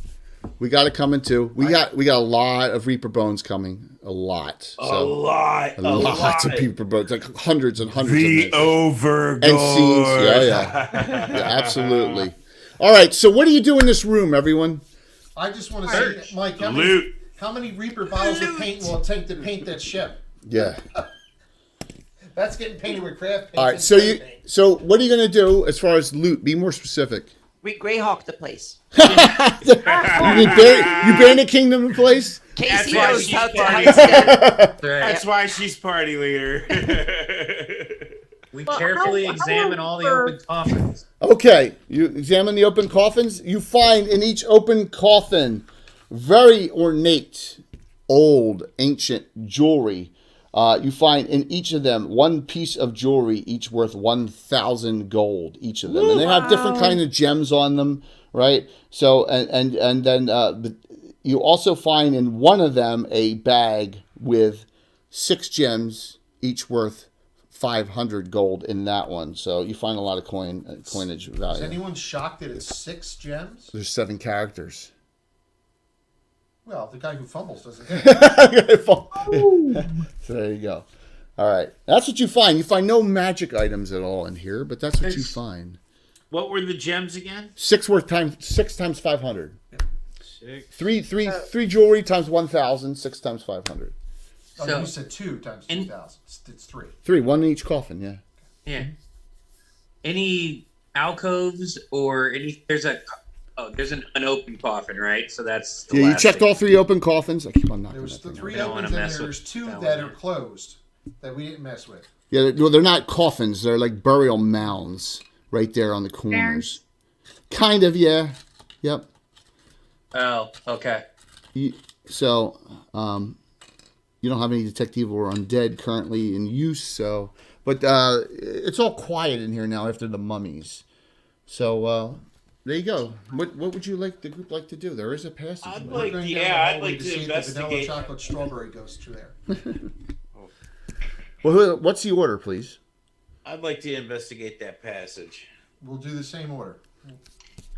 We got it coming too. We got a lot of Reaper bones coming. A lot. A lot. Lots of Reaper bones, like hundreds and hundreds. The of Overgore. and scenes. Yeah, absolutely. All right, so what do you do in this room, everyone? I just want to say, Mike, how many Reaper bottles of paint will it take to paint that ship? Yeah. That's getting painted with craft paint. All right, so what are you gonna do as far as loot? Be more specific. We Greyhawk the place. You Bandit Kingdom in place? Casey why knows she's how to party. That's why she's party leader. We Well, carefully how examine all the for- open coffins. Okay, you examine the open coffins. You find in each open coffin very ornate, old, ancient jewelry. You find in each of them one piece of jewelry, each worth 1,000 gold, each of them, and they have different kind of gems on them, right? So, and then you also find in one of them a bag with 6 gems, each worth 500 gold in that one. So you find a lot of coinage Is value. anyone shocked that it's 6 gems? There's 7 characters. Well, the guy who fumbles doesn't. So there you go. All right, that's what you find. You find no magic items at all in here, but that's what you find. What were the gems again? 6 times 500. 6. Three jewelry times 1,000. 6 times 500. Oh, So- you said 2 times 2,000. It's 3. 3, 1 in each coffin. Yeah. Yeah. Any alcoves or any? There's an unopened coffin, right? So that's the Yeah, you last checked thing. all 3 open coffins. I keep on knocking There was that thing 3 I don't opens wanna and mess there's with 2 that that one are there. closed that we didn't mess with. Yeah, well, they're not coffins. They're like burial mounds right there on the corners. Kind of, yeah. Yep. Oh, okay. So, you don't have any detective or undead currently in use, so... But it's all quiet in here now after the mummies. So, there you go. What would you like the group like to do? There is a passage. I'd We're like, going yeah, down the I'd hallway like to to see if the vanilla investigate. chocolate strawberry goes through there. Well, what's the order, please? I'd like to investigate that passage. We'll do the same order.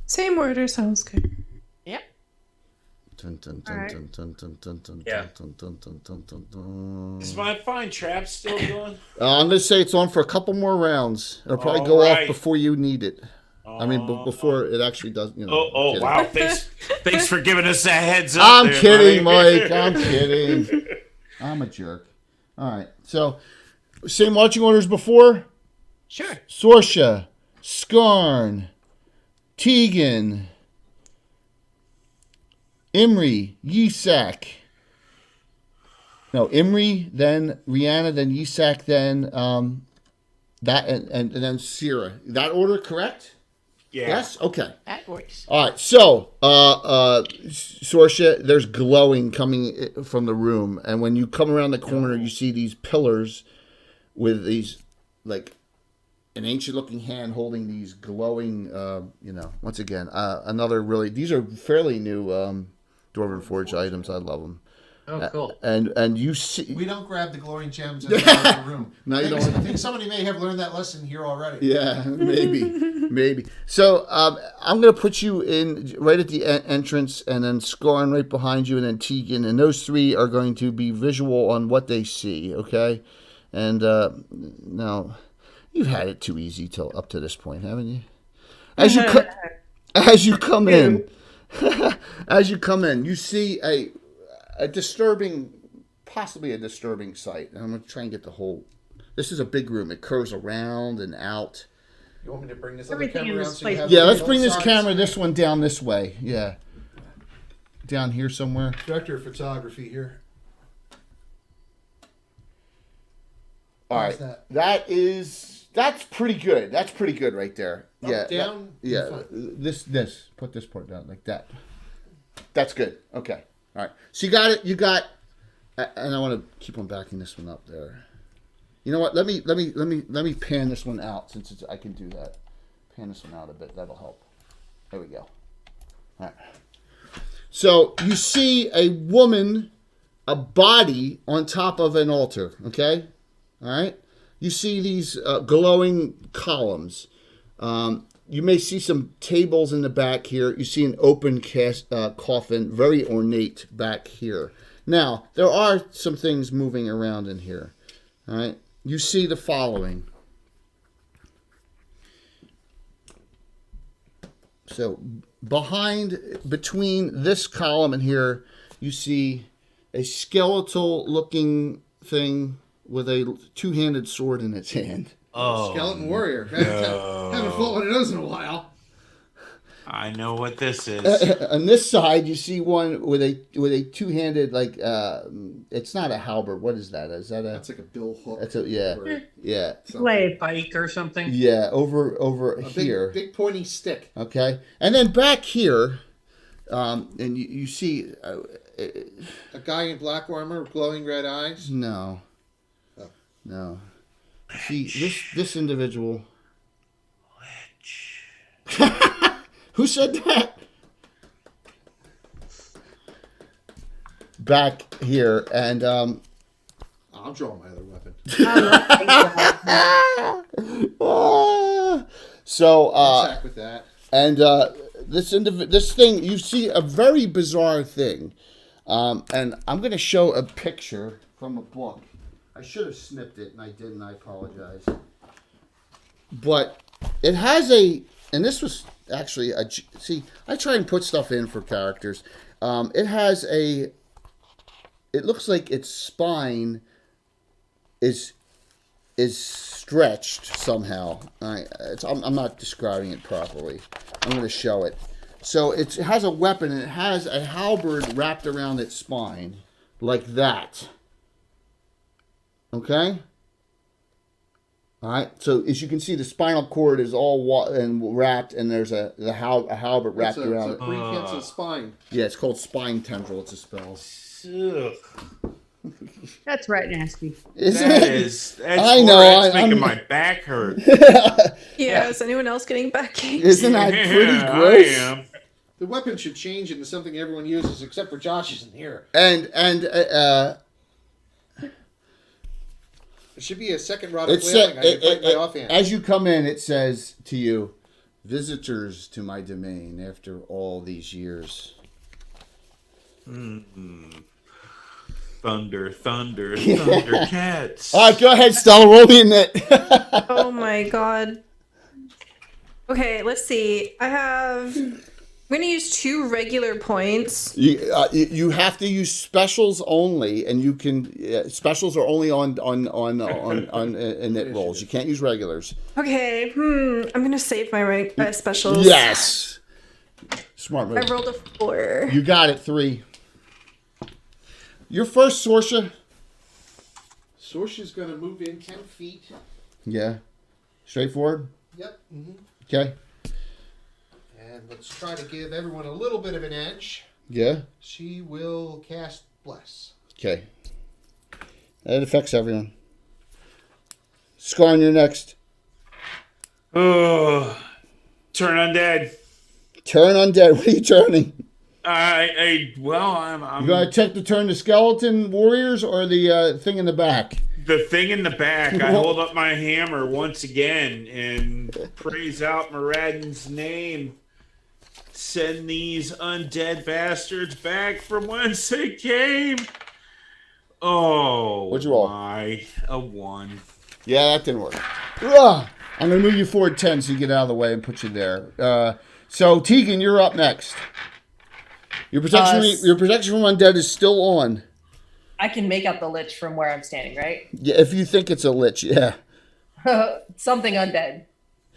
Same order sounds good. Yep. Dun, dun, All right. dun, dun, dun, dun, dun, Yeah. dun, dun, dun, dun, dun, dun. Is my fine trap still going? I'm going to say it's on for a couple more rounds. It'll probably All go off right. before you need it. I mean, before it actually does, you know. Oh, kidding. wow. Thanks for giving us that heads up. I'm there, kidding, Mike. Mike. I'm kidding. I'm a jerk. All right. So, same marching orders before? Sure. Sorsha, Skarn, Tegan, Imri, Yisak. No, Imri, then Rihanna, then Yisak, then that, and then Sierra. That order correct? Yeah. Yes? Okay. That works. All right, so Sorsha, there's glowing coming from the room, and when you come around the corner, you see these pillars with these, like, an ancient-looking hand holding these glowing, once again, another really, these are fairly new Dwarven Forge items. I love them. Oh, cool. And you see, We don't grab the glowing gems in the room. No, you I don't. think somebody may have learned that lesson here already. yeah, maybe. So I'm gonna put you in right at the entrance, and then Skarn right behind you, and then Tegan, and those 3 are going to be visual on what they see. Okay, and now you've had it too easy till up to this point, haven't you? As you come in, you see a disturbing, possibly a disturbing sight. And I'm going to try and get the whole... This is a big room. It curves around and out. You want me to bring this other Everything in camera this around so place- you have Yeah, the let's both bring this sides? camera, this one down this way. Yeah. Down here somewhere. Director of photography here. All How's right. that? That's pretty good. That's pretty good right there. Up, Yeah. down? Yeah. Fine. This. Put this part down like that. That's good. Okay. All right. So you got it. You got... And I want to keep on backing this one up there. You know what? Let me pan this one out since I can do that. Pan this one out a bit. That'll help. There we go. All right. So you see a woman, a body on top of an altar. Okay. All right. You see these glowing columns. You may see some tables in the back here. You see an open coffin, very ornate back here. Now, there are some things moving around in here. All right. You see the following. So, between this column and here, you see a skeletal-looking thing with a two-handed sword in its hand. Oh, Skeleton warrior. Haven't fought one of those in a while. I know what this is. On this side, you see one with a two-handed, like, it's not a halberd. What is that? Is that a... That's like a bill hook. That's a, yeah, or yeah. Slave. Pike or something. Yeah, over a here. big pointy stick. Okay, and then back here, and you see, A guy in black armor with glowing red eyes. no, Oh. no. See this individual. Who said that? Back here, and I'll draw my other weapon. so Attack with that. and this thing, you see a very bizarre thing, and I'm going to show a picture from a book. I should have snipped it, and I didn't. I apologize. But it has an and this was actually see, I try and put stuff in for characters. It has it looks like its spine is stretched somehow. I'm not describing it properly. I'm going to show it. So it has a weapon, and it has a halberd wrapped around its spine, like that. Okay? All right. So as you can see, the spinal cord is all wrapped, and there's a halberd wrapped around it. It's a prehensile spine. Yeah, it's called spine tendril. It's a spell. Ugh. That's right, nasty. That's I know. It's making my back hurt. Yeah, is anyone else getting backache? Isn't that pretty Yeah, gross? I am. The weapon should change into something everyone uses, except for Josh isn't here. And It should be a second rod of flailing. I can fight my offhand. as you come in, it says to you, "Visitors to my domain after all these years." Thunder, thunder, thunder cats. All right, go ahead, Stella. Roll me in it. Oh my god. Okay, let's see. I'm gonna use 2 regular points. You have to use specials only, and you can specials are only on init rolls. You can't use regulars. Okay, I'm gonna save my specials. Yes. Smart move. I rolled a 4. You got it. 3. Your first, Sorsha. Sorsha's going to move in 10 feet. Yeah. Straightforward. Yep. Mm-hmm. Okay. And let's try to give everyone a little bit of an edge. Yeah. She will cast Bless. Okay. That affects everyone. Scarn, you're next. Oh, turn undead. Turn undead. What are you turning? I'm You gonna attempt to turn the skeleton warriors or the thing in the back? the thing in the back. I hold up my hammer once again and praise out Moradin's name. Send these undead bastards back from whence they came. Oh, What'd you roll? A 1. Yeah, that didn't work. Ugh. I'm gonna move you forward 10 so you get out of the way and put you there. So Tegan, you're up next. Your protection from undead is still on. I can make out the lich from where I'm standing, right? Yeah, if you think it's a lich, yeah. Something undead.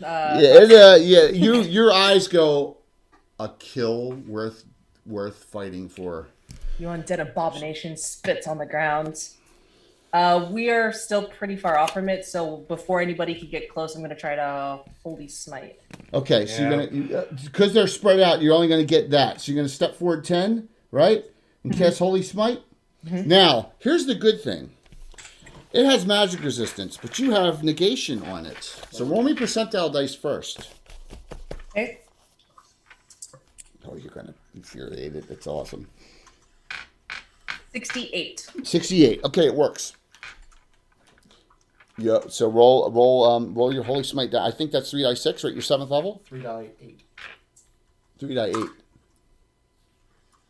Your eyes go, a kill worth fighting for. You undead abomination spits on the ground. We are still pretty far off from it, so before anybody can get close, I'm going to try to Holy Smite. Okay, so you're gonna, because they're spread out, you're only going to get that. So you're going to step forward 10, right? And cast Holy Smite. Now, here's the good thing. It has magic resistance, but you have negation on it. So roll me percentile dice first. Okay. Oh, you're going to infuriate it. That's awesome. 68. 68. Okay, it works. Yeah, so roll your Holy Smite die. I think that's 3 die 6, right? Your 7th level? 3 die 8. 3 die 8.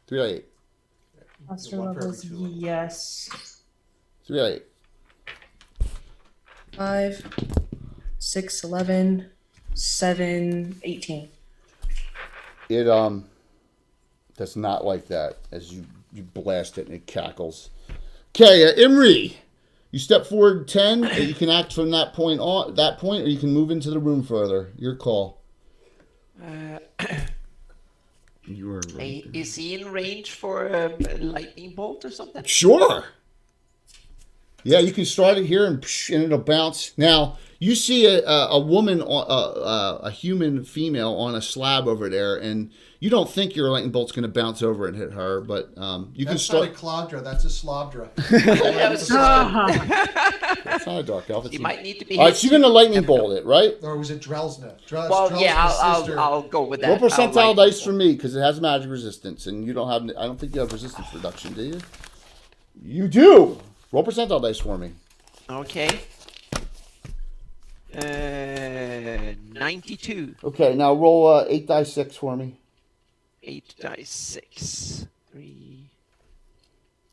3 die 8. Monster levels, yes. 3 die 8. 5, 6, 11, 7, 18. It does not like that as you blast it and it cackles. Okay, Imri, you step forward 10. You can act from that point, or you can move into the room further. Your call. You are right. Is he in range for a lightning bolt or something? Sure. Yeah, you can start it here and it'll bounce. Now, you see a woman, a human female on a slab over there, and you don't think your lightning bolt's going to bounce over and hit her, but you can start. That's not a Cloudra, that's a Slobdra. It's not a dark elf. You might need to be. All right, so you're going to lightning bolt it, right? Or was it Drelsna? Well, yeah, I'll go with that. Roll percentile dice for me because it has magic resistance, and you don't have. I don't think you have resistance reduction, do you? You do. Roll percentile dice for me. Okay. 92. Okay, now roll 8 die 6 for me. 8 die 6. 3.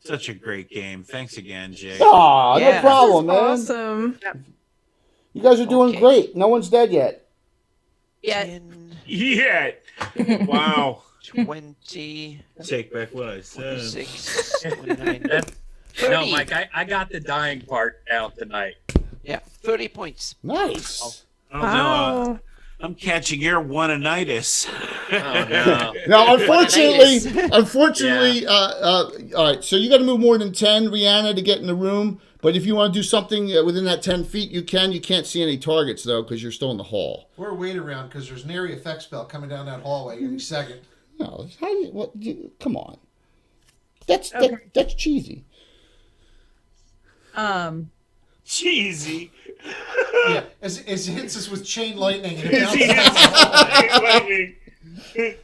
Such a great game. Thanks again, Jay. Aw, no problem, man. Awesome. You guys are doing great. No one's dead yet. Yeah. 10. Yet. Wow. 20. Take back what I said. 6, 29. No, Mike, I got the dying part down tonight. Yeah, 30 points. Nice. Oh, no, I'm catching your one-anitis. Oh, no. Now, unfortunately, Yeah. all right. So you got to move more than 10, Rihanna, to get in the room. But if you want to do something within that 10 feet, you can. You can't see any targets though because you're still in the hall. We're waiting around because there's an area effect spell coming down that hallway any second. No, how do come on. That's cheesy. Cheesy. Yeah, as it hits us with chain lightning. And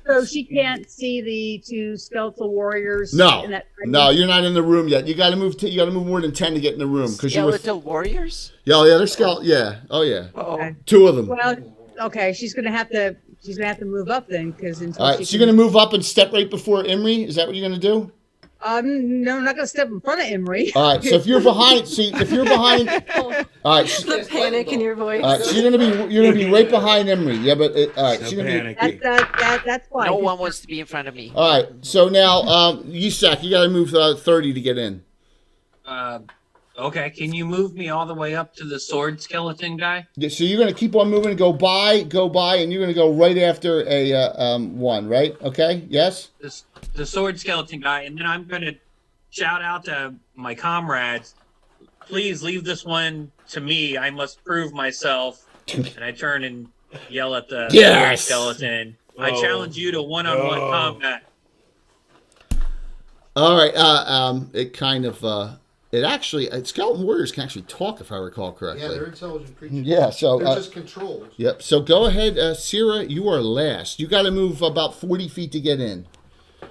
So she can't see the two skeletal warriors. No, in that you're not in the room yet. You got to move. You got to move more than 10 to get in the room because you were. Skeletal warriors? Yeah, they're skeletal. Yeah, oh yeah. Okay. 2 of them. Well, okay, she's gonna have to move up then because until All right, so you're gonna move up and step right before Imri. Is that what you're gonna do? No, I'm not gonna step in front of Imri. All right, so if you're behind, all right, The panic in your voice. all right, so you're gonna be right behind Imri. Yeah, but all right, so you're gonna be, That's why. No one wants to be in front of me. all right. So now, Yisak, you gotta move 30 to get in. Okay, can you move me all the way up to the sword skeleton guy? Yeah, so you're gonna keep on moving, go by, and you're gonna go right after a 1, right? Okay, yes. The sword skeleton guy, and then I'm gonna shout out to my comrades. Please leave this one to me. I must prove myself. And I turn and yell at the sword skeleton. I challenge you to one-on-one combat. All right. It kind of. It actually, skeleton warriors can actually talk, if I recall correctly. Yeah, they're intelligent creatures. Yeah, so they're just controlled. Yep. So go ahead, Sierra. You are last. You got to move about 40 feet to get in.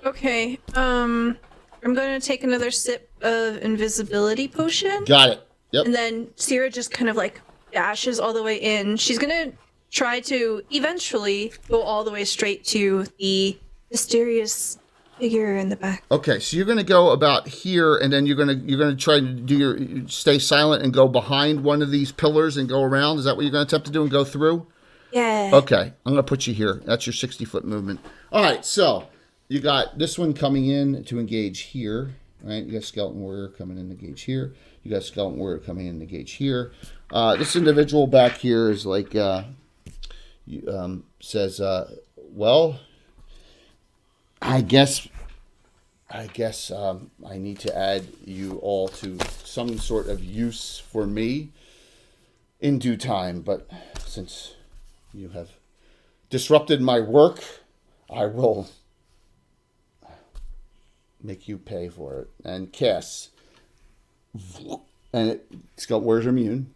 Okay. I'm going to take another sip of invisibility potion. Got it. Yep. And then Sierra just kind of like dashes all the way in. She's going to try to eventually go all the way straight to the mysterious figure in the back. Okay, so you're gonna go about here, and then you're gonna try to do stay silent and go behind one of these pillars and go around. Is that what you're gonna attempt to do and go through? Yeah. Okay, I'm gonna put you here. That's your 60-foot movement. All right, so you got this one coming in to engage here. Right, you got skeleton warrior coming in to engage here. You got skeleton warrior coming in to engage here. This individual back here is like says, well. I guess I need to add you all to some sort of use for me in due time. But since you have disrupted my work, I will make you pay for it. And Cass, and it's got where's immune.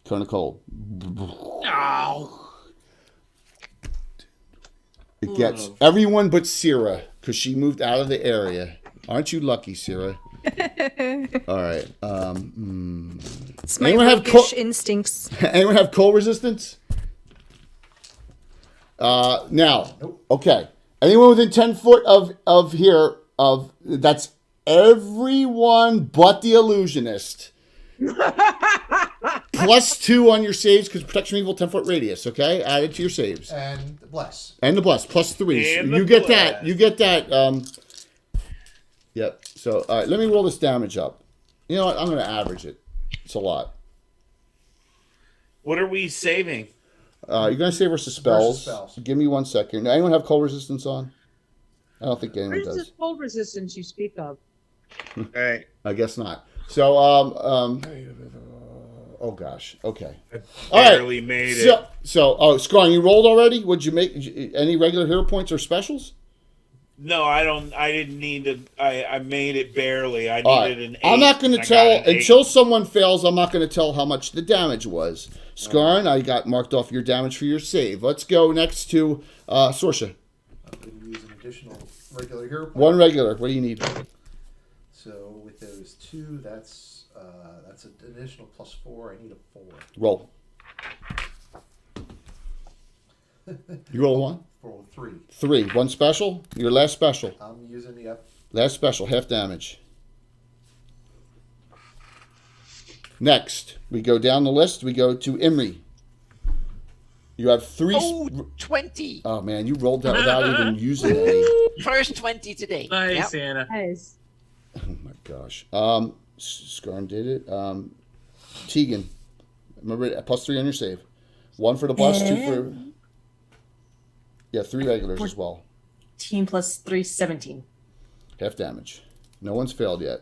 Cone of cold. Ow. It gets everyone but Sierra because she moved out of the area. Aren't you lucky, Sierra? All right. It's my roguish instincts. Anyone have cold resistance? Now, okay. Anyone within 10 foot of here that's everyone but the illusionist. +2 on your saves because protection evil 10-foot radius. Okay, add it to your saves. And the bless. And the bless +3. And You get that. You get that. Yep. So all right, let me roll this damage up. You know what? I'm going to average it. It's a lot. What are we saving? You're going to save versus spells. Give me 1 second. Anyone have cold resistance on? I don't think anyone What is does. this cold resistance you speak of? All right. I guess not. So oh gosh. Okay. Barely made it. So Scarn, you rolled already? Would you make any regular hero points or specials? No, I don't. I didn't need to. I made it barely. I needed an 8. I'm not going to tell until someone fails. I'm not going to tell how much the damage was. Scarn, I got marked off your damage for your save. Let's go next to Sorsha. I'm going to use an additional regular hero point. 1 regular. What do you need? So with those 2, that's an additional +4. I need a 4. Roll. You roll 1? Roll 3. 3. 1 special. Your last special. I'm using the Last special. Half damage. Next, we go down the list. We go to Imri. You have 3. Oh, 20. Oh, man, you rolled that without even using any. First 20 today. Nice, Anna. Nice. Oh, my gosh. Scarn did it. Tegan. Remember, +3 on your save. 1 for the plus, 2 for... Yeah, 3 regulars as well. 14 plus 3, 17. Half damage. No one's failed yet.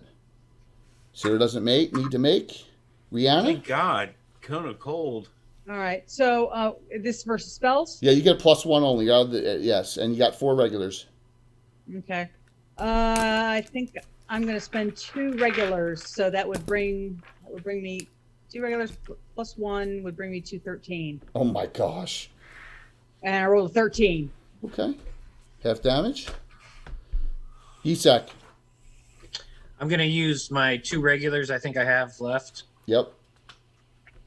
Sarah doesn't need to make. Rihanna? Thank God. Cone of Cold. All right. So this versus spells. Yeah, you get +1 only. Yes, and you got 4 regulars. Okay. I think I'm going to spend 2 regulars, so that would bring me 2 regulars +1 would bring me to 13. Oh my gosh. And I rolled a 13. Okay. Half damage. Isak. I'm gonna use my 2 regulars I think I have left. Yep.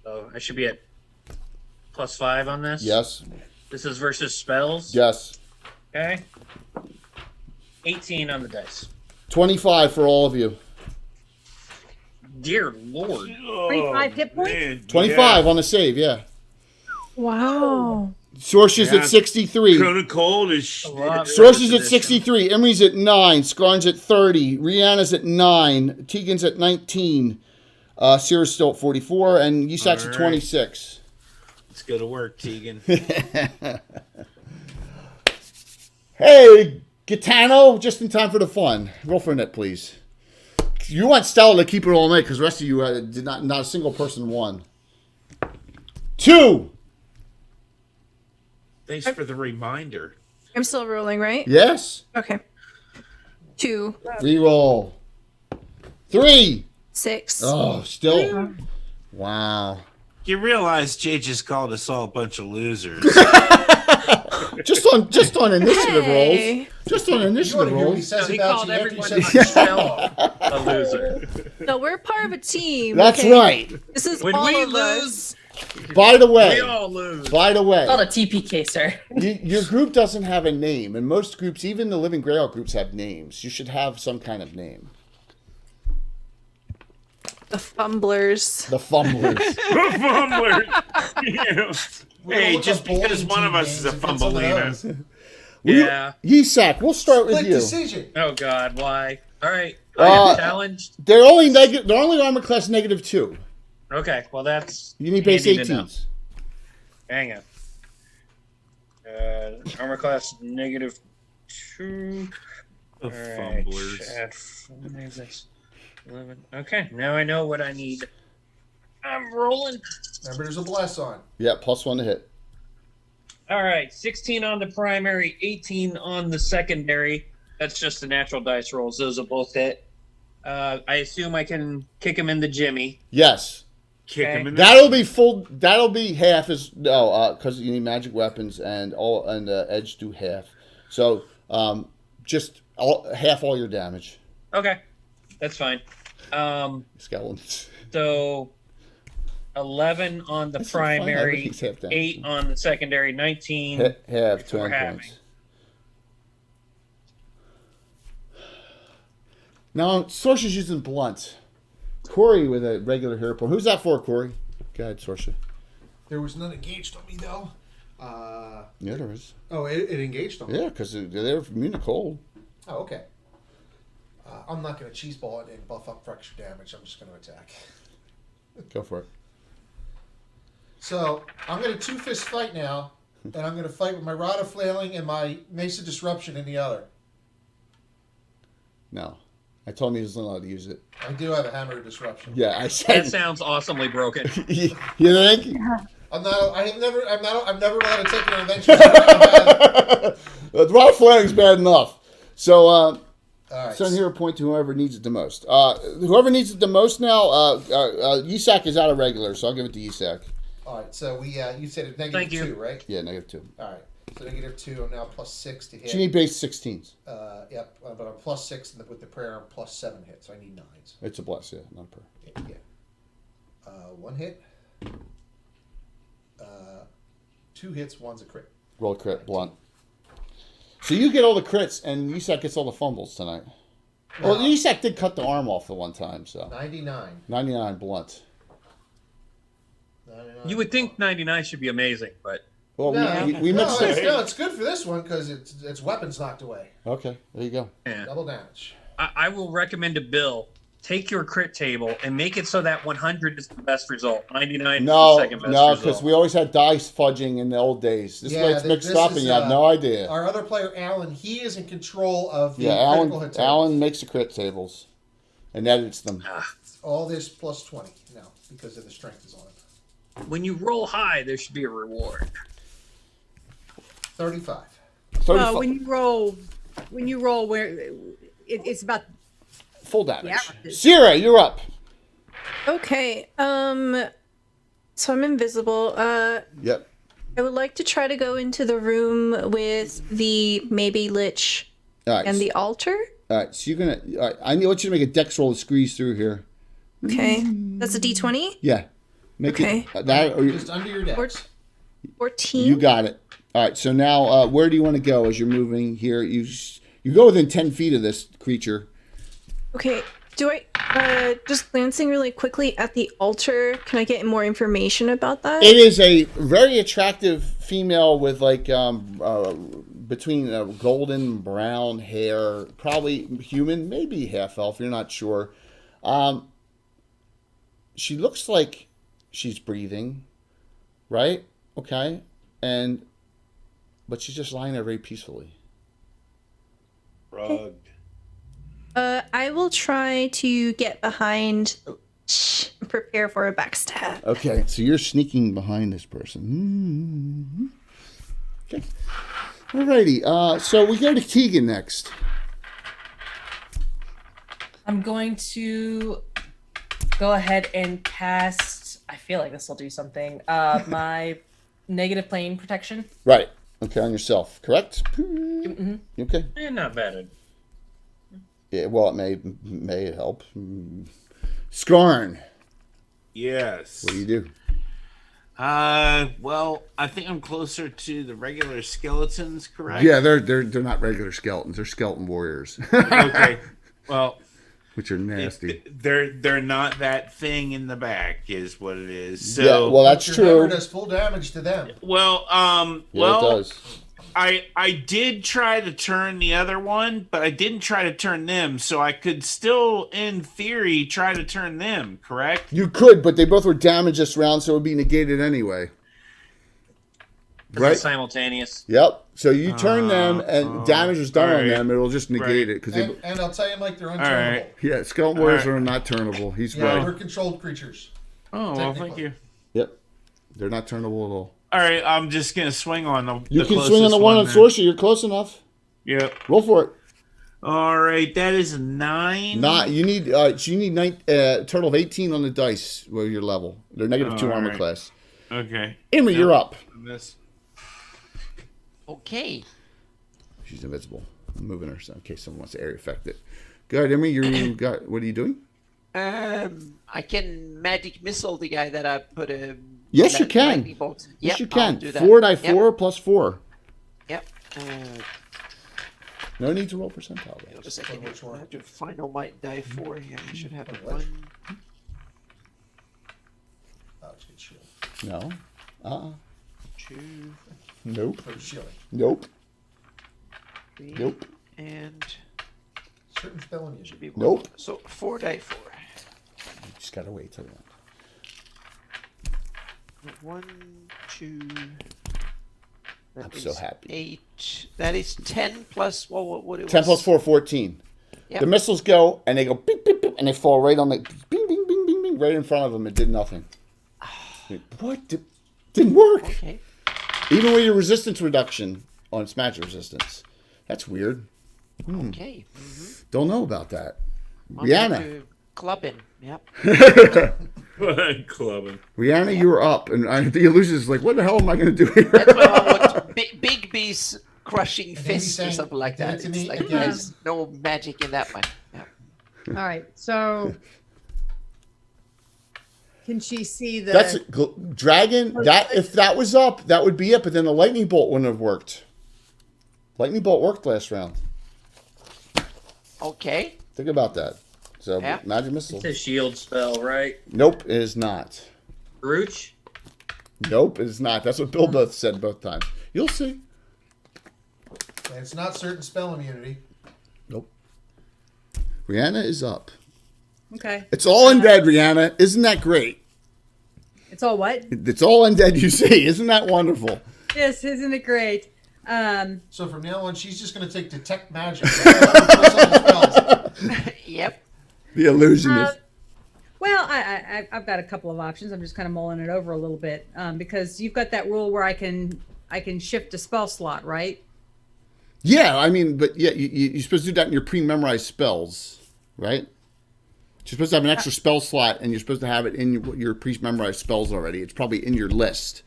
So I should be at +5 on this. Yes. This is versus spells. Yes. Okay. 18 on the dice. 25 for all of you. Dear Lord. 25 hit points? Man, 25 on the save, yeah. Wow. Sorcerer's Yeah. at 63. Cone of Cold is Sorcerer's at 63. Emery's at 9. Scarn's at 30. Rihanna's at 9. Tegan's at 19. Sarah's still at 44. And Isak's at 26. Let's go to work, Tegan. Hey, Gitano, just in time for the fun. Roll for a net, please. You want Stella to keep it all night because the rest of you did not a single person won. 2. Thanks for the reminder. I'm still rolling, right? Yes. Okay. 2, Reroll. 3. 6. Oh, still. Wow. You realize Jay just called us all a bunch of losers. Just on initiative Hey. rolls. Just on initiative What he rolls. says He about called you after everyone you on said the show a loser. No, we're part of a team. That's okay? right. This is When all we of lose, us. By the way, we all lose. by the way, Called a TPK, sir. your group doesn't have a name, and most groups, even the Living Greyhawk groups, have names. You should have some kind of name. The fumblers. The Fumblers. Hey, just because one of us is a fumbleina. Yeah. Yisak, we'll start with Split you. decision. Oh God, why? All right. I am challenged. They're only negative. They're only armor class -2. Okay, well that's You need base handy to know. 18s. Hang on. Armor class -2. The All right, fumblers. chat, 11. Okay, now I know what I need. I'm rolling. Remember, there's a bless on. Yeah, +1 to hit. All right, 16 on the primary, 18 on the secondary. That's just the natural dice rolls. Those will both hit. I assume I can kick him in the Jimmy. Yes. Kick him in the That'll be full. That'll be half as because you need magic weapons and edge do half. So just half all your damage. Okay, that's fine. Skeletons. So 11 on the That's so funny. primary, Everything's half damage. 8 on the secondary, 19. Half 2 for end points. Now, Sorcerer's using blunt. Corey with a regular hero point. Who's that for, Corey? Go ahead, Sorcerer. There was none engaged on me, though. Yeah, there is. Oh, it engaged on me? Yeah, because they're immune to cold. Oh, okay. I'm not going to cheese ball it and buff up for extra damage. I'm just going to attack. Go for it. So, I'm going to 2-fist fight now, and I'm going to fight with my Rod of Flailing and my Mace of Disruption in the other. No. I told him he wasn't allowed to use it. I do have a Hammer of Disruption. Yeah, I said. That sounds awesomely broken. You think? I'm never allowed to take an adventure. The Rod Flaring's bad enough. So, All right. send here a point to whoever needs it the most. Whoever needs it the most now, Yisak is out of regular, so I'll give it to Yisak. All right, so you said it's Thank you. -2, right? Yeah, -2. All right, so -2. I'm now +6 to hit. So you need base 16s. Yep, but I'm +6 with the prayer. I'm +7 hit, so I need 9s. It's a bless, yeah, not a prayer. Yeah. 1 hit. 2 hits. 1's a crit. Roll crit, blunt. So you get all the crits, and Yisak gets all the fumbles tonight. Well, Yisak did cut the arm off the one time, so. 99. 99 blunt. 99 You would think 99 should be amazing, but Well, No, we no, mixed it. it's good for this one because it's weapons knocked away. Okay, there you go. Yeah. Double damage. I will recommend to Bill, take your crit table and make it so that 100 is the best result, 99 is the second best No, result. because we always had dice fudging in the old days. This way it's mixed up and you have no idea. Our other player, Alan, he is in control of the Yeah, critical hit tables. Alan makes the crit tables and edits them. All this plus 20 now because of the strength is on it. When you roll high, there should be a reward. 35. Well, when you roll where it's about full damage. Yeah. Sierra, you're up. Okay. So I'm invisible. Yep. I would like to try to go into the room with the maybe lich and the altar. All right, so you're gonna. All right, I want you to make a dex roll to squeeze through here. Okay, that's a D20. Yeah. Make Okay. it that. Or Just under your dex. 14. You got it. All right. So now, where do you want to go as you're moving here? You go within 10 feet of this creature. Okay. Do I just glancing really quickly at the altar? Can I get more information about that? It is a very attractive female with like between golden brown hair, probably human, maybe half elf. You're not sure. She looks like she's breathing, right? Okay, but she's just lying there very peacefully. Rugged. I will try to get behind. Prepare for a backstab. Okay, so you're sneaking behind this person. Okay. Alrighty. So we go to Keegan next. I'm going to go ahead and cast. I feel like this will do something. My negative plane protection. Right. Okay, on yourself, correct? Mm-hmm. Okay. Not bad. Yeah. Well, it may help. Skarn. Yes. What do you do? Well, I think I'm closer to the regular skeletons, correct? Yeah, they're not regular skeletons. They're skeleton warriors. Okay. Well, which are nasty. They're not that thing in the back, is what it is. So, yeah, well, that's your true. hammer does full damage to them. Well, yeah, it does. I did try to turn the other one, but I didn't try to turn them, so I could still, in theory, try to turn them, correct? You could, but they both were damaged this round, so it would be negated anyway. Right? Simultaneous. Yep. So you turn them, and damage is done on them. It'll just negate it because and I'll tell you, Mike, they're unturnable. Right. Yeah, skeleton warriors are not turnable. He's right. We're controlled creatures. Oh, well, thank you. Yep. They're not turnable at all. All right, I'm just gonna swing on the. You can swing on the one on sorcery. You're close enough. Yep. Roll for it. All right, that is a 9. You need a total of 18 on the dice where your level. They're -2 armor right. class. Okay. Imri, you're up. This. Okay. She's invisible. I'm moving her in case someone wants to area effect it. Go ahead, Imri. You got. What are you doing? I can magic missile the guy that I put a. Yes, you can. Bolt. Yes, Yep, you can. I'll do that. 4 plus 4. Yep. No need to roll percentile. Wait a second. I have to find all my die 4 here. I should have 1. No. 2. Nope. Shielding. Nope. 3. Nope. And. Certain spelling Should be 1. Nope. So 4 die 4. You just gotta wait till the end. 1, 2. I'm so happy. 8. That is 10 plus what it was. 10 plus 4, 14. Yep. The missiles go and they go beep, beep, beep, and they fall right on the bing, bing, bing, bing, bing, right in front of them. It did nothing. What? Didn't work. Okay. Even with your resistance reduction on its magic resistance. That's weird. Okay. Don't know about that. I'm Rihanna. going to club in. Yep. Clubbing. Rihanna, you're up. And the illusion is like, what the hell am I going to do here? That's what I want. Big B's crushing fist or something like that. "Give it to It's me like again." there's no magic in that one. Yep. All right, so can she see the? That's dragon. That if that was up, that would be it. But then the lightning bolt wouldn't have worked. Lightning bolt worked last round. Okay. Think about that. So magic missile. It's a shield spell, right? Nope, it is not. Brooch? Nope, it's not. That's what Bill both said both times. You'll see. And it's not certain spell immunity. Nope. Rihanna is up. Okay. It's all undead, Rihanna. Isn't that great? It's all what? It's all undead, you see. Isn't that wonderful? Yes, isn't it great? So from now on, she's just going to take detect magic. Yep. The illusionist. Well, I've got a couple of options. I'm just kind of mulling it over a little bit because you've got that rule where I can shift a spell slot, right? Yeah, I mean, but yeah, you're supposed to do that in your pre-memorized spells, right? You're supposed to have an extra spell slot, and you're supposed to have it in your pre-memorized spells already. It's probably in your list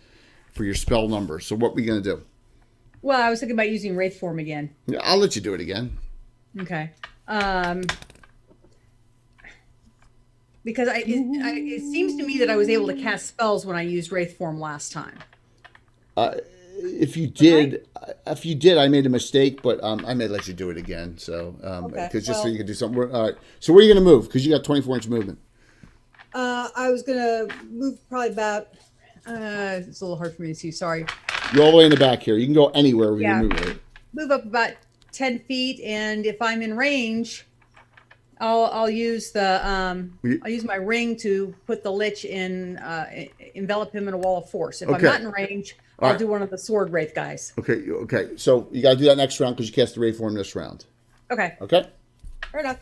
for your spell number. So what are we going to do? Well, I was thinking about using Wraith form again. Yeah, I'll let you do it again. Okay. Because it seems to me that I was able to cast spells when I used Wraith form last time. If you did, I made a mistake, but I may let you do it again. So, because so you can do something. All right. So where are you going to move? Because you got 24-inch movement. I was going to move probably about. It's a little hard for me to see. Sorry. You're all the way in the back here. You can go anywhere where you move. Right? Move up about 10 feet, and if I'm in range, I'll use I'll use my ring to put the Lich in, envelop him in a wall of force. If I'm not in range, I'll do one of the sword wraith guys. Okay. So you got to do that next round because you cast the Wraith form this round. Okay. Fair enough.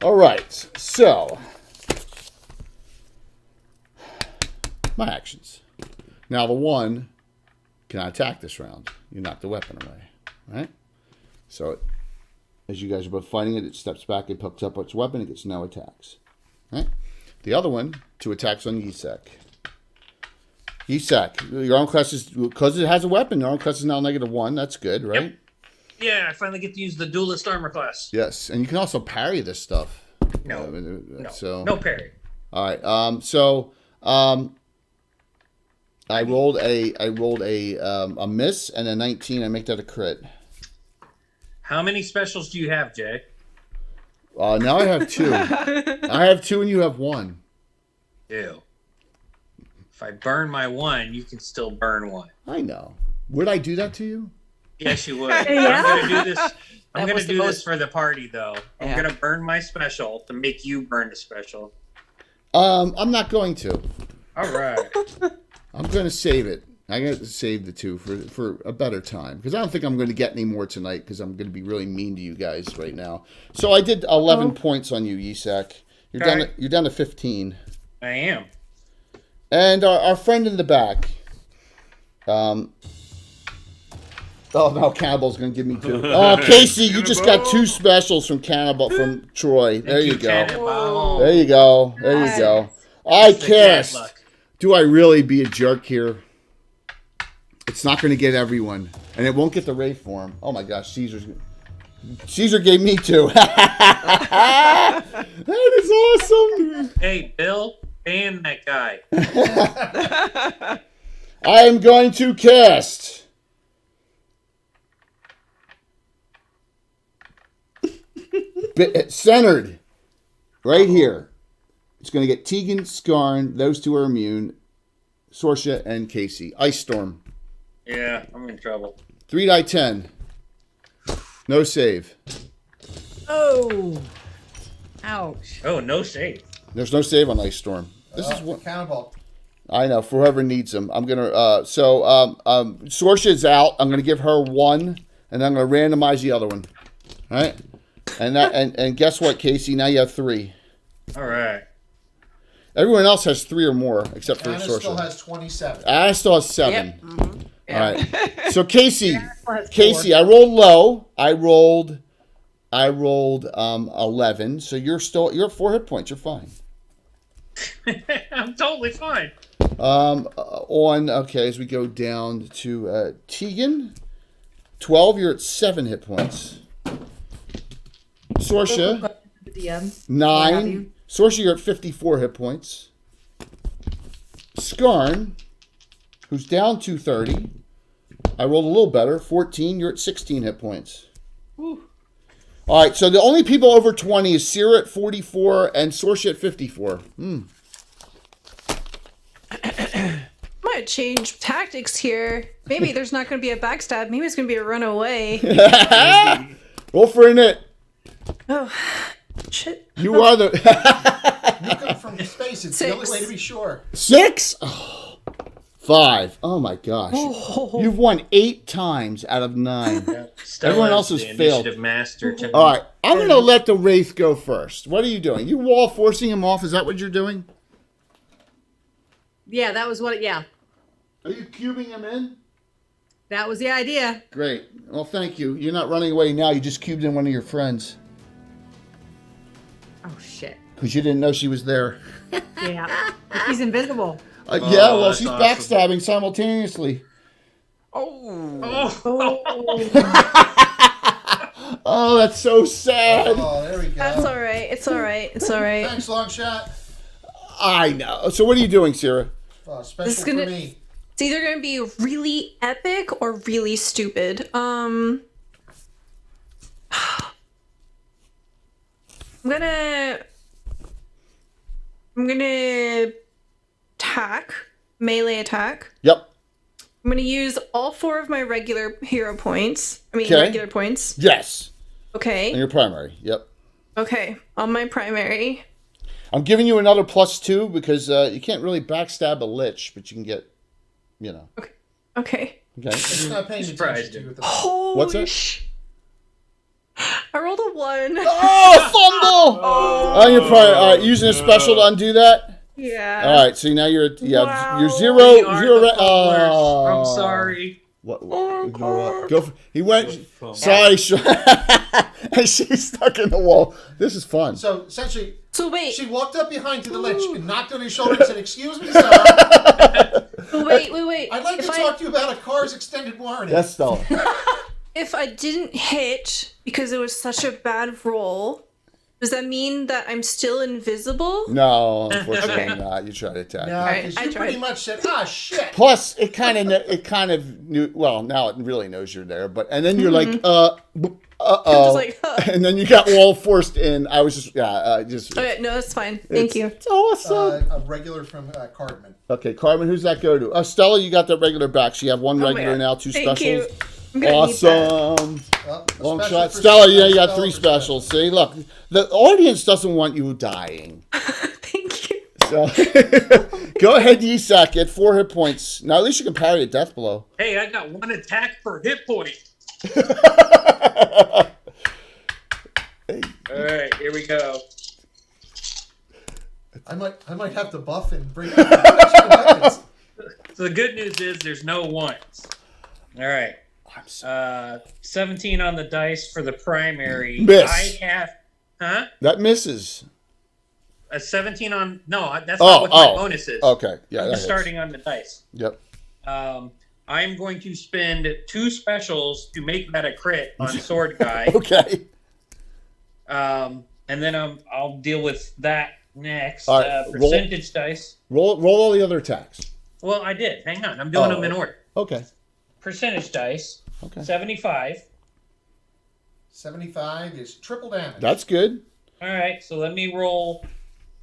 All right. So my actions. Now the one cannot attack this round. You knock the weapon away, right? So as you guys are both fighting it, it steps back, it picks up its weapon, it gets no attacks. Right? The other one, 2 attacks on Yisak. Yisak, your arm class is, because it has a weapon, your arm class is now -1. That's good, right? Yep. Yeah, I finally get to use the duelist armor class. Yes, and you can also parry this stuff. No, so, no parry. All right. I rolled a miss and a 19. I make that a crit. How many specials do you have, Jay? Now I have 2. I have 2 and you have 1. Ew. If I burn my 1, you can still burn 1. I know. Would I do that to you? Yes, you would. Yeah. I'm going to do this. I'm going to do this for the party, though. I'm going to burn my special to make you burn the special. I'm not going to. All right. I'm going to save it. I got to save the 2 for a better time because I don't think I'm going to get any more tonight because I'm going to be really mean to you guys right now. So I did 11 points on you, Yisak. You're down to 15. I am. And our friend in the back. Oh no, Cannibal's going to give me 2. Oh, Casey, you just got 2 specials from Cannibal from Troy. There you go. Cannibal. There you go. There you go. I cast. Do I really be a jerk here? It's not going to get everyone. And it won't get the Wraith form. Oh my gosh, Caesar gave me 2. That is awesome. Hey, Bill, ban that guy. I am going to cast centered right here. It's going to get Tegan, Skarn. Those 2 are immune. Sorsha and Casey. Ice Storm. Yeah, I'm in trouble. 3 die 10. No save. Oh. Ouch. Oh, no save. There's no save on Ice Storm. This is what Cannibal. I know. For whoever needs them, I'm gonna. Sorsha is out. I'm gonna give her 1, and I'm gonna randomize the other one. All right. And guess what, Casey? Now you have 3. All right. Everyone else has 3 or more except for Anna Sorsha. still has 27. Anna still has 7. Yep. Mm-hmm. All right. So Casey, Casey, I rolled low. I rolled 11. So you're at 4 hit points. You're fine. I'm totally fine. As we go down to Tegan, 12. You're at 7 hit points. Sorsha, 9. Sorsha, you're at 54 hit points. Skarn, who's down 230. I rolled a little better. 14. You're at 16 hit points. Whew. All right, so the only people over 20 is Sierra at 44 and Sorsha at 54. My gonna change tactics here. Maybe there's not gonna be a backstab. Maybe it's gonna be a runaway. Roll for an it. Oh, shit. You are the You come from space. It's the only way to be sure. 6. Oh, 5. Oh my gosh. You've won 8 times out of 9. Everyone else has failed. Master All right, I'm going to let the Wraith go first. What are you doing? You wall forcing him off? Is that what you're doing? Yeah, that was what. Yeah, Are you cubing him in? that was the idea. Great. Well, thank you. You're not running away now. You just cubed in one of your friends Oh shit. because you didn't know she was there. Yeah, he's invisible. Yeah, well, that's she's awesome. backstabbing simultaneously. Oh, that's so sad. Oh, there we go. That's all right. It's all right. It's all right. Thanks, long shot. I know. So what are you doing, Sarah? Special This is gonna- for me. It's either gonna be really epic or really stupid. I'm gonna attack, melee attack. Yep. I'm gonna use all 4 of my regular hero points. Okay. Regular points. Yes. Okay. And your primary. Yep. Okay. On my primary. I'm giving you another +2 because you can't really backstab a lich, but you can get, you know. Okay. Okay. Okay. It's not paying Surprised attention to you. With the... Holy What's that? I rolled a 1. Oh, fumble! Oh, you're probably using a special to undo that. Yeah. All right, so now you're Wow. you're 0. We are Zero. the fumblers. I'm sorry. What? Ignore what? Go. He went. Sorry, and she's stuck in the wall. This is fun. So essentially, So wait. she walked up behind to the lich and knocked on his shoulder and said, "Excuse me, sir. Wait. I'd like to talk to you about a car's extended warranty." That's Stella. If I didn't hit because it was such a bad roll, does that mean that I'm still invisible? No, unfortunately Okay. not. You tried to attack. No, Alright, because I you tried. pretty much said, "Ah, shit." Plus, it kind of knew. Well, now it really knows you're there. But and then you're like, I'm just like, huh. and then you got wall forced in. I was just, just. Okay, no, that's fine. Thank you. It's awesome. A regular from Cardman. Okay, Carmen, who's that go to? Stella, you got that regular back. So you have 1 Oh my regular God. now, 2 Thank you. specials. I'm gonna need that. Awesome. Well, a Long special shot. for Stella, yeah, you got Stella 3 for specials. See, look, the audience doesn't want you dying. Thank you. So go ahead, Yisak. Get 4 hit points. Now, at least you can parry a death blow. Hey, I got 1 attack per hit point. All right, here we go. I might have to buff and bring up extra weapons. So the good news is there's no ones. All right. 17 on the dice for the primary. Miss. I have, That misses. a 17 on. No, that's not what my bonus is. Okay, yeah. I'm that just hits. starting on the dice. Yep. I'm going to spend 2 specials to make that a crit on Sword Guy. Okay. And then I'll deal with that next. All right, Percentage dice. Roll all the other attacks. Well, I did. Hang on. I'm doing them in order. Okay. Percentage dice. Okay. 75. 75 is triple damage. That's good. All right. So let me roll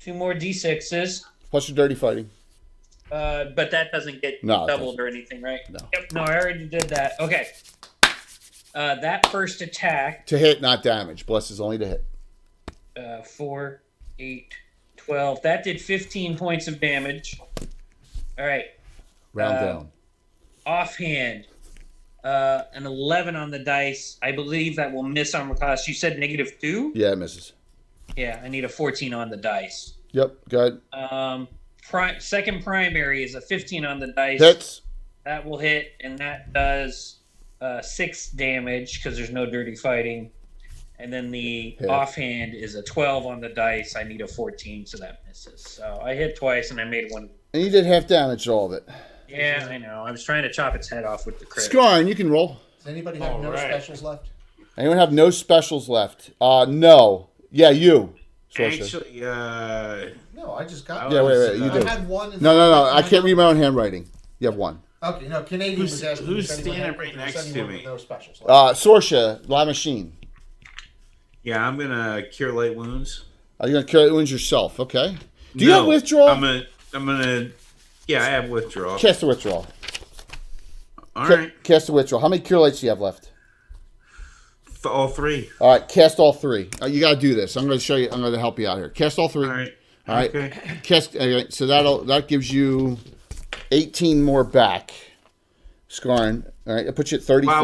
2 more d6s. Plus your dirty fighting. But that doesn't get No, it doubled or anything, right? No. Yep. No, I already did that. Okay. That first attack. To hit, not damage. Bless is only to hit. 4, 8, 12. That did 15 points of damage. All right. Round down. Offhand. An 11 on the dice. I believe that will miss armor class. You said -2? Yeah, it misses. Yeah, I need a 14 on the dice. Yep, go ahead. Second primary is a 15 on the dice. Hits. That will hit, and that does 6 damage because there's no dirty fighting. And then the Hit. offhand is a 12 on the dice. I need a 14, so that misses. So I hit twice, and I made 1. And you did half damage to all of it. Yeah, I know. I was trying to chop its head off with the crit. Scarn, you can roll. Does anybody have no specials left? Anyone have no specials left? No. Yeah, you. Sorcerer. Actually, No, I just got. Yeah, wait. You I do. had one. No. I can't read my own handwriting. You have 1. Okay, no. Canadian was asking. who's if anyone standing had- right if there's next to anyone me? with No specials left. Sorsha, La Machine. yeah, I'm gonna cure light wounds. Are you going to carry wounds yourself? Okay. Do you have withdrawal? I'm gonna Yeah, I have withdrawal. Cast the withdrawal. All right. Cast the withdrawal. How many cure lights do you have left? All 3. All right, cast all 3. You got to do this. I'm going to show you. I'm going to help you out here. Cast all 3. All right. All right. Okay. Cast. Okay, so that gives you 18 more back. Scarring. All right, it puts you at 34. Well,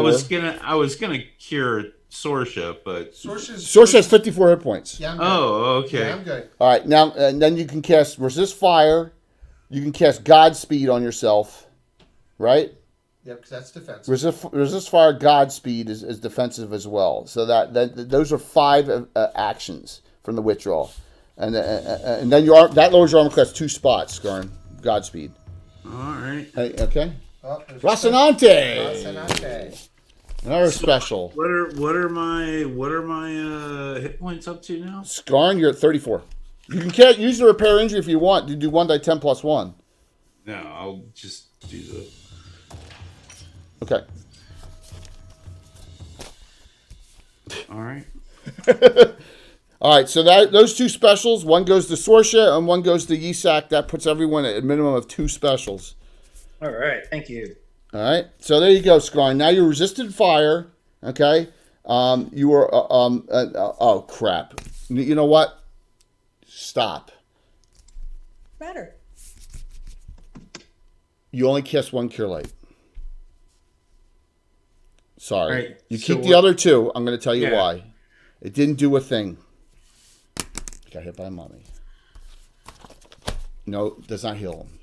I was gonna cure Sorsha, but Sorsha has 54 hit points. Yeah, I'm good. oh, okay. Yeah, I'm good. All right, now and then you can cast resist fire. You can cast Godspeed on yourself, right? Yep, because that's defensive. Resist fire, Godspeed is defensive as well. So that those are 5 actions from the withdrawal, and then that lowers your armor class 2 spots. Scarring Godspeed. All right. Hey, okay. Oh, Rocinante. Another special. What are my hit points up to now? Scarring, you're at 34. You can use the repair injury if you want. You do 1d10 plus 1. No, I'll just do the. Okay. All right. All right, so those 2 specials, one goes to Sorsha and one goes to Yisak. That puts everyone at a minimum of 2 specials. All right, thank you. All right, so there you go, Scarring. Now you're resisted fire. Okay, you are. Oh crap! You know what? Stop. Better. You only cast 1 cure light. Sorry, Right, you so keep the other 2. I'm going to tell you Yeah. why. It didn't do a thing. Got hit by a mummy. No, does not heal him.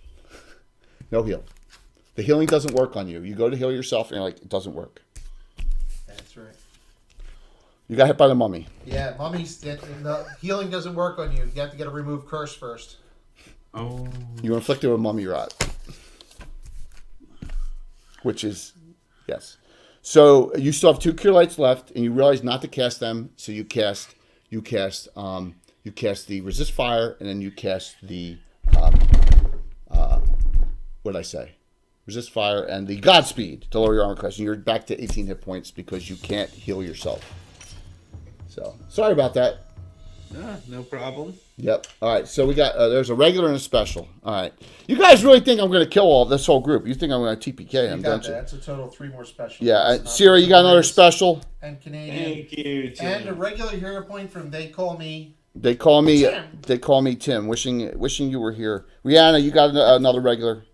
No heal. The healing doesn't work on you. You go to heal yourself, and you're like, it doesn't work. That's right. You got hit by the mummy. Yeah, mummies. The healing doesn't work on you. You have to get a remove curse first. Oh. You were inflicted with mummy rot, which is yes. So you still have 2 cure lights left, and you realize not to cast them. So you cast the resist fire, and then you cast the what did I say? Resist fire and the Godspeed to lower your armor class. And you're back to 18 hit points because you can't heal yourself. So sorry about that. No problem. Yep. All right. So we got there's a regular and a special. All right. You guys really think I'm going to kill this whole group? You think I'm going to TPK them, don't you? That's a total of 3 more specials. Yeah. Sierra, you got another special? And Canadian. Thank you, Tim. And a regular hero point from They Call Me. They call me. Tim. They call me Tim. Wishing you were here. Rihanna, you got another regular.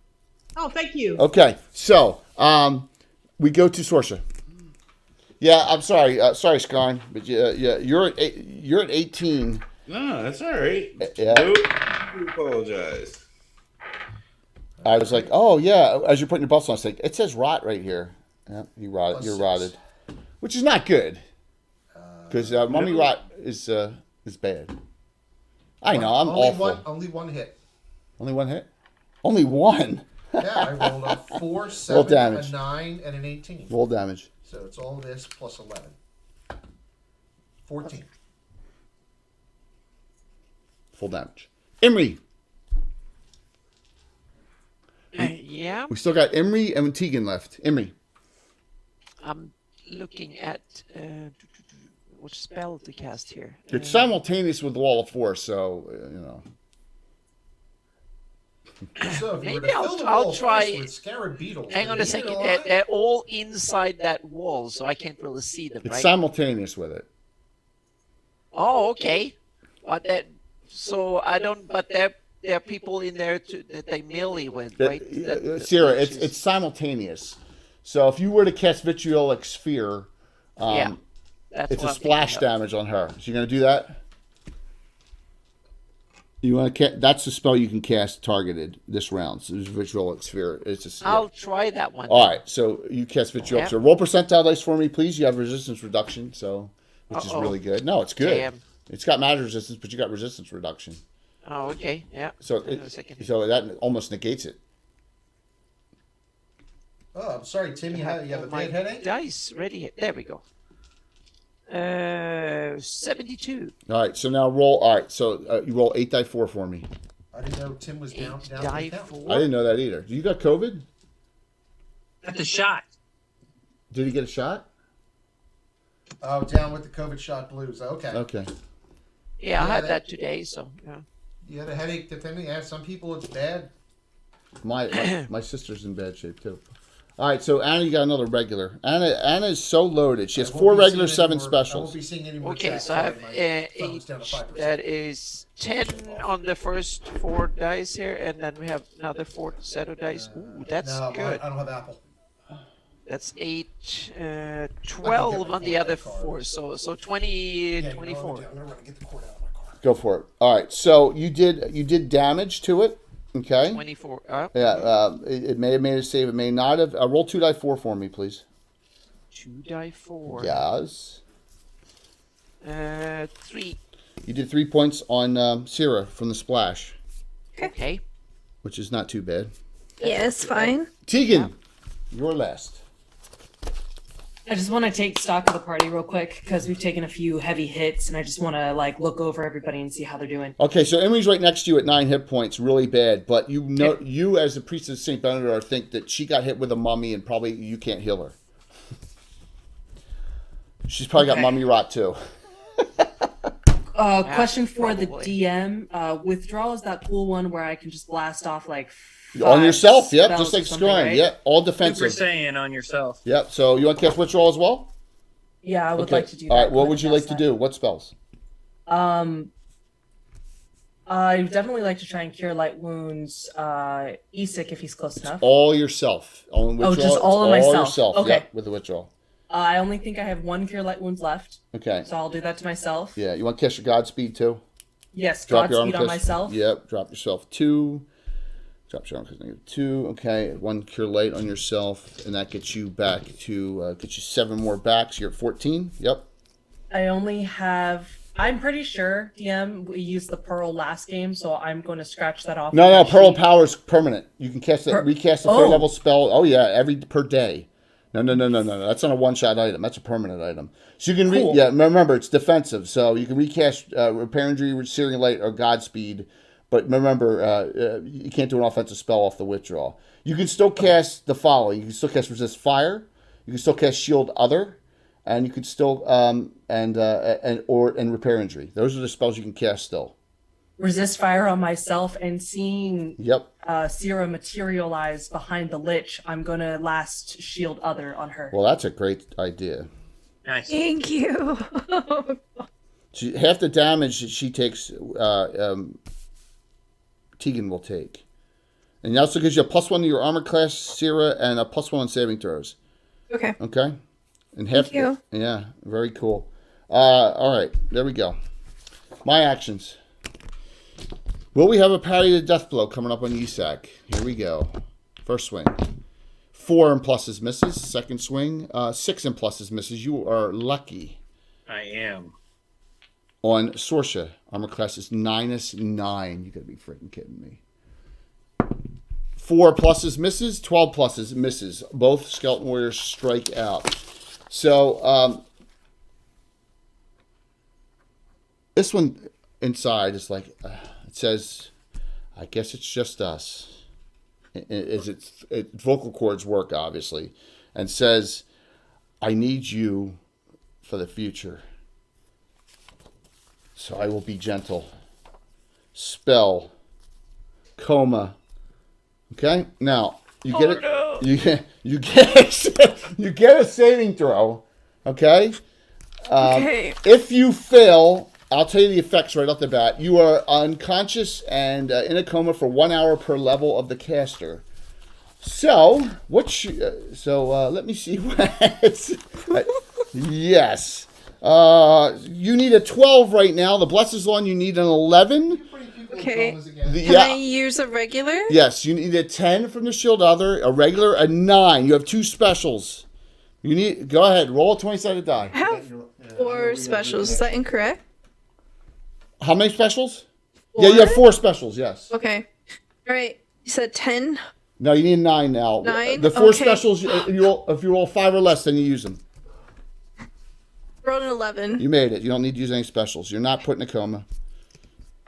Oh, thank you. Okay. So we go to Sorsha. Yeah. I'm sorry. Sorry, Scarn, but you're at 18. No, that's all right. Yeah. Nope. I apologize. I was like, oh yeah. As you're putting your buffs on, it's like it says rot right here. Yeah, you're +6. rotted, which is not good because mummy rot is bad. I know. I'm awful. Only one hit. Only 1 hit. Only 1. Yeah, I rolled a 4, Roll 7, damage. a 9, and an 18. Roll damage. So it's all this plus 11. 14. Full damage. Imri. Yeah, We still got Imri and Tegan left. Imri. I'm looking at what spell to cast here. It's simultaneous with the Wall of Force, so you know. So if you were to Maybe fill the I'll wall try- first with scarab beetles. Hang on would a they second. eat it alive? They're all inside that wall, so I can't really see them, It's right? simultaneous with it. Oh, okay. But that, so I don't. But there are people in there that they melee with, right? Sierra, it's simultaneous. So if you were to cast Vitriolic Sphere, Yeah, that's it's a what I'm splash thinking of. damage on her. So you're gonna do that? You want to? That's the spell you can cast targeted this round. So there's Vitriolic Sphere. It's a. I'll try that one. All right, so you cast Vitriolic Yeah. Sphere. Roll percentile dice for me, please. You have resistance reduction, so which is Uh-oh. really good. No, it's good. Damn. It's got magic resistance, but you got resistance reduction. Oh, okay. Yeah. So Hang on a second. so that almost negates it. Oh, I'm sorry, Tim. You have a my bad headache? dice ready. There we go. 72. All right, so now roll. All right, so you roll 8 die 4 for me. I didn't know Tim was down Eight to die the count. 4. I didn't know that either. You got COVID? That's a shot. Did he get a shot? Oh, down with the COVID shot blues. Okay. Okay. Yeah, I Yeah, had that- that today, so yeah. You had a headache, depending. Yeah, some people it's bad. My sister's in bad shape too. All right, so Anna, you got another regular. Anna is so loaded. She has 4 regular, 7 specials. I won't be seeing any more Okay, chats. so I have Sorry, my phone's down to 5%. that is 10 on the first 4 dice here, and then we have another 4 set of dice. Ooh, that's no, good. I don't have Apple. That's 8, 12 on the other 4, so 20, Yeah, 24. I'm gonna run and get the cord out of my car. Go for it. All right, so you did damage to it. Okay. 24. It may have made a save. It may not have. Roll 2 die 4 for me, please. 2 die 4. Yes. 3. You did 3 points on Sierra from the splash, Okay. which is not too bad. Yeah, it's fine. Tegan, you're last. I just want to take stock of the party real quick because we've taken a few heavy hits, and I just want to look over everybody and see how they're doing. Okay, so Emily's right next to you at 9 hit points, really bad. But you as the priest of Saint Benedict think that she got hit with a mummy, and probably you can't heal her. She's probably got mummy rot too. Question for the DM: withdrawal is that cool one where I can just blast off On yourself, yep, spells just like or something, Scorn, right? yep, all Super defensive. Saiyan on yourself. Yep, so you want to cast withdrawal as well? Yeah, I would Okay. like to do that. All right, what Go would ahead you and like cast to that. do? What spells? I would definitely like to try and cure light wounds. Isik if he's close enough. All yourself. On withdrawal, just all it's of myself. yourself, Okay. yep, with the withdrawal. I only think I have 1 cure light wounds left, Okay. so I'll do that to myself. Yeah, you want to cast your Godspeed too? Yes, Drop your Godspeed armor on class. myself. Yep, drop yourself 2. Drop your armor class -2. Okay, 1 cure light on yourself, and that gets you back to, gets you 7 more back, so you're at 14. Yep. I only have. I'm pretty sure, DM, we used the Pearl last game, so I'm going to scratch that off. No, of my Pearl sheet. Power is permanent. You can cast it, recast a 3rd level spell. Oh yeah, per day. No. That's not a one-shot item. That's a permanent item. So you can remember it's defensive, so you can recast Repair Injury, Searing Light, or Godspeed. But remember, you can't do an offensive spell off the withdrawal. You can still cast the following. You can still cast Resist Fire. You can still cast Shield Other, and you can still and Repair Injury. Those are the spells you can cast still. Resist fire on myself and seeing Yep. Sierra materialize behind the Lich, I'm going to last Shield Other on her. Well, that's a great idea. Nice. Thank you. Half the damage that she takes, Tegan will take. And it also gives you a +1 to your armor class, Sierra, and a +1 on saving throws. Okay. Okay? And half. Thank you. Yeah, very cool. All right, there we go. My actions. Will we have a parry to death blow coming up on Isak? Here we go. First swing. 4 and pluses misses. Second swing. 6 and pluses misses. You are lucky. I am. On Sorsha, armor class is -9. You gotta be freaking kidding me. 4 pluses misses, 12 pluses misses. Both Skeleton Warriors strike out. So, this one inside is like, it says, I guess it's just us. Its vocal cords work, obviously. And says, I need you for the future. So I will be gentle. Spell. Coma. Okay? Now, you get it. You get a saving throw. Okay? Okay. If you fail, I'll tell you the effects right off the bat. You are unconscious and in a coma for 1 hour per level of the caster. So, let me see what. Yes. You need a 12 right now. The Blessed's on, you need an 11. Okay. Can I use a regular? Yes, you need a 10 from the Shield Other, a regular, a 9. You have 2 specials. Go ahead, roll a 20-sided die. I have 4 specials. Is that incorrect? How many specials? 4? Yeah, you have 4 specials, yes. Okay. All right. You said 10? No, you need 9 now. 9? The 4 Okay. specials, if you roll 5 or less, then you use them. Rolled an 11. You made it. You don't need to use any specials. You're not put in a coma.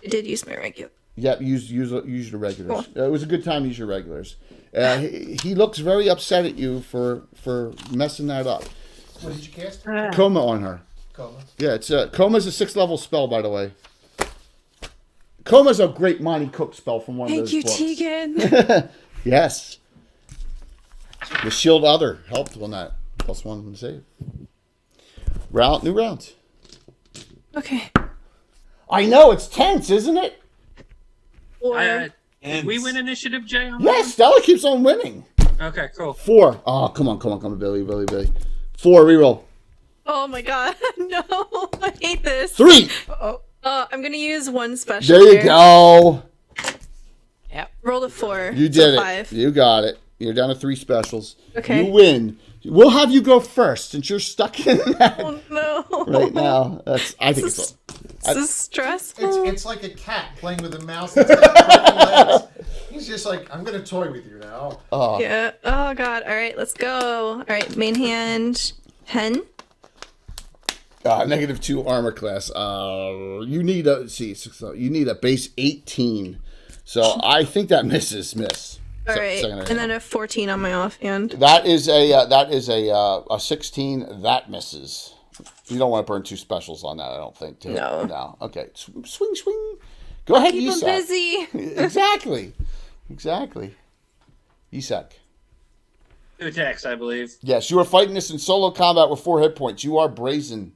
I did use my regular. Yep, use your regulars. It was a good time to use your regulars. He looks very upset at you for messing that up. What did you cast? Coma on her. Coma. Yeah, it's Coma's a 6th level spell, by the way. Coma's a great Monty Cook spell from one of those Thank you, books. Tegan. Yes. The shield other helped on that. +1 save. New round. Okay. I know, it's tense, isn't it? Did we win initiative, Jay? On Yes, Stella keeps on winning. that? Okay, cool. 4. Oh, come on, Billy. 4, reroll. Oh my god. No, I hate this. 3. I'm gonna use one special. There you here. go. Yep. Roll a 4. You so did it. 5. You got it. You're down to 3 specials. Okay. You win. We'll have you go first since you're stuck in that Oh no. right now. I think it's This is stressful. It's like a cat playing with a mouse that's got broken legs. He's just like, I'm going to toy with you now. Yeah. Oh god. All right, let's go. All right, main hand. Hen. -2 armor class. You need a base 18. So I think that misses. All right, and then a 14 on my offhand. That is a 16. That misses. You don't want to burn 2 specials on that, I don't think. No. Okay. Swing. Go ahead, Keep Isak. them busy. Exactly. Isak. 2 attacks, I believe. Yes, you are fighting this in solo combat with 4 hit points. You are brazen.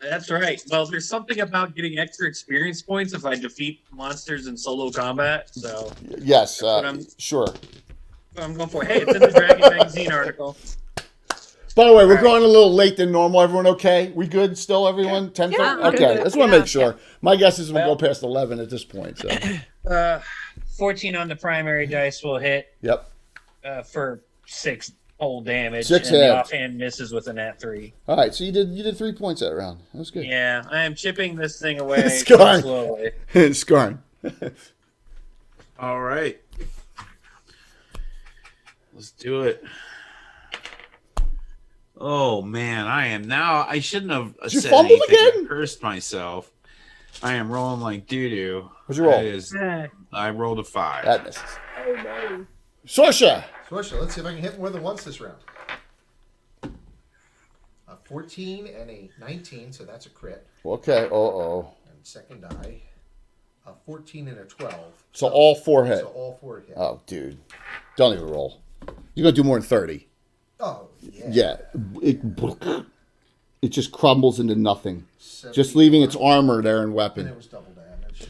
That's right. Well, there's something about getting extra experience points if I defeat monsters in solo combat. So Yes, sure. what I'm going for. Hey, it's in the Dragon Magazine article. By the way, we're going a little late than normal. Everyone okay? We good still, everyone? 10:30? Yeah. Okay, Yeah. just want to make sure. My guess is we'll go past 11 at this point. So. 14 on the primary dice will hit Yep. for 6 whole damage. 6 and the hits. offhand misses with a nat 3. All right, so you did 3 points that round. That was good. Yeah, I am chipping this thing away Scarn. slowly. Scarn. All right. Let's do it. Oh man, I shouldn't have Did you said fumble anything. again? I cursed myself. I am rolling like doo-doo. What'd you roll? I rolled a 5. That misses. Sorsha. Let's see if I can hit more than once this round. A 14 and a 19, so that's a crit. Okay. And second die, a 14 and a 12. So all 4 hit. So all 4 hit. Oh, dude. Don't even roll. You're going to do more than 30. Oh, Yeah. It just crumbles into nothing. Just leaving its armor there and weapon. And it was double damage.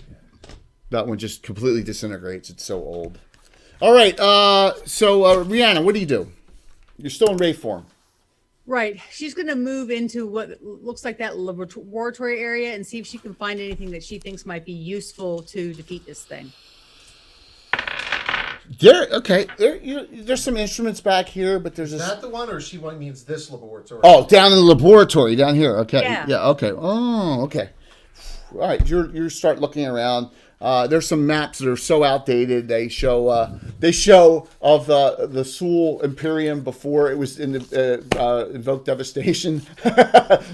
That one just completely disintegrates. It's so old. All right. So, Rihanna, what do you do? You're still in Wraith form. Right. She's going to move into what looks like that laboratory area and see if she can find anything that she thinks might be useful to defeat this thing. There's some instruments back here, but there's Is that the one, or she means this laboratory? Oh, down in the laboratory down here. Okay. Yeah. Okay. Oh, okay. All right. You start looking around. There's some maps that are so outdated. They show of the Sul Imperium before it was in the invoked devastation.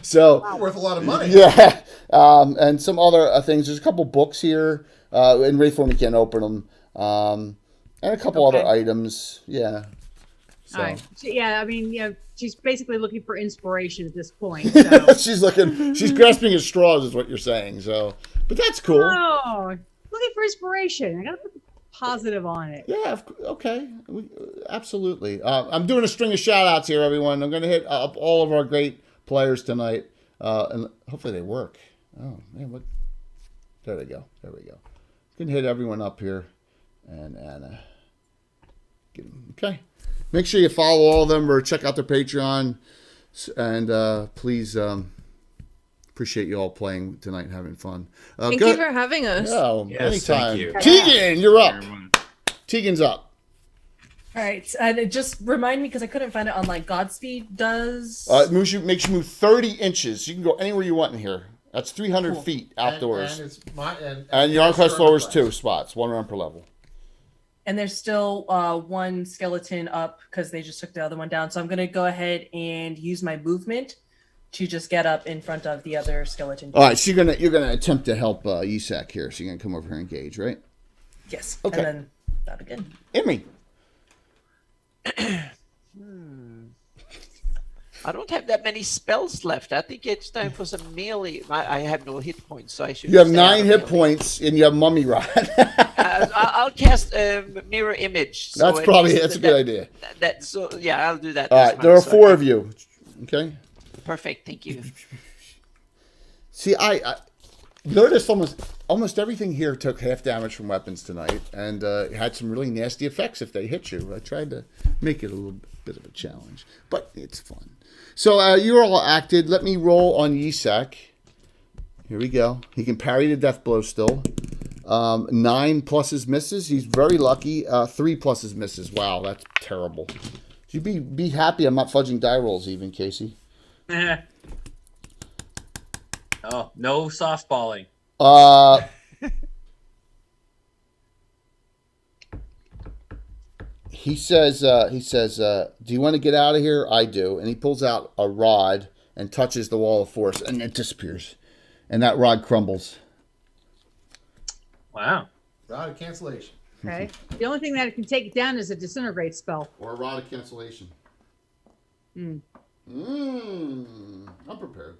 So worth a lot of money. Yeah. And some other things. There's a couple books here. In Wraith form, you can't open them. And a couple other items. Yeah. So. All right. Yeah, I mean, she's basically looking for inspiration at this point. So. She's grasping at straws, is what you're saying. So, but that's cool. Oh, looking for inspiration. I gotta put the positive on it. Yeah. Okay. Absolutely. I'm doing a string of shout outs here, everyone. I'm going to hit up all of our great players tonight, and hopefully they work. Oh man, what? There they go. There we go. Going to hit everyone up here, and get them. Okay. Make sure you follow all of them or check out their Patreon. And please, appreciate you all playing tonight and having fun. Thank you for having us. Oh, Yes, anytime. thank you. Tegan, you're up. Tegan's up. All right, and just remind me because I couldn't find it online. Godspeed does. It makes you move 30 inches. You can go anywhere you want in here. That's 300 feet outdoors. And your arm class lowers 2 spots, 1 round per level. And there's still 1 skeleton up because they just took the other one down. So I'm going to go ahead and use my movement to just get up in front of the other skeleton. All right, so you're gonna attempt to help Isak here. So you're going to come over here and engage, right? Yes. Okay. And then that again. Emmy. I don't have that many spells left. I think it's time for some melee. I have no hit points, so I should. You have stay out 9 of hit melee. points, and you have Mummy Rod. I'll cast mirror image. So That's a good idea. I'll do that. All right, there are 4 of you. Okay. Perfect. Thank you. See, I noticed almost everything here took half damage from weapons tonight, and had some really nasty effects if they hit you. I tried to make it a little bit of a challenge, but it's fun. So you're all acted. Let me roll on Yisak. Here we go. He can parry the death blow still. 9 pluses misses. He's very lucky. 3 pluses misses. Wow, that's terrible. You be happy I'm not fudging die rolls even, Casey. Oh, no softballing. He says, do you want to get out of here? I do. And he pulls out a rod and touches the wall of force, and it disappears. And that rod crumbles. Wow. Rod of cancellation. Okay. The only thing that can take it down is a disintegrate spell. Or a rod of cancellation. I'm prepared.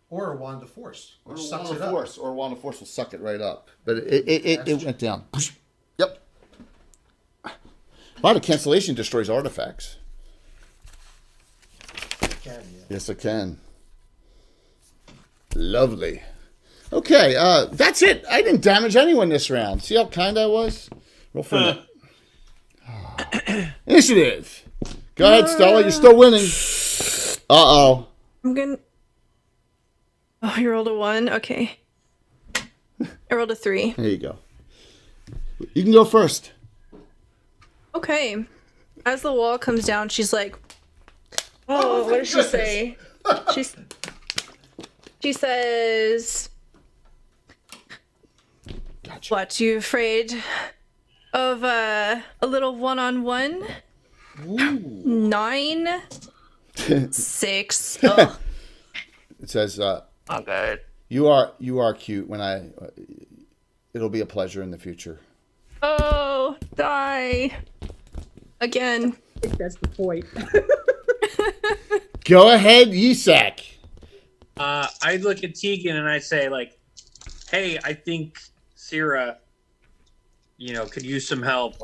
Or a wand of force. Or Which a sucks wand it of up. force. Or a wand of force will suck it right up. But it went down. Yep. Rod of cancellation destroys artifacts. It can, yeah. Yes, it can. Lovely. Okay, that's it. I didn't damage anyone this round. See how kind I was? Roll for it. Initiative. Go ahead, Stella. You're still winning. Uh-oh. I'm gonna. Oh, you rolled a 1? Okay. I rolled a 3. There you go. You can go first. Okay. As the wall comes down, she's like, oh, what does she say? She says, Gotcha. what, you afraid of a little one-on-one? 9? 6. Ugh. It says, Okay. you are cute when it'll be a pleasure in the future. Oh, die. Again. I think that's the point. Go ahead, Yisak. I look at Tegan and I say, like, hey, I think Sierra, could use some help.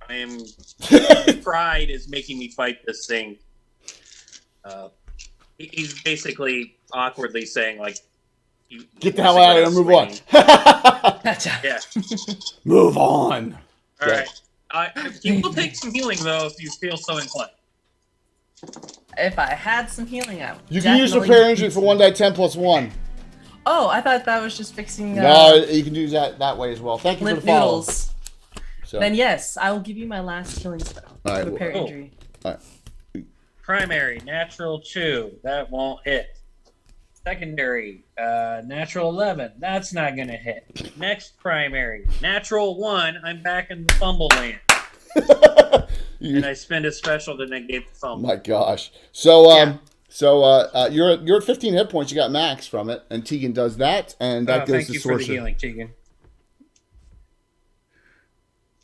I am pride is making me fight this thing. He's basically awkwardly saying, like, Get the hell out of here and move on. Yeah. Move on. All right. You will take some healing, though, if you feel so inclined. If I had some healing, I would You can use repair injury for 1 die 10 plus 1. Oh, I thought that was just fixing. No, you can do that way as well. Thank you for the follow. Noodles. So. Then yes, I will give you my last healing spell. All right, repair injury. All right. Primary, natural 2. That won't hit. Secondary, natural 11. That's not going to hit. Next primary, natural 1. I'm back in the fumble land. And I spend a special to negate the fumble. My gosh. So, you're at 15 hit points. You got max from it, and Tegan does that, and that goes to sorcerer. Thank you for the healing, Tegan.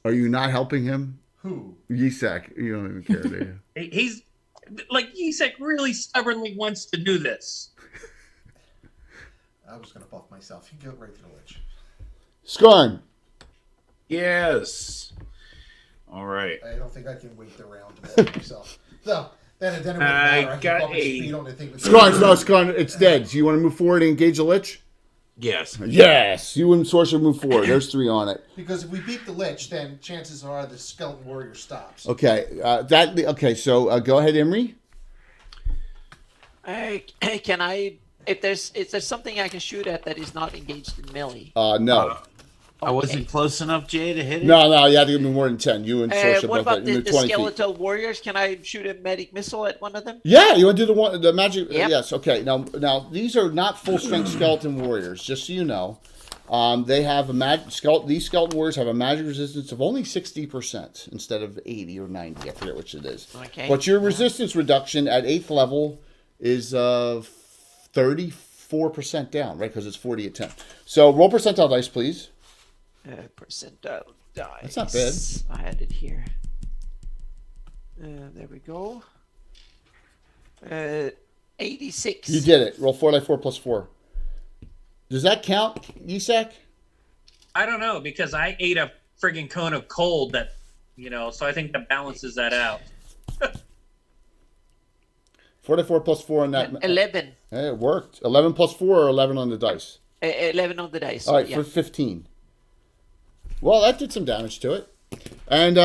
Are you not helping him? Who? Yisak. You don't even care, do you? He's like Yisak really stubbornly wants to do this. I was going to buff myself. You go right through the ledge. Skarn. Yes. All right. I don't think I can wait the round to buff myself. No, then it wouldn't matter. I got can bump speed on the thing. Skarn, it's dead. Do you want to move forward and engage the Lich? Yes. Yes. You and Sorcerer move forward. There's 3 on it. Because if we beat the Lich, then chances are the Skeleton Warrior stops. Okay. So go ahead, Imri. Can I? If there's something I can shoot at that is not engaged in melee. No. I wasn't close enough, Jay, to hit it? No, you have to give me more than 10. You and Sorcerer what both about the 20 skeletal feet. warriors? Can I shoot a medic missile at one of them? Yeah, you want to do the magic? Yep. Yes, okay. Now these are not full strength skeleton warriors, just so you know. They have these skeleton warriors have a magic resistance of only 60% instead of 80 or 90. I forget which it is. Okay. But your resistance reduction at 8th level is 34% down, right? Because it's 40 at 10. So roll percentile dice, please. Percentile dice. That's not bad. I had it here. There we go. 86. You did it. Roll 4 die 4 plus 4. Does that count, Yisak? I don't know, because I ate a friggin' cone of cold that, so I think that balances that out. 44 plus 4 on that. 11. Hey, it worked. 11 plus 4 or 11 on the dice? 11 on the dice. All right, yeah. for 15. Well, that did some damage to it. And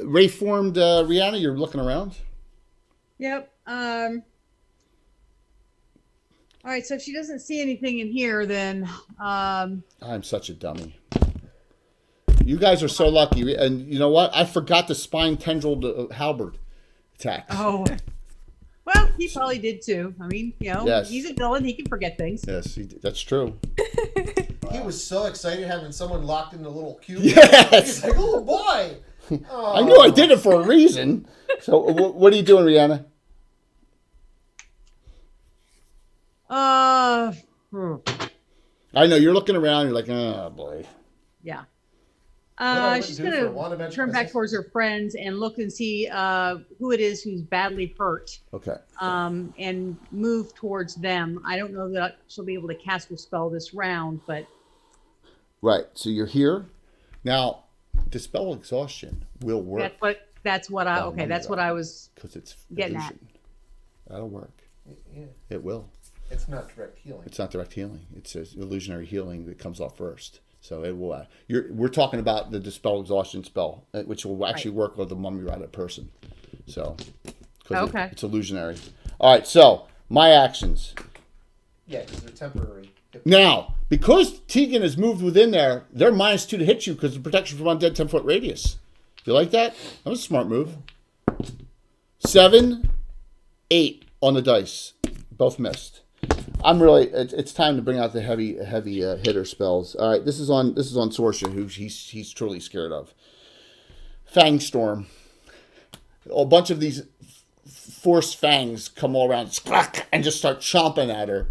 Ray formed Rihanna, you're looking around? Yep. All right, so if she doesn't see anything in here, then I'm such a dummy. You guys are so lucky. And you know what? I forgot the spine tendril halberd attack. oh, well, he probably did too. I mean, Yes. he's a villain; he can forget things. Yes, that's true. He was so excited having someone locked in a little cube. Yes! He's like, oh boy! I knew I did it for a reason. So what are you doing, Rihanna? I know, you're looking around, you're like, oh boy. Yeah. I She's wouldn't do for a gonna one-dimensional turn back business. towards her friends and look and see who it is who's badly hurt, Okay. and move towards them. I don't know that she'll be able to cast a spell this round, but Right. So you're here. Now, Dispel Exhaustion will work. that's what I was Because it's getting illusion. That'll work. Yeah. It will. It's not direct healing. It's not direct healing. It's an illusionary healing that comes off first. So it will. We're talking about the Dispel Exhaustion spell, which will actually work with the Mummy Rider person. So, Okay. it's illusionary. All right. So my actions. Yeah, because they're temporary. Now, because Tegan has moved within there, they're -2 to hit you because of protection from undead 10-foot radius. You like that? That was a smart move. 7, 8 on the dice. Both missed. I'm really. It's time to bring out the heavy hitter spells. All right, this is on Sorsha, who he's truly scared of. Fang Storm. A bunch of these force fangs come all around and just start chomping at her.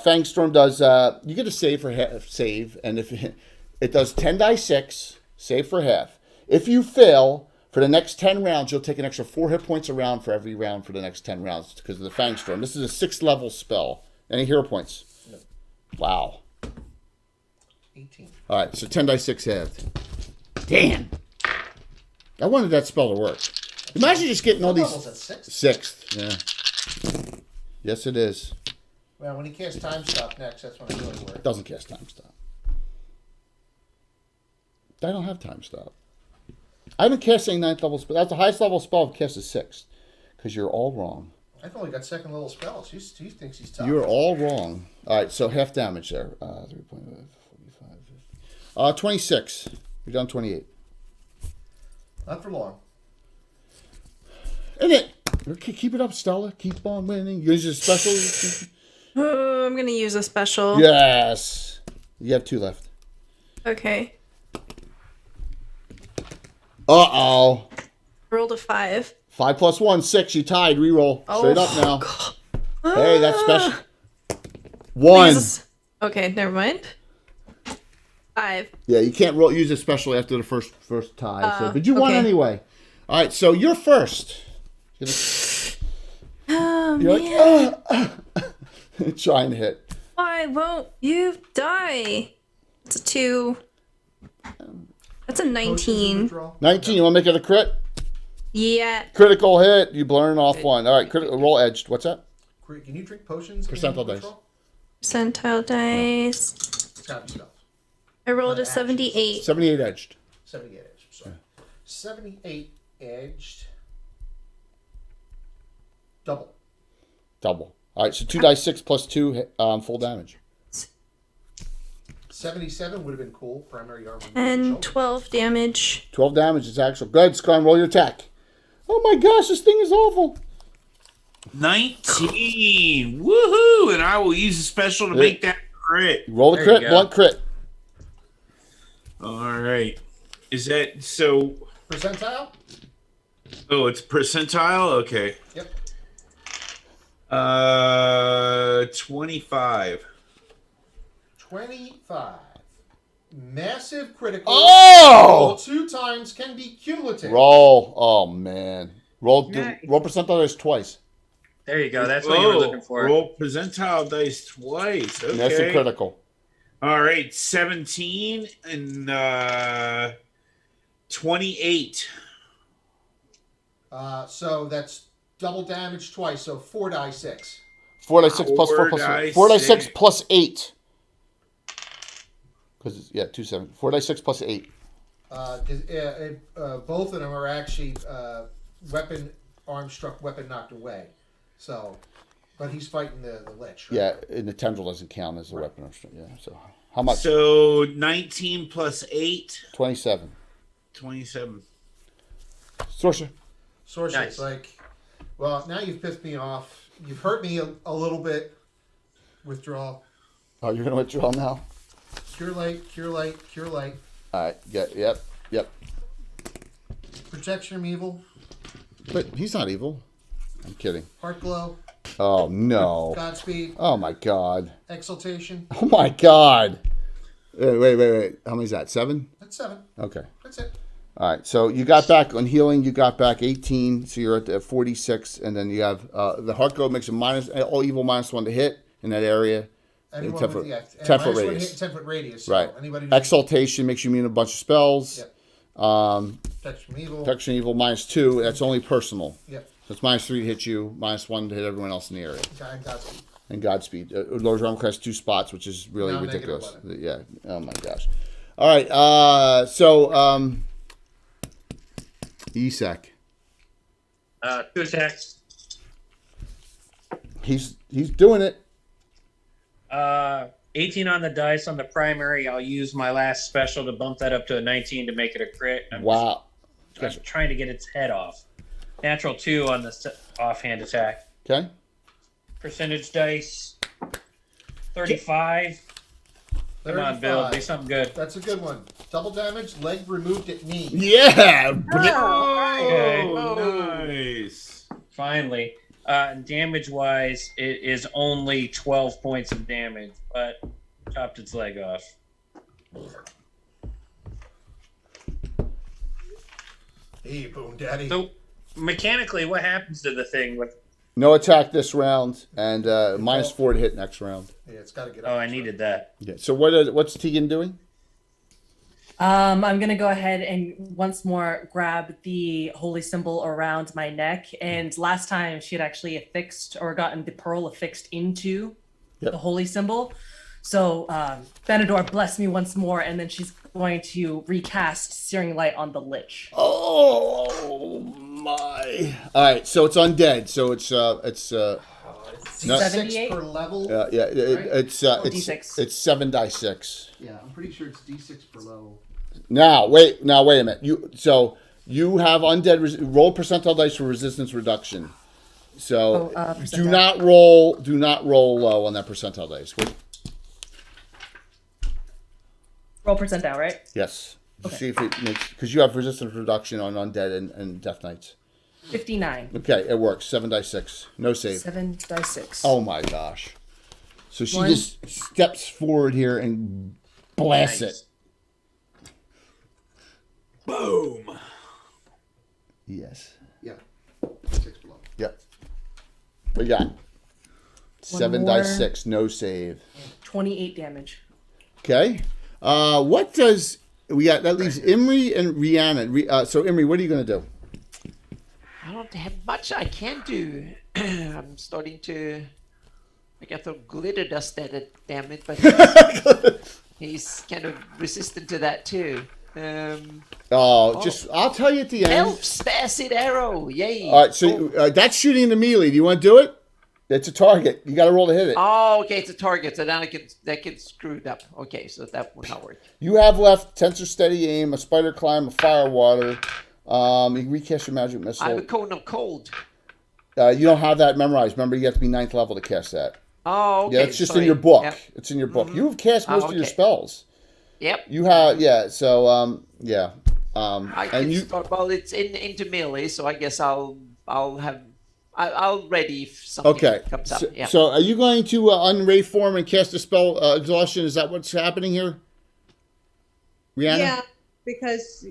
Fang Storm does. You get a save for save, and if it does 10 die 6, save for half. If you fail. For the next 10 rounds, you'll take an extra 4 hit points a round for every round for the next 10 rounds because of the Fang Storm. This is a 6th level spell. Any hero points? No. Wow. 18. All right, so 10 die 6 halved. Damn. I wanted that spell to work. Imagine just getting all these. Level's at 6. 6th, yeah. Yes, it is. Well, when he casts Time Stop next, that's when it really works. It doesn't cast Time Stop. I don't have Time Stop. I've been casting 9th level spell. That's the highest level spell I've cast is 6th. Because you're all wrong. I've only got 2nd level spells. He thinks he's tough. You're all wrong. All right, so half damage there. 3.5, 45, 26. You're down 28. Not for long. And it. Keep it up, Stella. Keep on winning. Use your special. Oh, I'm gonna use a special. Yes. You have 2 left. Okay. Uh-oh. Rolled a 5. 5 plus 1, 6. You tied. Reroll. Straight up now. God. Hey, that's special. 1. Please. Okay, never mind. 5. Yeah, you can't use a special after the first tie. But you won okay. anyway. All right, so you're first. Oh, You're man. like, trying to hit. Why won't you die? It's a 2. That's a 19. 19. You want to make it a crit? Yeah. Critical hit. You burn off 1. All right, roll edged. What's that? Can you drink potions? Percentile dice. Percentile dice. It's got to be spells. I rolled a 78. 78 edged. 78 edged. Sorry. 78 edged. Double. Double. All right, so 2 die 6 plus 2 full damage. 77 would have been cool. Primary armor. And 12 damage. 12 damage is actual. Go ahead, Scarn, roll your attack. Oh my gosh, this thing is awful. 19. Woohoo! And I will use a special to make that crit. Roll the There crit, you go. blunt crit. All right. Is that so? Percentile? Oh, it's percentile? Okay. Yep. 25. 25. Massive critical. Oh! Roll 2 times can be cumulative. Roll. Oh, man. Roll Nice. percentile dice twice. There you go. That's what you were looking for. Roll percentile dice twice. Okay. Massive critical. All right. 17 and 28. So that's double damage twice. So 4d6. 4d6 plus 4 plus 4d6 plus 8. Because yeah, 2 7. 4d6 plus 8. Both of them are actually weapon arm struck, weapon knocked away. So, but he's fighting the lich. Right? Yeah, and the tendril doesn't count as a weapon arm struck. Yeah. So how much? So 19 plus 8. 27. 27. Sorcerer. Sorcerer's like, well, now you've pissed me off. You've hurt me a little bit. Withdraw. Oh, you're gonna withdraw now. Cure light. Cure light. Cure light. All right. Yep. Protection from evil. But he's not evil. I'm kidding. Heart glow. Oh no. Godspeed. Oh my God. Exaltation. Oh my God. Wait. How many is that? 7? That's 7. Okay. That's it. All right. So you got back on healing. You got back 18. So you're at 46, and then you have the heart glow makes a minus all evil -1 to hit in that area. Anyone 10 foot, with 10 foot radius. 10 foot radius. So right. Anybody Exaltation makes you immune to a bunch of spells. Yep. Protection from evil. Protection evil -2. That's only personal. Yep. So it's -3 to hit you, -1 to hit everyone else in the area. And Godspeed. And Godspeed. Lowers your armor class 2 spots, which is really Now ridiculous. -11. Yeah. Oh my gosh. All right. Isak. 2 attacks. He's doing it. 18 on the dice on the primary. I'll use my last special to bump that up to a 19 to make it a crit. Wow. I'm trying to get its head off. Natural 2 on the offhand attack. Okay. Percentage dice. 35. Come on, Bill. Do something good. That's a good one. Double damage, leg removed at knee. Yeah. Nice. Finally. Damage-wise, it is only 12 points of damage, but chopped its leg off. Hey, Boom Daddy. So, mechanically, what happens to the thing with... No attack this round, and -4 to hit next round. Yeah, it's got to get up. Oh, I needed that. Yeah. So what's Tegan doing? I'm going to go ahead and once more grab the holy symbol around my neck. And last time she had actually affixed or gotten the pearl affixed into the holy symbol. So Benador, bless me once more. And then she's going to recast Searing Light on the Lich. Oh my. All right. So it's undead. So it's D6 per level. It's D6. It's 7d6. Yeah, I'm pretty sure it's D6 per level. Now wait a minute. You have undead. Roll percentile dice for resistance reduction. So do not roll low on that percentile dice. Roll percentile, right? Yes. Okay. See if it makes, because you have resistance reduction on undead and death knights. 59. Okay, it works. 7d6. No save. 7d6. Oh my gosh. So she 1. just steps forward here and blasts it. Boom. Yes. Yeah. 6 below. Yep. We got 7d6. No save. 28 damage. Okay. What does we got? That leaves Imri and Rihanna. So Imri, what are you going to do? I don't have much I can do. I'm starting to. I got the glitter dust at it, damn it, but he's kind of resistant to that too. I'll tell you at the end. Elf's acid arrow, yay! All right, so that's shooting in the melee. Do you want to do it? It's a target. You got to roll to hit it. Oh, okay, it's a target, so now that gets screwed up. Okay, so that will not work. You have left tensor steady aim, a spider climb, a fire water. You can recast your magic missile. I have a cone of cold. You don't have that memorized. Remember, you have to be 9th level to cast that. Oh, okay. Yeah, it's just in your book. Yep. It's in your book. You have cast most of your spells. Yep. You have, so, yeah. I can start, well, it's into melee, so I guess I'll ready if something comes up. Yeah. So are you going to unwraith form and cast a spell exhaustion? Is that what's happening here? Rihanna? Yeah, because,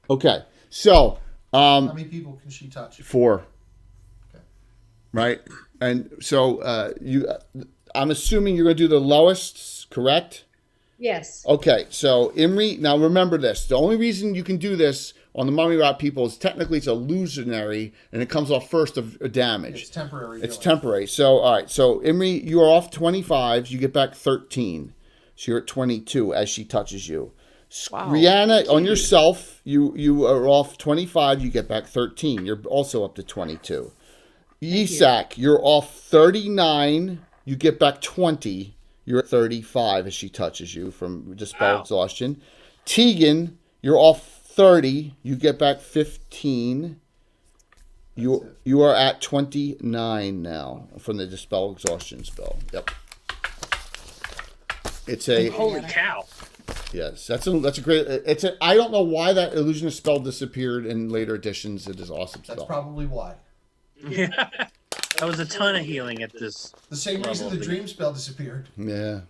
Okay. So how many people can she touch? 4. Okay. Right? And so I'm assuming you're going to do the lowest, correct? Yes. Okay, so Imri, now remember this. The only reason you can do this on the mummy rot people is technically it's illusionary and it comes off first of damage. It's temporary. It's temporary. So, all right. So, Imri, you are off 25. You get back 13. So, you're at 22 as she touches you. Wow. Rihanna, on yourself, you are off 25. You get back 13. You're also up to 22. Isak, you're off 39. You get back 20. You're at 35 as she touches you from Dispel Exhaustion. Tegan, you're off 30. You get back 15. You are at 29 now from the Dispel Exhaustion spell. Yep. It's a Holy cow. yes. That's a great. I don't know why that illusionist spell disappeared in later editions. It is an awesome spell. That's probably why. Yeah. That was a ton of healing at this. The same reason the dream spell disappeared. Yeah.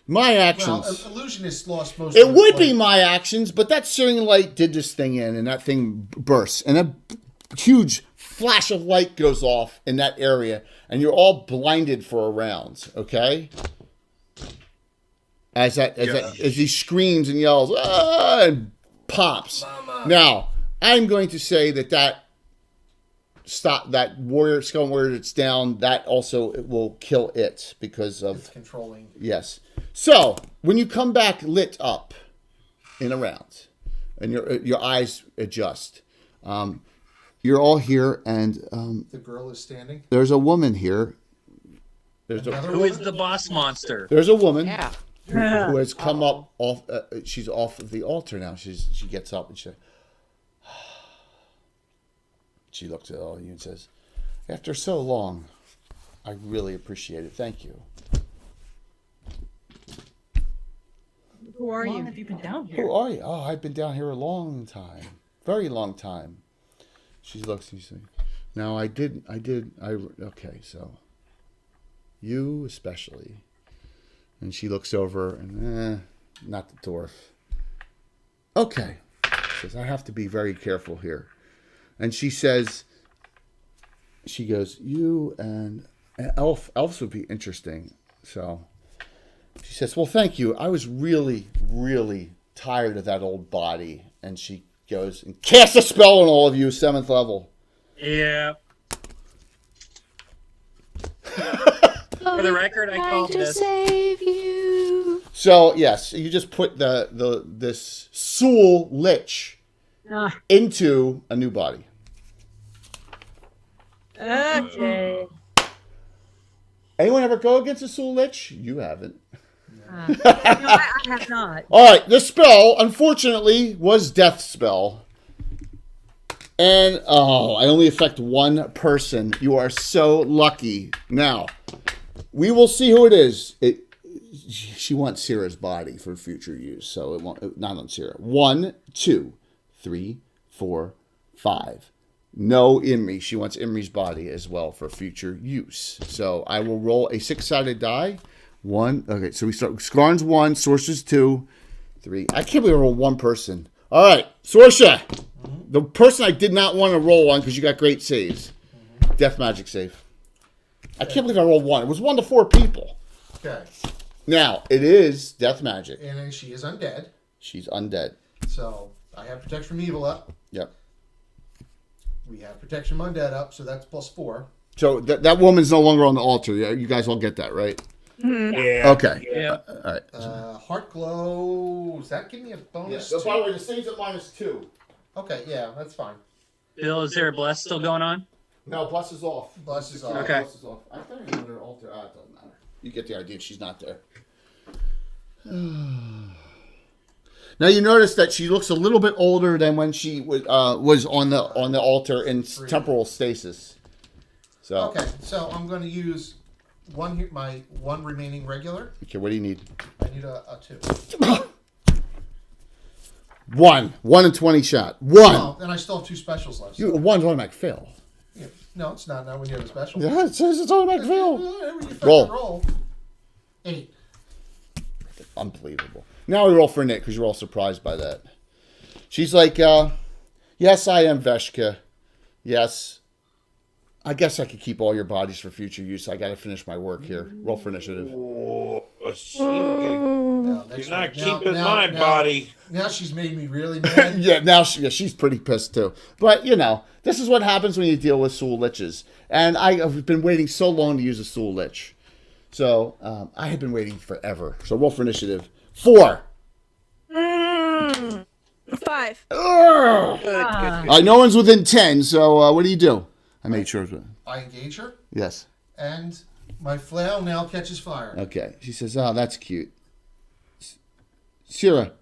My actions. Well, illusionist lost most. It of would be my actions, but that searing light did this thing in, and that thing bursts, and a huge flash of light goes off in that area, and you're all blinded for a round. Okay. As he screams and yells, and pops. Mama. Now, I'm going to say that warrior skull warrior that's down, that also it will kill it because of it's controlling. Yes. So when you come back lit up in a round, and your eyes adjust, you're all here, and the girl is standing. There's a woman here. Who is the boss monster? There's a woman. Yeah. Who has come up off? She's off of the altar now. She gets up and she looks at all of you and says, "After so long, I really appreciate it. Thank you." Who are How you? long have you been down here? Who are you? Oh, I've been down here a long time, very long time. She looks and she says, "Now I okay, so you especially." And she looks over and, not the dwarf. Okay. She says, I have to be very careful here. And she goes, you and elves would be interesting. So she says, well, thank you. I was really, really tired of that old body. And she goes and casts a spell on all of you, 7th level. Yeah. For the record, I called this. Save you. So yes, you just put this Soul Lich into a new body. Okay. Anyone ever go against a Soul Lich? You haven't. No, I have not. All right, this spell, unfortunately, was Death Spell. And, I only affect one person. You are so lucky. Now, we will see who it is. She wants Syrah's body for future use, so it won't, not on Syrah. 1, 2, 3, 4, 5. No Imri. She wants Imri's body as well for future use. So I will roll a 6-sided die. 1. Okay, so we start. Skarn's 1, Sorcerer's 2, 3. I can't believe I rolled one person. All right, Sorsha. The person I did not want to roll on because you got great saves. Death magic save. I can't believe I rolled 1. It was 1 to 4 people. Okay. Now, it is death magic. And then she is undead. She's undead. So I have protection from evil up. Yep. We have protection from undead up, so that's +4. So that woman's no longer on the altar. Yeah, you guys all get that, right? Mm-hmm. Yeah. Okay. Yeah. All right. Heart glow. Does that give me a bonus? Yeah. So, by the way, the save's at -2. Okay, yeah, that's fine. Bill, is there a bless still going on? No, bless is off. Bless is off. Okay. Bless is off. I thought I knew her altar. It doesn't matter. You get the idea. She's not there. Now you notice that she looks a little bit older than when she was on the altar in temporal stasis. So Okay, so I'm going to use my one remaining regular. Okay, what do you need? I need a 2. 1 in 20 shot. 1. Oh, and I still have 2 specials left. You 1's automatic fail. Yeah. No, it's not. Not when you have a special. Yeah, it says it's automatic fail. Roll. Roll. 8. Unbelievable. Now we roll for Nick because you're all surprised by that. She's like, yes, I am Veshka. Yes. I guess I could keep all your bodies for future use. I got to finish my work here. Roll for initiative. You're not keeping my body. Now she's made me really mad. Yeah, she's pretty pissed too. But this is what happens when you deal with Soul Liches. And I've been waiting so long to use a Soul Lich. So I have been waiting forever. So roll for initiative. 4. 5. No one's within 10. So what do you do? I made sure. I engage her. Yes. And my flail now catches fire. Okay. She says, "Oh, that's cute." Shira.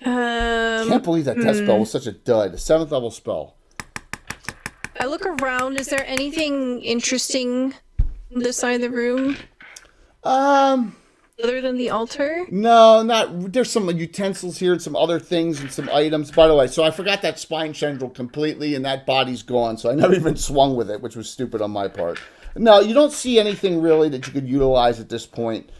Can't believe that death spell was such a dud. 7th level spell. I look around. Is there anything interesting on this side of the room? Other than the altar? No, not. There's some utensils here and some other things and some items. By the way, so I forgot that spine tendril completely, and that body's gone. So I never even swung with it, which was stupid on my part. No, you don't see anything really that you could utilize at this point.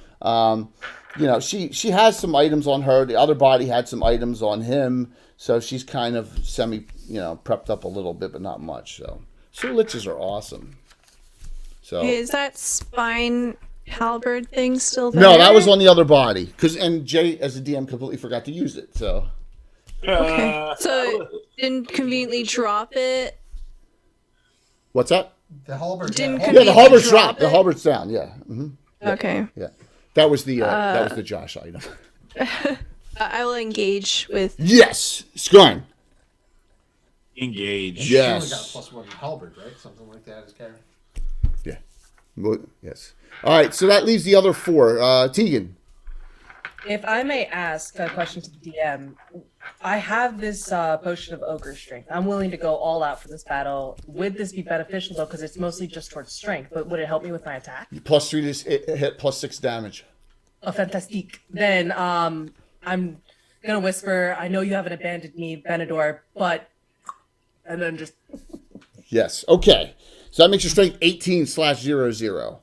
She has some items on her. The other body had some items on him. So she's kind of prepped up a little bit, but not much. So liches are awesome. So is that spine halberd thing still there? No, that was on the other body. And Jay, as a DM, completely forgot to use it. So okay, so didn't conveniently drop it. What's that? The halberd. The halberd's dropped. The halberd's down. Yeah. Mm-hmm. Okay. Yeah, that was the Josh item. I will engage with. Yes, Skarn. Engage. Yes. She only got +1 halberd, right? Something like that is Karen. Yeah. Well, yes. All right. So that leaves the other 4. Tegan. If I may ask a question to the DM, I have this potion of ogre strength. I'm willing to go all out for this battle. Would this be beneficial though? Because it's mostly just towards strength. But would it help me with my attack? +3 to hit, +6 damage. Oh, fantastique. Then I'm gonna whisper. I know you haven't abandoned me, Benador, but and then just. Yes. Okay. So that makes your strength 18/00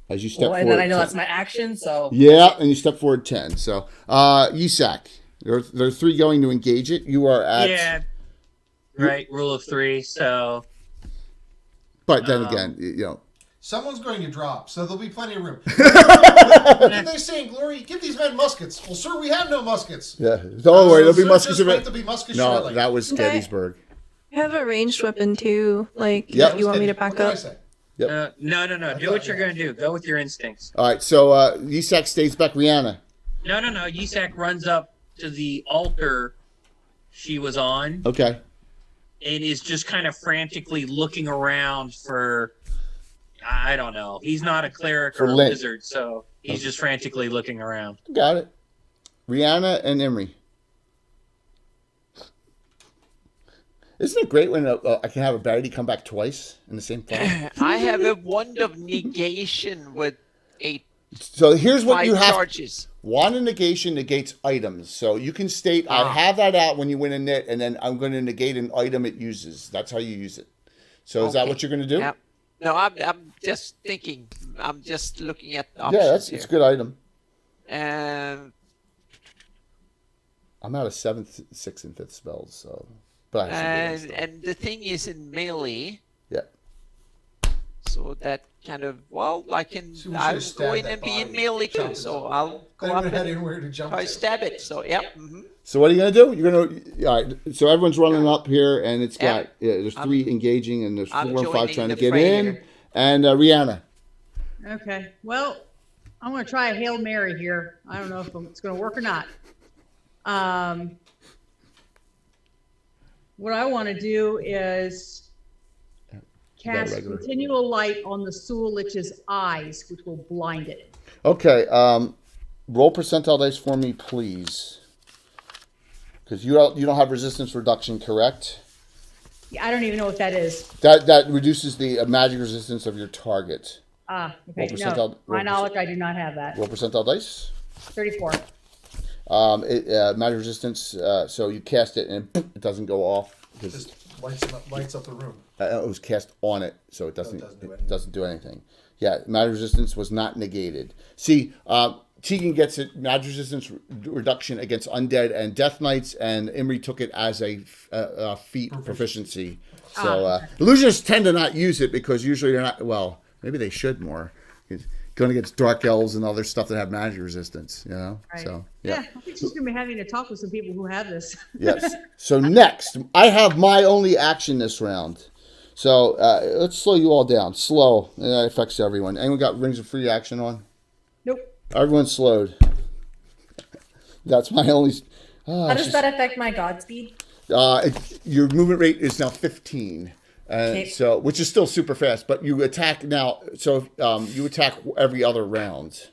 as you step forward. And then I know that's my action. So. Yeah, and you step forward 10. So, Yisak, there are 3 going to engage it. You are at. Yeah. Right. Rule of 3. So. But then again, Someone's going to drop, so there'll be plenty of room. What did they say in Glory? Give these men muskets. Well, sir, we have no muskets. Yeah. Don't worry, there'll be muskets. There'll be muskets no, shortly. that was Gettysburg. I have a ranged weapon too. Like, Yep. if you want me to back up. Yep. No. Do what you're going to do. Go with your instincts. All right, so Yisak stays back. Rihanna. No. Yisak runs up to the altar she was on. Okay. And is just kind of frantically looking around for, I don't know. He's not a cleric or a wizard, so he's just frantically looking around. Got it. Rihanna and Imri. Isn't it great when I can have a baddie come back twice in the same thought? I have a wand of negation with 8. So here's what you have. Charges. Wand of negation negates items. So you can state, I have that out when you win a knit, and then I'm going to negate an item it uses. That's how you use it. So is that what you're going to do? Yep. No, I'm just thinking. I'm just looking at the options. Yeah, it's a good item. And I'm out of 7th, 6th, and 5th spells, so. But I and the thing is in melee. Yeah. So that kind of I can I'll go in and be in melee too. So I'll go up and try stab it. So yep. Mm-hmm. So what are you gonna do? You're gonna all right. So everyone's running up here, and it's got there's 3 engaging, and there's 4 and 5 trying to get in. Here. And Rihanna. Okay. Well, I'm going to try a Hail Mary here. I don't know if it's going to work or not. What I want to do is cast continual light on the Soul Lich's eyes, which will blind it. Okay. Roll percentile dice for me, please. Because you don't have resistance reduction, correct? Yeah, I don't even know what that is. That reduces the magic resistance of your target. Okay. No, my knowledge, I do not have that. Roll percentile dice. 34. Magic resistance. So you cast it and it doesn't go off. It just lights up the room. It was cast on it, so it doesn't do anything. Yeah, magic resistance was not negated. See, Tegan gets it magic resistance reduction against undead and death knights, and Imri took it as a feat proficiency. So illusionists tend to not use it because usually they're not. Well, maybe they should more. going against dark elves and other stuff that have magic resistance. You know, Right. so Yeah, I think she's gonna be having to talk with some people who have this. Yes. So next, I have my only action this round. So let's slow you all down. Slow. And that affects everyone. Anyone got rings of free action on? Nope. Everyone's slowed. That's my only. How does that affect my Godspeed? Your movement rate is now 15. Okay. So, which is still super fast, but you attack now. So you attack every other round.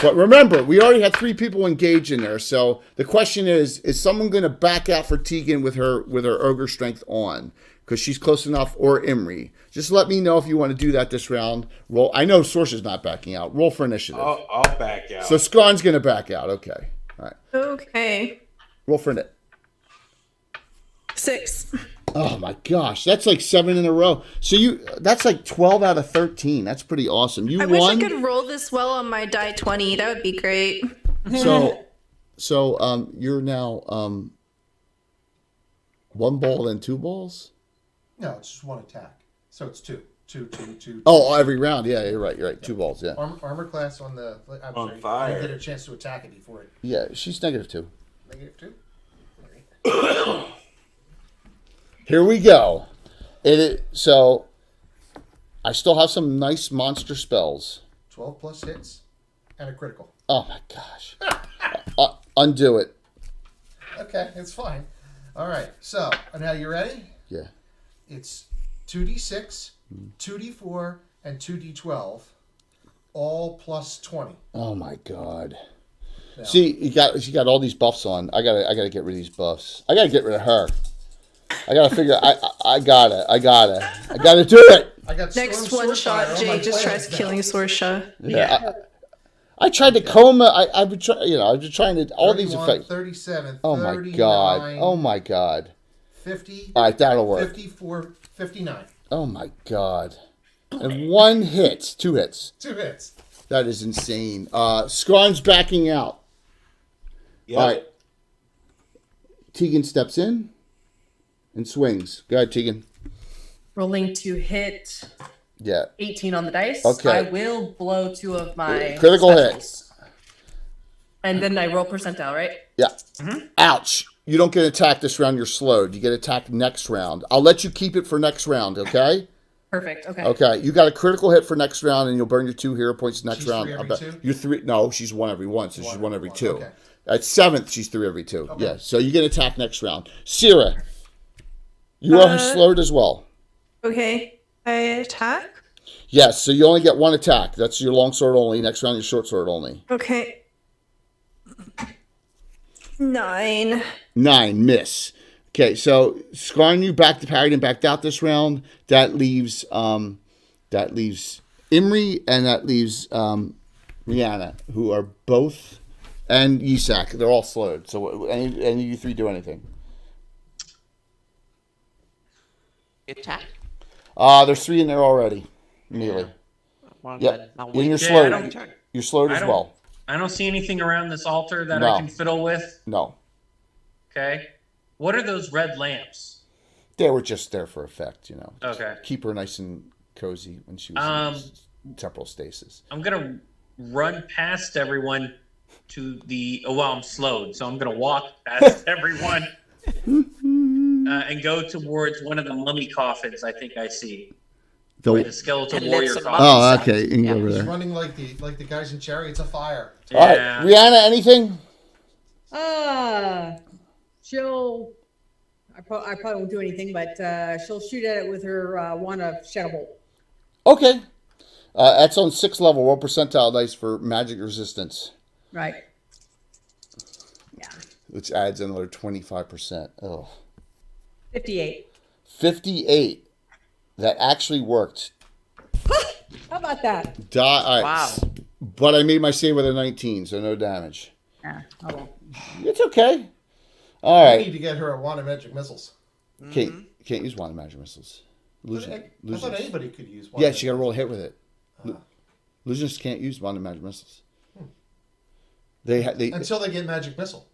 But remember, we already had 3 people engaged in there. So the question is someone going to back out for Tegan with her ogre strength on? Because she's close enough, or Imri. Just let me know if you want to do that this round. Roll. I know Sorcerer's not backing out. Roll for initiative. I'll back out. So Skarn's going to back out. Okay. All right. Okay. Roll for it. 6. Oh my gosh, that's like 7 in a row. So that's like 12 out of 13. That's pretty awesome. You I won. wish I could roll this well on my die 20. That would be great. So you're now 1 ball and 2 balls. No, it's just 1 attack. So it's 2. 2. Oh, every round. Yeah, you're right. 2 balls. Yeah. Armor class on the. I'm On sorry, fire. I get a chance to attack it before it. Yeah, she's -2. -2. Here we go. So I still have some nice monster spells. 12 plus hits and a critical. Oh my gosh. Undo it. Okay, it's fine. All right. So now you ready? Yeah. It's 2d6, 2d4, and 2d12, all plus 20. Oh my god. Now, See, she got all these buffs on. I gotta get rid of these buffs. I gotta get rid of her. I gotta figure. I gotta do it. I got Next Storm one shot, Swordfire on Jay my just tries plans now. killing Sorsha. Yeah. I tried to coma. I've been trying to all these 31, effects. 37, Oh my 39, god. Oh my god. 50. All right, that'll work. 54, 59. Oh my god. And 1 hit, 2 hits. 2 hits. That is insane. Skarn's backing out. Yep. All right. Tegan steps in and swings. Go ahead, Tegan. Rolling to hit Yeah. 18 on the dice. Okay. I will blow 2 of my Critical hit. specials. And then I roll percentile, right? Yeah. Ouch. You don't get attacked this round. You're slowed. You get attacked next round. I'll let you keep it for next round, okay? Perfect. Okay. Okay. You got a critical hit for next round, and you'll burn your 2 hero points next She's round. 3 I every bet. 2? You're 3. No, she's 1 every 1, so she's 1 every 2. Okay. At 7th, she's 3 every 2. Okay. Yeah. So you get attacked next round. Syrah, you are slowed as well. Okay. I attack. Yes. So you only get 1 attack. That's your long sword only. Next round, your short sword only. Okay. 9. 9, miss. Okay, so Skarn, you parried and backed out this round. That leaves Imri and that leaves Rihanna, who are both, and Yisak. They're all slowed. So any of you 3 do anything? Attack. There's 3 in there already. Immediately. Well, Yep. then I'll And wait. you're Yeah, slowed. I You're slowed as well. I don't see anything around this altar that No. I can fiddle with. No. Okay. What are those red lamps? They were just there for effect, you know. Okay. Keep her nice and cozy when she was in temporal stasis. I'm gonna run past everyone to the. Oh, well, I'm slowed, so I'm gonna walk past everyone and go towards one of the mummy coffins. I think I see where the skeletal And warrior let some coffin. Oh, Inside. okay. You can Yeah. go over He's there. running like the guys in Chariots of Fire. All right, Yeah. Rihanna, anything? She'll. I probably won't do anything, but she'll shoot at it with her wand of Shadow Bolt. Okay. That's on 6th level. Roll percentile dice for magic resistance, Right. Yeah. which adds another 25%. Oh. 58. 58. That actually worked. How about that? Wow. But I made my save with a 19, so no damage. Yeah. Oh well. It's okay. All I need right. to get her a wand of magic missiles. Can't use wand of magic missiles. I Illusions. thought anybody could use wand. Yeah, of she got to roll a hit with it. Illusionists can't use wand of magic missiles. They until they get magic missile.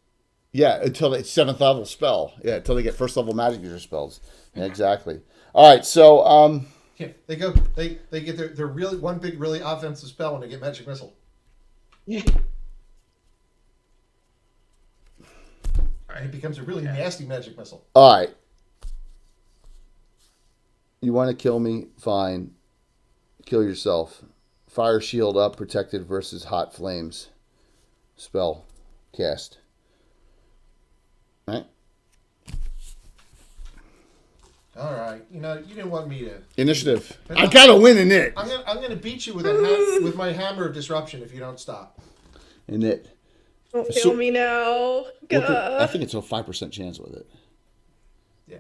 Yeah, until it's 7th level spell. Yeah, until they get 1st level magic user spells. Yeah, exactly. All right, so Yeah, they get their really one big really offensive spell when they get magic missile. Yeah. And it becomes a really nasty magic missile. All right. You want to kill me? Fine. Kill yourself. Fire shield up, protected versus hot flames. Spell cast. All right. You didn't want me to. Initiative. I gotta win in it. I'm gonna beat you with with my hammer of disruption if you don't stop. In it. Don't kill me now. I think it's a 5% chance with it. Yeah.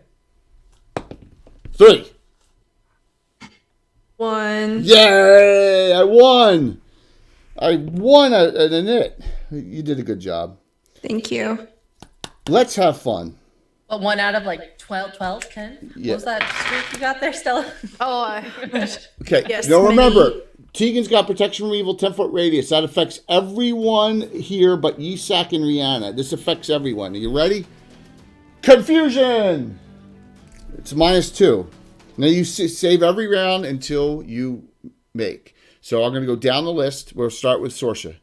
3. 1. Yay! I won. I won at an it. You did a good job. Thank you. Let's have fun. But 1 out of like 12, Ken? Yeah. What was that streak you got there, Stella? Oh, Okay. yes. Now remember, Tegan's got protection from evil 10-foot radius. That affects everyone here but Yisak and Rihanna. This affects everyone. Are you ready? Confusion! It's -2. Now you save every round until you make. So I'm going to go down the list. We'll start with Sorsha.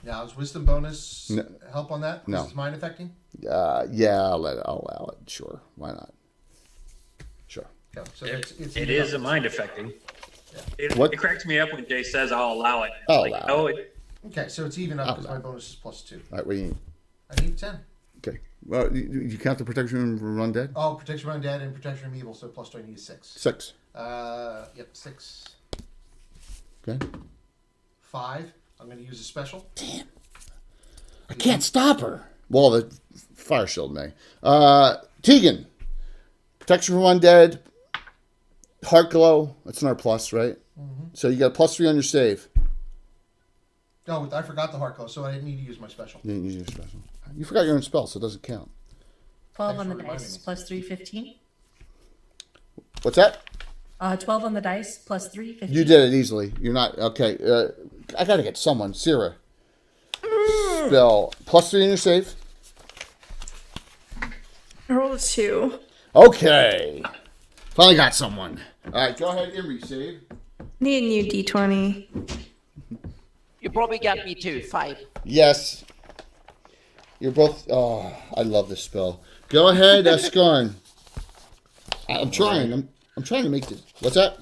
Now, is wisdom bonus help on that? No. Is it mind affecting? Yeah, I'll allow it. Sure. Why not? Sure. Yeah, so it is a mind affecting. Yeah. It cracks me up when Jay says I'll allow it. I'll allow it. Okay, so it's even up because my bonus is +2. All right, what do you need? I need 10. Okay. Well, you count the protection from undead? Oh, protection from undead and protection from evil, so +2 I need 6. 6. Yep, 6. Okay. 5. I'm going to use a special. Damn. I can't stop her. Well, the fire shield may. Tegan. Protection from undead. Heart glow. That's another plus, right? Mm-hmm. So you got a +3 on your save. No, I forgot the heart glow, so I didn't need to use my special. You didn't use your special. You forgot your own spell, so it doesn't count. 12 on the dice, +3, 15. What's that? 12 on the dice, +3, 15. You did it easily. You're not... Okay. I got to get someone. Sierra. Spell. +3 in your save. I rolled a 2. Okay. Finally got someone. All right, go ahead, Imri, save. Need a new D20. You probably got me too. 5. Yes. You're both... Oh, I love this spell. Go ahead, Skarn. I'm trying. I'm trying to make this... What's that?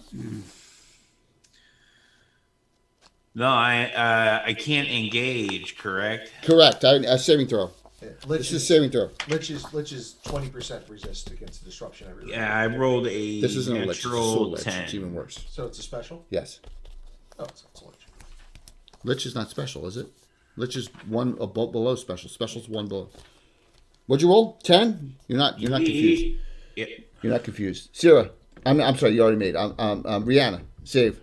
No, I can't engage, correct? Correct. A saving throw. Yeah, This is saving throw. Lich is 20% resist against the disruption. Yeah, I rolled a This isn't a lich. It's a soul natural lich. 10. It's even worse. So it's a special? Yes. Oh, it's a lich. Lich is not special, is it? Lich is one below special. Special's 1 below. What'd you roll? 10? You're not confused. Yeah. You're not confused. Sierra. I'm sorry. You already made. Rihanna. Save.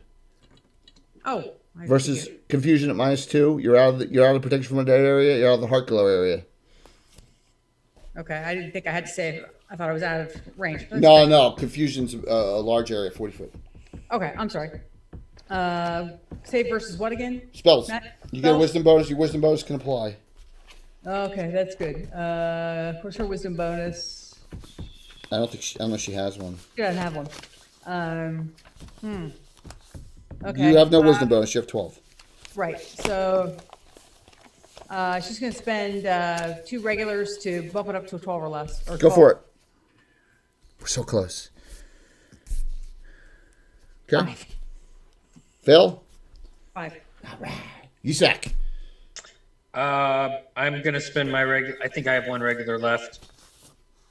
Oh. I Versus forget. confusion at -2. You're out of the protection from a dead area. You're out of the heart glow area. Okay, I didn't think I had to save. I thought I was out of range. That's No, fine. no. Confusion's a large area, 40 foot. Okay, I'm sorry. Save versus what again? Spells. Matt? You get a Spells? wisdom bonus. Your wisdom bonus can apply. Okay, that's good. What's her wisdom bonus? I don't know if she has one. She doesn't have one. Okay. You have no wisdom bonus. You have 12. Right. So she's going to spend 2 regulars to bump it up to a 12 or less. Or Go 12. for it. We're so close. Okay. 5. Phil? 5. All right. Yisak. I'm gonna spend my regular. I think I have 1 regular left.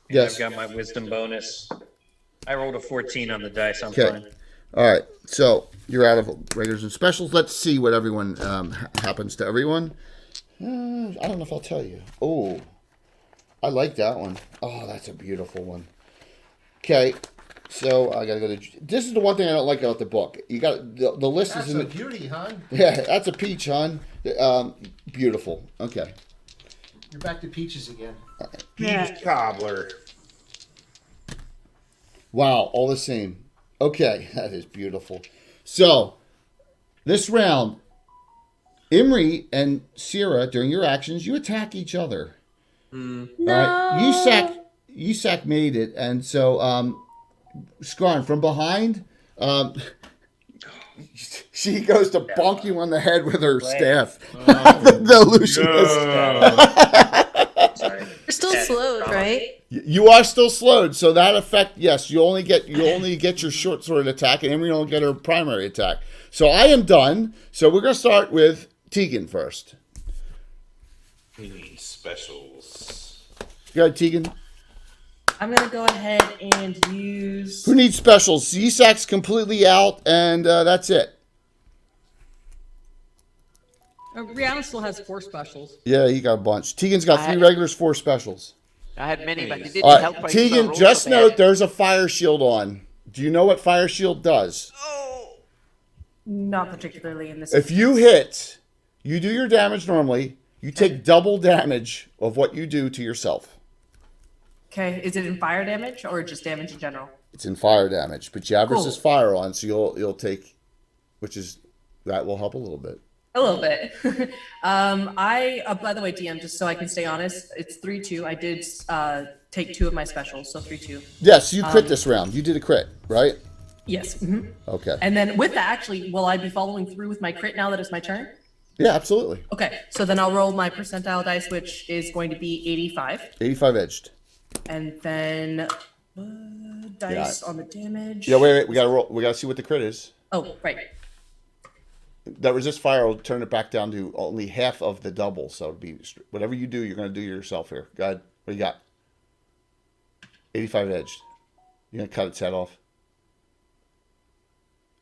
And Yes. I've got my wisdom bonus. I rolled a 14 on the dice. I'm Okay. fine. All right. So you're out of regulars and specials. Let's see what everyone happens to everyone. I don't know if I'll tell you. Oh, I like that one. Oh, that's a beautiful one. Okay. So I gotta go to. This is the one thing I don't like about the book. You got the list That's is in a the beauty, hon. Yeah, that's a peach, hon. Beautiful. Okay. You're back to peaches again. Peach cobbler. Wow, all the same. Okay, that is beautiful. So, this round, Imri and Sierra, during your actions, you attack each other. No. All right. Yisak made it, and so Skarn from behind. She goes to bonk you on the head with her staff. The illusionist. Sorry. You're still slowed, right? You are still slowed, so that effect, yes, you only get your short sword attack, and Emery will get her primary attack. So I am done. So we're gonna start with Tegan first. We need specials. Go ahead, Tegan. I'm gonna go ahead and use. Who needs specials? Zsac's completely out, and that's it. Rihanna still has 4 specials. Yeah, he got a bunch. Tegan's got 3 regulars, 4 specials. I had many, but it didn't All help. right, Tegan, just note there's a fire shield on. Do you know what fire shield does? Not particularly in this. If you hit, you do your damage normally. You take double damage of what you do to yourself. Okay, is it in fire damage or just damage in general? It's in fire damage, but you have Cool. resist fire on, so you'll take, that will help a little bit. A little bit. By the way, DM, just so I can stay honest, it's 3-2. I did take 2 of my specials, so 3-2. Yes, you crit this round. You did a crit, right? Yes. Mm-hmm. Okay. And then with that, actually, will I be following through with my crit now that it's my turn? Yeah, absolutely. Okay, so then I'll roll my percentile dice, which is going to be 85. 85 edged. And then dice Yeah. on the damage. Yeah, wait. We gotta roll. We gotta see what the crit is. Oh, right. That resist fire will turn it back down to only half of the double. So it'd be whatever you do, you're gonna do yourself here. Go ahead. What do you got? 85 edged. You're gonna cut its head off.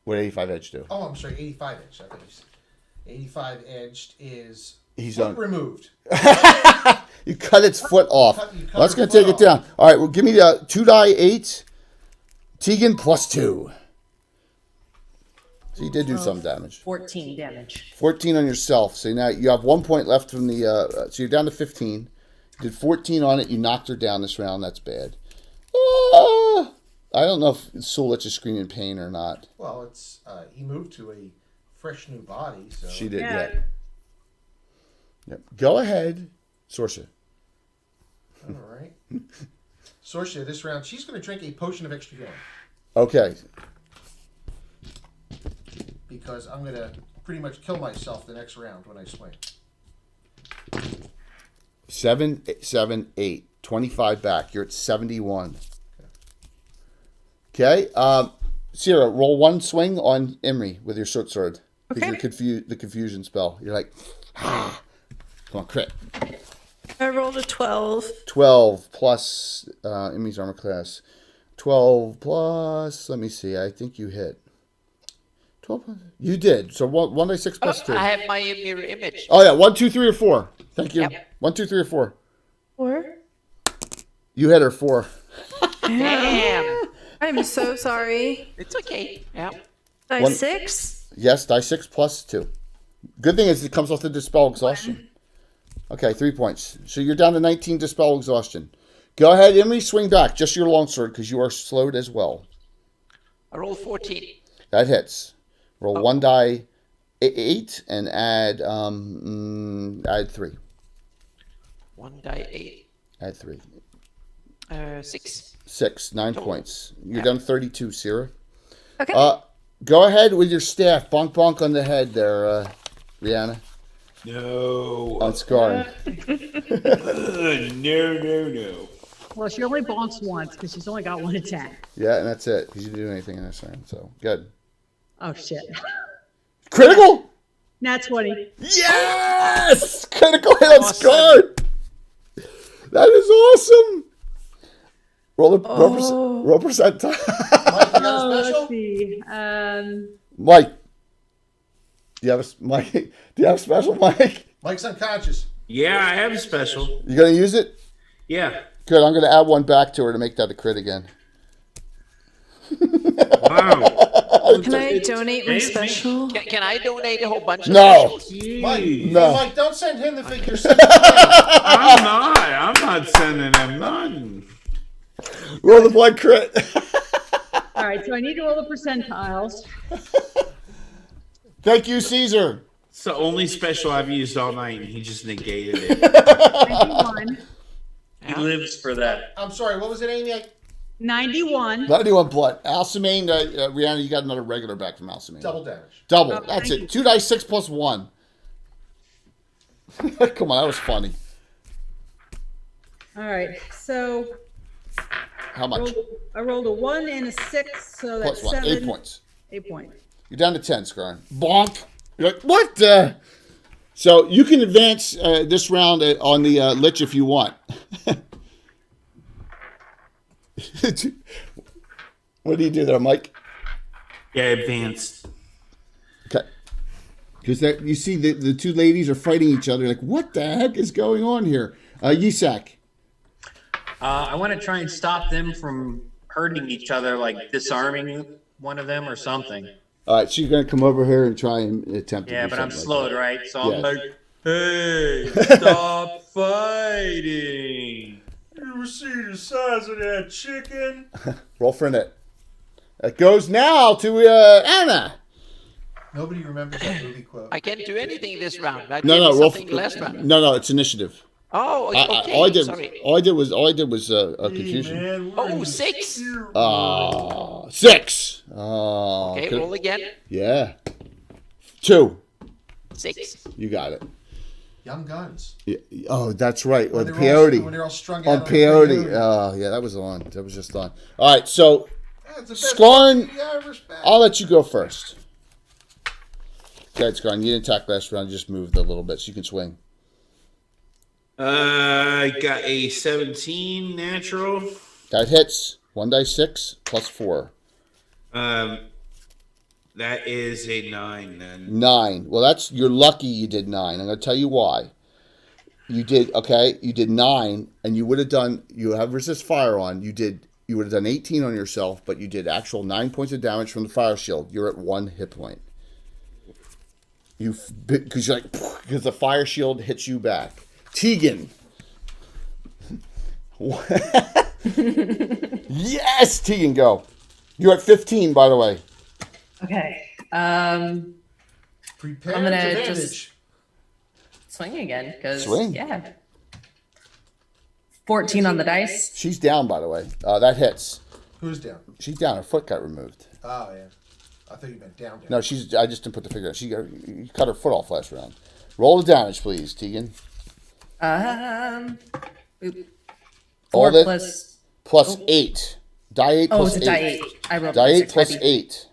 What did 85 edged do? Oh, I'm sorry, 85 edged. I thought you said 85 edged is He's foot done. removed. You cut its foot off. You cut That's her going to foot take it down. All right, well, give me 2 die 8. Tegan plus 2. So you did do some damage. 14 damage. 14 on yourself. So now you have 1 point left from the... so you're down to 15. You did 14 on it. You knocked her down this round. That's bad. I don't know if Sue let you scream in pain or not. Well, it's he moved to a fresh new body, so She did, yeah. Yep. Go ahead, Sorcia. All right. Sorcia, this round, she's going to drink a potion of extra healing. Okay. Because I'm going to pretty much kill myself the next round when I swing. 7, 7, 8. 25 back. You're at 71. Okay. Sierra, roll 1 swing on Imri with your short sword. Because you're the confusion spell. You're like, come on, crit. I rolled a 12. 12 plus Imri's armor class. 12 plus, let me see, I think you hit. 12 plus, you did. So 1 by 6 plus 2. I have my mirror image. Oh, yeah, 1, 2, 3, or 4. Thank you. Yep. 1, 2, 3, or 4. 4? You hit her 4. Damn. I'm so sorry. It's okay. Yeah. Die 6? Yes, die 6 plus 2. Good thing is it comes off the Dispel Exhaustion. Okay, 3 points. So you're down to 19 Dispel Exhaustion. Go ahead, Imri, swing back. Just your longsword, because you are slowed as well. I rolled 14. That hits. Roll 1 die 8 and add 3. 1 die 8. Add 3. 6. 6. 9 points. You're down to 32, Sierra. Okay. Go ahead with your staff. Bonk bonk on the head there, Rihanna. No. On Scar. No. Well, she only bonks once because she's only got 1 attack. Yeah, and that's it. Because you didn't do anything in this round, so good. Oh, shit. Critical? Nat 20. Yes! Critical hit on Scar! That is awesome! Roll percentile. Mike, you got a special? Let's see. Mike. Do you have a special, Mike? Mike's unconscious. Yeah, I have a special. You gonna use it? Yeah. Good. I'm gonna add 1 back to her to make that a crit again. Wow. Can I donate my special? Can I donate a whole bunch of No. specials? Mike, No. Mike, don't send him the figure. I'm not sending him none. Roll the blood crit. All right, so I need to roll the percentiles. Thank you, Caesar. It's the only special I've used all night, and he just negated it. 91. He lives for that. I'm sorry, what was it, Amy? 91. 91 blood. Alcemaine, Rihanna, you got another regular back from Alcemaine. Double damage. Double. Oh, That's thank it. you. 2 dice 6 plus 1. Come on, that was funny. All right. So How much? I rolled a 1 and a 6, so that's Plus 1. 7. 8 points. 8 points. You're down to 10, Scarn. Bonk. You're like, what the? So you can advance this round on the Lich if you want. What do you do there, Mike? Yeah, advanced. Okay. Because you see the two ladies are fighting each other. Like, what the heck is going on here? Yisak. I want to try and stop them from hurting each other, like disarming one of them or something. All right, so you're going to come over here and try and attempt to Yeah, do but I'm something slowed, like right? So Yeah. I'm like, Hey, stop fighting. You ever see the size of that chicken? that. Roll for a net. It goes now to Anna. Nobody remembers that movie quote. I can't do anything this round. I No, gave no, you roll. something last round. No, it's initiative. Oh, okay. All I did Sorry. was a confusion. Man, Oh, 6. 6. Okay, roll again. Yeah. 2. 6. You got it. Young Guns. Yeah. Oh, that's right. Or When the they're all- peyote. when they're all strung On out on peyote. peyote. Oh, yeah, that was on. That was just on. All right, so That's the best Scarn, movie I ever spent. I'll let you go first. Okay, Scarn, you didn't attack last round. You just moved a little bit, so you can swing. I got a 17 natural. That hits. 1 dice 6 plus 4. That is a 9 then. 9. Well, you're lucky you did 9. I'm going to tell you why. You did 9, and you would have done, you have resist fire on, you would have done 18 on yourself, but you did actual 9 points of damage from the fire shield. You're at 1 hit point. Because the fire shield hits you back. Tegan. Yes, Tegan, go. You're at 15, by the way. Okay. Prepare I'm gonna to just damage. swing again because Swing. yeah. 14 on the dice. She's down, by the way. That hits. Who's down? She's down. Her foot got removed. Oh, yeah. I thought you meant down. No, I just didn't put the figure out. You cut her foot off last round. Roll the damage, please, Tegan. Oop. All 4 that- plus. Plus 8. Die 8 Oh, plus it's 8. a die 8. I rolled Die 8 6, plus maybe. 8.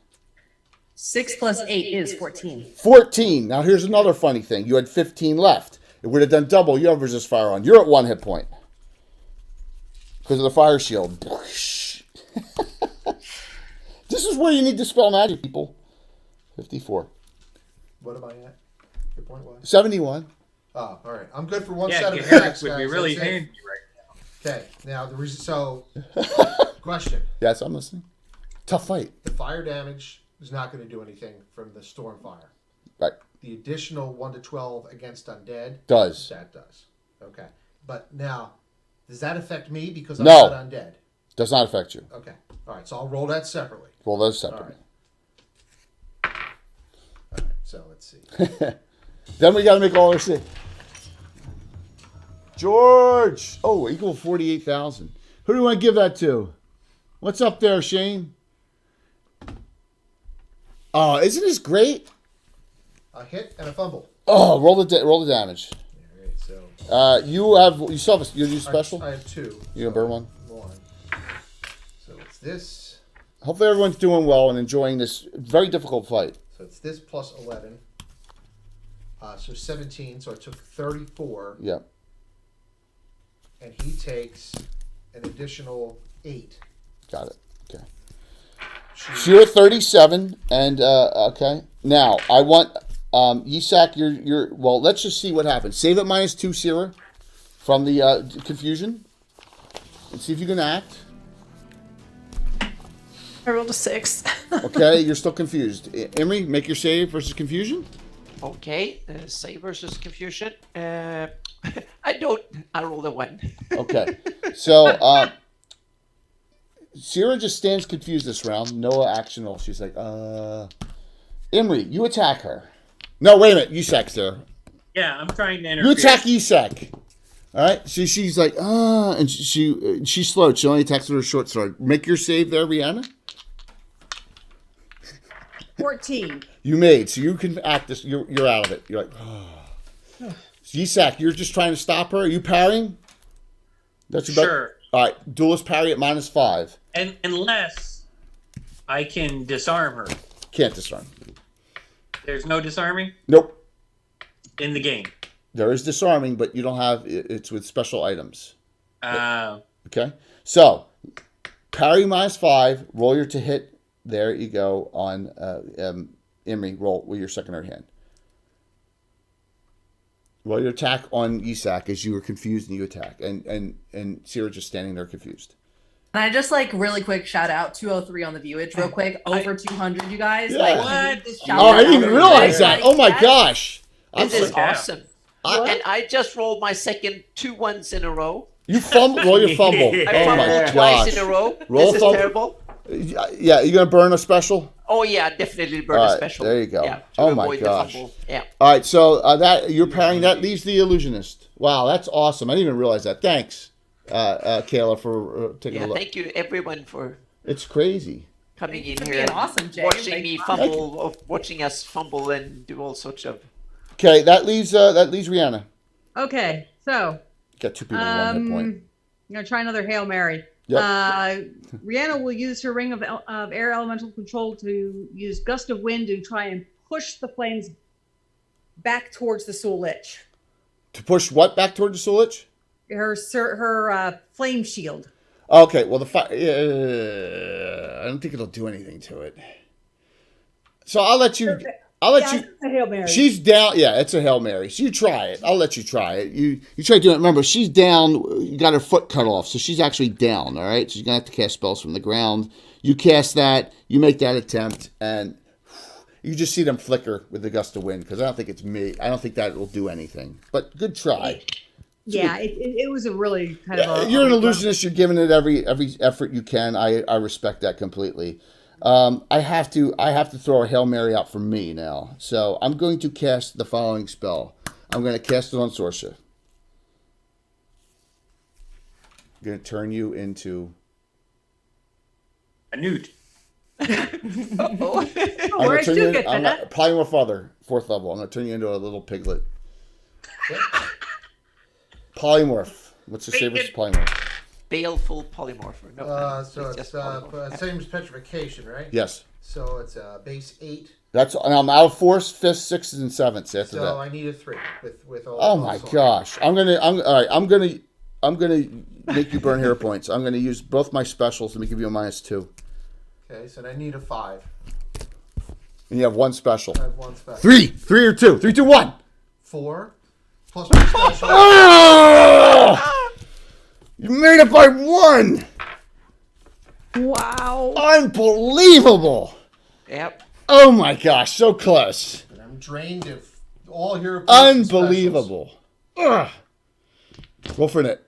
6 plus 8 is 14. 14. Now, here's another funny thing. You had 15 left. It would have done double. You have resist fire on. You're at 1 hit point. Because of the fire shield. This is where you need to spell magic, people. 54. What am I at? Your point was? 71. Oh, all right. I'm good for one yeah, set of Greyhawk attacks, would be guys. really That's it. handy right now. Okay, now the reason. So, question: Yes, I'm listening. Tough fight. the fire damage is not going to do anything from the storm fire. Right. The additional 1 to 12 against undead Does. that does. Okay, but now does that affect me because I'm No. not undead? Does not affect you. Okay, all right. So I'll roll that separately. Roll those All separately. right. All right. So let's see. Then we got to make all our shit. George! Oh, equal 48,000. Who do you want to give that to? What's up there, Shane? Oh, isn't this great? A hit and a fumble. Oh, roll the damage. All right. So You still have you special? I have 2. You gonna burn one? One. So it's this. Hopefully everyone's doing well and enjoying this very difficult fight. So it's this plus 11. So 17. So I took 34. Yeah. And he takes an additional 8. Got it. Okay. So you're at 37, and okay. Now I want Yisak. You're well. Let's just see what happens. Save it -2, Sierra, from the confusion, and see if you can act. I rolled a 6. Okay, you're still confused. Emery, make your save versus confusion. Okay, save versus confusion. I rolled a 1. Okay, so Sierra just stands confused this round. No action. She's like, Emery, you attack her. No, wait a minute. Yisak's there. Yeah, I'm trying to You interfere. attack Yisak. All right. So she's like, and she's slowed. She only attacks with her short sword. Make your save there, Rihanna. 14. You made, so you can act this. You're out of it. You're like, oh. Yisak, you're just trying to stop her. Are you parrying? That's your Sure. All right. Duelist parry at -5. And unless I can disarm her. Can't disarm. There's no disarming Nope. in the game. There is disarming, but you don't have. It's with special items. Okay. So parry -5. Roll your to hit. There you go on Imri. Roll with your secondary hand. Roll your attack on Yisak as you were confused and you attack. And Sierra just standing there confused. And I just like really quick shout out 203 on the viewage real quick. Over 200, you guys. Yeah. Like, What? Oh, I didn't even realize that. Oh my gosh. This is Yeah. awesome. And I just rolled my second 2 1s in a row. You fumble. Roll your fumble. I Oh my fumbled twice gosh. in a row. Roll This is fumble. terrible. Yeah, you gonna burn a special? Oh yeah, definitely burn All a right, special. there you go. Yeah, to Oh my avoid the gosh. fumble. Yeah. All right, so that you're parrying. That leaves the illusionist. Wow, that's awesome. I didn't even realize that. Thanks, Kayla, for taking a Yeah, look. thank you everyone for It's crazy. coming in Being here and awesome, Jay. watching Like, me fumble, watching us fumble and do all sorts of. Okay, that leaves Rihanna. Okay, so Got 2 people with 1 hit point. I'm gonna try another Hail Mary. Yep. Rihanna will use her ring of air elemental control to use gust of wind to try and push the flames back towards the Soul Lich. To push what back toward the Sulich? Her flame shield. Okay, well I don't think it'll do anything to it. So I'll let you. A Hail Mary. She's down. Yeah, it's a Hail Mary. So you try it. I'll let you try it. You try doing it. Remember, she's down. You got her foot cut off, so she's actually down. All right, so she's gonna have to cast spells from the ground. You cast that. You make that attempt, and you just see them flicker with the gust of wind. Because I don't think it's me. I don't think that will do anything. But good try. Yeah, it was a really kind of. You're an illusionist. You're giving it every effort you can. I respect that completely. I have to throw a Hail Mary out for me now. So I'm going to cast the following spell. I'm going to cast it on Sorcia. I'm going to turn you into A newt. Polymorph Other, 4th level. I'm going to turn you into a little piglet. Polymorph. What's the save versus polymorph? Baleful polymorpher. No, So it's just polymorph. same as petrification, right? Yes. So it's base 8. And I'm out of 4th, 5th, 6th, and 7th after So that. I need a 3 with all. Oh my gosh! I'm gonna make you burn hero points. I'm gonna use both my specials. Let me give you a -2. Okay, so I need a 5. And you have 1 special. I have 1 special. 3 or 2. 3, 2, 1. 4 plus my special. Ah! You made it by 1. Wow. Unbelievable. Yep. Oh my gosh! So close. And I'm drained of all hero points. Unbelievable. Ugh. Roll for it.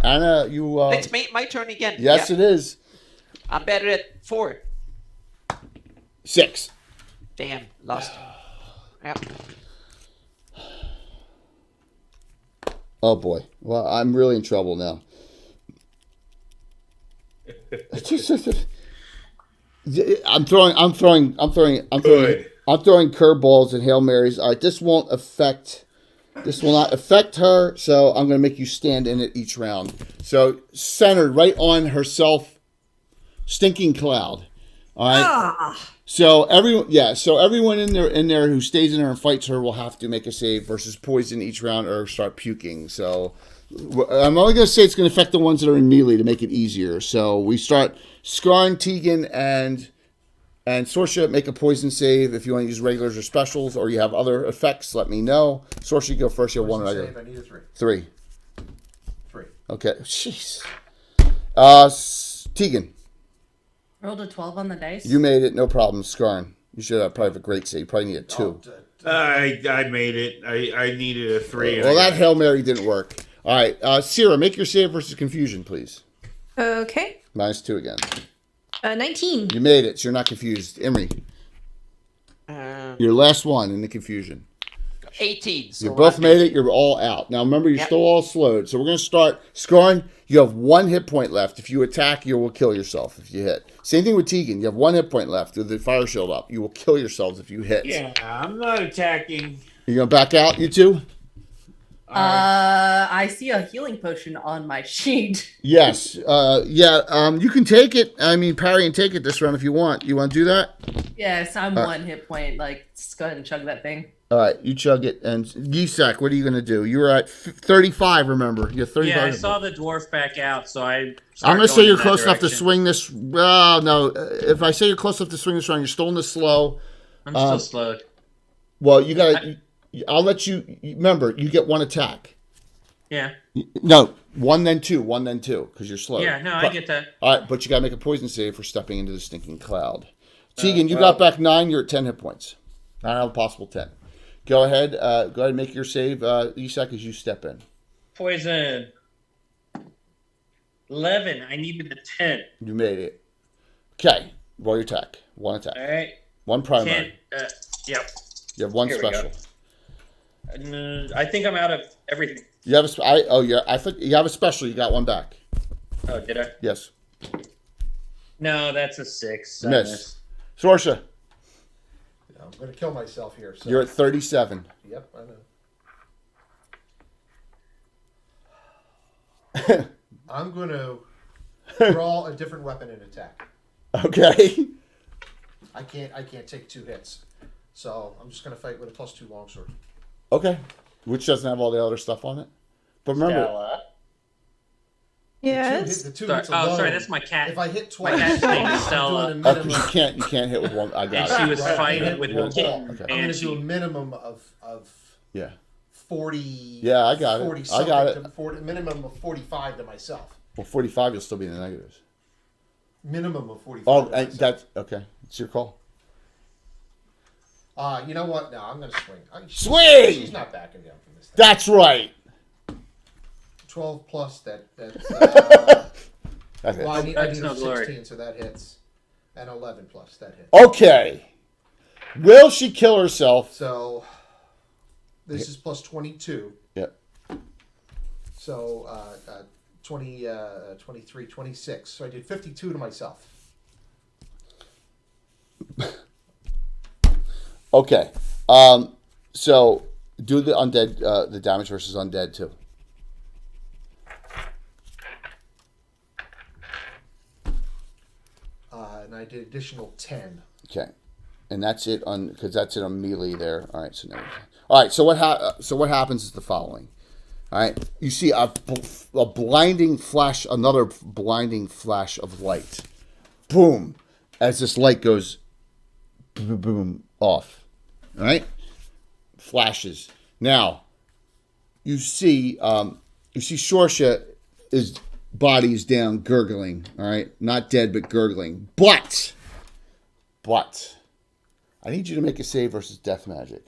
Anna, you. It's my turn again. Yes, Yep. it is. I'm better at 4. 6. Damn, lost. Yep. Oh boy. Well, I'm really in trouble now. I'm throwing curveballs and Hail Marys. All right, this will not affect her, so I'm going to make you stand in it each round. So centered right on herself, stinking cloud. All right. So everyone in there who stays in there and fights her will have to make a save versus poison each round or start puking. So I'm only going to say it's going to affect the ones that are in melee to make it easier. So we start Skarn, Tegan, and Sorcia. Make a poison save if you want to use regulars or specials, or you have other effects. Let me know. Sorcia, go first. You have 1 regular. I need a 3. 3. 3. Okay. Jeez. Tegan. Rolled a 12 on the dice. You made it, no problem. Skarn, you should have probably have a great save. You probably need a 2. I made it. I needed a 3. Well, that Hail Mary didn't work. All right, Sierra, make your save versus confusion, please. Okay. -2 again. 19. You made it, so you're not confused. Imri, your last one in the confusion. 18. So You both I'm made it. You're all out. Now remember, you're Yep. still all slowed. So we're going to start. Scarn, you have 1 hit point left. If you attack, you will kill yourself if you hit. Same thing with Tegan. You have 1 hit point left with the fire shield up. You will kill yourselves if you hit. Yeah, I'm not attacking. You going to back out, you two? I see a healing potion on my sheet. Yes. You can take it. I mean, parry and take it this round if you want. You want to do that? Yes, I'm 1 hit point. Like, just go ahead and chug that thing. All right, you chug it. And Yisak, what are you going to do? You were at 35, remember? You're 35. Yeah, I saw the dwarf back out, so I'm going to say you're close enough to swing this. No. If I say you're close enough to swing this round, you're still in the slow. I'm still slowed. Well, you got to... I'll let you... Remember, you get 1 attack. Yeah. No, 1 then 2, 1 then 2, because you're slow. Yeah, no, I get that. All right, but you got to make a poison save for stepping into the stinking cloud. Tegan, you got back 9. You're at 10 hit points. 9 out of possible 10. Go ahead. Go ahead and make your save, Isak, as you step in. Poison. 11. I needed a 10. You made it. Okay. Roll your attack. 1 attack. All right. 1 primary. Yep. You have 1 Here we go. special. I think I'm out of everything. You have a. I think you have a special. You got 1 back. Oh, did I? Yes. No, that's a 6. Miss. Sorsha, I'm going to kill myself here. So. you're at 37. Yep, I know. I'm going to draw a different weapon and attack. Okay. I can't take 2 hits, so I'm just going to fight with a +2 longsword. Okay. Which doesn't have all the other stuff on it. But remember. Stella. Yes. The 2 Sorry. hits alone. Oh, sorry, that's my cat. If I hit My twice, cat's name is I'm Stella. doing a Oh, minimum. because you can't hit with 1. I got And it. she was Right, fighting with one her ball. kitten. Okay. I'm going And to do a she, minimum of Yeah. 40. Yeah, I got it. 40 I got something it. to 40, minimum of 45 to myself. Well, 45, you'll still be in the negatives. Minimum of 45. Oh, to and myself. that's okay. It's your call. You know what? No, I'm going to swing. Swing! She's not backing down from this thing. That's right. 12 plus that. That hits. Well, I need That's a no 16, glory. so that hits. And 11 plus, that hits. Okay. Will she kill herself? So, this is plus 22. Yep. So, 20, 23, 26. So I did 52 to myself. Okay. So do the undead, the damage versus undead too. And I did additional 10. Okay. And that's it on because that's it on melee there. All right. So now, all right. So what happens is the following. All right. You see a blinding flash, another blinding flash of light. Boom. As this light goes boom, boom off. All right. Flashes. Now you see Sorsha is body is down, gurgling. All right. Not dead, but gurgling. But I need you to make a save versus death magic.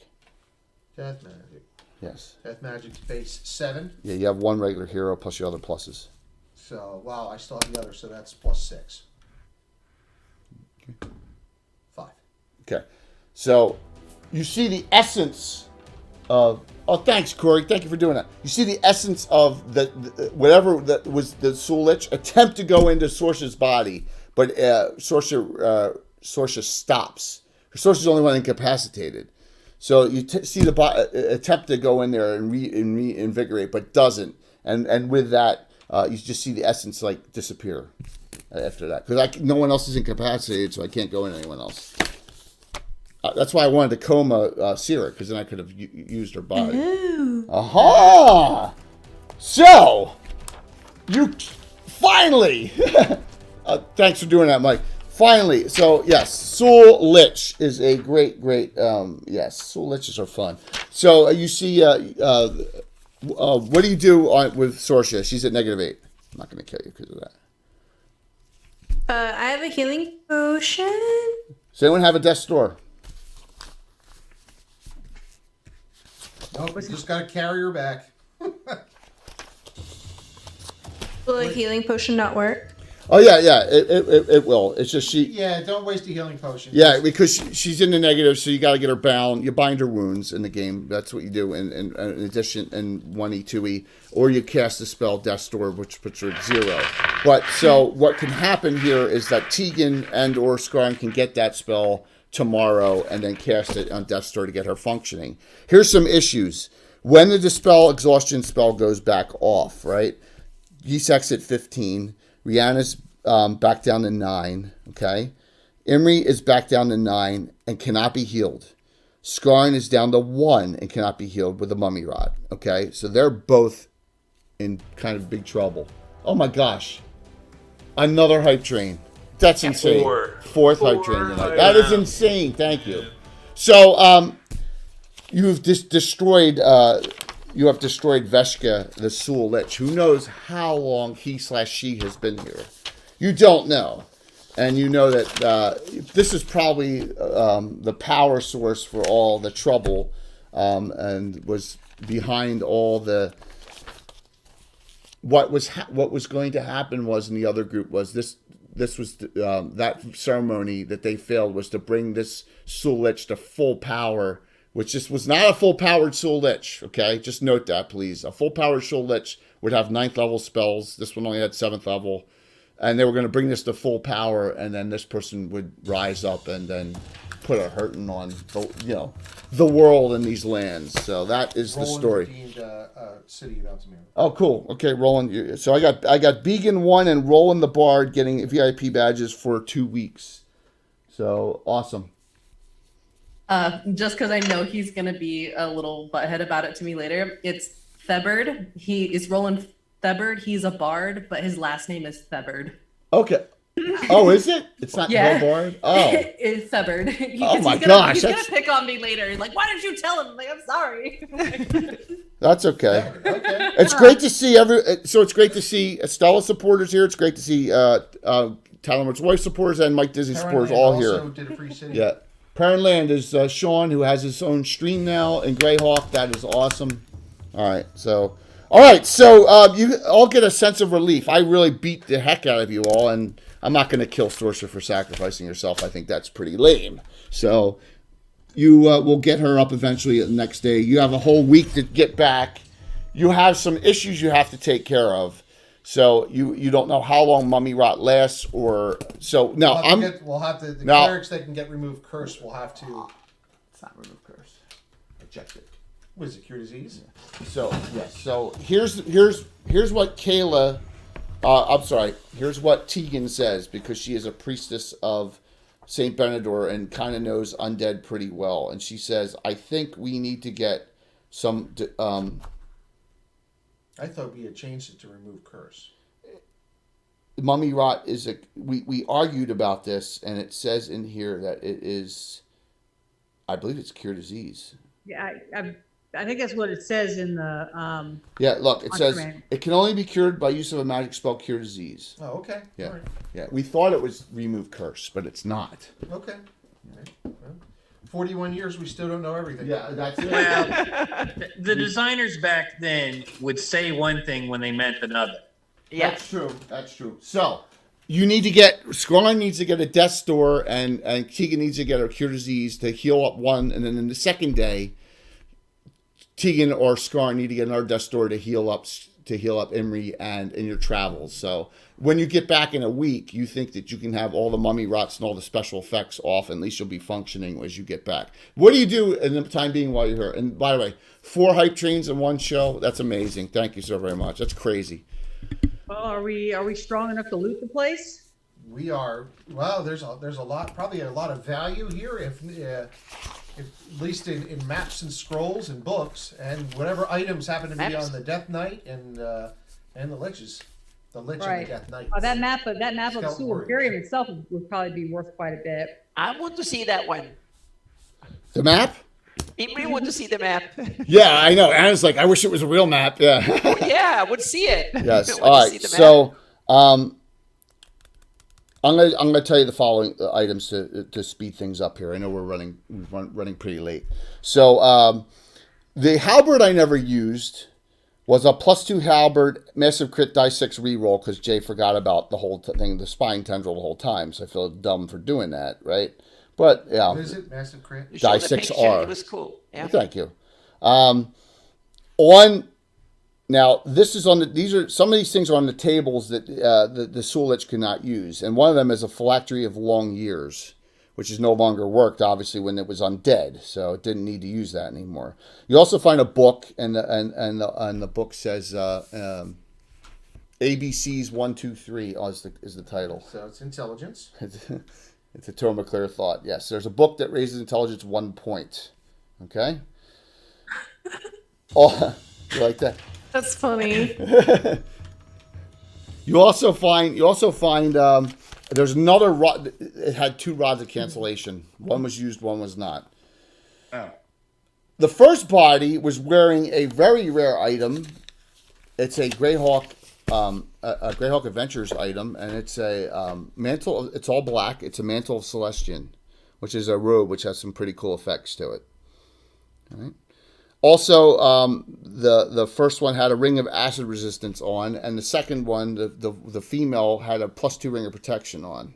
Death magic. Yes. Death magic's base 7. Yeah, you have 1 regular hero plus your other pluses. So, wow, I still have the other, so that's plus 6. 5. Okay. So you see the essence of. Oh, thanks, Corey. Thank you for doing that. You see the essence of the whatever that was the Soul Lich attempt to go into Sorsha's body, but Sorsha stops. Sorsha's the only one incapacitated. So you see the attempt to go in there and reinvigorate, but doesn't. And with that, you just see the essence like disappear after that. Because no one else is incapacitated, so I can't go in anyone else. That's why I wanted to coma Sierra, because then I could have used her body. Ooh. Aha! So, you finally... thanks for doing that, Mike. Finally, so yes, Soul Lich is a great, yes, Soul Liches are fun. So you see, what do you do with Sorsha? She's at -8. I'm not going to kill you because of that. I have a healing potion. Does anyone have a death's door? Nope, we just got to carry her back. Will a healing potion not work? Oh yeah. It will. It's just she. Yeah, don't waste a healing potion. Yeah, because she's in the negative, so you got to get her bound. You bind her wounds in the game. That's what you do. In addition, in 1E, 2E, or you cast the spell Death's Door, which puts her at 0. But so what can happen here is that Tegan and or Skarn can get that spell tomorrow and then cast it on Death's Door to get her functioning. Here's some issues. When the Dispel Exhaustion spell goes back off, right? Ysak's at 15. Rihanna's back down to 9, okay? Imri is back down to 9 and cannot be healed. Skarn is down to 1 and cannot be healed with a mummy rod, okay? So they're both in kind of big trouble. Oh my gosh. Another hype train. That's insane. Fourth hype train tonight. That is insane. Thank you. So, you've destroyed... you have destroyed Veshka, the Sul Lich. Who knows how long he/she has been here? You don't know. And you know that this is probably the power source for all the trouble and was behind all the... What was going to happen was in the other group was this was that ceremony that they failed was to bring this Sul Lich to full power, which just was not a full-powered Sul Lich, okay? Just note that, please. A full-powered Sul Lich would have 9th level spells. This one only had 7th level. And they were going to bring this to full power, and then this person would rise up and then put a hurting on the world and these lands. So that is the story. City of Altamira. Oh, cool. Okay, Roland. So I got Began 1 and Roland the Bard getting VIP badges for 2 weeks. So awesome. Just because I know he's gonna be a little butthead about it to me later. It's Thebard. He is Roland Thebard. He's a bard, but his last name is Thebard. Okay. Oh, is it? It's not the Bard? Oh. It's Thebard. Oh my gosh. He's gonna pick on me later. Like, why didn't you tell him? I'm like, I'm sorry. That's okay. It's great to see it's great to see Stella supporters here. It's great to see Tyler's Wife supporters and Mike Disney supporters all here. Did a free city. Yeah. Parent Land is Sean, who has his own stream now in Greyhawk. That is awesome. All right, so you all get a sense of relief. I really beat the heck out of you all, and I'm not going to kill Sorcerer for sacrificing yourself. I think that's pretty lame. So you will get her up eventually the next day. You have a whole week to get back. You have some issues you have to take care of. So you don't know how long Mummy Rot lasts, or so now we'll have to clerics that can get remove curse. We'll have to. It's not remove curse. Eject it. Was it cure disease? Yeah. So yes. So here's what Kayla. I'm sorry. Here's what Tegan says, because she is a priestess of Saint Benedor and kind of knows undead pretty well. And she says, "I think we need to get some." I thought we had changed it to remove curse. Mummy Rot is we argued about this, and it says in here that it is, I believe it's cure disease. Yeah, I think that's what it says in the. Yeah, look, it says it can only be cured by use of a magic spell, cure disease. Oh, okay. Yeah, all right. Yeah. We thought it was remove curse, but it's not. Okay. All right. Well, 41 years, we still don't know everything. Yeah, that's it. Well, the designers back then would say one thing when they meant another. Yeah, That's true. That's true. So you need to get Skarn needs to get a Death's Door, and Tegan needs to get her cure disease to heal up one, and then in the second day, Tegan or Skarn need to get another Death's Door to heal up Imri and in your travels. So when you get back in a week, you think that you can have all the Mummy Rots and all the special effects off, and at least you'll be functioning as you get back. What do you do in the time being while you're here? And by the way, 4 hype trains in one show. That's amazing. Thank you so very much. That's crazy. Well, are we strong enough to loot the place? We are. Well, there's a lot, probably a lot of value here, if at least in maps and scrolls and books, and whatever items happen to be on the Death Knight and the Liches. The Lich and the Death Knight. Oh, that map of the Sewer Imperium itself would probably be worth quite a bit. I want to see that one. The map? Imri want to see the map. Yeah, I know. Anna's like, I wish it was a real map. Yeah. Oh, yeah, I would see it. Yes. All right. So, I'm gonna tell you the following items to speed things up here. I know we're running pretty late. So, the halberd I never used was a +2 halberd, massive crit, die 6 reroll, because Jay forgot about the whole thing, the spine tendril the whole time, so I feel dumb for doing that, right? But, yeah. What is it? Massive crit? Die 6R. It was cool. Yeah. Thank you. Now, this is on some of these things are on the tables that the Soul Lich cannot use, and one of them is a Phylactery of Long Years, which is no longer worked, obviously, when it was undead, so it didn't need to use that anymore. You also find a book, and the book says ABCs 1, 2, 3 is the title. So it's intelligence. It's a tome of clear thought. Yes, there's a book that raises intelligence 1 point. Okay. Oh, you like that? That's funny. You also find there's another rod. It had 2 rods of cancellation. One was used, one was not. Oh. The first body was wearing a very rare item. It's a Greyhawk, a Greyhawk Adventures item, and it's a mantle. It's all black. It's a mantle of Celestian, which is a robe which has some pretty cool effects to it. All right. Also, the first one had a ring of acid resistance on, and the second one, the female, had a +2 ring of protection on.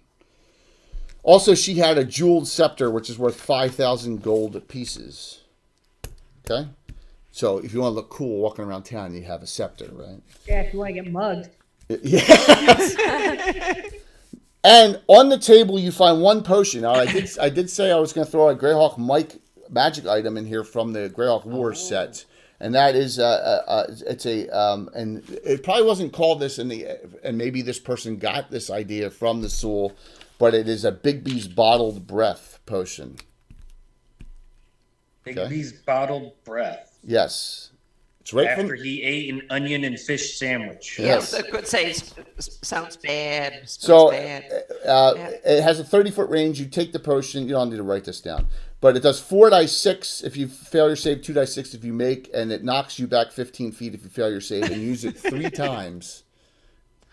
Also, she had a jeweled scepter, which is worth 5,000 gold pieces. Okay? So, if you want to look cool walking around town, you have a scepter, right? Yeah, if you want to get mugged. Yes. And on the table, you find 1 potion. Now, I did say I was going to throw a Greyhawk magic item in here from the Greyhawk Wars set, and that is it's a and it probably wasn't called this and maybe this person got this idea from the Soul, but it is a Bigby's Bottled Breath potion. Bigby's Bottled Breath. Yes, it's right after he ate an onion and fish sandwich. Yes. I could say it sounds bad. So bad. It has a 30-foot range. You take the potion. You don't need to write this down. But it does 4 die 6 if you fail your save, 2 die 6 if you make, and it knocks you back 15 feet if you fail your save, and use it 3 times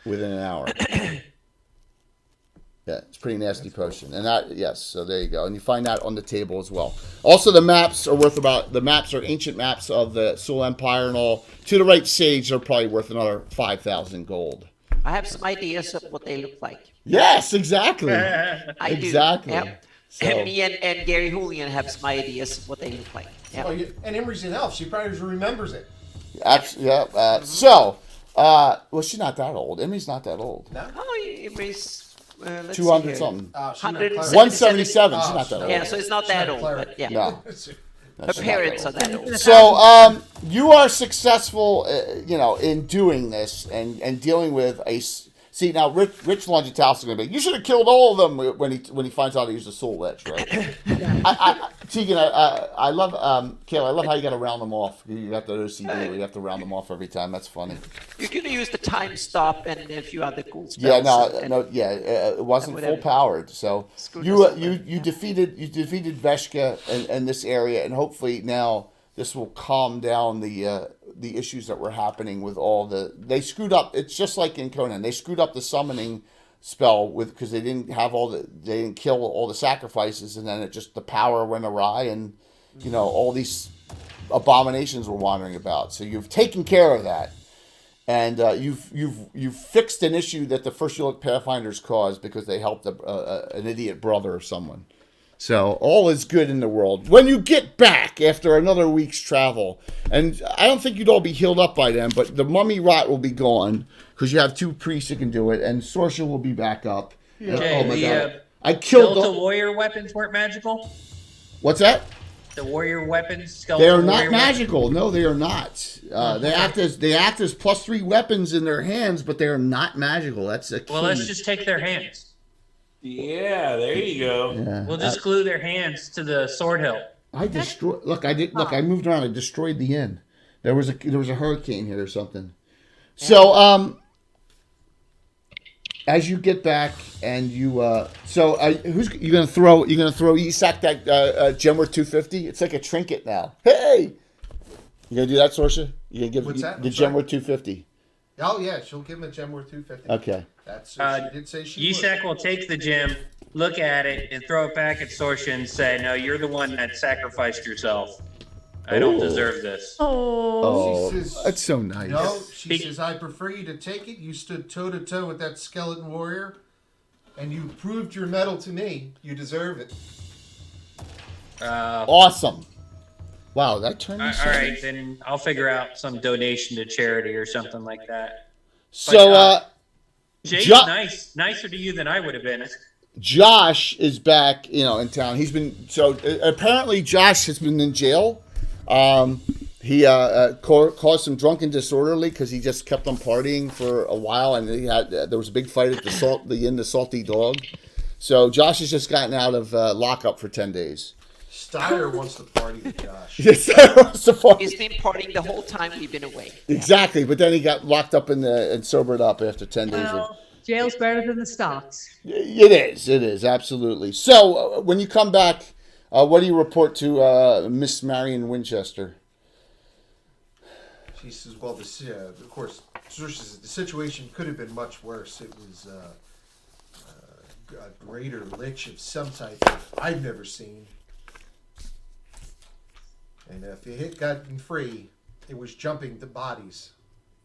within an hour. Yeah, it's a pretty nasty potion. And that, yes, so there you go. And you find that on the table as well. Also, the maps are ancient maps of the Soul Empire and all. To the right sage are probably worth another 5,000 gold. I have some ideas of what they look like. Yes, exactly. I do. Exactly. Yep. So. And me and Gary Julian have some ideas of what they look like. Yep. Oh, and Emery's an elf. She probably remembers it. Yeah. Well, she's not that old. Emmy's not that old. No? Oh, Emery's 200 something. 177. She's not that old. Yeah, so it's not that old, but yeah. No. Her parents are that old. So, you are successful, in doing this and dealing with a. See, now Rich Longitalis is going to be. You should have killed all of them when he finds out he's a Soul Lich, right? Tegan, I love Kayla. I love how you got to round them off. You have the OCD where you have to round them off every time. That's funny. You could use the time stop and a few other cool spells. Yeah, it wasn't full powered. So you defeated Veshka in this area, and hopefully now this will calm down the issues that were happening with they screwed up. It's just like in Conan. They screwed up the summoning spell because they didn't kill all the sacrifices, and then the power went awry, and all these abominations were wandering about. So you've taken care of that, and you've fixed an issue that the First Ulic Pathfinders caused because they helped an idiot brother or someone. So all is good in the world. When you get back after another week's travel, and I don't think you'd all be healed up by then, but the mummy rot will be gone because you have 2 priests that can do it, and Sorcerer will be back up. Yeah. Oh my god! I killed the warrior weapons weren't magical. What's that? The warrior weapons. They are not magical. No, they are not. They act as +3 weapons in their hands, but they are not magical. That's a key. Well, let's just take their hands. Yeah, there you go. Yeah. We'll just glue their hands to the sword hilt. I destroyed. Look, I moved around. I destroyed the inn. There was a hurricane here or something. So as you get back and you who's you gonna throw? You're gonna throw Isak that gem worth 250? It's like a trinket now. Hey, you gonna do that, Sorcerer? You gonna give the gem worth 250? Oh yeah, she'll give him a gem worth 250. Okay. That's she did say she Isak will take the gem, look at it, and throw it back at Sorcerer and say, "No, you're the one that sacrificed yourself." I don't deserve this. Oh, She says, that's so nice. No, she says, I prefer you to take it. You stood toe to toe with that skeleton warrior, and you proved your mettle to me. You deserve it. Awesome. Wow, that turned me All right, then I'll figure out some donation to charity or something like that. So, Jay's nicer to you than I would have been. Josh is back, in town. He's been apparently Josh has been in jail. He caused some drunken disorderly because he just kept on partying for a while, and there was a big fight at the Salty Dog. So Josh has just gotten out of lockup for 10 days. Steyer wants to party with Josh. Yes, Steyer wants to party. He's been partying the whole time we've been away. Exactly, but then he got locked up and sobered up after 10 days. Well, jail's better than the stocks. It is, absolutely. So, when you come back, what do you report to Miss Marion Winchester? She says, well, of course, the situation could have been much worse. It was a greater lich of some type I've never seen. And if you had gotten free, it was jumping the bodies.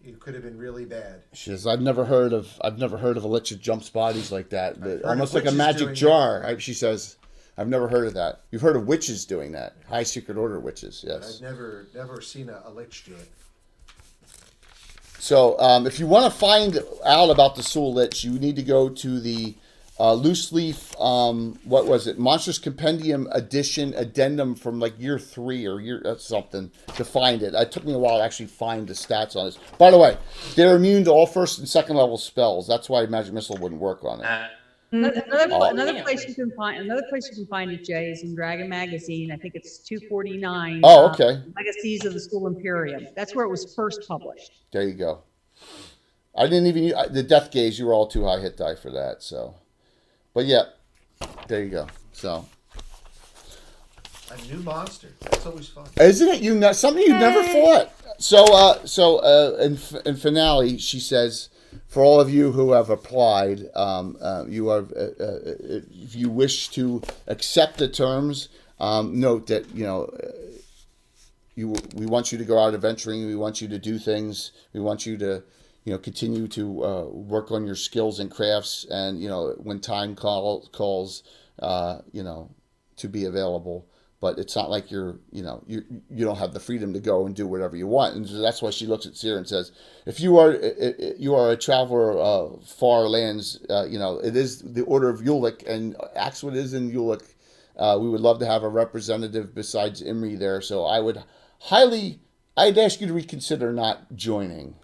It could have been really bad. She says, I've never heard of a lich that jumps bodies like that. Almost like a magic jar. She says, I've never heard of that. You've heard of witches doing that. High secret order witches, yes. I've never seen a lich do it. So, if you want to find out about the Soul Lich, you need to go to the loose leaf, what was it? Monsters Compendium Edition Addendum from like year 3 or year something to find it. It took me a while to actually find the stats on this. By the way, they're immune to all first and second level spells. That's why Magic Missile wouldn't work on it. Another place you can find it, Jay, is in Dragon Magazine. I think it's 249. Oh, okay. Legacies of the School Imperium. That's where it was first published. There you go. I didn't even the Death Gaze. You were all too high hit die for that. So, but yeah, there you go. So. A new monster. That's always fun. Isn't it? Something you've never fought. So in finale, she says, for all of you who have applied, you are if you wish to accept the terms, note that we want you to go out adventuring. We want you to do things. We want you to continue to work on your skills and crafts, and when time calls, to be available. But it's not like you don't have the freedom to go and do whatever you want, and so that's why she looks at Seer and says, if you are a traveler far lands, it is the Order of Ulick, and Axwood is in Ulick. We would love to have a representative besides Imri there, so I'd ask you to reconsider not joining.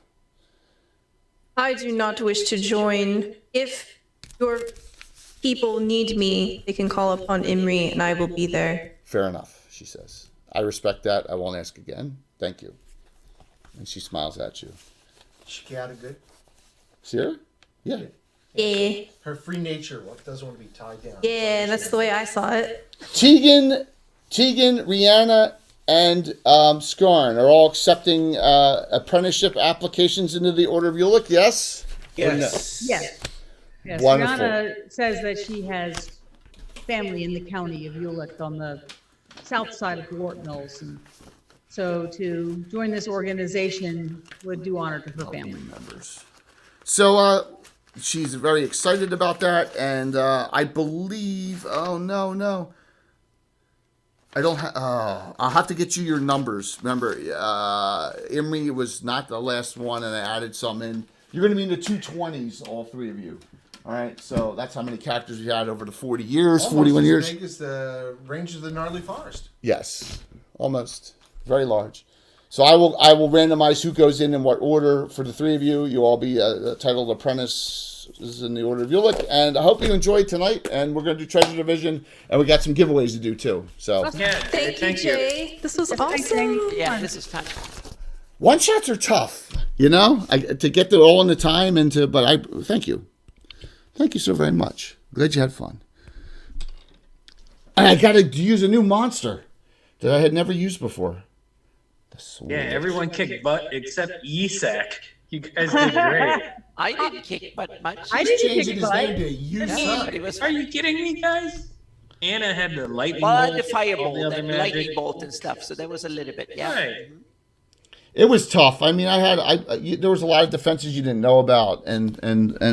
I do not wish to join. If your people need me, they can call upon Imri, and I will be there. Fair enough, she says. I respect that. I won't ask again. Thank you. And she smiles at you. She got it good. See her? Yeah. Yeah. Her free nature doesn't want to be tied down. Yeah, that's the way I saw it. Tegan, Rihanna, and Skarn are all accepting apprenticeship applications into the Order of Ulick, yes? Yes. Yes. Yes. Wonderful. Rihanna says that she has family in the county of Ulick on the south side of Wart Mills. And so to join this organization would do honor to her family members. So she's very excited about that, and I believe, no. I don't I'll have to get you your numbers. Remember, Imri was not the last one, and I added some in. You're going to be in the 220s, all three of you. All right, so that's how many characters we had over the 40 years, almost 41 years. As big as the range of the gnarly forest. Yes, almost. Very large. So I will randomize who goes in what order for the three of you. You'll all be titled apprentices in the Order of Ulick, and I hope you enjoyed tonight. And we're going to do Treasure Division, and we got some giveaways to do too. So Yeah, Thank you, Jay. This was awesome. Yeah, this is fun. one shots are tough, to get all in the time but I thank you. Thank you so very much. Glad you had fun. And I got to use a new monster that I had never used before. Yeah, everyone kicked butt except Yisak. You guys did great. I didn't kick butt much. I didn't Changing kick his butt. name to you Yeah, suck. but it was Are you kidding me, guys? Anna had the lightning Well, bolt, the firebolt all the other and magic. lightning bolt and stuff. So there was a little bit, yeah. Right. It was tough. I mean, there was a lot of defenses you didn't know about, and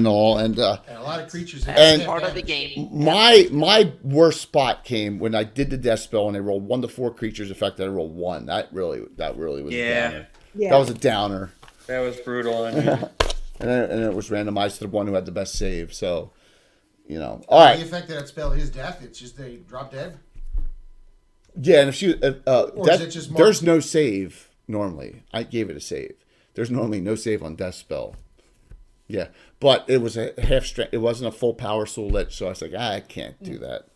all, and And a lot of creatures. that That's And- part of the game. my worst spot came when I did the death spell and I rolled 1 to 4 creatures effect. I rolled 1. That really was a downer. Yeah. That was a downer. That was brutal. And it was randomized to the one who had the best save. So, all right. The effect of that spell is death. It's just they drop dead. Yeah, and if she, Or is it just there's no save normally. I gave it a save. There's normally no save on death spell. Yeah, but it was a half strength. It wasn't a full power soul lich, so I was like, I can't do that.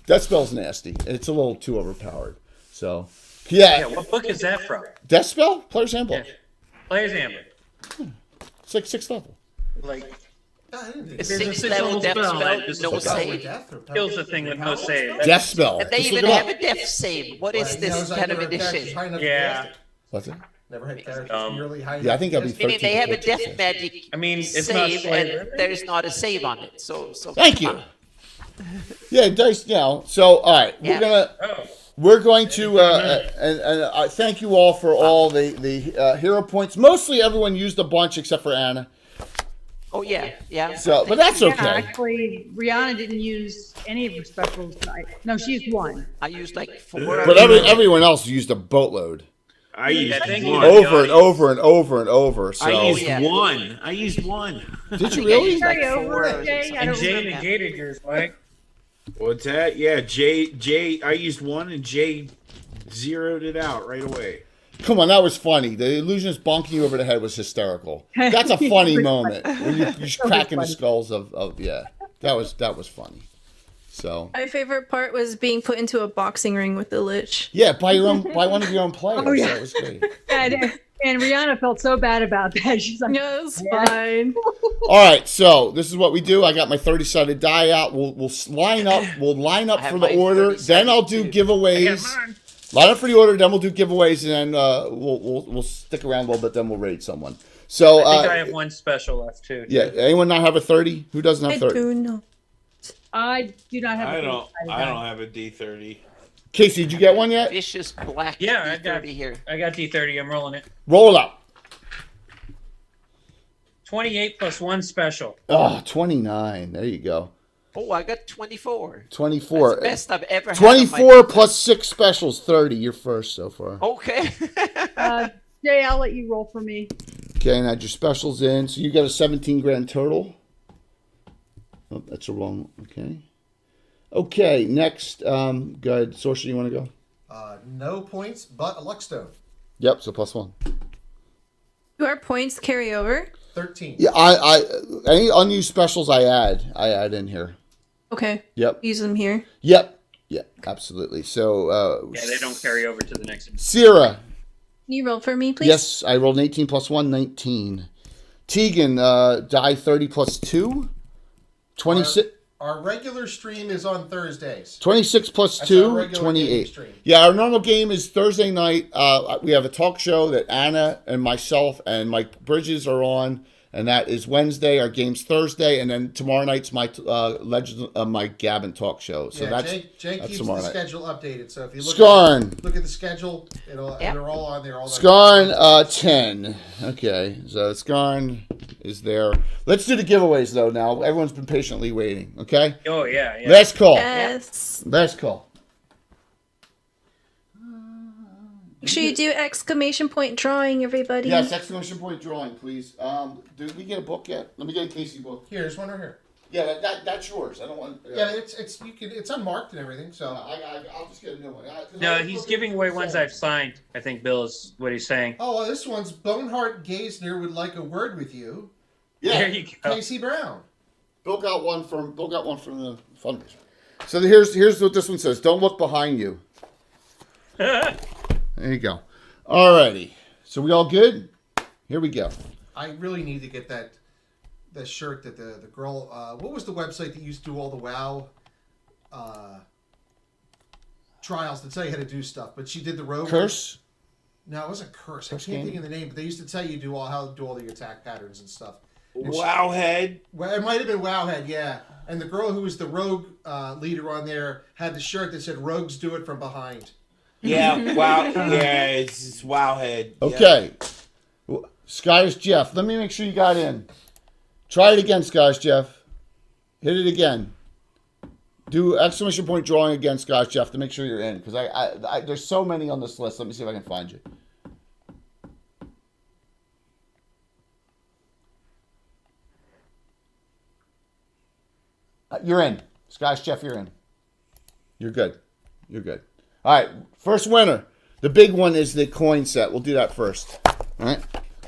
Death spell's nasty. It's a little too overpowered. So, Yeah, what book is that from? Death spell, Player's Handbook. Yeah. Player's Handbook. It's like 6th level. Like, It's there's a 6th level death spell spell, that just no save. kills the thing with no save. Death spell. And they Just even look it have up. a death save. What is this kind of edition? Yeah. What's it? Never had characters nearly high Yeah, I think I'll be 13. Meaning they have a death magic I mean, it's not save, slavery. and there is not a save on it. So Thank you. Yeah, dice. So all right, Yeah. we're going to and I thank you all for all the hero points. Mostly everyone used a bunch except for Anna. Oh yeah. So, but that's Yeah, okay. actually, Rihanna didn't use any of her specials. No, she used 1. I used like 4. But everyone else used a boatload. I used thank one. you. Over and over and over and over. So I used yeah. one. I used one. did you I really? used like Carry over 4 it, Jay. I And don't Jay remember. negated yours, Mike. What's that? Yeah, Jay. I used 1 and Jay zeroed it out right away. Come on, that was funny. The illusionist bonking you over the head was hysterical. That's a funny moment when you're cracking the skulls of yeah. That was funny. So My favorite part was being put into a boxing ring with the Lich. yeah, by one of your own players. Oh, yeah. That was great. And Rihanna felt so bad about that. She's like, No, it's Yeah. fine. All right, so this is what we do. I got my 30-sided die out. We'll line up. We'll line up I have for the my order. 30-sided Then I'll do too. giveaways. Line up for the order. Then we'll do giveaways, and then we'll stick around a little bit. Then we'll raid someone. So I think I have one special left too. yeah. Anyone not have a 30? Who doesn't have I 30? do not. I do not have. I a don't. decided I on. don't have a D30. Casey, did you get one yet? Vicious black. Yeah, I got D30 here. I got D30. I'm rolling it. Roll up. 28 plus 1 special. Oh, 29. There you go. Oh, I got 24. 24. That's the best I've ever had. on my 24 plus 6 specials, 30. You're first so far. Okay. Jay, I'll let you roll for me. Okay, and add your specials in. So you got a 17 grand total. Oh, that's a wrong. Okay. Okay, next. Go ahead. Sorcerer, you want to go? No points, but a luck stone. Yep, so +1. Do our points carry over? 13. Yeah, I any unused specials I add in here. Okay. Yep. Use them here. Yep. Yep, absolutely. So Yeah, they don't carry over to the next one. Sierra. Can you roll for me, please? Yes, I rolled an 18 plus 1, 19. Tegan, die 30 plus 2. 26. Our regular stream is on Thursdays. 26 plus That's 2, our regular 28. gaming stream. Yeah, our normal game is Thursday night. We have a talk show that Anna and myself and Mike Bridges are on, and that is Wednesday. Our game's Thursday, and then tomorrow night's my my Gavin talk show. So yeah, that's Jay that's keeps tomorrow the night. schedule updated. So if you Skarn. look at the schedule, they're all on there. All the- Skarn 10. Okay, so Skarn is there. Let's do the giveaways though. Now everyone's been patiently waiting. Okay. Oh yeah, yeah. Last call. Yes. Last call. Make sure you do exclamation point drawing, everybody. Yes, exclamation point drawing, please. Did we get a book yet? Let me get a Casey book. Here, there's one right here. Yeah, that's yours. I don't want. Yeah, it's unmarked and everything. So I'll just get a new one. No, he's giving away ones I've signed. I think Bill is what he's saying. Oh, well, this one's Boneheart Gaisner would like a word with you. There you go. Casey Brown. Bill got one from the fundraiser. So here's what this one says. Don't look behind you. There you go. Alrighty. So we all good? Here we go. I really need to get that shirt that the girl. What was the website that used to do all the WoW trials to tell you how to do stuff? But she did the rogue. Curse? No, it wasn't Curse. Curse I can't game? think of the name, but they used to tell you how to do all the attack patterns and stuff. And Wowhead. Well, it might have been Wowhead, yeah. And the girl who was the rogue leader on there had the shirt that said "Rogues do it from behind." Yeah, wow. Yeah, it's Wowhead. Okay. Scottish Jeff, let me make sure you got in. Try it again, Scottish Jeff. Hit it again. Do exclamation point drawing again, Scottish Jeff, to make sure you're in. Because I there's so many on this list. Let me see if I can find you. You're in. Scottish Jeff, you're in. You're good. You're good. All right, first winner. The big one is the coin set. We'll do that first. All right.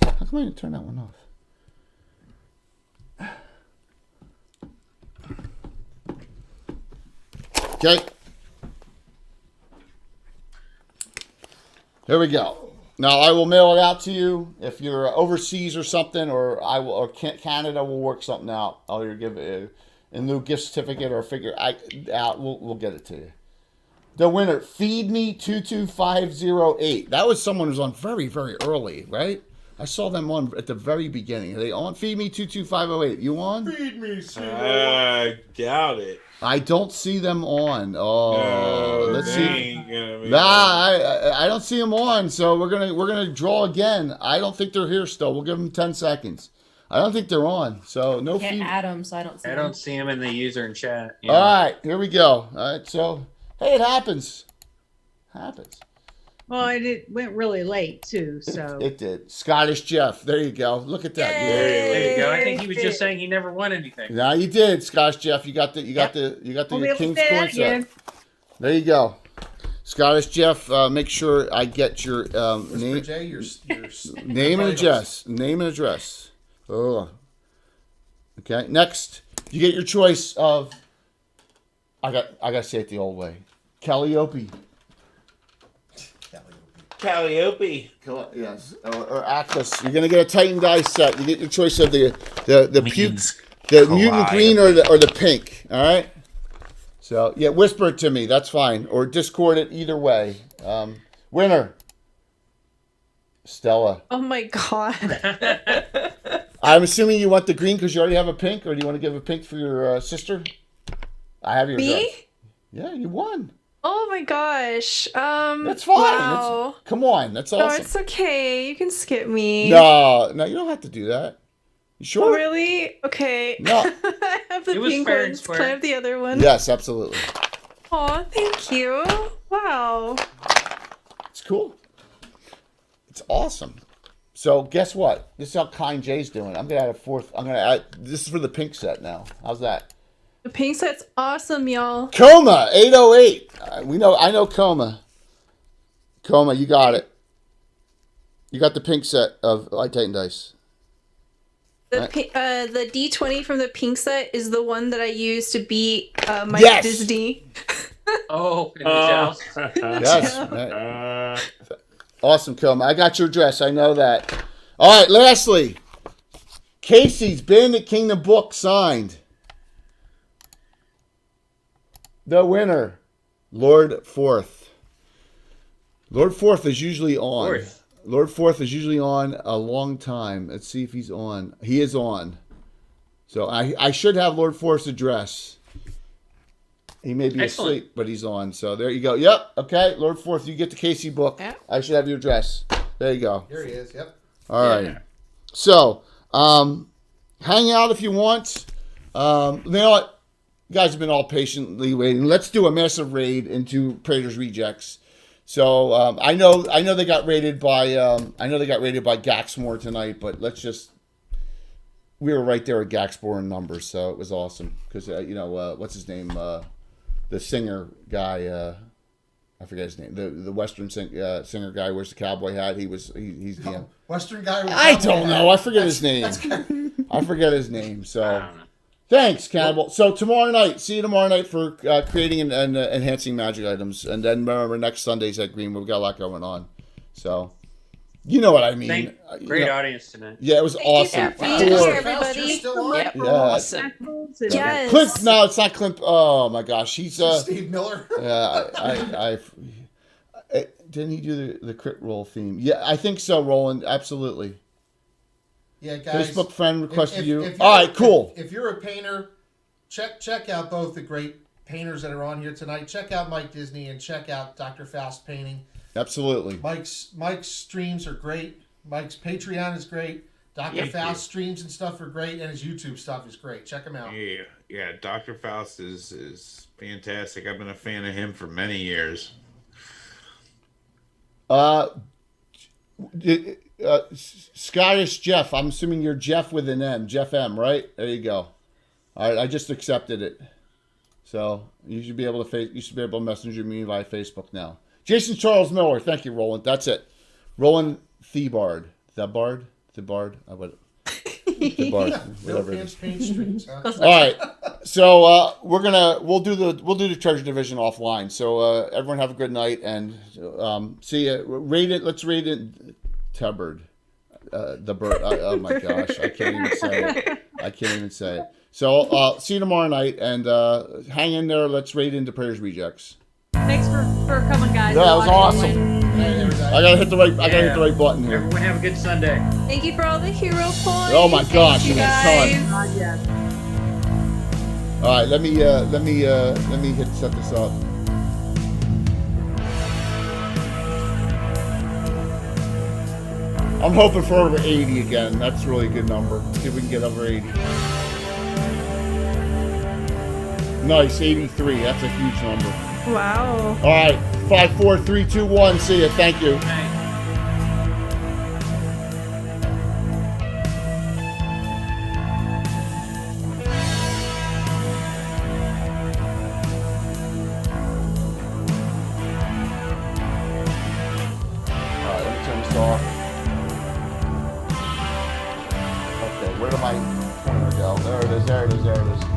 How come I didn't turn that one off? Okay. Here we go. Now I will mail it out to you if you're overseas or something, or Canada will work something out. I'll either give it a new gift certificate or figure out. We'll get it to you. The winner, Feed Me 22508. That was someone who's on very, very early, right? I saw them on at the very beginning. Are they on? Feed Me 22508. You on? Feed me, I doubt it. I don't see them on. Oh, let's see. Nah, I don't see them on. So we're gonna draw again. I don't think they're here still. We'll give them 10 seconds. I don't think they're on. So no Can't feed. add them, so I don't see I them. don't see him in the user and chat. All right, here we go. All right, so hey, it happens. Happens. Well, it went really late too, so It did. Scottish Jeff. There you go. Look at that. There you go. I think he was just saying he never won anything. Now you did, Scottish Jeff. You got the King's coin set. There you go. Scottish Jeff, make sure I get your name. Jay, your Name and address. Name and address. Oh. Okay. Next, you get your choice of. I gotta say it the old way. Calliope. Calliope. Yes. Or Atlas. You're gonna get a Titan dice set. You get your choice of the mutant green or the pink. All right. So yeah, whisper it to me. That's fine. Or Discord it. Either way. Winner. Stella. Oh my god. I'm assuming you want the green because you already have a pink, or do you want to give a pink for your sister? I have your Me? address. Yeah, you won. Oh my gosh. That's fine. Wow. Come on, that's No, awesome. it's okay. You can skip me. No, you don't have to do that. You sure? Oh, really? Okay. No. I have the It was pink fair and ones. square. Can I have the other one? Yes, absolutely. Aw, thank you. Wow. It's cool. It's awesome. So guess what? This is how Kind Jay's doing. I'm gonna add a fourth. This is for the pink set now. How's that? The pink set's awesome, y'all. Coma 808. I know Coma. Coma, you got it. You got the pink set of Light Titan dice. The D20 from the pink set is the one that I used to beat my Yes! Disney. Oh, in the joust. Yes. Right. Awesome, Coma. I got your address. I know that. All right, lastly, Casey's Bandit Kingdom book signed. The winner, Lord Forth. Lord Forth is usually on. Forth. Lord Forth is usually on a long time. Let's see if he's on. He is on. So I should have Lord Forth's address. He may be Excellent. asleep, but he's on. So there you go. Yep. Okay, Lord Forth, you get the Casey book. Yeah. I should have your address. There you go. Here he is. Yep. All right. So, hang out if you want. You know what? You guys have been all patiently waiting. Let's do a massive raid into Praetor's Rejects. So I know they got raided by Gaxmore tonight, but we were right there at Gaxmore in numbers, so it was awesome because what's his name, the singer guy. I forget his name. The Western singer guy wears the cowboy hat. He's the Western guy. With I cowboy don't hat. know. I forget his name. I forget his name. So thanks, Cannibal. So tomorrow night, see you tomorrow night for creating and enhancing magic items, and then remember next Sunday's at Greenwood. We got a lot going on. So you know what I mean. Great audience tonight. Yeah, it was awesome. Thank you, everybody. You're still on? Yep. Yeah. Awesome. Yes. Clint, no, it's not Clint. Oh my gosh, he's Steve Miller. Yeah, I didn't he do the crit roll theme? Yeah, I think so, Roland. Absolutely. Yeah, guys. Facebook friend requested you. If All right, cool. If you're a painter, check out both the great painters that are on here tonight. Check out Mike Disney and check out Dr. Faust Painting. Absolutely. Mike's streams are great. Mike's Patreon is great. Dr. Faust streams and stuff are great, and his YouTube stuff is great. Check him out. Yeah. Dr. Faust is fantastic. I've been a fan of him for many years. Scottish Jeff. I'm assuming you're Jeff with an M. Jeff M. Right? There you go. All right. I just accepted it. So you should be able to message me via Facebook now. Jason Charles Miller. Thank you, Roland. That's it. Roland Thebard. Thebard. Whatever it is. All right, so we'll do the treasure division offline. So everyone have a good night and see you. Let's rate it. Tebard, the bird. Oh my gosh, I can't even say it. So see you tomorrow night and hang in there. Let's rate into Prayers Rejects. Thanks for coming, guys. Yeah, that was awesome. I gotta hit the right button here. Everyone have a good Sunday. Thank you for all the hero points. Oh my gosh, Thank you a guys. God, yes. All right, let me set this up. I'm hoping for over 80 again. That's a really good number. See if we can get over 80. Nice, 83. That's a huge number. Wow. All right, 5, 4, 3, 2, 1. See ya. Thank you. Where did my pointer go? There it is.